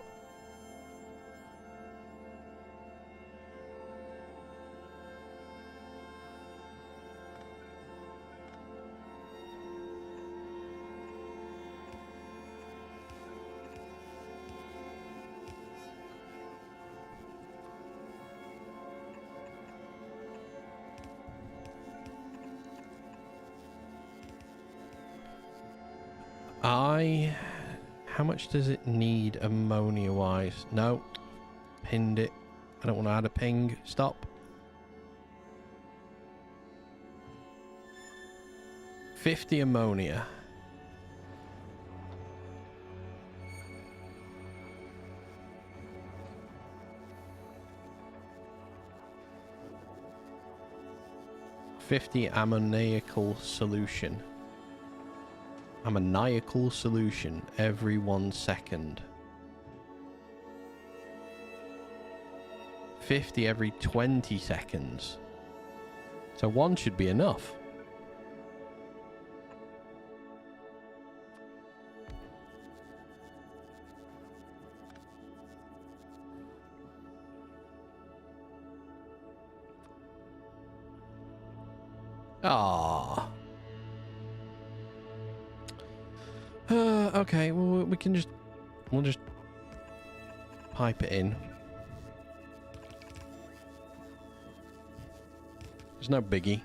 How much does it need ammonia-wise? No. Pinned it. I don't want to add a ping. Stop. 50 ammonia. Ammoniacal solution. Ammoniacal solution every 1 second. 50 every 20 seconds. So 1 should be enough. Ah. Okay, well, we'll just pipe it in. There's no biggie.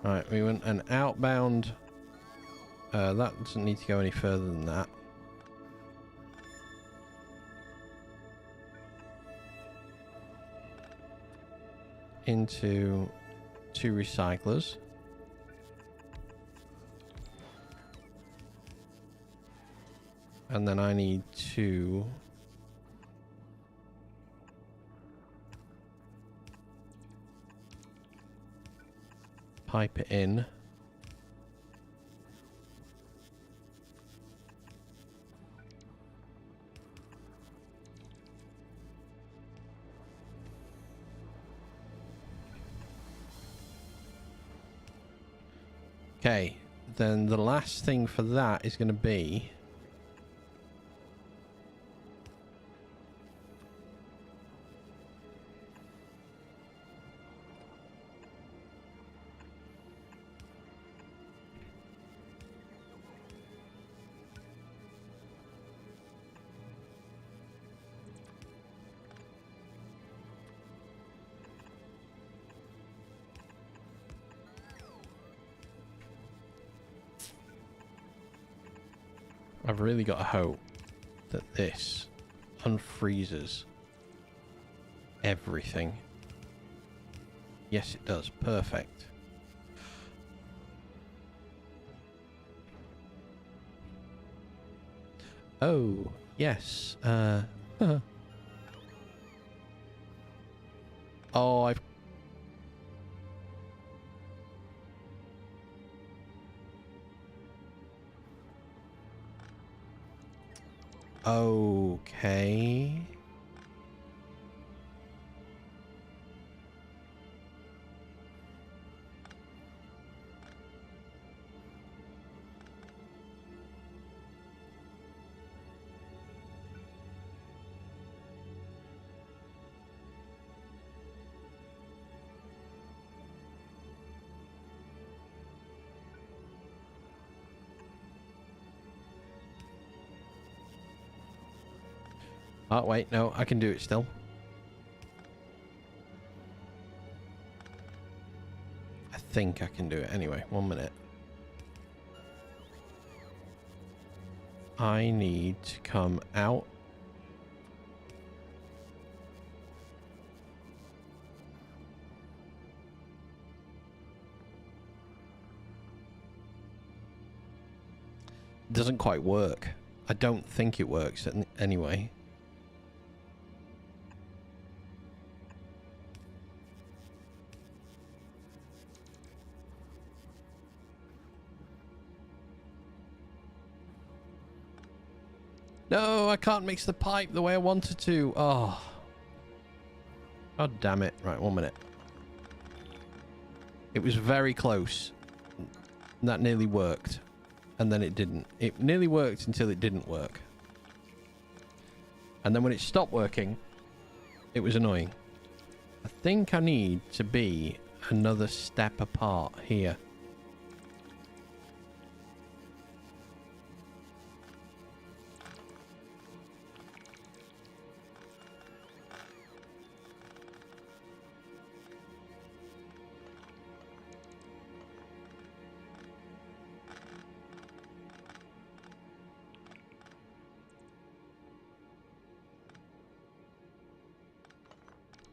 Right, we want an outbound. That doesn't need to go any further than that. Into 2 recyclers. And then I need to pipe it in. Okay, then the last thing for that is going to be I've really got to hope that this unfreezes everything. Yes, it does. Perfect. Oh, yes. Oh, I've... Okay. Oh, wait, no, I can do it still. I think I can do it anyway. 1 minute. I need to come out. Doesn't quite work. I don't think it works anyway. No, I can't mix the pipe the way I wanted to. Oh. God damn it. Right, 1 minute. It was very close. That nearly worked. And then it didn't. It nearly worked until it didn't work. And then when it stopped working, it was annoying. I think I need to be another step apart here.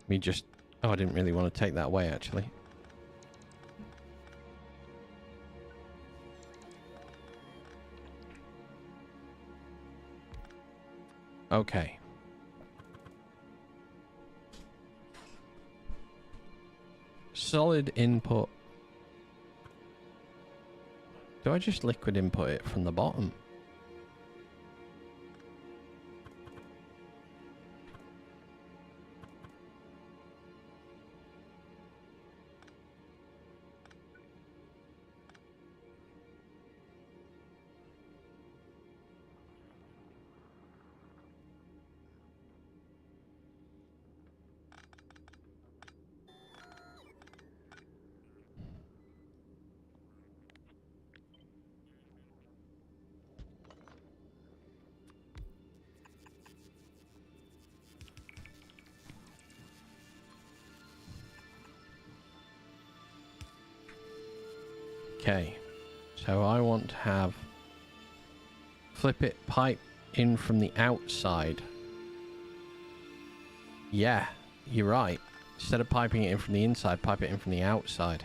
Me just... Oh, I didn't really want to take that way, actually. Okay. Solid input. Do I just liquid input it from the bottom? Okay, so I want to have flip it pipe in from the outside. Yeah, you're right. Instead of piping it in from the inside, pipe it in from the outside.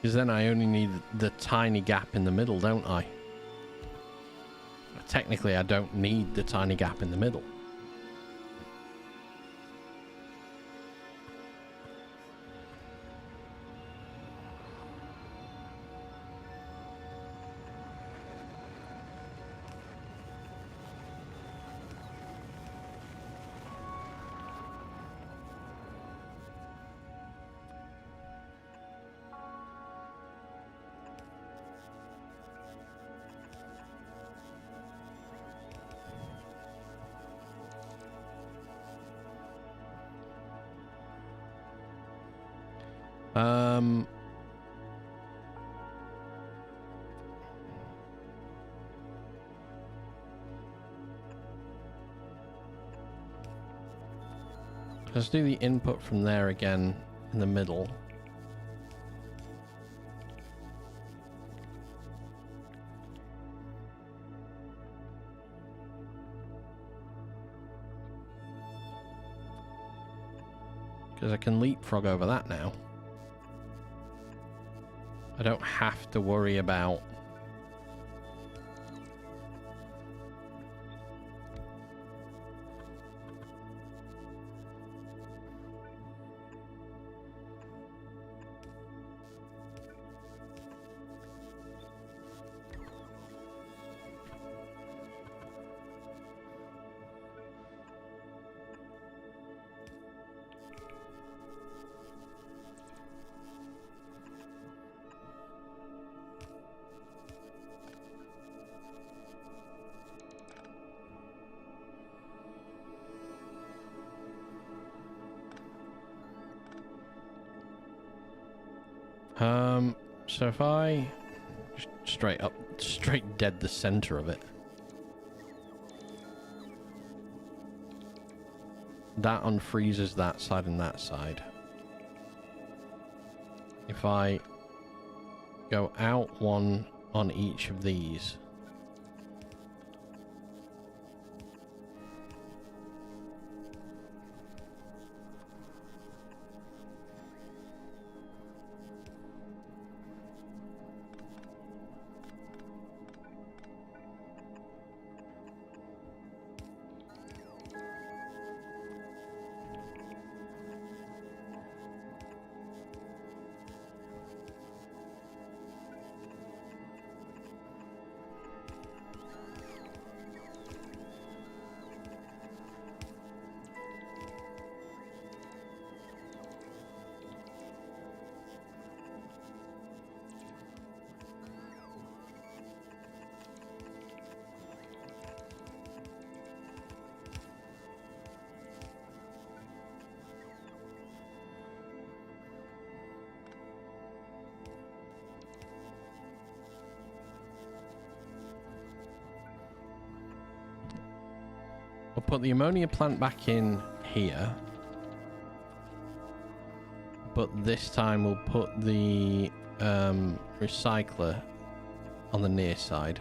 Because then I only need the tiny gap in the middle, don't I? Technically, I don't need the tiny gap in the middle. Let's do the input from there again in the middle. Because I can leapfrog over that now. I don't have to worry about so if I just straight dead the center of it, that unfreezes that side and that side. If I go out one on each of these, we'll put the ammonia plant back in here, but this time we'll put the recycler on the near side.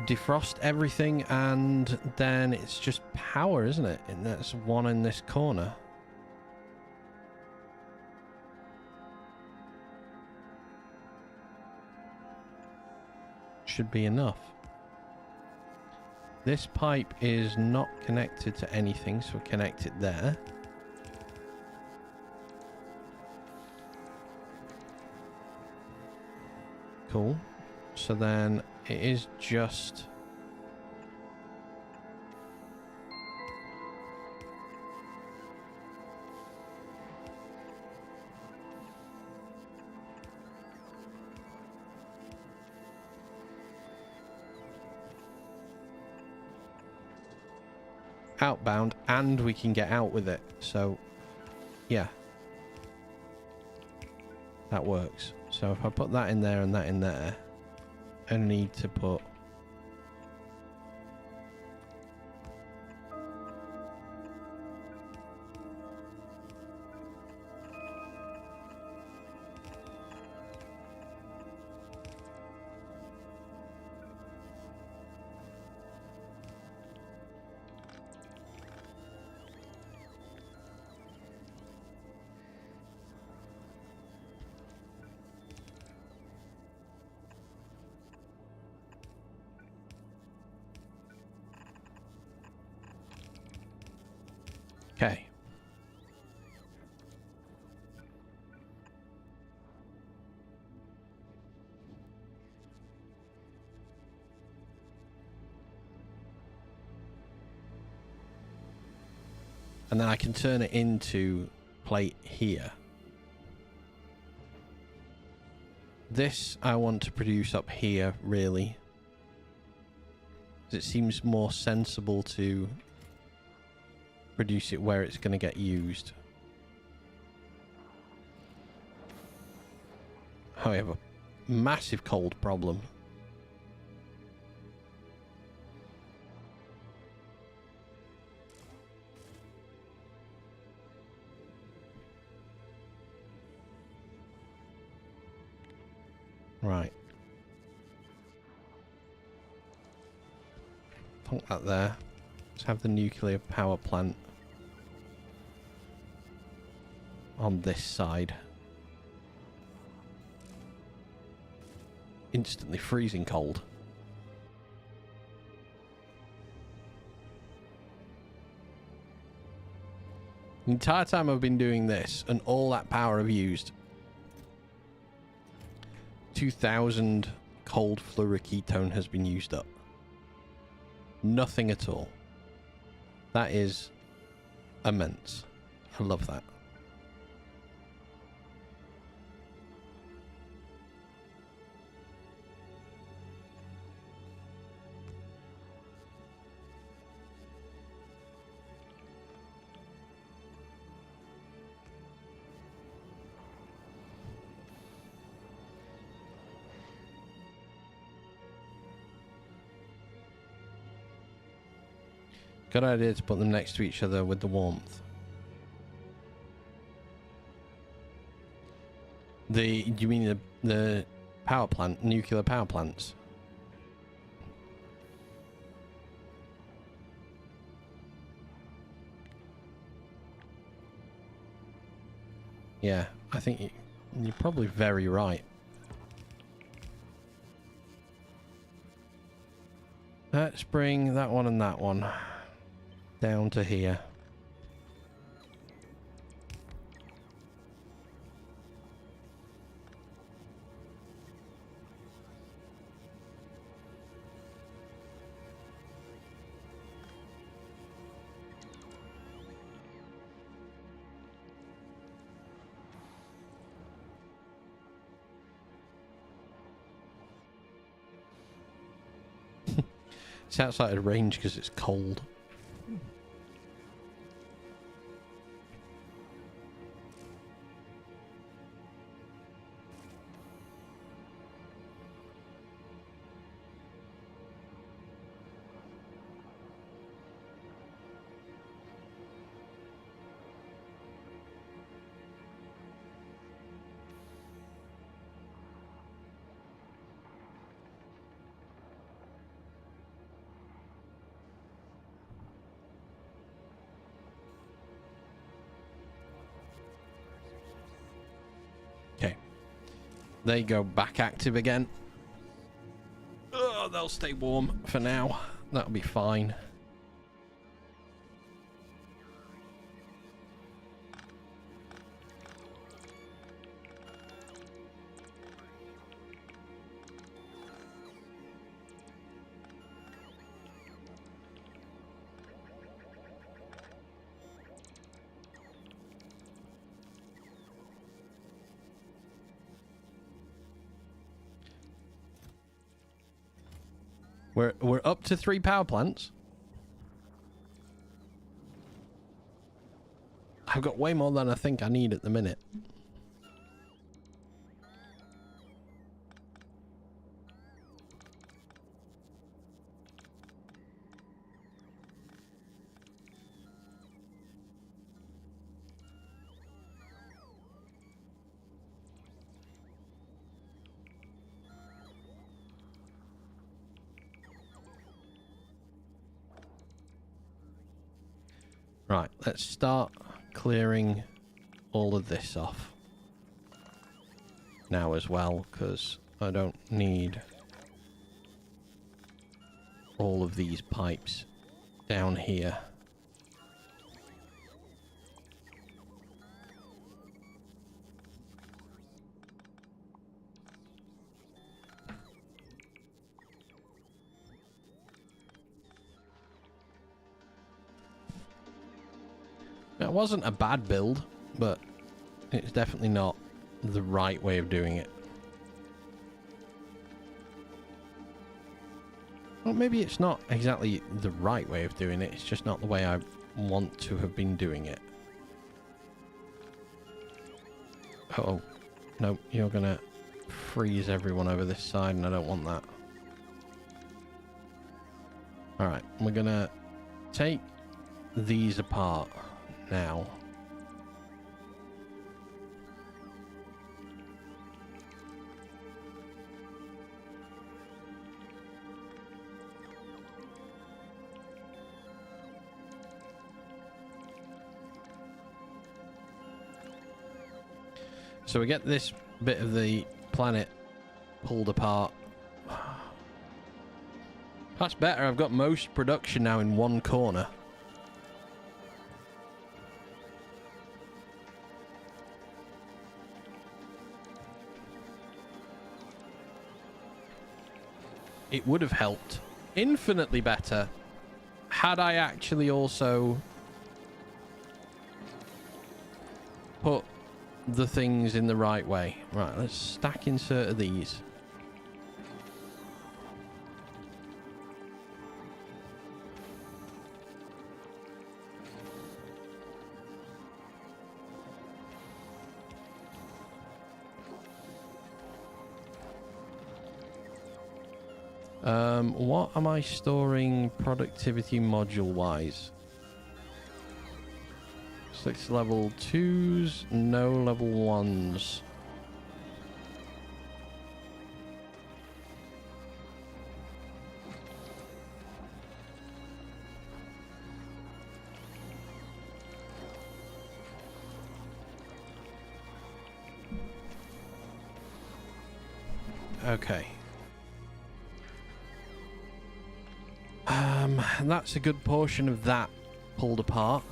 Defrost everything, and then it's just power, isn't it? And that's one in this corner. Should be enough. This pipe is not connected to anything, so we'll connect it there. Cool. So then it is just outbound and we can get out with it. So, yeah. That works. So if I put that in there and that in there, I need to put... Okay. And then I can turn it into plate here. This I want to produce up here, really. It seems more sensible to produce it where it's going to get used. Oh, we have a massive cold problem. Right. Put that there. Let's have the nuclear power plant on this side. Instantly freezing cold. The entire time I've been doing this and all that power I've used, 2,000 cold fluoroketone has been used up. Nothing at all. That is immense. I love that. Good idea to put them next to each other with the warmth. Do you mean the power plant, nuclear power plants? Yeah, I think you're probably very right. Let's bring that one and that one down to here. It's outside of range because it's cold. They go back active again. Oh, they'll stay warm for now. That'll be fine. We're up to 3 power plants. I've got way more than I think I need at the minute. Right, let's start clearing all of this off now as well, because I don't need all of these pipes down here. It wasn't a bad build, but it's definitely not the right way of doing it. Well, maybe it's not exactly the right way of doing it, it's just not the way I want to have been doing it. Uh-oh. No, you're gonna freeze everyone over this side, and I don't want that. Alright, we're gonna take these apart now. So we get this bit of the planet pulled apart. That's better. I've got most production now in one corner. It would have helped infinitely better had I actually also put the things in the right way. Right, let's stack insert of these. What am I storing productivity module wise? 6 level 2s, no level 1s. Okay. That's a good portion of that pulled apart.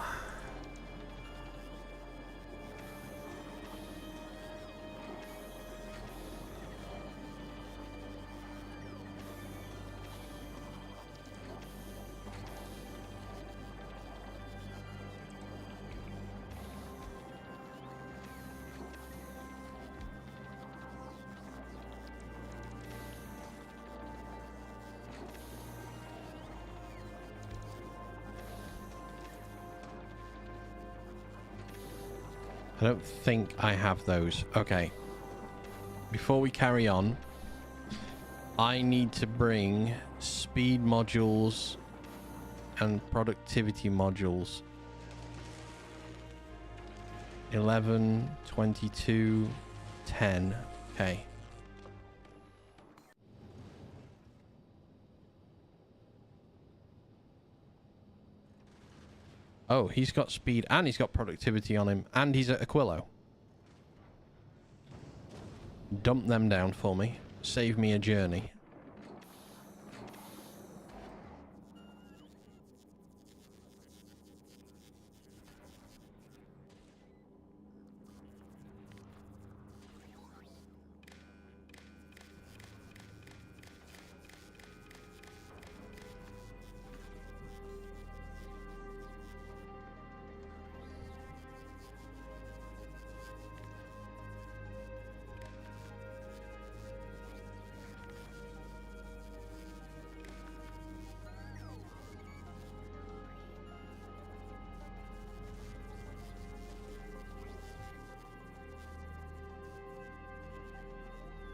I don't think I have those. Okay. Before we carry on, I need to bring speed modules and productivity modules. 11, 22, 10. Okay. Oh, he's got speed and he's got productivity on him, and he's at Aquilo. Dump them down for me. Save me a journey.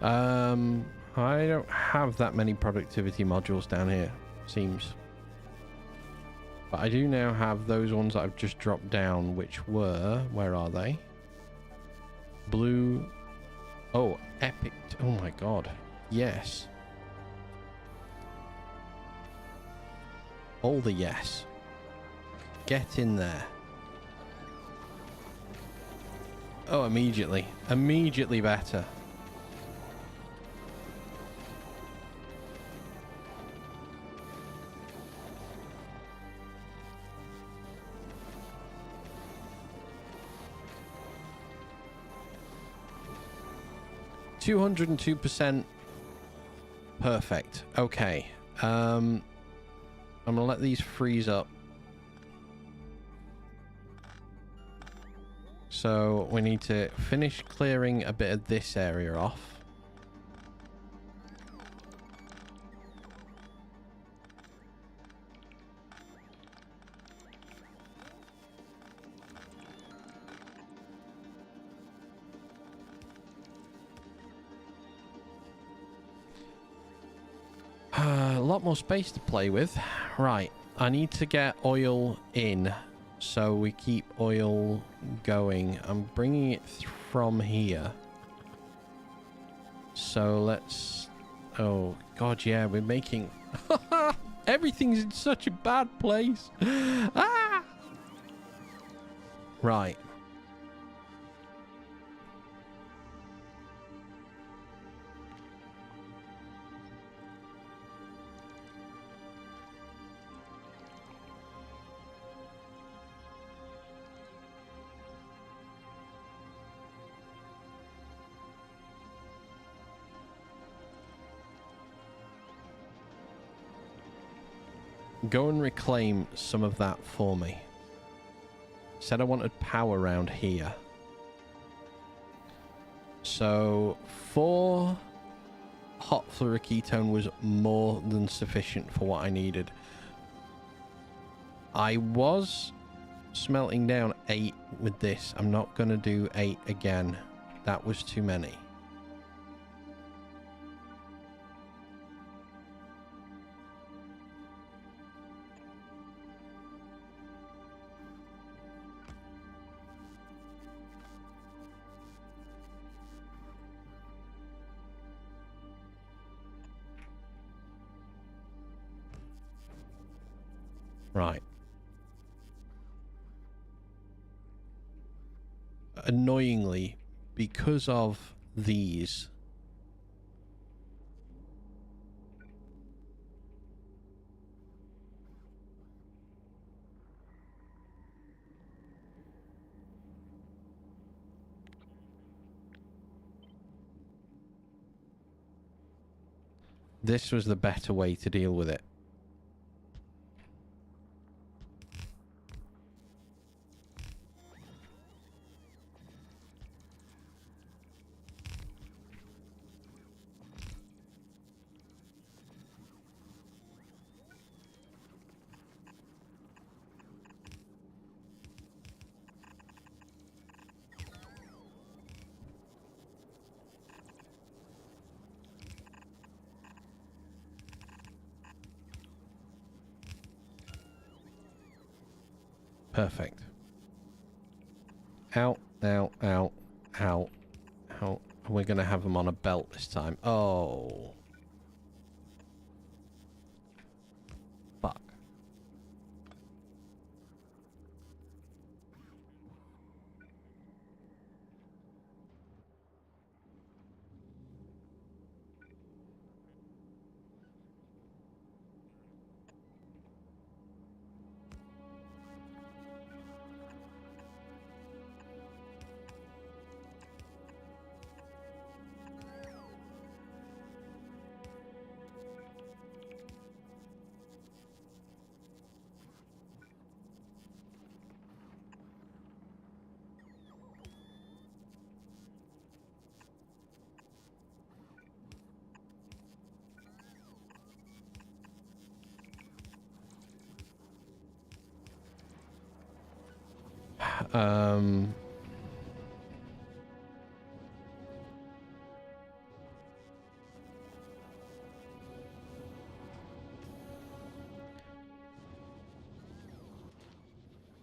I don't have that many productivity modules down here, seems. But I do now have those ones that I've just dropped down, which were... Where are they? Blue... Oh, epic... Oh my god. Yes. All the yes. Get in there. Oh, immediately. Immediately better. $202%. Perfect. Okay. I'm gonna let these freeze up. So we need to finish clearing a bit of this area off. A lot more space to play with. Right, I need to get oil in, so we keep oil going. I'm bringing it from here. So let's... Oh, God, yeah, we're making... Everything's in such a bad place. Ah! Right. Go and reclaim some of that for me. Said I wanted power around here. So 4 hot fluoroketone was more than sufficient for what I needed. I was smelting down 8 with this. I'm not going to do 8 again. That was too many. Right. Annoyingly, because of these, this was the better way to deal with it. Perfect. Out, out, out, out, out. We're going to have them on a belt this time. Oh. Fuck.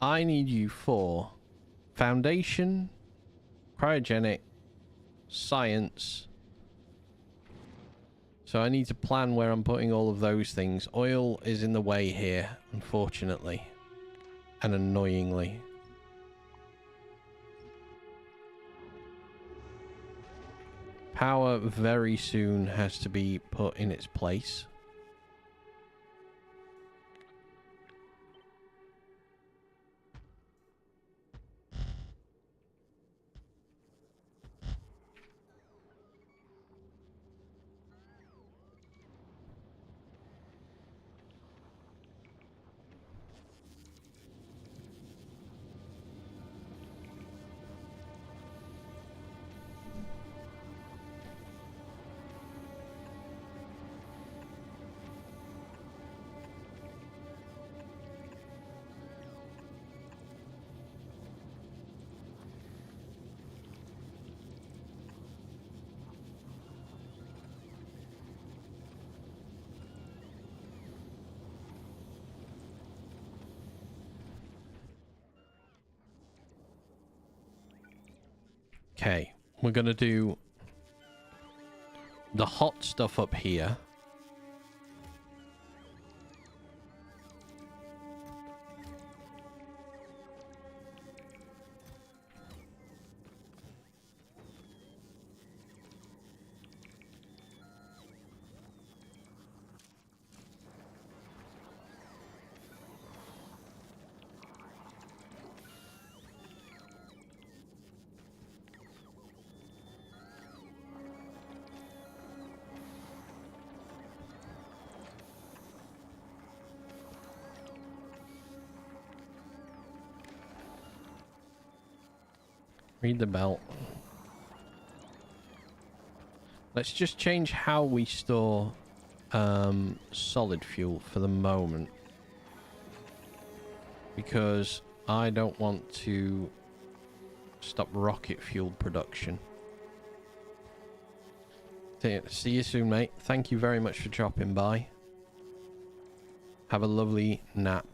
I need you for foundation, cryogenic, science. So I need to plan where I'm putting all of those things. Oil is in the way here, unfortunately. And annoyingly. Power very soon has to be put in its place. Okay, we're gonna do the hot stuff up here. Read the belt. Let's just change how we store solid fuel for the moment. Because I don't want to stop rocket fuel production. See you soon, mate. Thank you very much for dropping by. Have a lovely nap.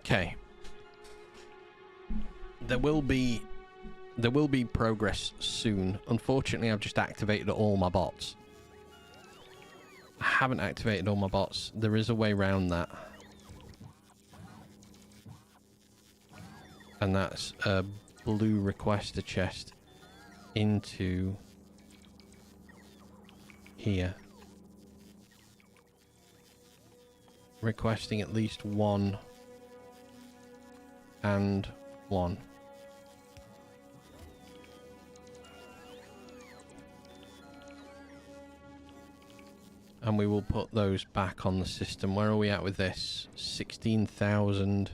Okay. There will be progress soon. Unfortunately, I've just activated all my bots. I haven't activated all my bots. There is a way around that. And that's a blue requester chest into here. Requesting at least one and one. And we will put those back on the system. Where are we at with this? 16,000,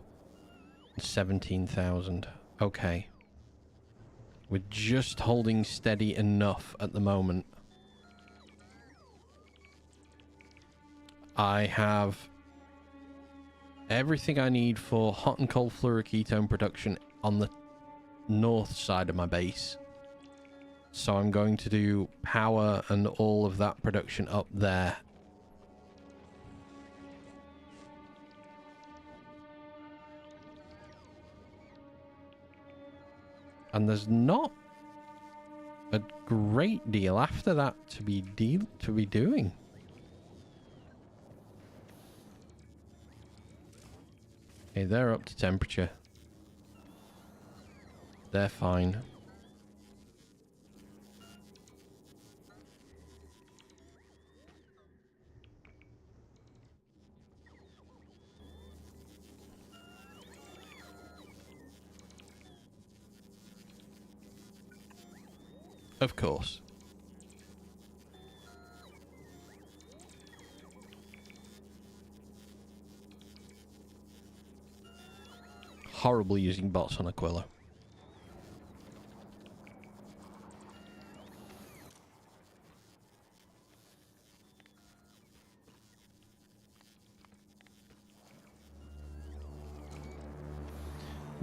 17,000. Okay. We're just holding steady enough at the moment. I have everything I need for hot and cold fluoroketone production on the north side of my base. So I'm going to do power and all of that production up there. And there's not a great deal after that to be doing. Okay, they're up to temperature. They're fine. Of course. horrible using bots on Aquila.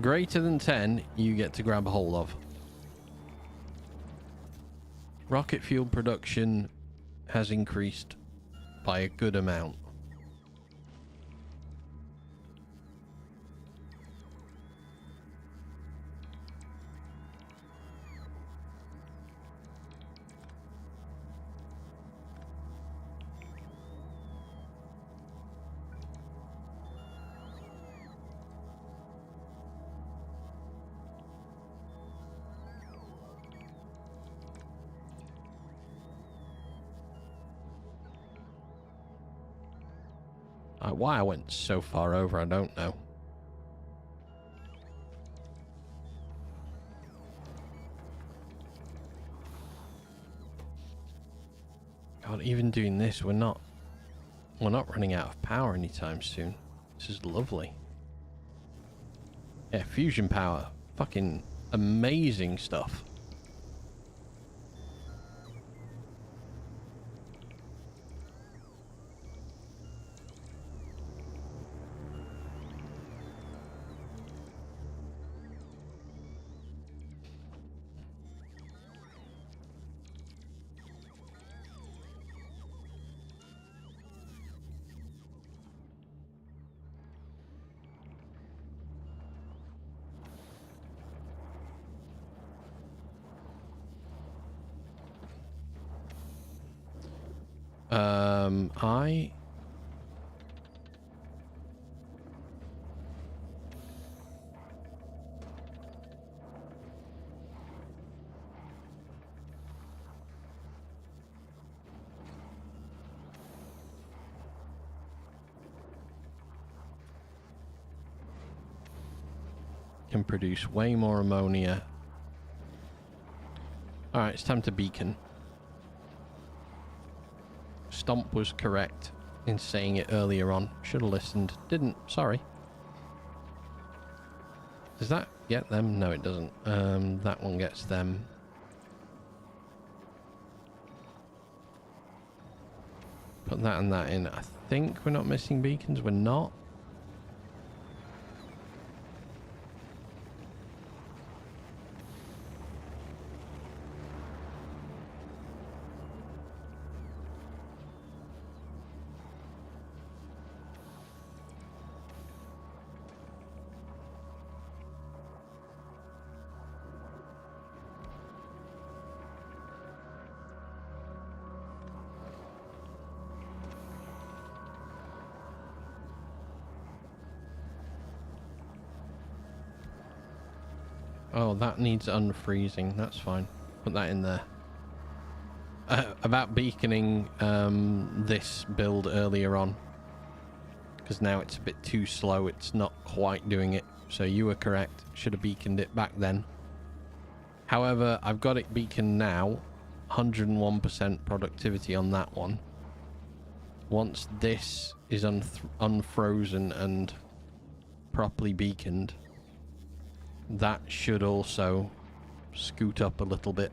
Greater than 10, you get to grab a hold of. Rocket fuel production has increased by a good amount. Why I went so far over, I don't know. God, even doing this, we're not running out of power anytime soon. This is lovely. Yeah, fusion power. Fucking amazing stuff. I can produce way more ammonia. Alright, it's time to beacon. Stomp was correct in saying it earlier on. Should have listened. Didn't. Sorry. Does that get them? No, it doesn't. That one gets them. Put that and that in. I think we're not missing beacons. We're not. Oh, that needs unfreezing. That's fine. Put that in there. About beaconing this build earlier on. Because now it's a bit too slow. It's not quite doing it. So you were correct. Should have beaconed it back then. However, I've got it beaconed now. 101% productivity on that one. Once this is unfrozen and properly beaconed, that should also scoot up a little bit.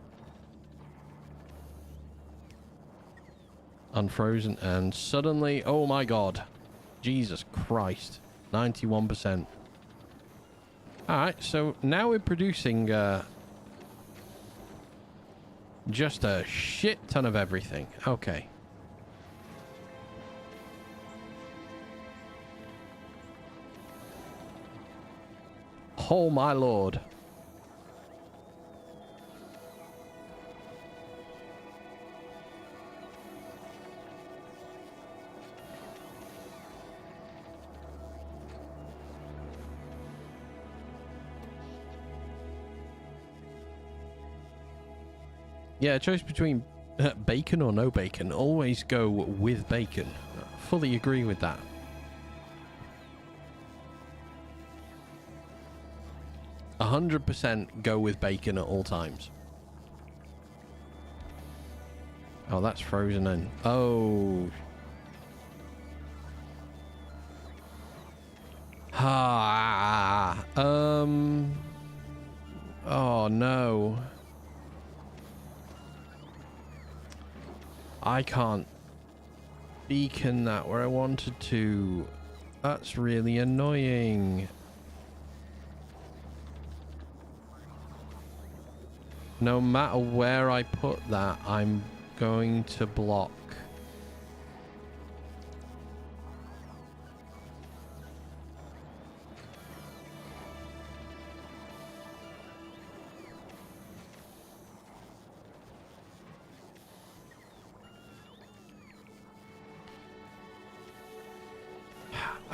Unfrozen, and suddenly, oh my god, Jesus Christ, 91%. Alright, so now we're producing just a shit ton of everything. Okay. Oh my lord. Yeah, choice between bacon or no bacon. Always go with bacon. Fully agree with that. A 100% go with bacon at all times. Oh, that's frozen in. Oh. Ah. Oh no. I can't beacon that where I wanted to. That's really annoying. No matter where I put that, I'm going to block.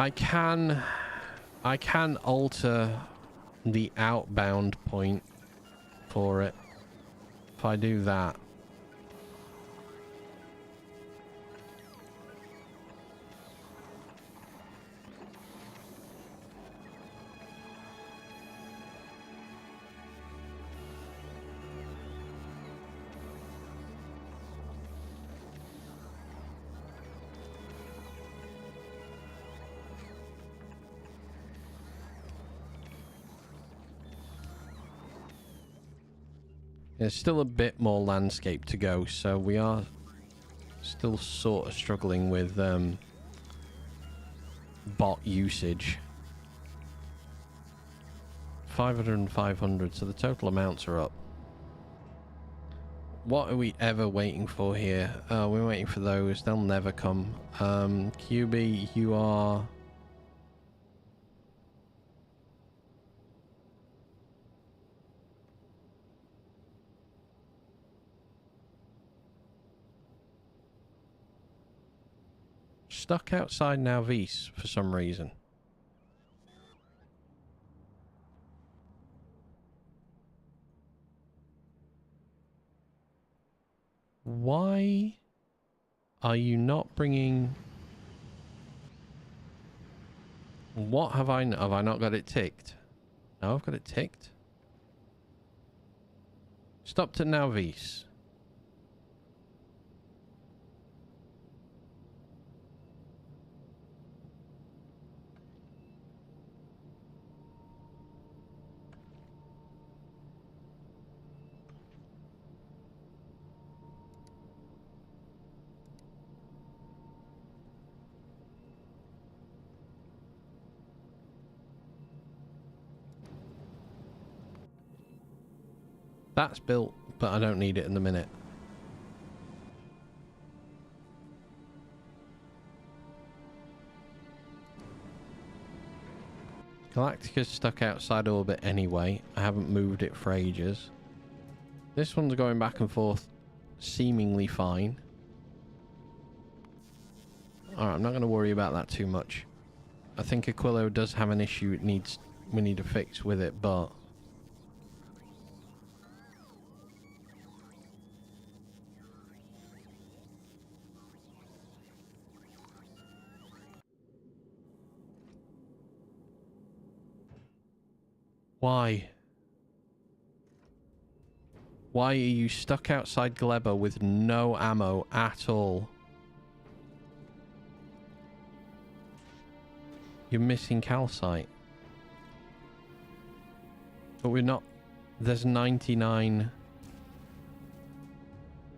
I can alter the outbound point for it if I do that. There's still a bit more landscape to go, so we are still sort of struggling with bot usage. 500 and 500, so the total amounts are up. What are we ever waiting for here? We're waiting for those. They'll never come. QB, you are... stuck outside Nauvis for some reason. Why are you not bringing... What have I not got it ticked? No, I've got it ticked. Stopped at Nauvis. That's built, but I don't need it in the minute. Galactica's stuck outside orbit anyway. I haven't moved it for ages. This one's going back and forth seemingly fine. Alright, I'm not going to worry about that too much. I think Aquilo does have an issue we need to fix with it, but... Why? Why are you stuck outside Gleba with no ammo at all? You're missing calcite. But we're not... There's 99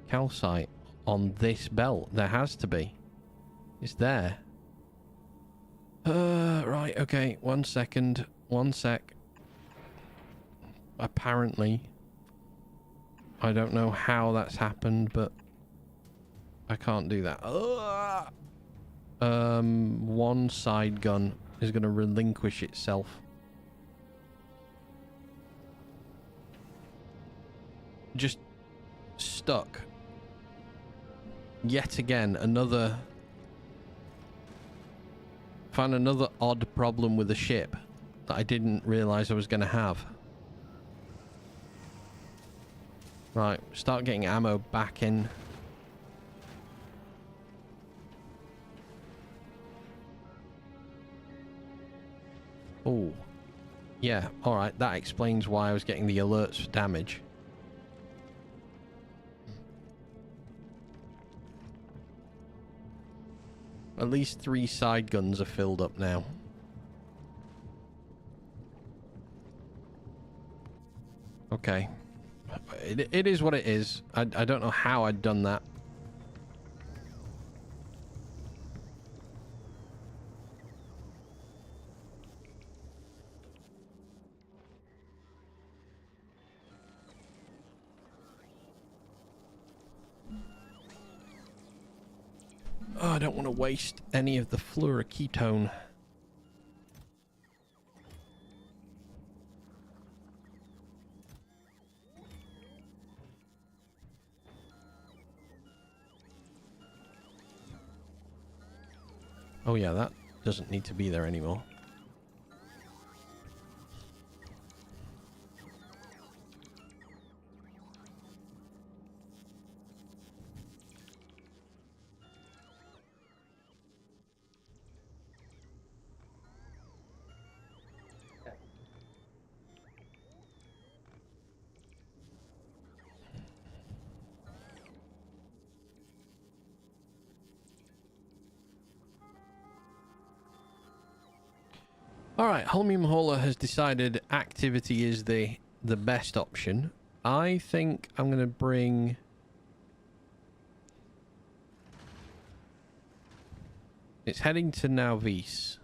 calcite on this belt. There has to be. It's there. Right, okay. 1 second. 1 sec. Apparently. I don't know how that's happened, but I can't do that. One side gun is going to relinquish itself. Just stuck. Yet again, found another odd problem with the ship that I didn't realize I was going to have. Right, start getting ammo back in. Oh. Yeah, alright, that explains why I was getting the alerts for damage. At least 3 side guns are filled up now. okay. It is what it is. I don't know how I'd done that. Oh, I don't want to waste any of the fluoroketone. Oh yeah, that doesn't need to be there anymore. Alright, Holmium Hauler has decided activity is the best option. I think I'm going to bring... It's heading to Nauvis.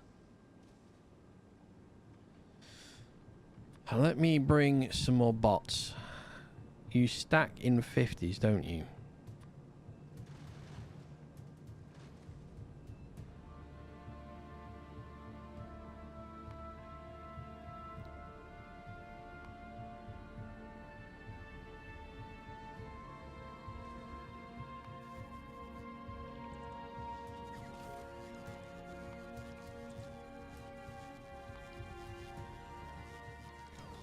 Let me bring some more bots. You stack in 50s, don't you?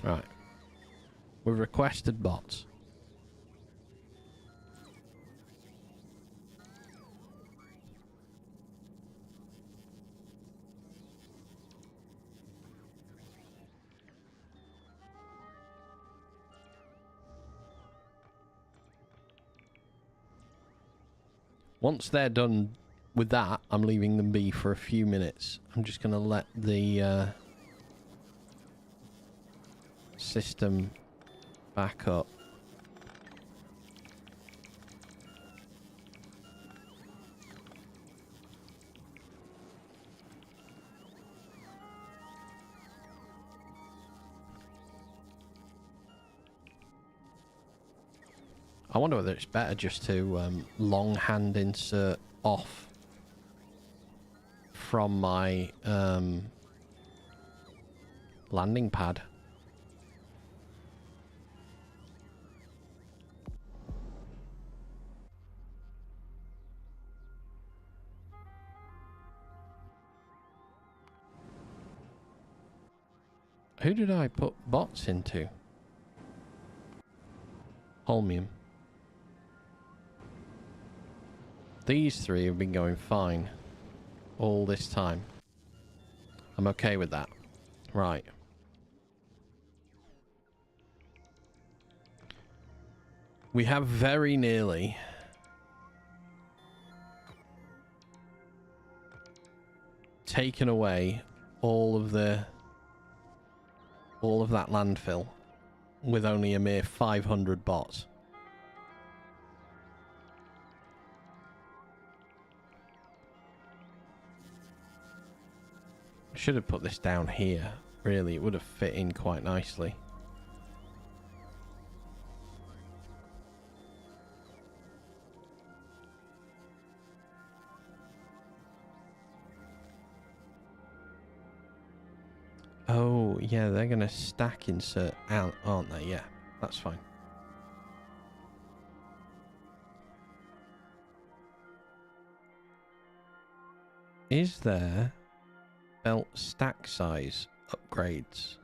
Right. We've requested bots. Once they're done with that, I'm leaving them be for a few minutes. I'm just going to let the system back up. I wonder whether it's better just to long hand insert off from my landing pad. Who did I put bots into? Holmium. These three have been going fine all this time. I'm okay with that. Right. We have very nearly taken away all of that landfill with only a mere 500 bots. I should have put this down here. Really, it would have fit in quite nicely. Oh, yeah, they're going to stack insert out, aren't they? Yeah, that's fine. Is there belt stack size upgrades?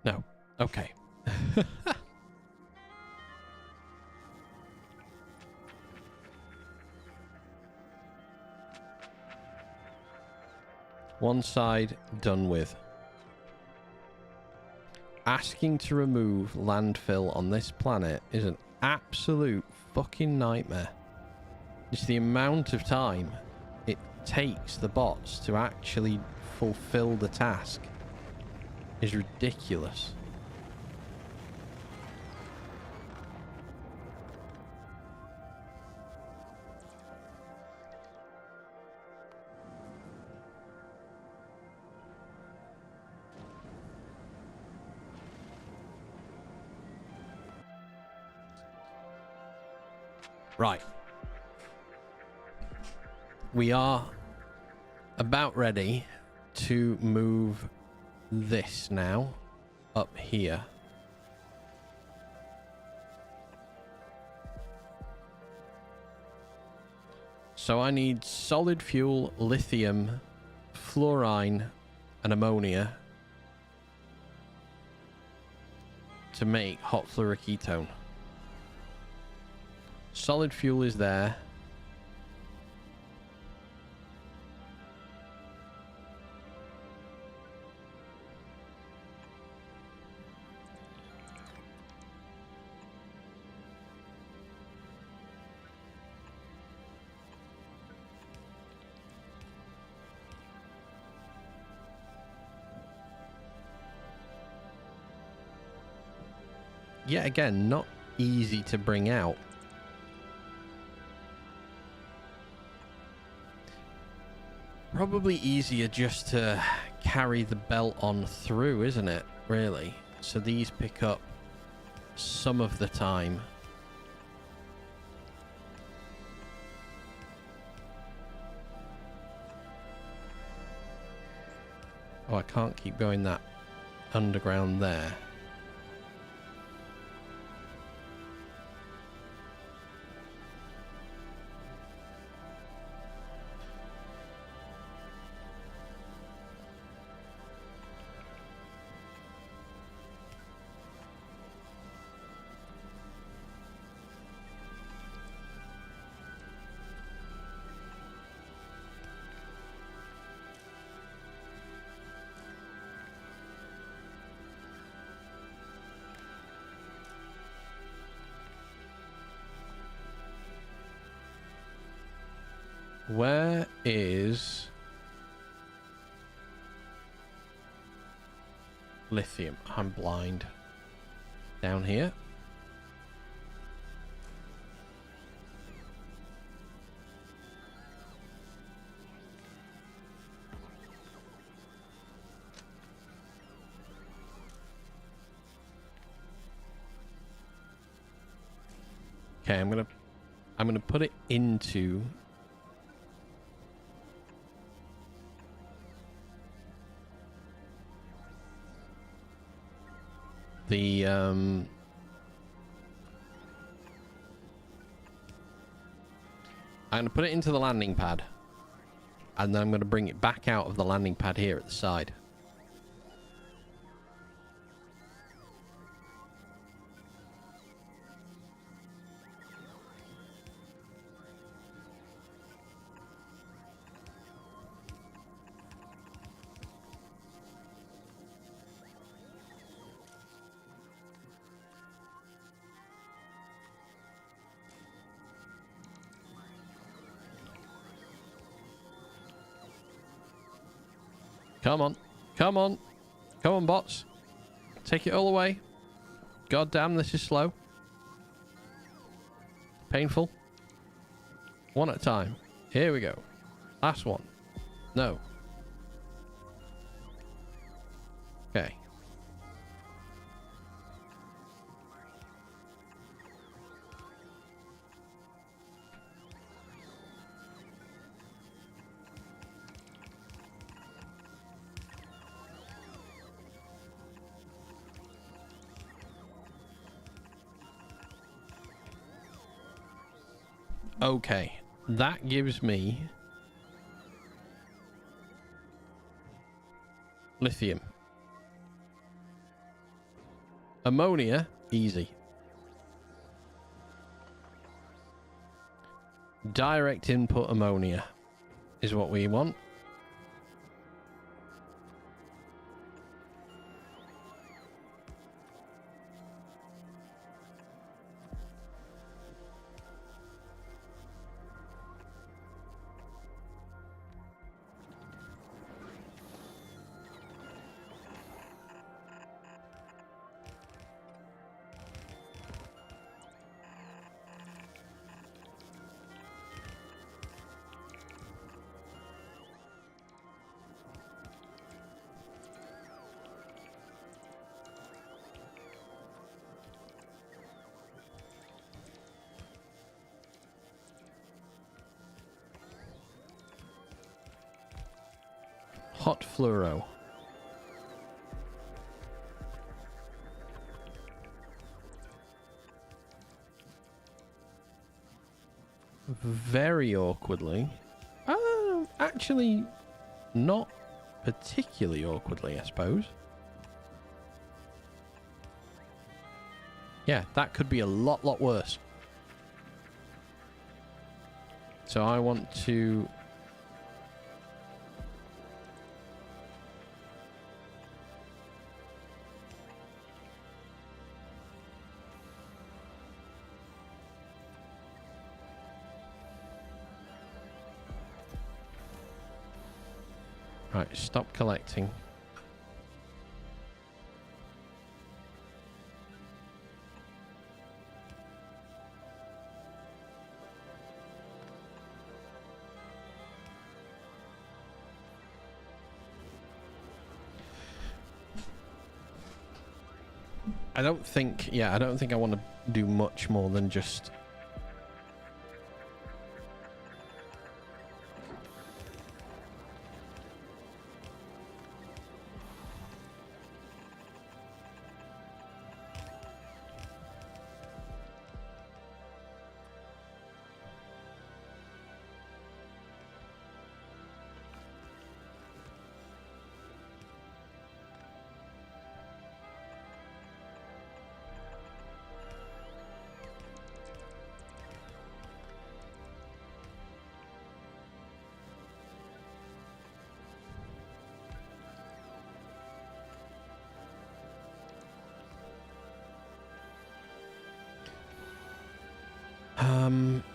No. Okay. One side done with. Asking to remove landfill on this planet is an absolute fucking nightmare. It's the amount of time it takes the bots to actually fulfill the task is ridiculous. Right. We are about ready to move this now up here. So I need solid fuel, lithium, fluorine, and ammonia to make hot fluoroketone. Solid fuel is there. Yet again, not easy to bring out. Probably easier just to carry the belt on through, isn't it? Really? So these pick up some of the time. Oh, I can't keep going that underground there. Where is lithium? I'm blind. Down here. Okay, I'm gonna put it into the I'm going to put it into the landing pad, and then I'm going to bring it back out of the landing pad here at the side. Come on. Come on. Come on, bots. Take it all away. God damn, this is slow. Painful. One at a time. Here we go. Last one. No. Okay. Okay, that gives me lithium. Ammonia, easy. Direct input ammonia is what we want. hot fluoro. Very awkwardly. Actually, not particularly awkwardly, I suppose. Yeah, that could be a lot worse. So I want to... Right, stop collecting. I don't think I want to do much more than just...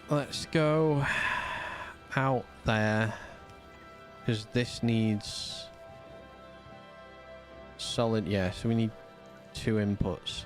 Let's go out there, because this needs solid, yeah, so we need 2 inputs.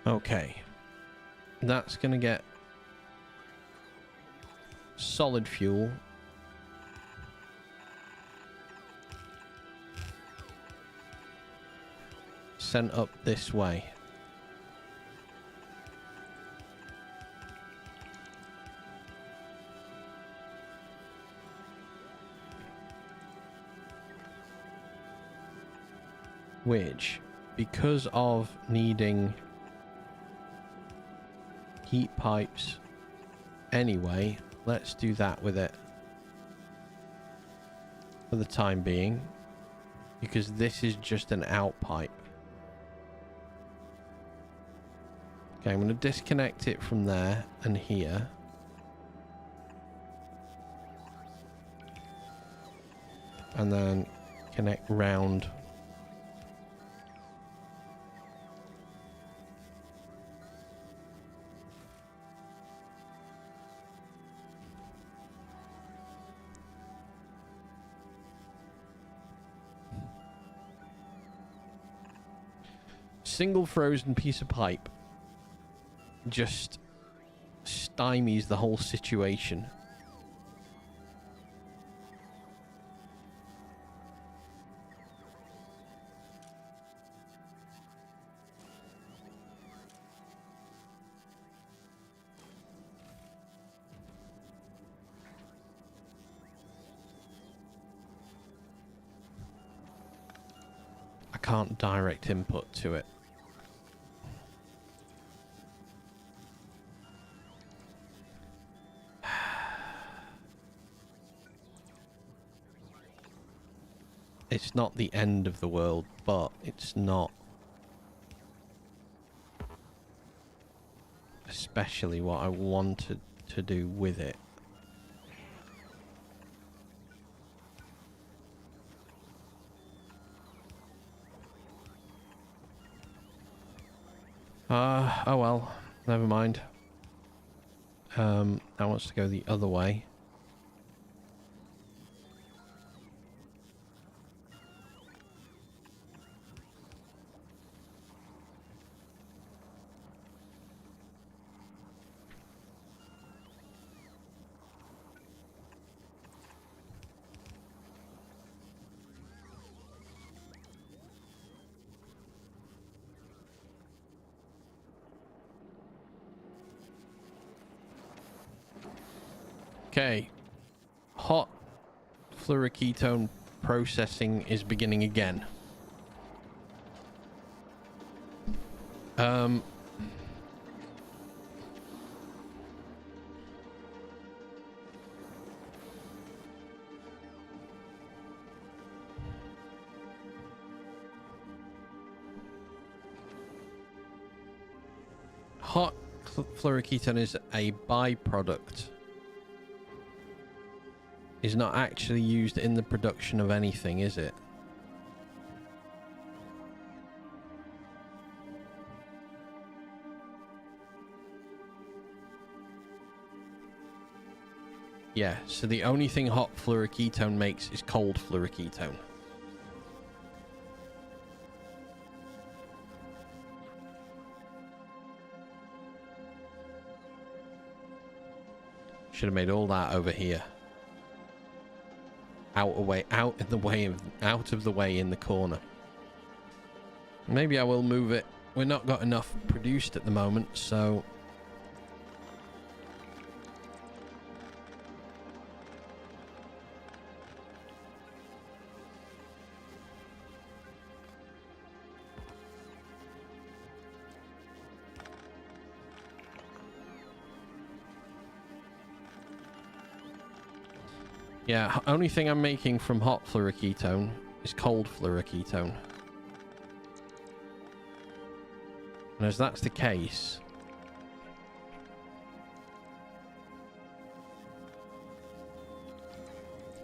Okay, that's gonna get solid fuel. Sent up this way. Which, because of needing heat pipes anyway, let's do that with it for the time being, because this is just an out pipe. Okay, I'm going to disconnect it from there and here. And then connect round. Single frozen piece of pipe just stymies the whole situation. I can't direct input to it. It's not the end of the world, but it's not especially what I wanted to do with it. Oh well, never mind. That wants to go the other way. Okay. Hot fluoroketone processing is beginning again. Hot fluoroketone is a byproduct. Is not actually used in the production of anything, is it? Yeah, so the only thing hot fluoroketone makes is cold fluoroketone. Should have made all that over here. Out of the way in the corner. Maybe I will move it. We're not got enough produced at the moment, so yeah, only thing I'm making from hot fluoroketone is cold fluoroketone. And as that's the case,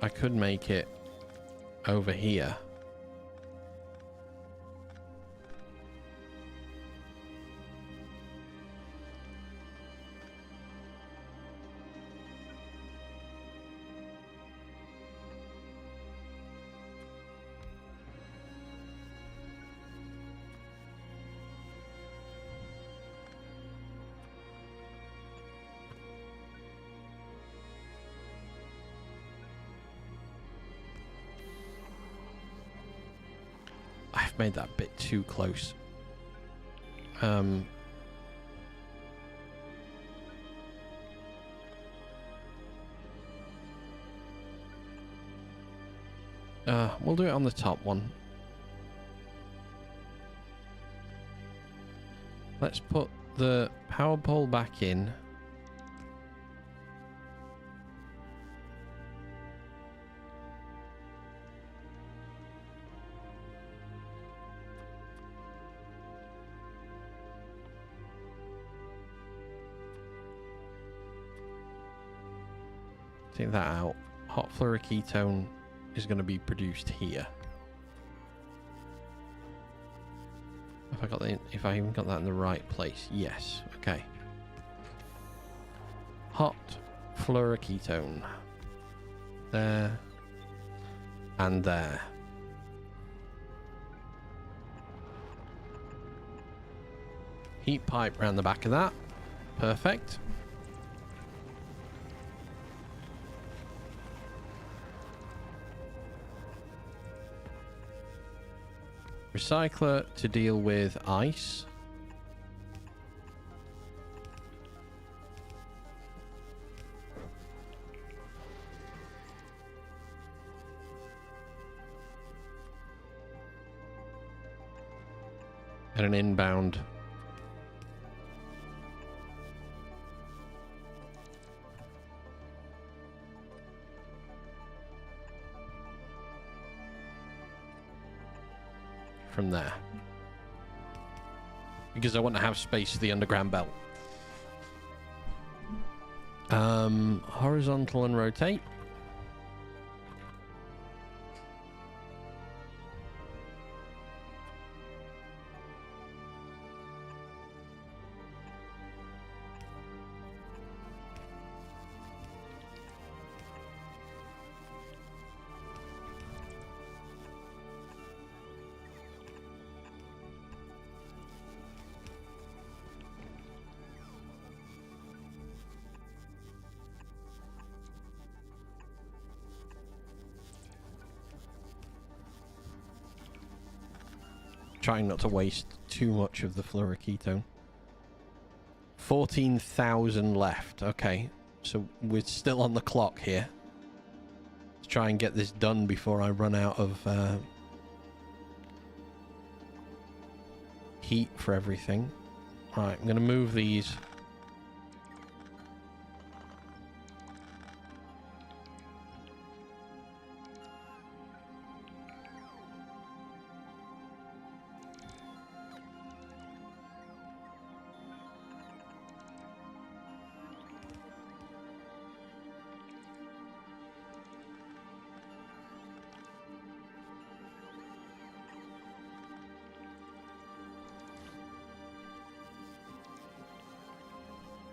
I could make it over here. I've made that a bit too close. We'll do it on the top one. Let's put the power pole back in. Take that out. Hot fluoroketone is going to be produced here. If I even got that in the right place. Yes. Okay. Hot fluoroketone. There. And there. Heat pipe around the back of that. Perfect. Recycler to deal with ice. And an inbound. From there. Because I want to have space for the underground belt. Horizontal and rotate. trying not to waste too much of the fluoroketone. 14,000 left. Okay, so we're still on the clock here. Let's try and get this done before I run out of heat for everything. Right, I'm going to move these.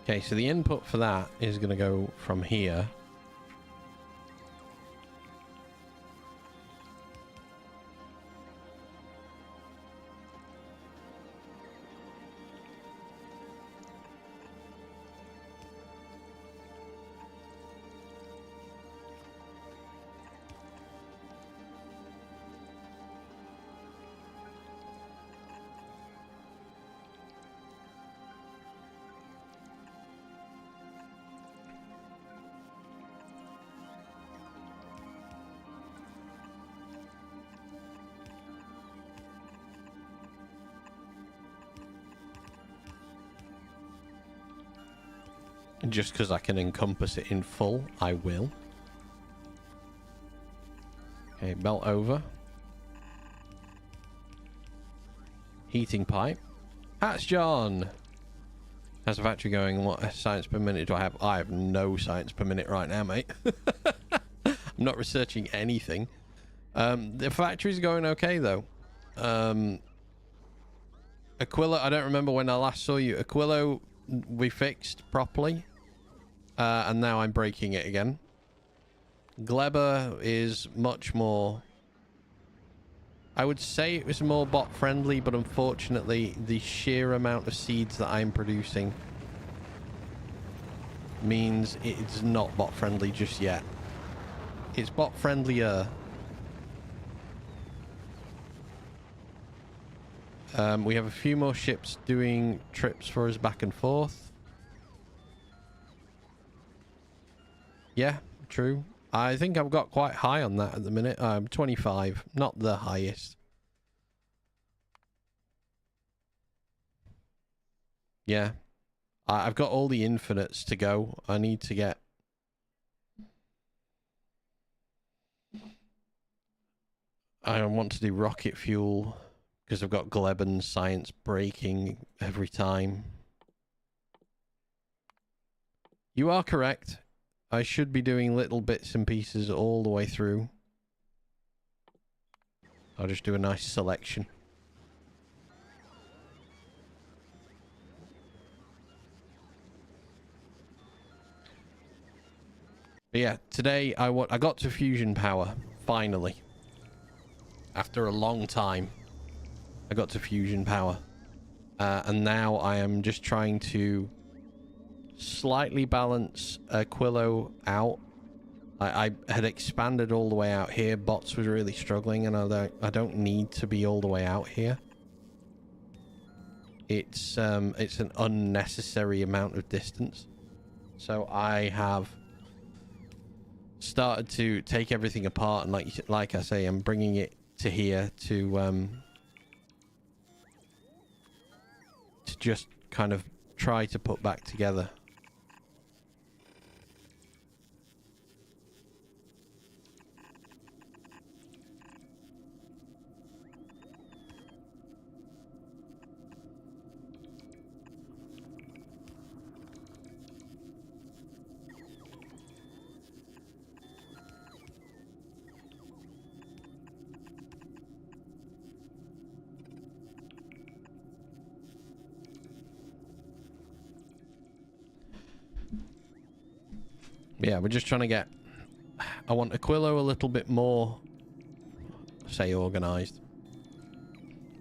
Okay, so the input for that is going to go from here. Just because I can encompass it in full, I will. Okay, belt over. Heating pipe. That's John. How's the factory going? What science per minute do I have? I have no science per minute right now, mate. I'm not researching anything. The factory's going okay, though. Aquilo, I don't remember when I last saw you. Aquilo, we fixed properly. And now I'm breaking it again. Gleber is much more... I would say it was more bot friendly, but unfortunately the sheer amount of seeds that I'm producing means it's not bot friendly just yet. It's bot friendlier. We have a few more ships doing trips for us back and forth. Yeah, true. I think I've got quite high on that at the minute. 25, not the highest. Yeah. I've got all the infinites to go. I need to get... I want to do rocket fuel because I've got Gleben science breaking every time. You are correct. I should be doing little bits and pieces all the way through. I'll just do a nice selection. But yeah, today I got to fusion power, finally. After a long time, I got to fusion power. And now I am just trying to slightly balance Aquilo out. I had expanded all the way out here. Bots was really struggling, and I don't need to be all the way out here. It's an unnecessary amount of distance. So I have started to take everything apart, and like I say, I'm bringing it to here to just kind of try to put back together. Yeah, we're just trying to get... I want Aquilo a little bit more, say, organised.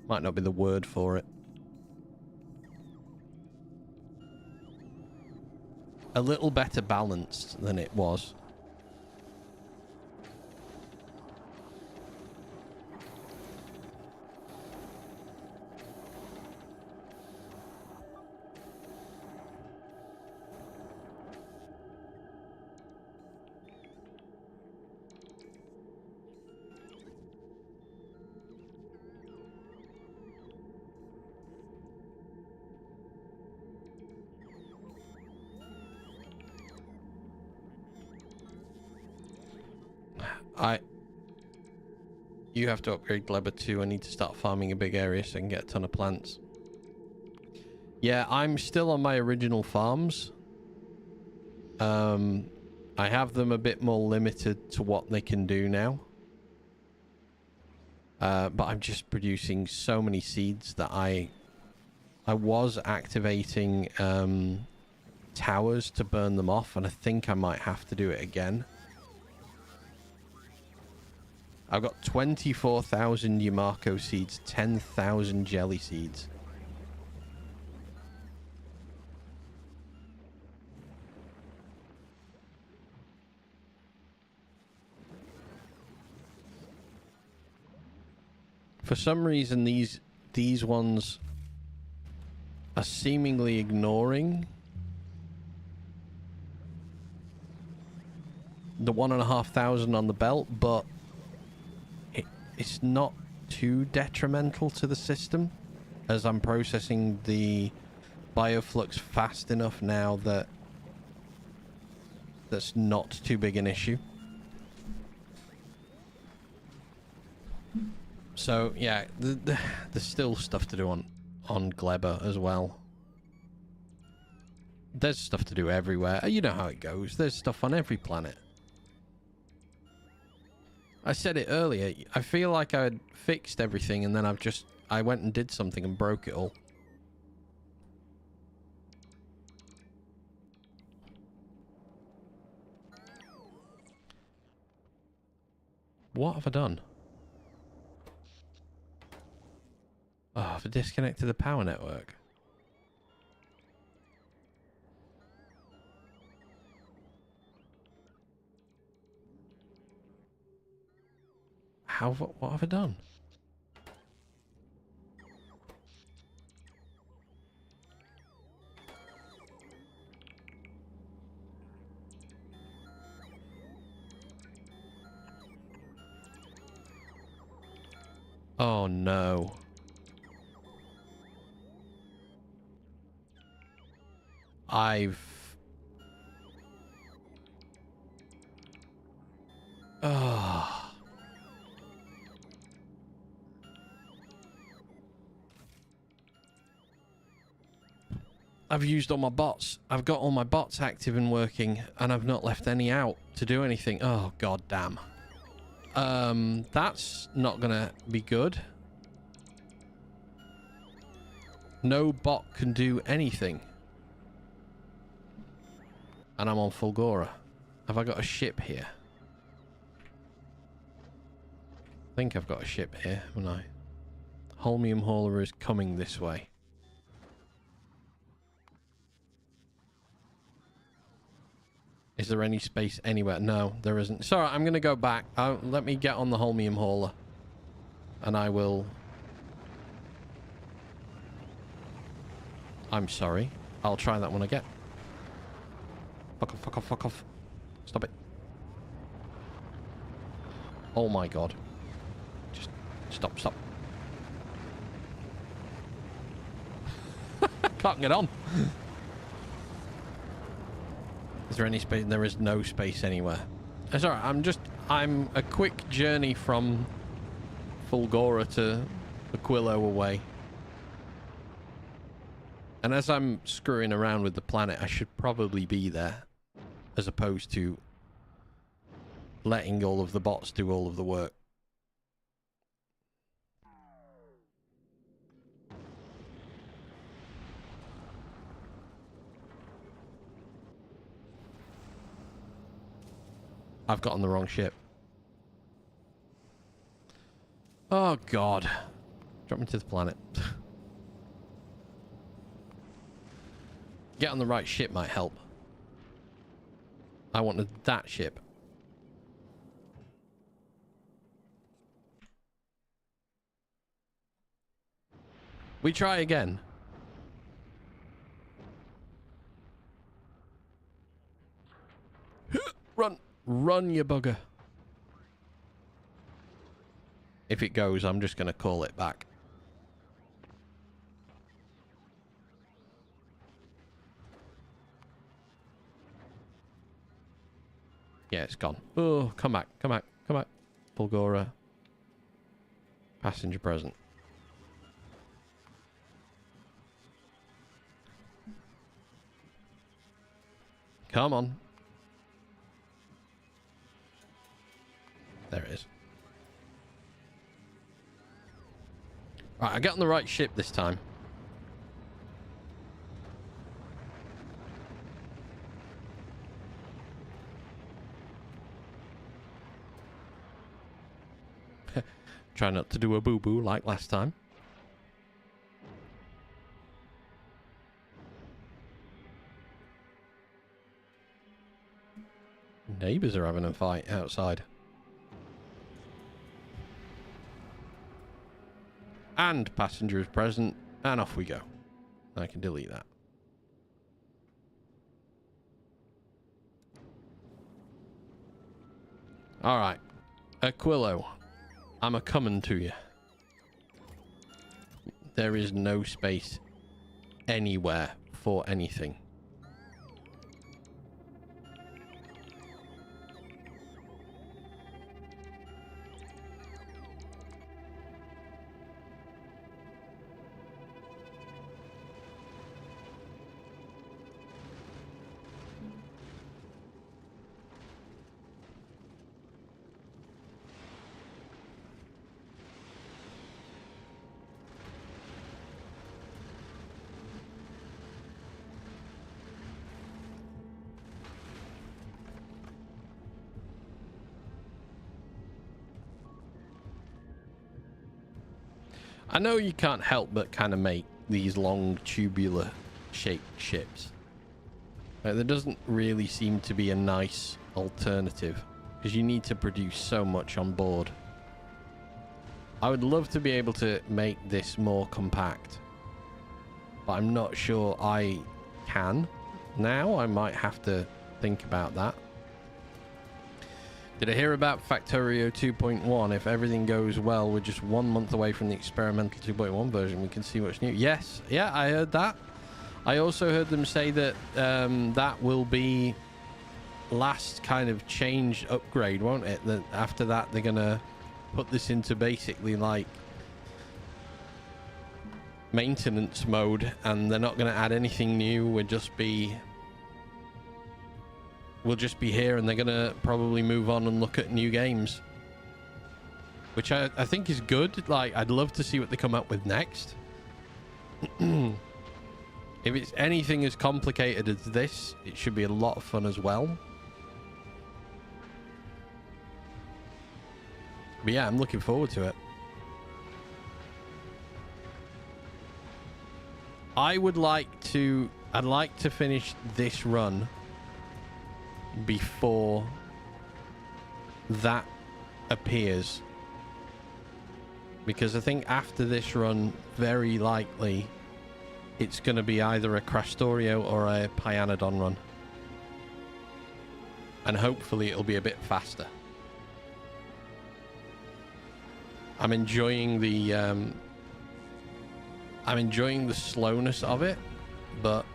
Might not be the word for it. A little better balanced than it was. You have to upgrade Gleba too. I need to start farming a big area so I can get a ton of plants. Yeah, I'm still on my original farms. I have them a bit more limited to what they can do now. But I'm just producing so many seeds that I was activating towers to burn them off, and I think I might have to do it again. I've got 24,000 Yamako seeds, 10,000 jelly seeds. For some reason, these ones are seemingly ignoring the 1,500 on the belt, but it's not too detrimental to the system, as I'm processing the bioflux fast enough now that that's not too big an issue. So yeah, there's still stuff to do on Gleba as well. There's stuff to do everywhere. You know how it goes. There's stuff on every planet. I said it earlier. I feel like I had fixed everything, and then I went and did something and broke it all. What have I done? Oh, I've disconnected the power network. What have I done? Oh no. I've used all my bots. I've got all my bots active and working, and I've not left any out to do anything. Oh, god damn. That's not gonna be good. No bot can do anything. And I'm on Fulgora. Have I got a ship here? I think I've got a ship here, haven't I? Holmium hauler is coming this way. Is there any space anywhere? No, there isn't. Sorry, I'm going to go back. Let me get on the Holmium hauler. And I will... I'm sorry. I'll try that one again. Fuck off, fuck off, fuck off. Stop it. Oh my god. Just stop, stop. Can't get on. Is there any space? There is no space anywhere. It's alright, I'm a quick journey from Fulgora to Aquilo away. And as I'm screwing around with the planet, I should probably be there. As opposed to letting all of the bots do all of the work. I've got on the wrong ship. Oh, God. Drop me to the planet. Get on the right ship might help. I wanted that ship. We try again. Run! Run, you bugger. If it goes, I'm just going to call it back. Yeah, it's gone. Oh, come back, come back, come back. Bulgora. Passenger present. Come on. There it is. Right, I got on the right ship this time. Try not to do a boo-boo like last time. Neighbours are having a fight outside. And passenger is present. And off we go. I can delete that. Alright. Aquilo. I'm a-coming to you. There is no space anywhere for anything. I know you can't help but kind of make these long tubular shaped ships. There doesn't really seem to be a nice alternative because you need to produce so much on board. I would love to be able to make this more compact, but I'm not sure I can now. I might have to think about that. Did I hear about Factorio 2.1? If everything goes well, we're just 1 month away from the experimental 2.1 version. We can see what's new. Yes, yeah, I heard that. I also heard them say that that will be last kind of change upgrade, won't it? That after that, they're going to put this into basically like maintenance mode, and they're not going to add anything new. We'll just be here, and they're gonna probably move on and look at new games, which I think is good. Like, I'd love to see what they come up with next. If it's anything as complicated as this, it should be a lot of fun as well. But yeah, I'm looking forward to it. I'd like to finish this run before that appears, because I think after this run, very likely it's going to be either a Factorio or a Pyanodon run, and hopefully it'll be a bit faster. I'm enjoying the slowness of it, but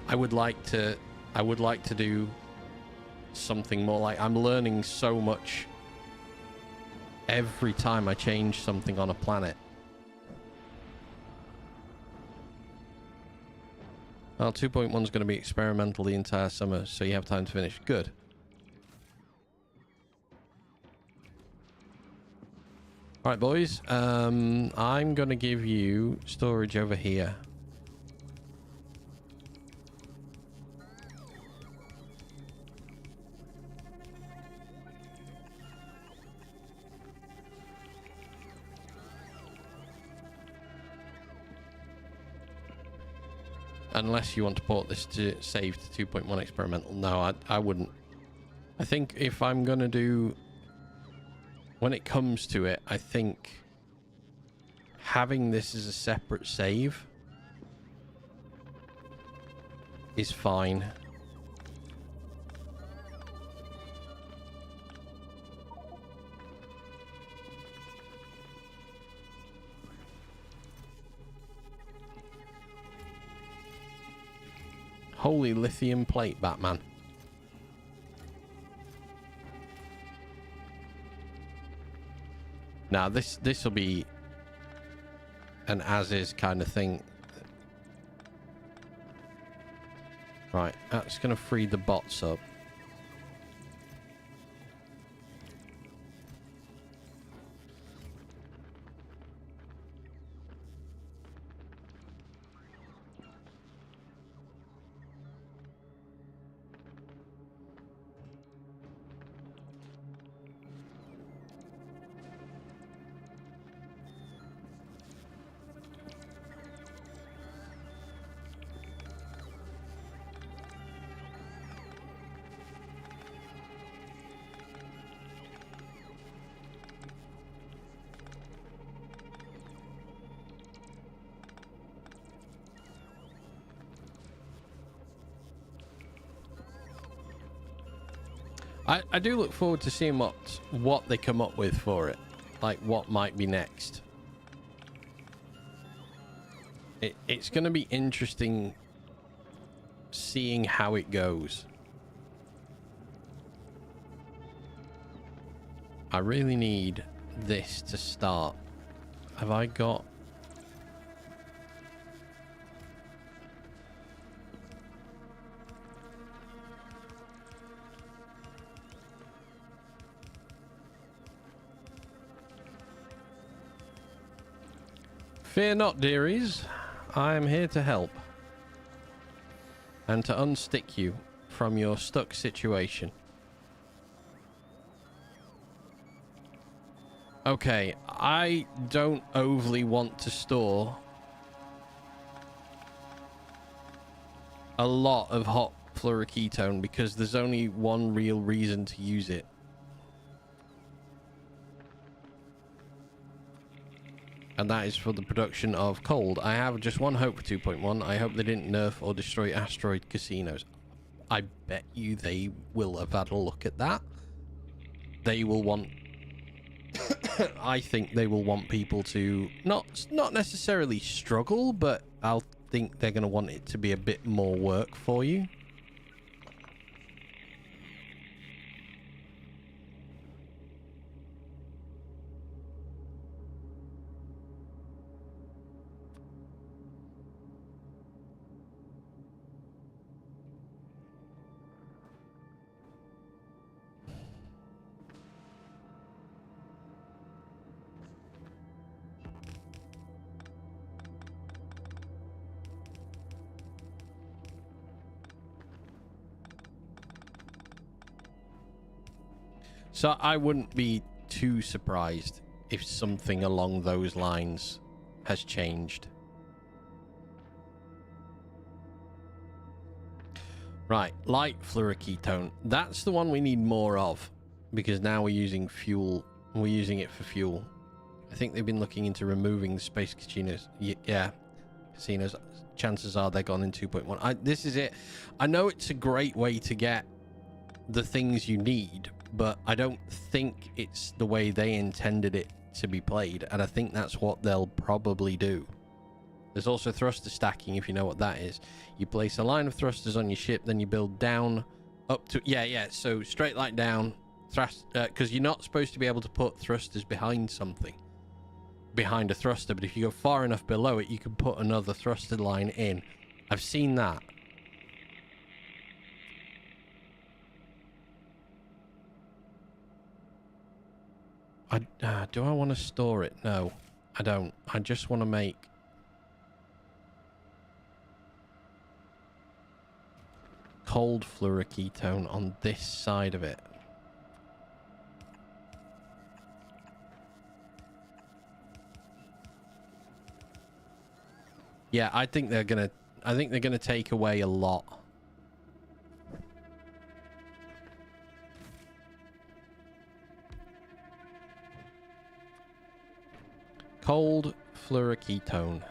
I would like to do something more. Like, I'm learning so much every time I change something on a planet. Well, 2.1 is going to be experimental the entire summer, so you have time to finish. Good. All right, boys. I'm going to give you storage over here. Unless you want to port this to save to 2.1 experimental. No, I wouldn't. I think if I'm going to do... When it comes to it, I think having this as a separate save is fine. Holy lithium plate, Batman. Now this will be an as-is kind of thing. Right, that's going to free the bots up. I do look forward to seeing what they come up with for it. Like, what might be next. It's going to be interesting seeing how it goes. I really need this to start. Have I got... Fear not, dearies. I am here to help. And to unstick you from your stuck situation. Okay, I don't overly want to store a lot of hot fluoroketone because there's only one real reason to use it. And that is for the production of cold. I have just one hope for 2.1. I hope they didn't nerf or destroy asteroid casinos. I bet you they will have had a look at that. They will want... I think they will want people to not necessarily struggle, but I'll think they're going to want it to be a bit more work for you. So I wouldn't be too surprised if something along those lines has changed. Right, light fluoroketone. That's the one we need more of because now we're using fuel. We're using it for fuel. I think they've been looking into removing the space casinos. Yeah, casinos. Chances are they're gone in 2.1. This is it. I know it's a great way to get the things you need, but I don't think it's the way they intended it to be played, and I think that's what they'll probably do. There's also thruster stacking, if you know what that is. You place a line of thrusters on your ship, then you build down up to... Yeah, so straight line down, thrust, because you're not supposed to be able to put thrusters behind something, behind a thruster, but if you go far enough below it, you can put another thruster line in. I've seen that. Do I want to store it? No, I don't. I just want to make... cold fluoroketone on this side of it. Yeah, I think they're gonna take away a lot. Cold fluoroketone.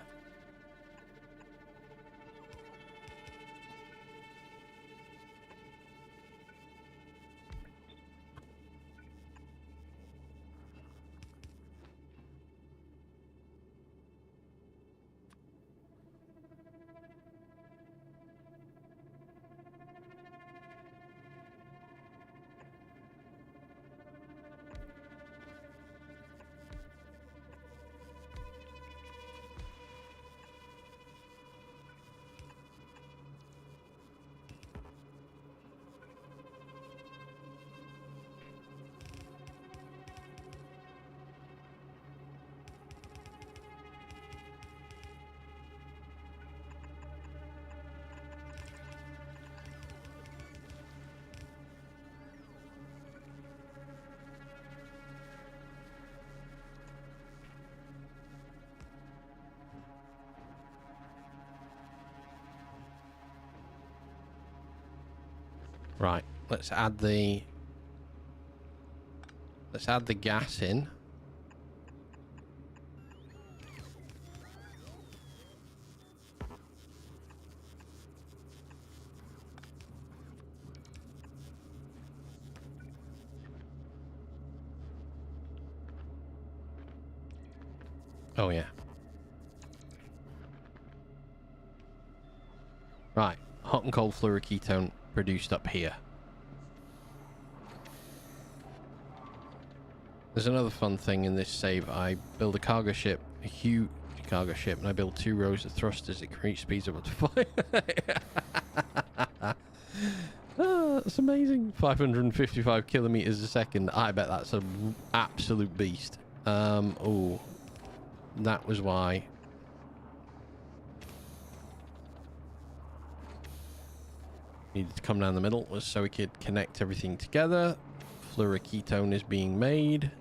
Right, let's add the gas in. Oh yeah. Right, hot and cold fluoroketone produced up here. There's another fun thing in this save. I build a cargo ship, a huge cargo ship, and I build 2 rows of thrusters. It can reach speeds up to 5. Oh, that's amazing. 555 kilometers a second. I bet that's an absolute beast. Oh, that was why. Needed to come down the middle, was so we could connect everything together. Fluoroketone is being made.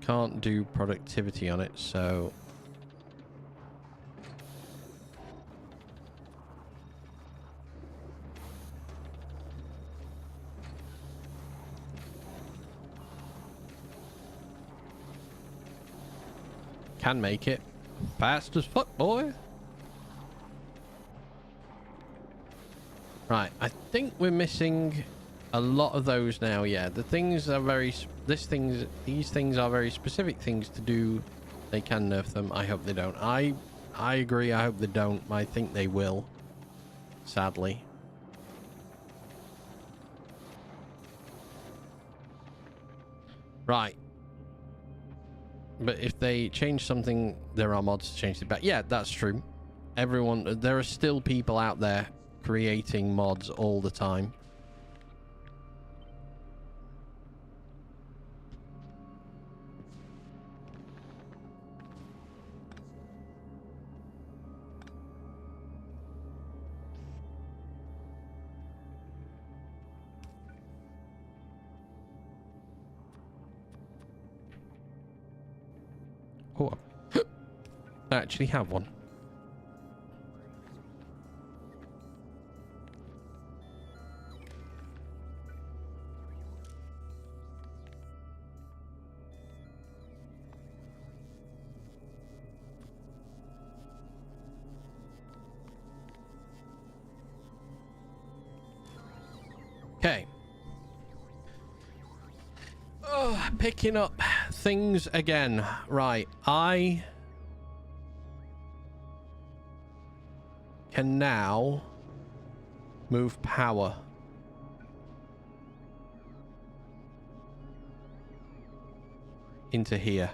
Can't do productivity on it, so can make it fast as fuck, boy. Right, I think we're missing a lot of those now. Yeah, the things are very these things are very specific things to do. They can nerf them. I hope they don't. I agree. I hope they don't. I think they will, sadly. Right, but if they change something, there are mods to change it back. Yeah, that's true. Everyone, there are still people out there creating mods all the time. Oh, I actually have one. Okay. Oh, picking up things again. Right, I can now move power. Into here.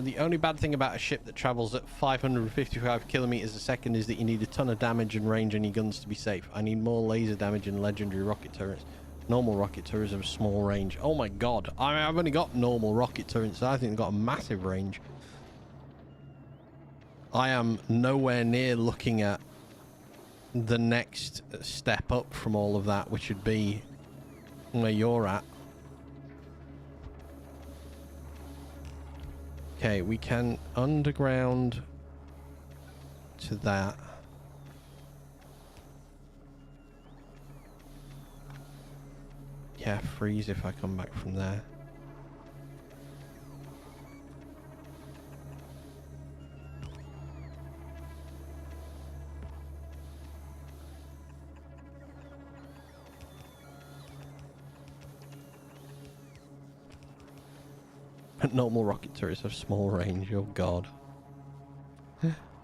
The only bad thing about a ship that travels at 555 kilometers a second is that you need a ton of damage and range on your guns to be safe. I need more laser damage and legendary rocket turrets. Normal rocket turrets have a small range. Oh my god. I've only got normal rocket turrets, so I think they've got a massive range. I am nowhere near looking at the next step up from all of that, which would be where you're at. Okay, we can underground to that. Yeah, freeze if I come back from there. Normal rocket turrets have small range. Oh god.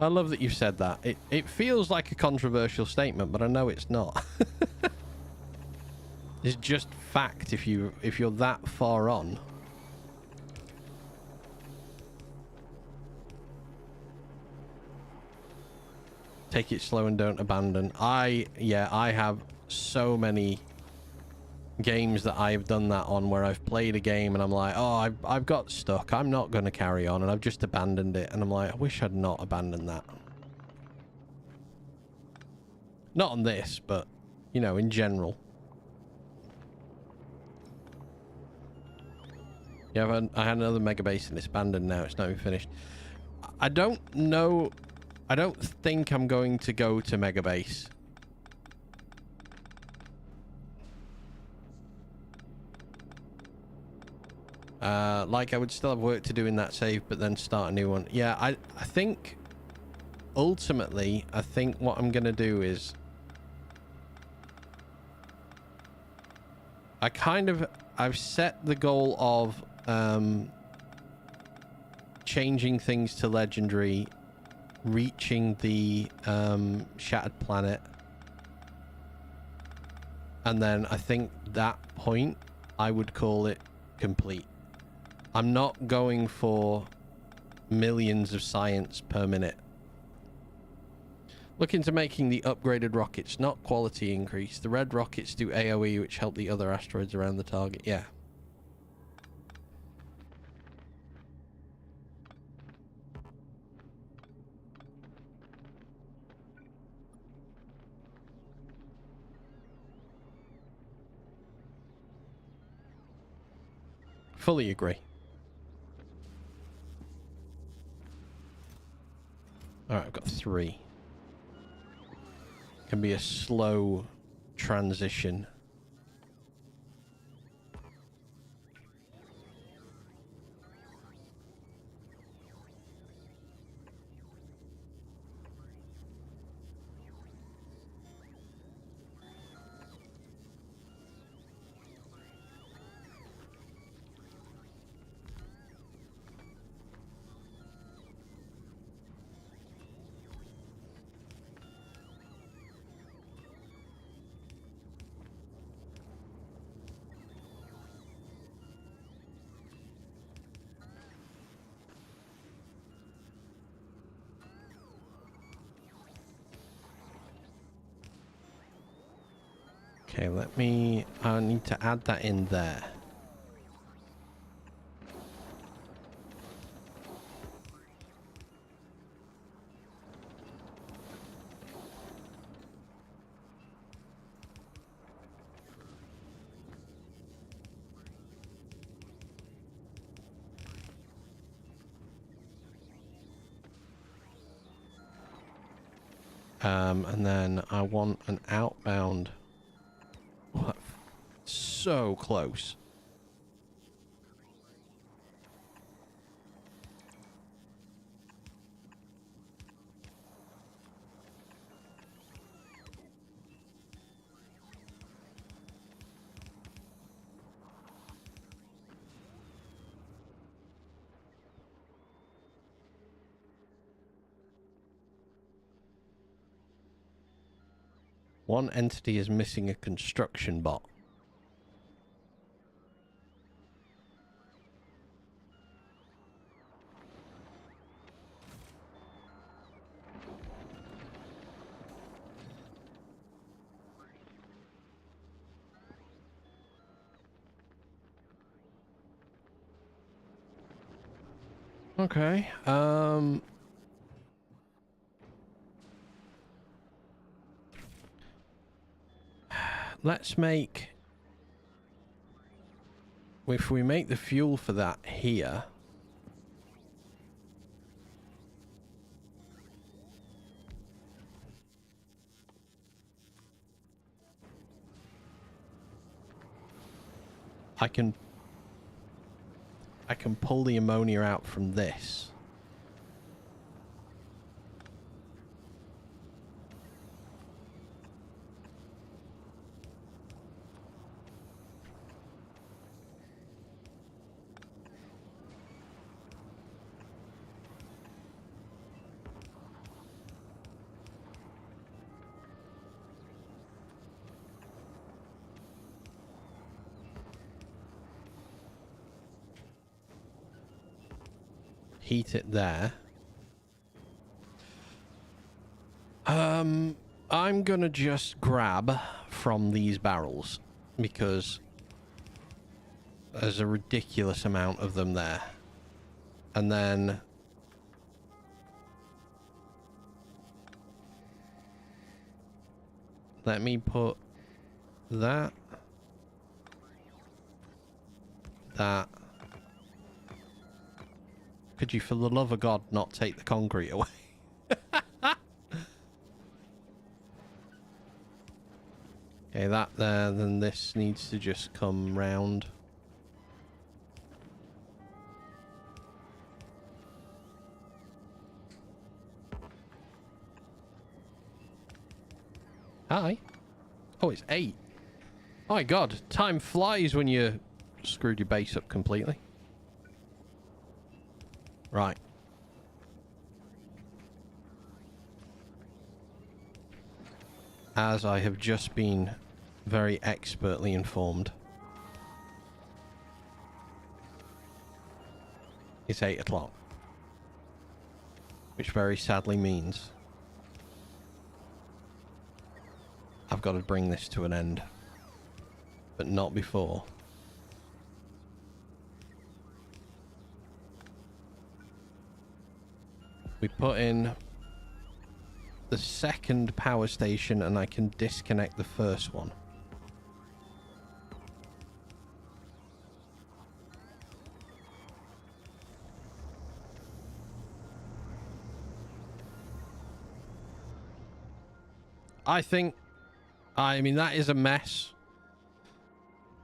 I love that you said that. It feels like a controversial statement, but I know it's not. It's just fact if you're that far on. Take it slow and don't abandon. Yeah, I have so many games that I've done that on, where I've played a game and I'm like, oh, I've got stuck. I'm not going to carry on, and I've just abandoned it. And I'm like, I wish I'd not abandoned that. Not on this, but, you know, in general. Yeah, I had another mega base and it's abandoned now. It's not even finished. I don't know. I don't think I'm going to go to mega base. Like, I would still have work to do in that save, but then start a new one. Yeah, I think ultimately, I think what I'm gonna do is I've set the goal of changing things to legendary, reaching the shattered planet, and then I think that point I would call it complete. I'm not going for millions of science per minute. Look into making the upgraded rockets, not quality increase. The red rockets do AoE, which help the other asteroids around the target. Yeah. Fully agree. Alright, I've got 3. Can be a slow transition. Okay, I need to add that in there. And then I want an outbound. What? So close. One entity is missing a construction bot. Okay. Let's make... If we make the fuel for that here... I can pull the ammonia out from this. Heat it there. I'm gonna just grab from these barrels because there's a ridiculous amount of them there. And then let me put that. Could you, for the love of God, not take the concrete away? Okay, that there, then this needs to just come round. Hi. Oh, it's 8. Oh my God, time flies when you screwed your base up completely. Right. As I have just been very expertly informed, it's 8 o'clock. Which very sadly means I've got to bring this to an end. But not before. We put in the second power station and I can disconnect the first one. I mean, that is a mess.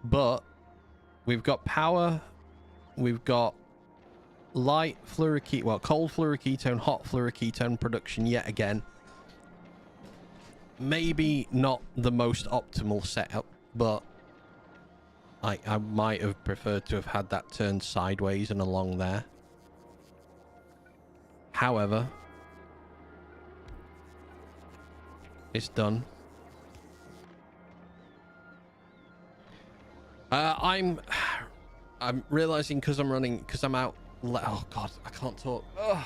But we've got power, we've got light fluoroketone, well, cold fluoroketone, hot fluoroketone production yet again. Maybe not the most optimal setup, but I might have preferred to have had that turned sideways and along there. However, it's done. I'm realizing because I'm out. Oh God, I can't talk. Ugh.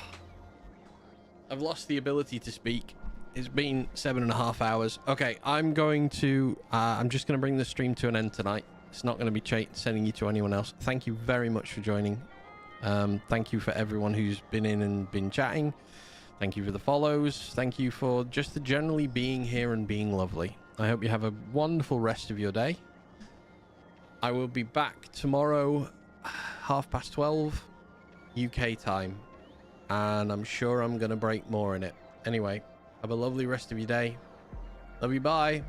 I've lost the ability to speak. It's been 7.5 hours. Okay, I'm just going to bring the stream to an end tonight. It's not going to be sending you to anyone else. Thank you very much for joining. Thank you for everyone who's been in and been chatting. Thank you for the follows. Thank you for just generally being here and being lovely. I hope you have a wonderful rest of your day. I will be back tomorrow, 12:30 UK time, and I'm sure I'm going to break more in it. Anyway, have a lovely rest of your day. Love you, bye.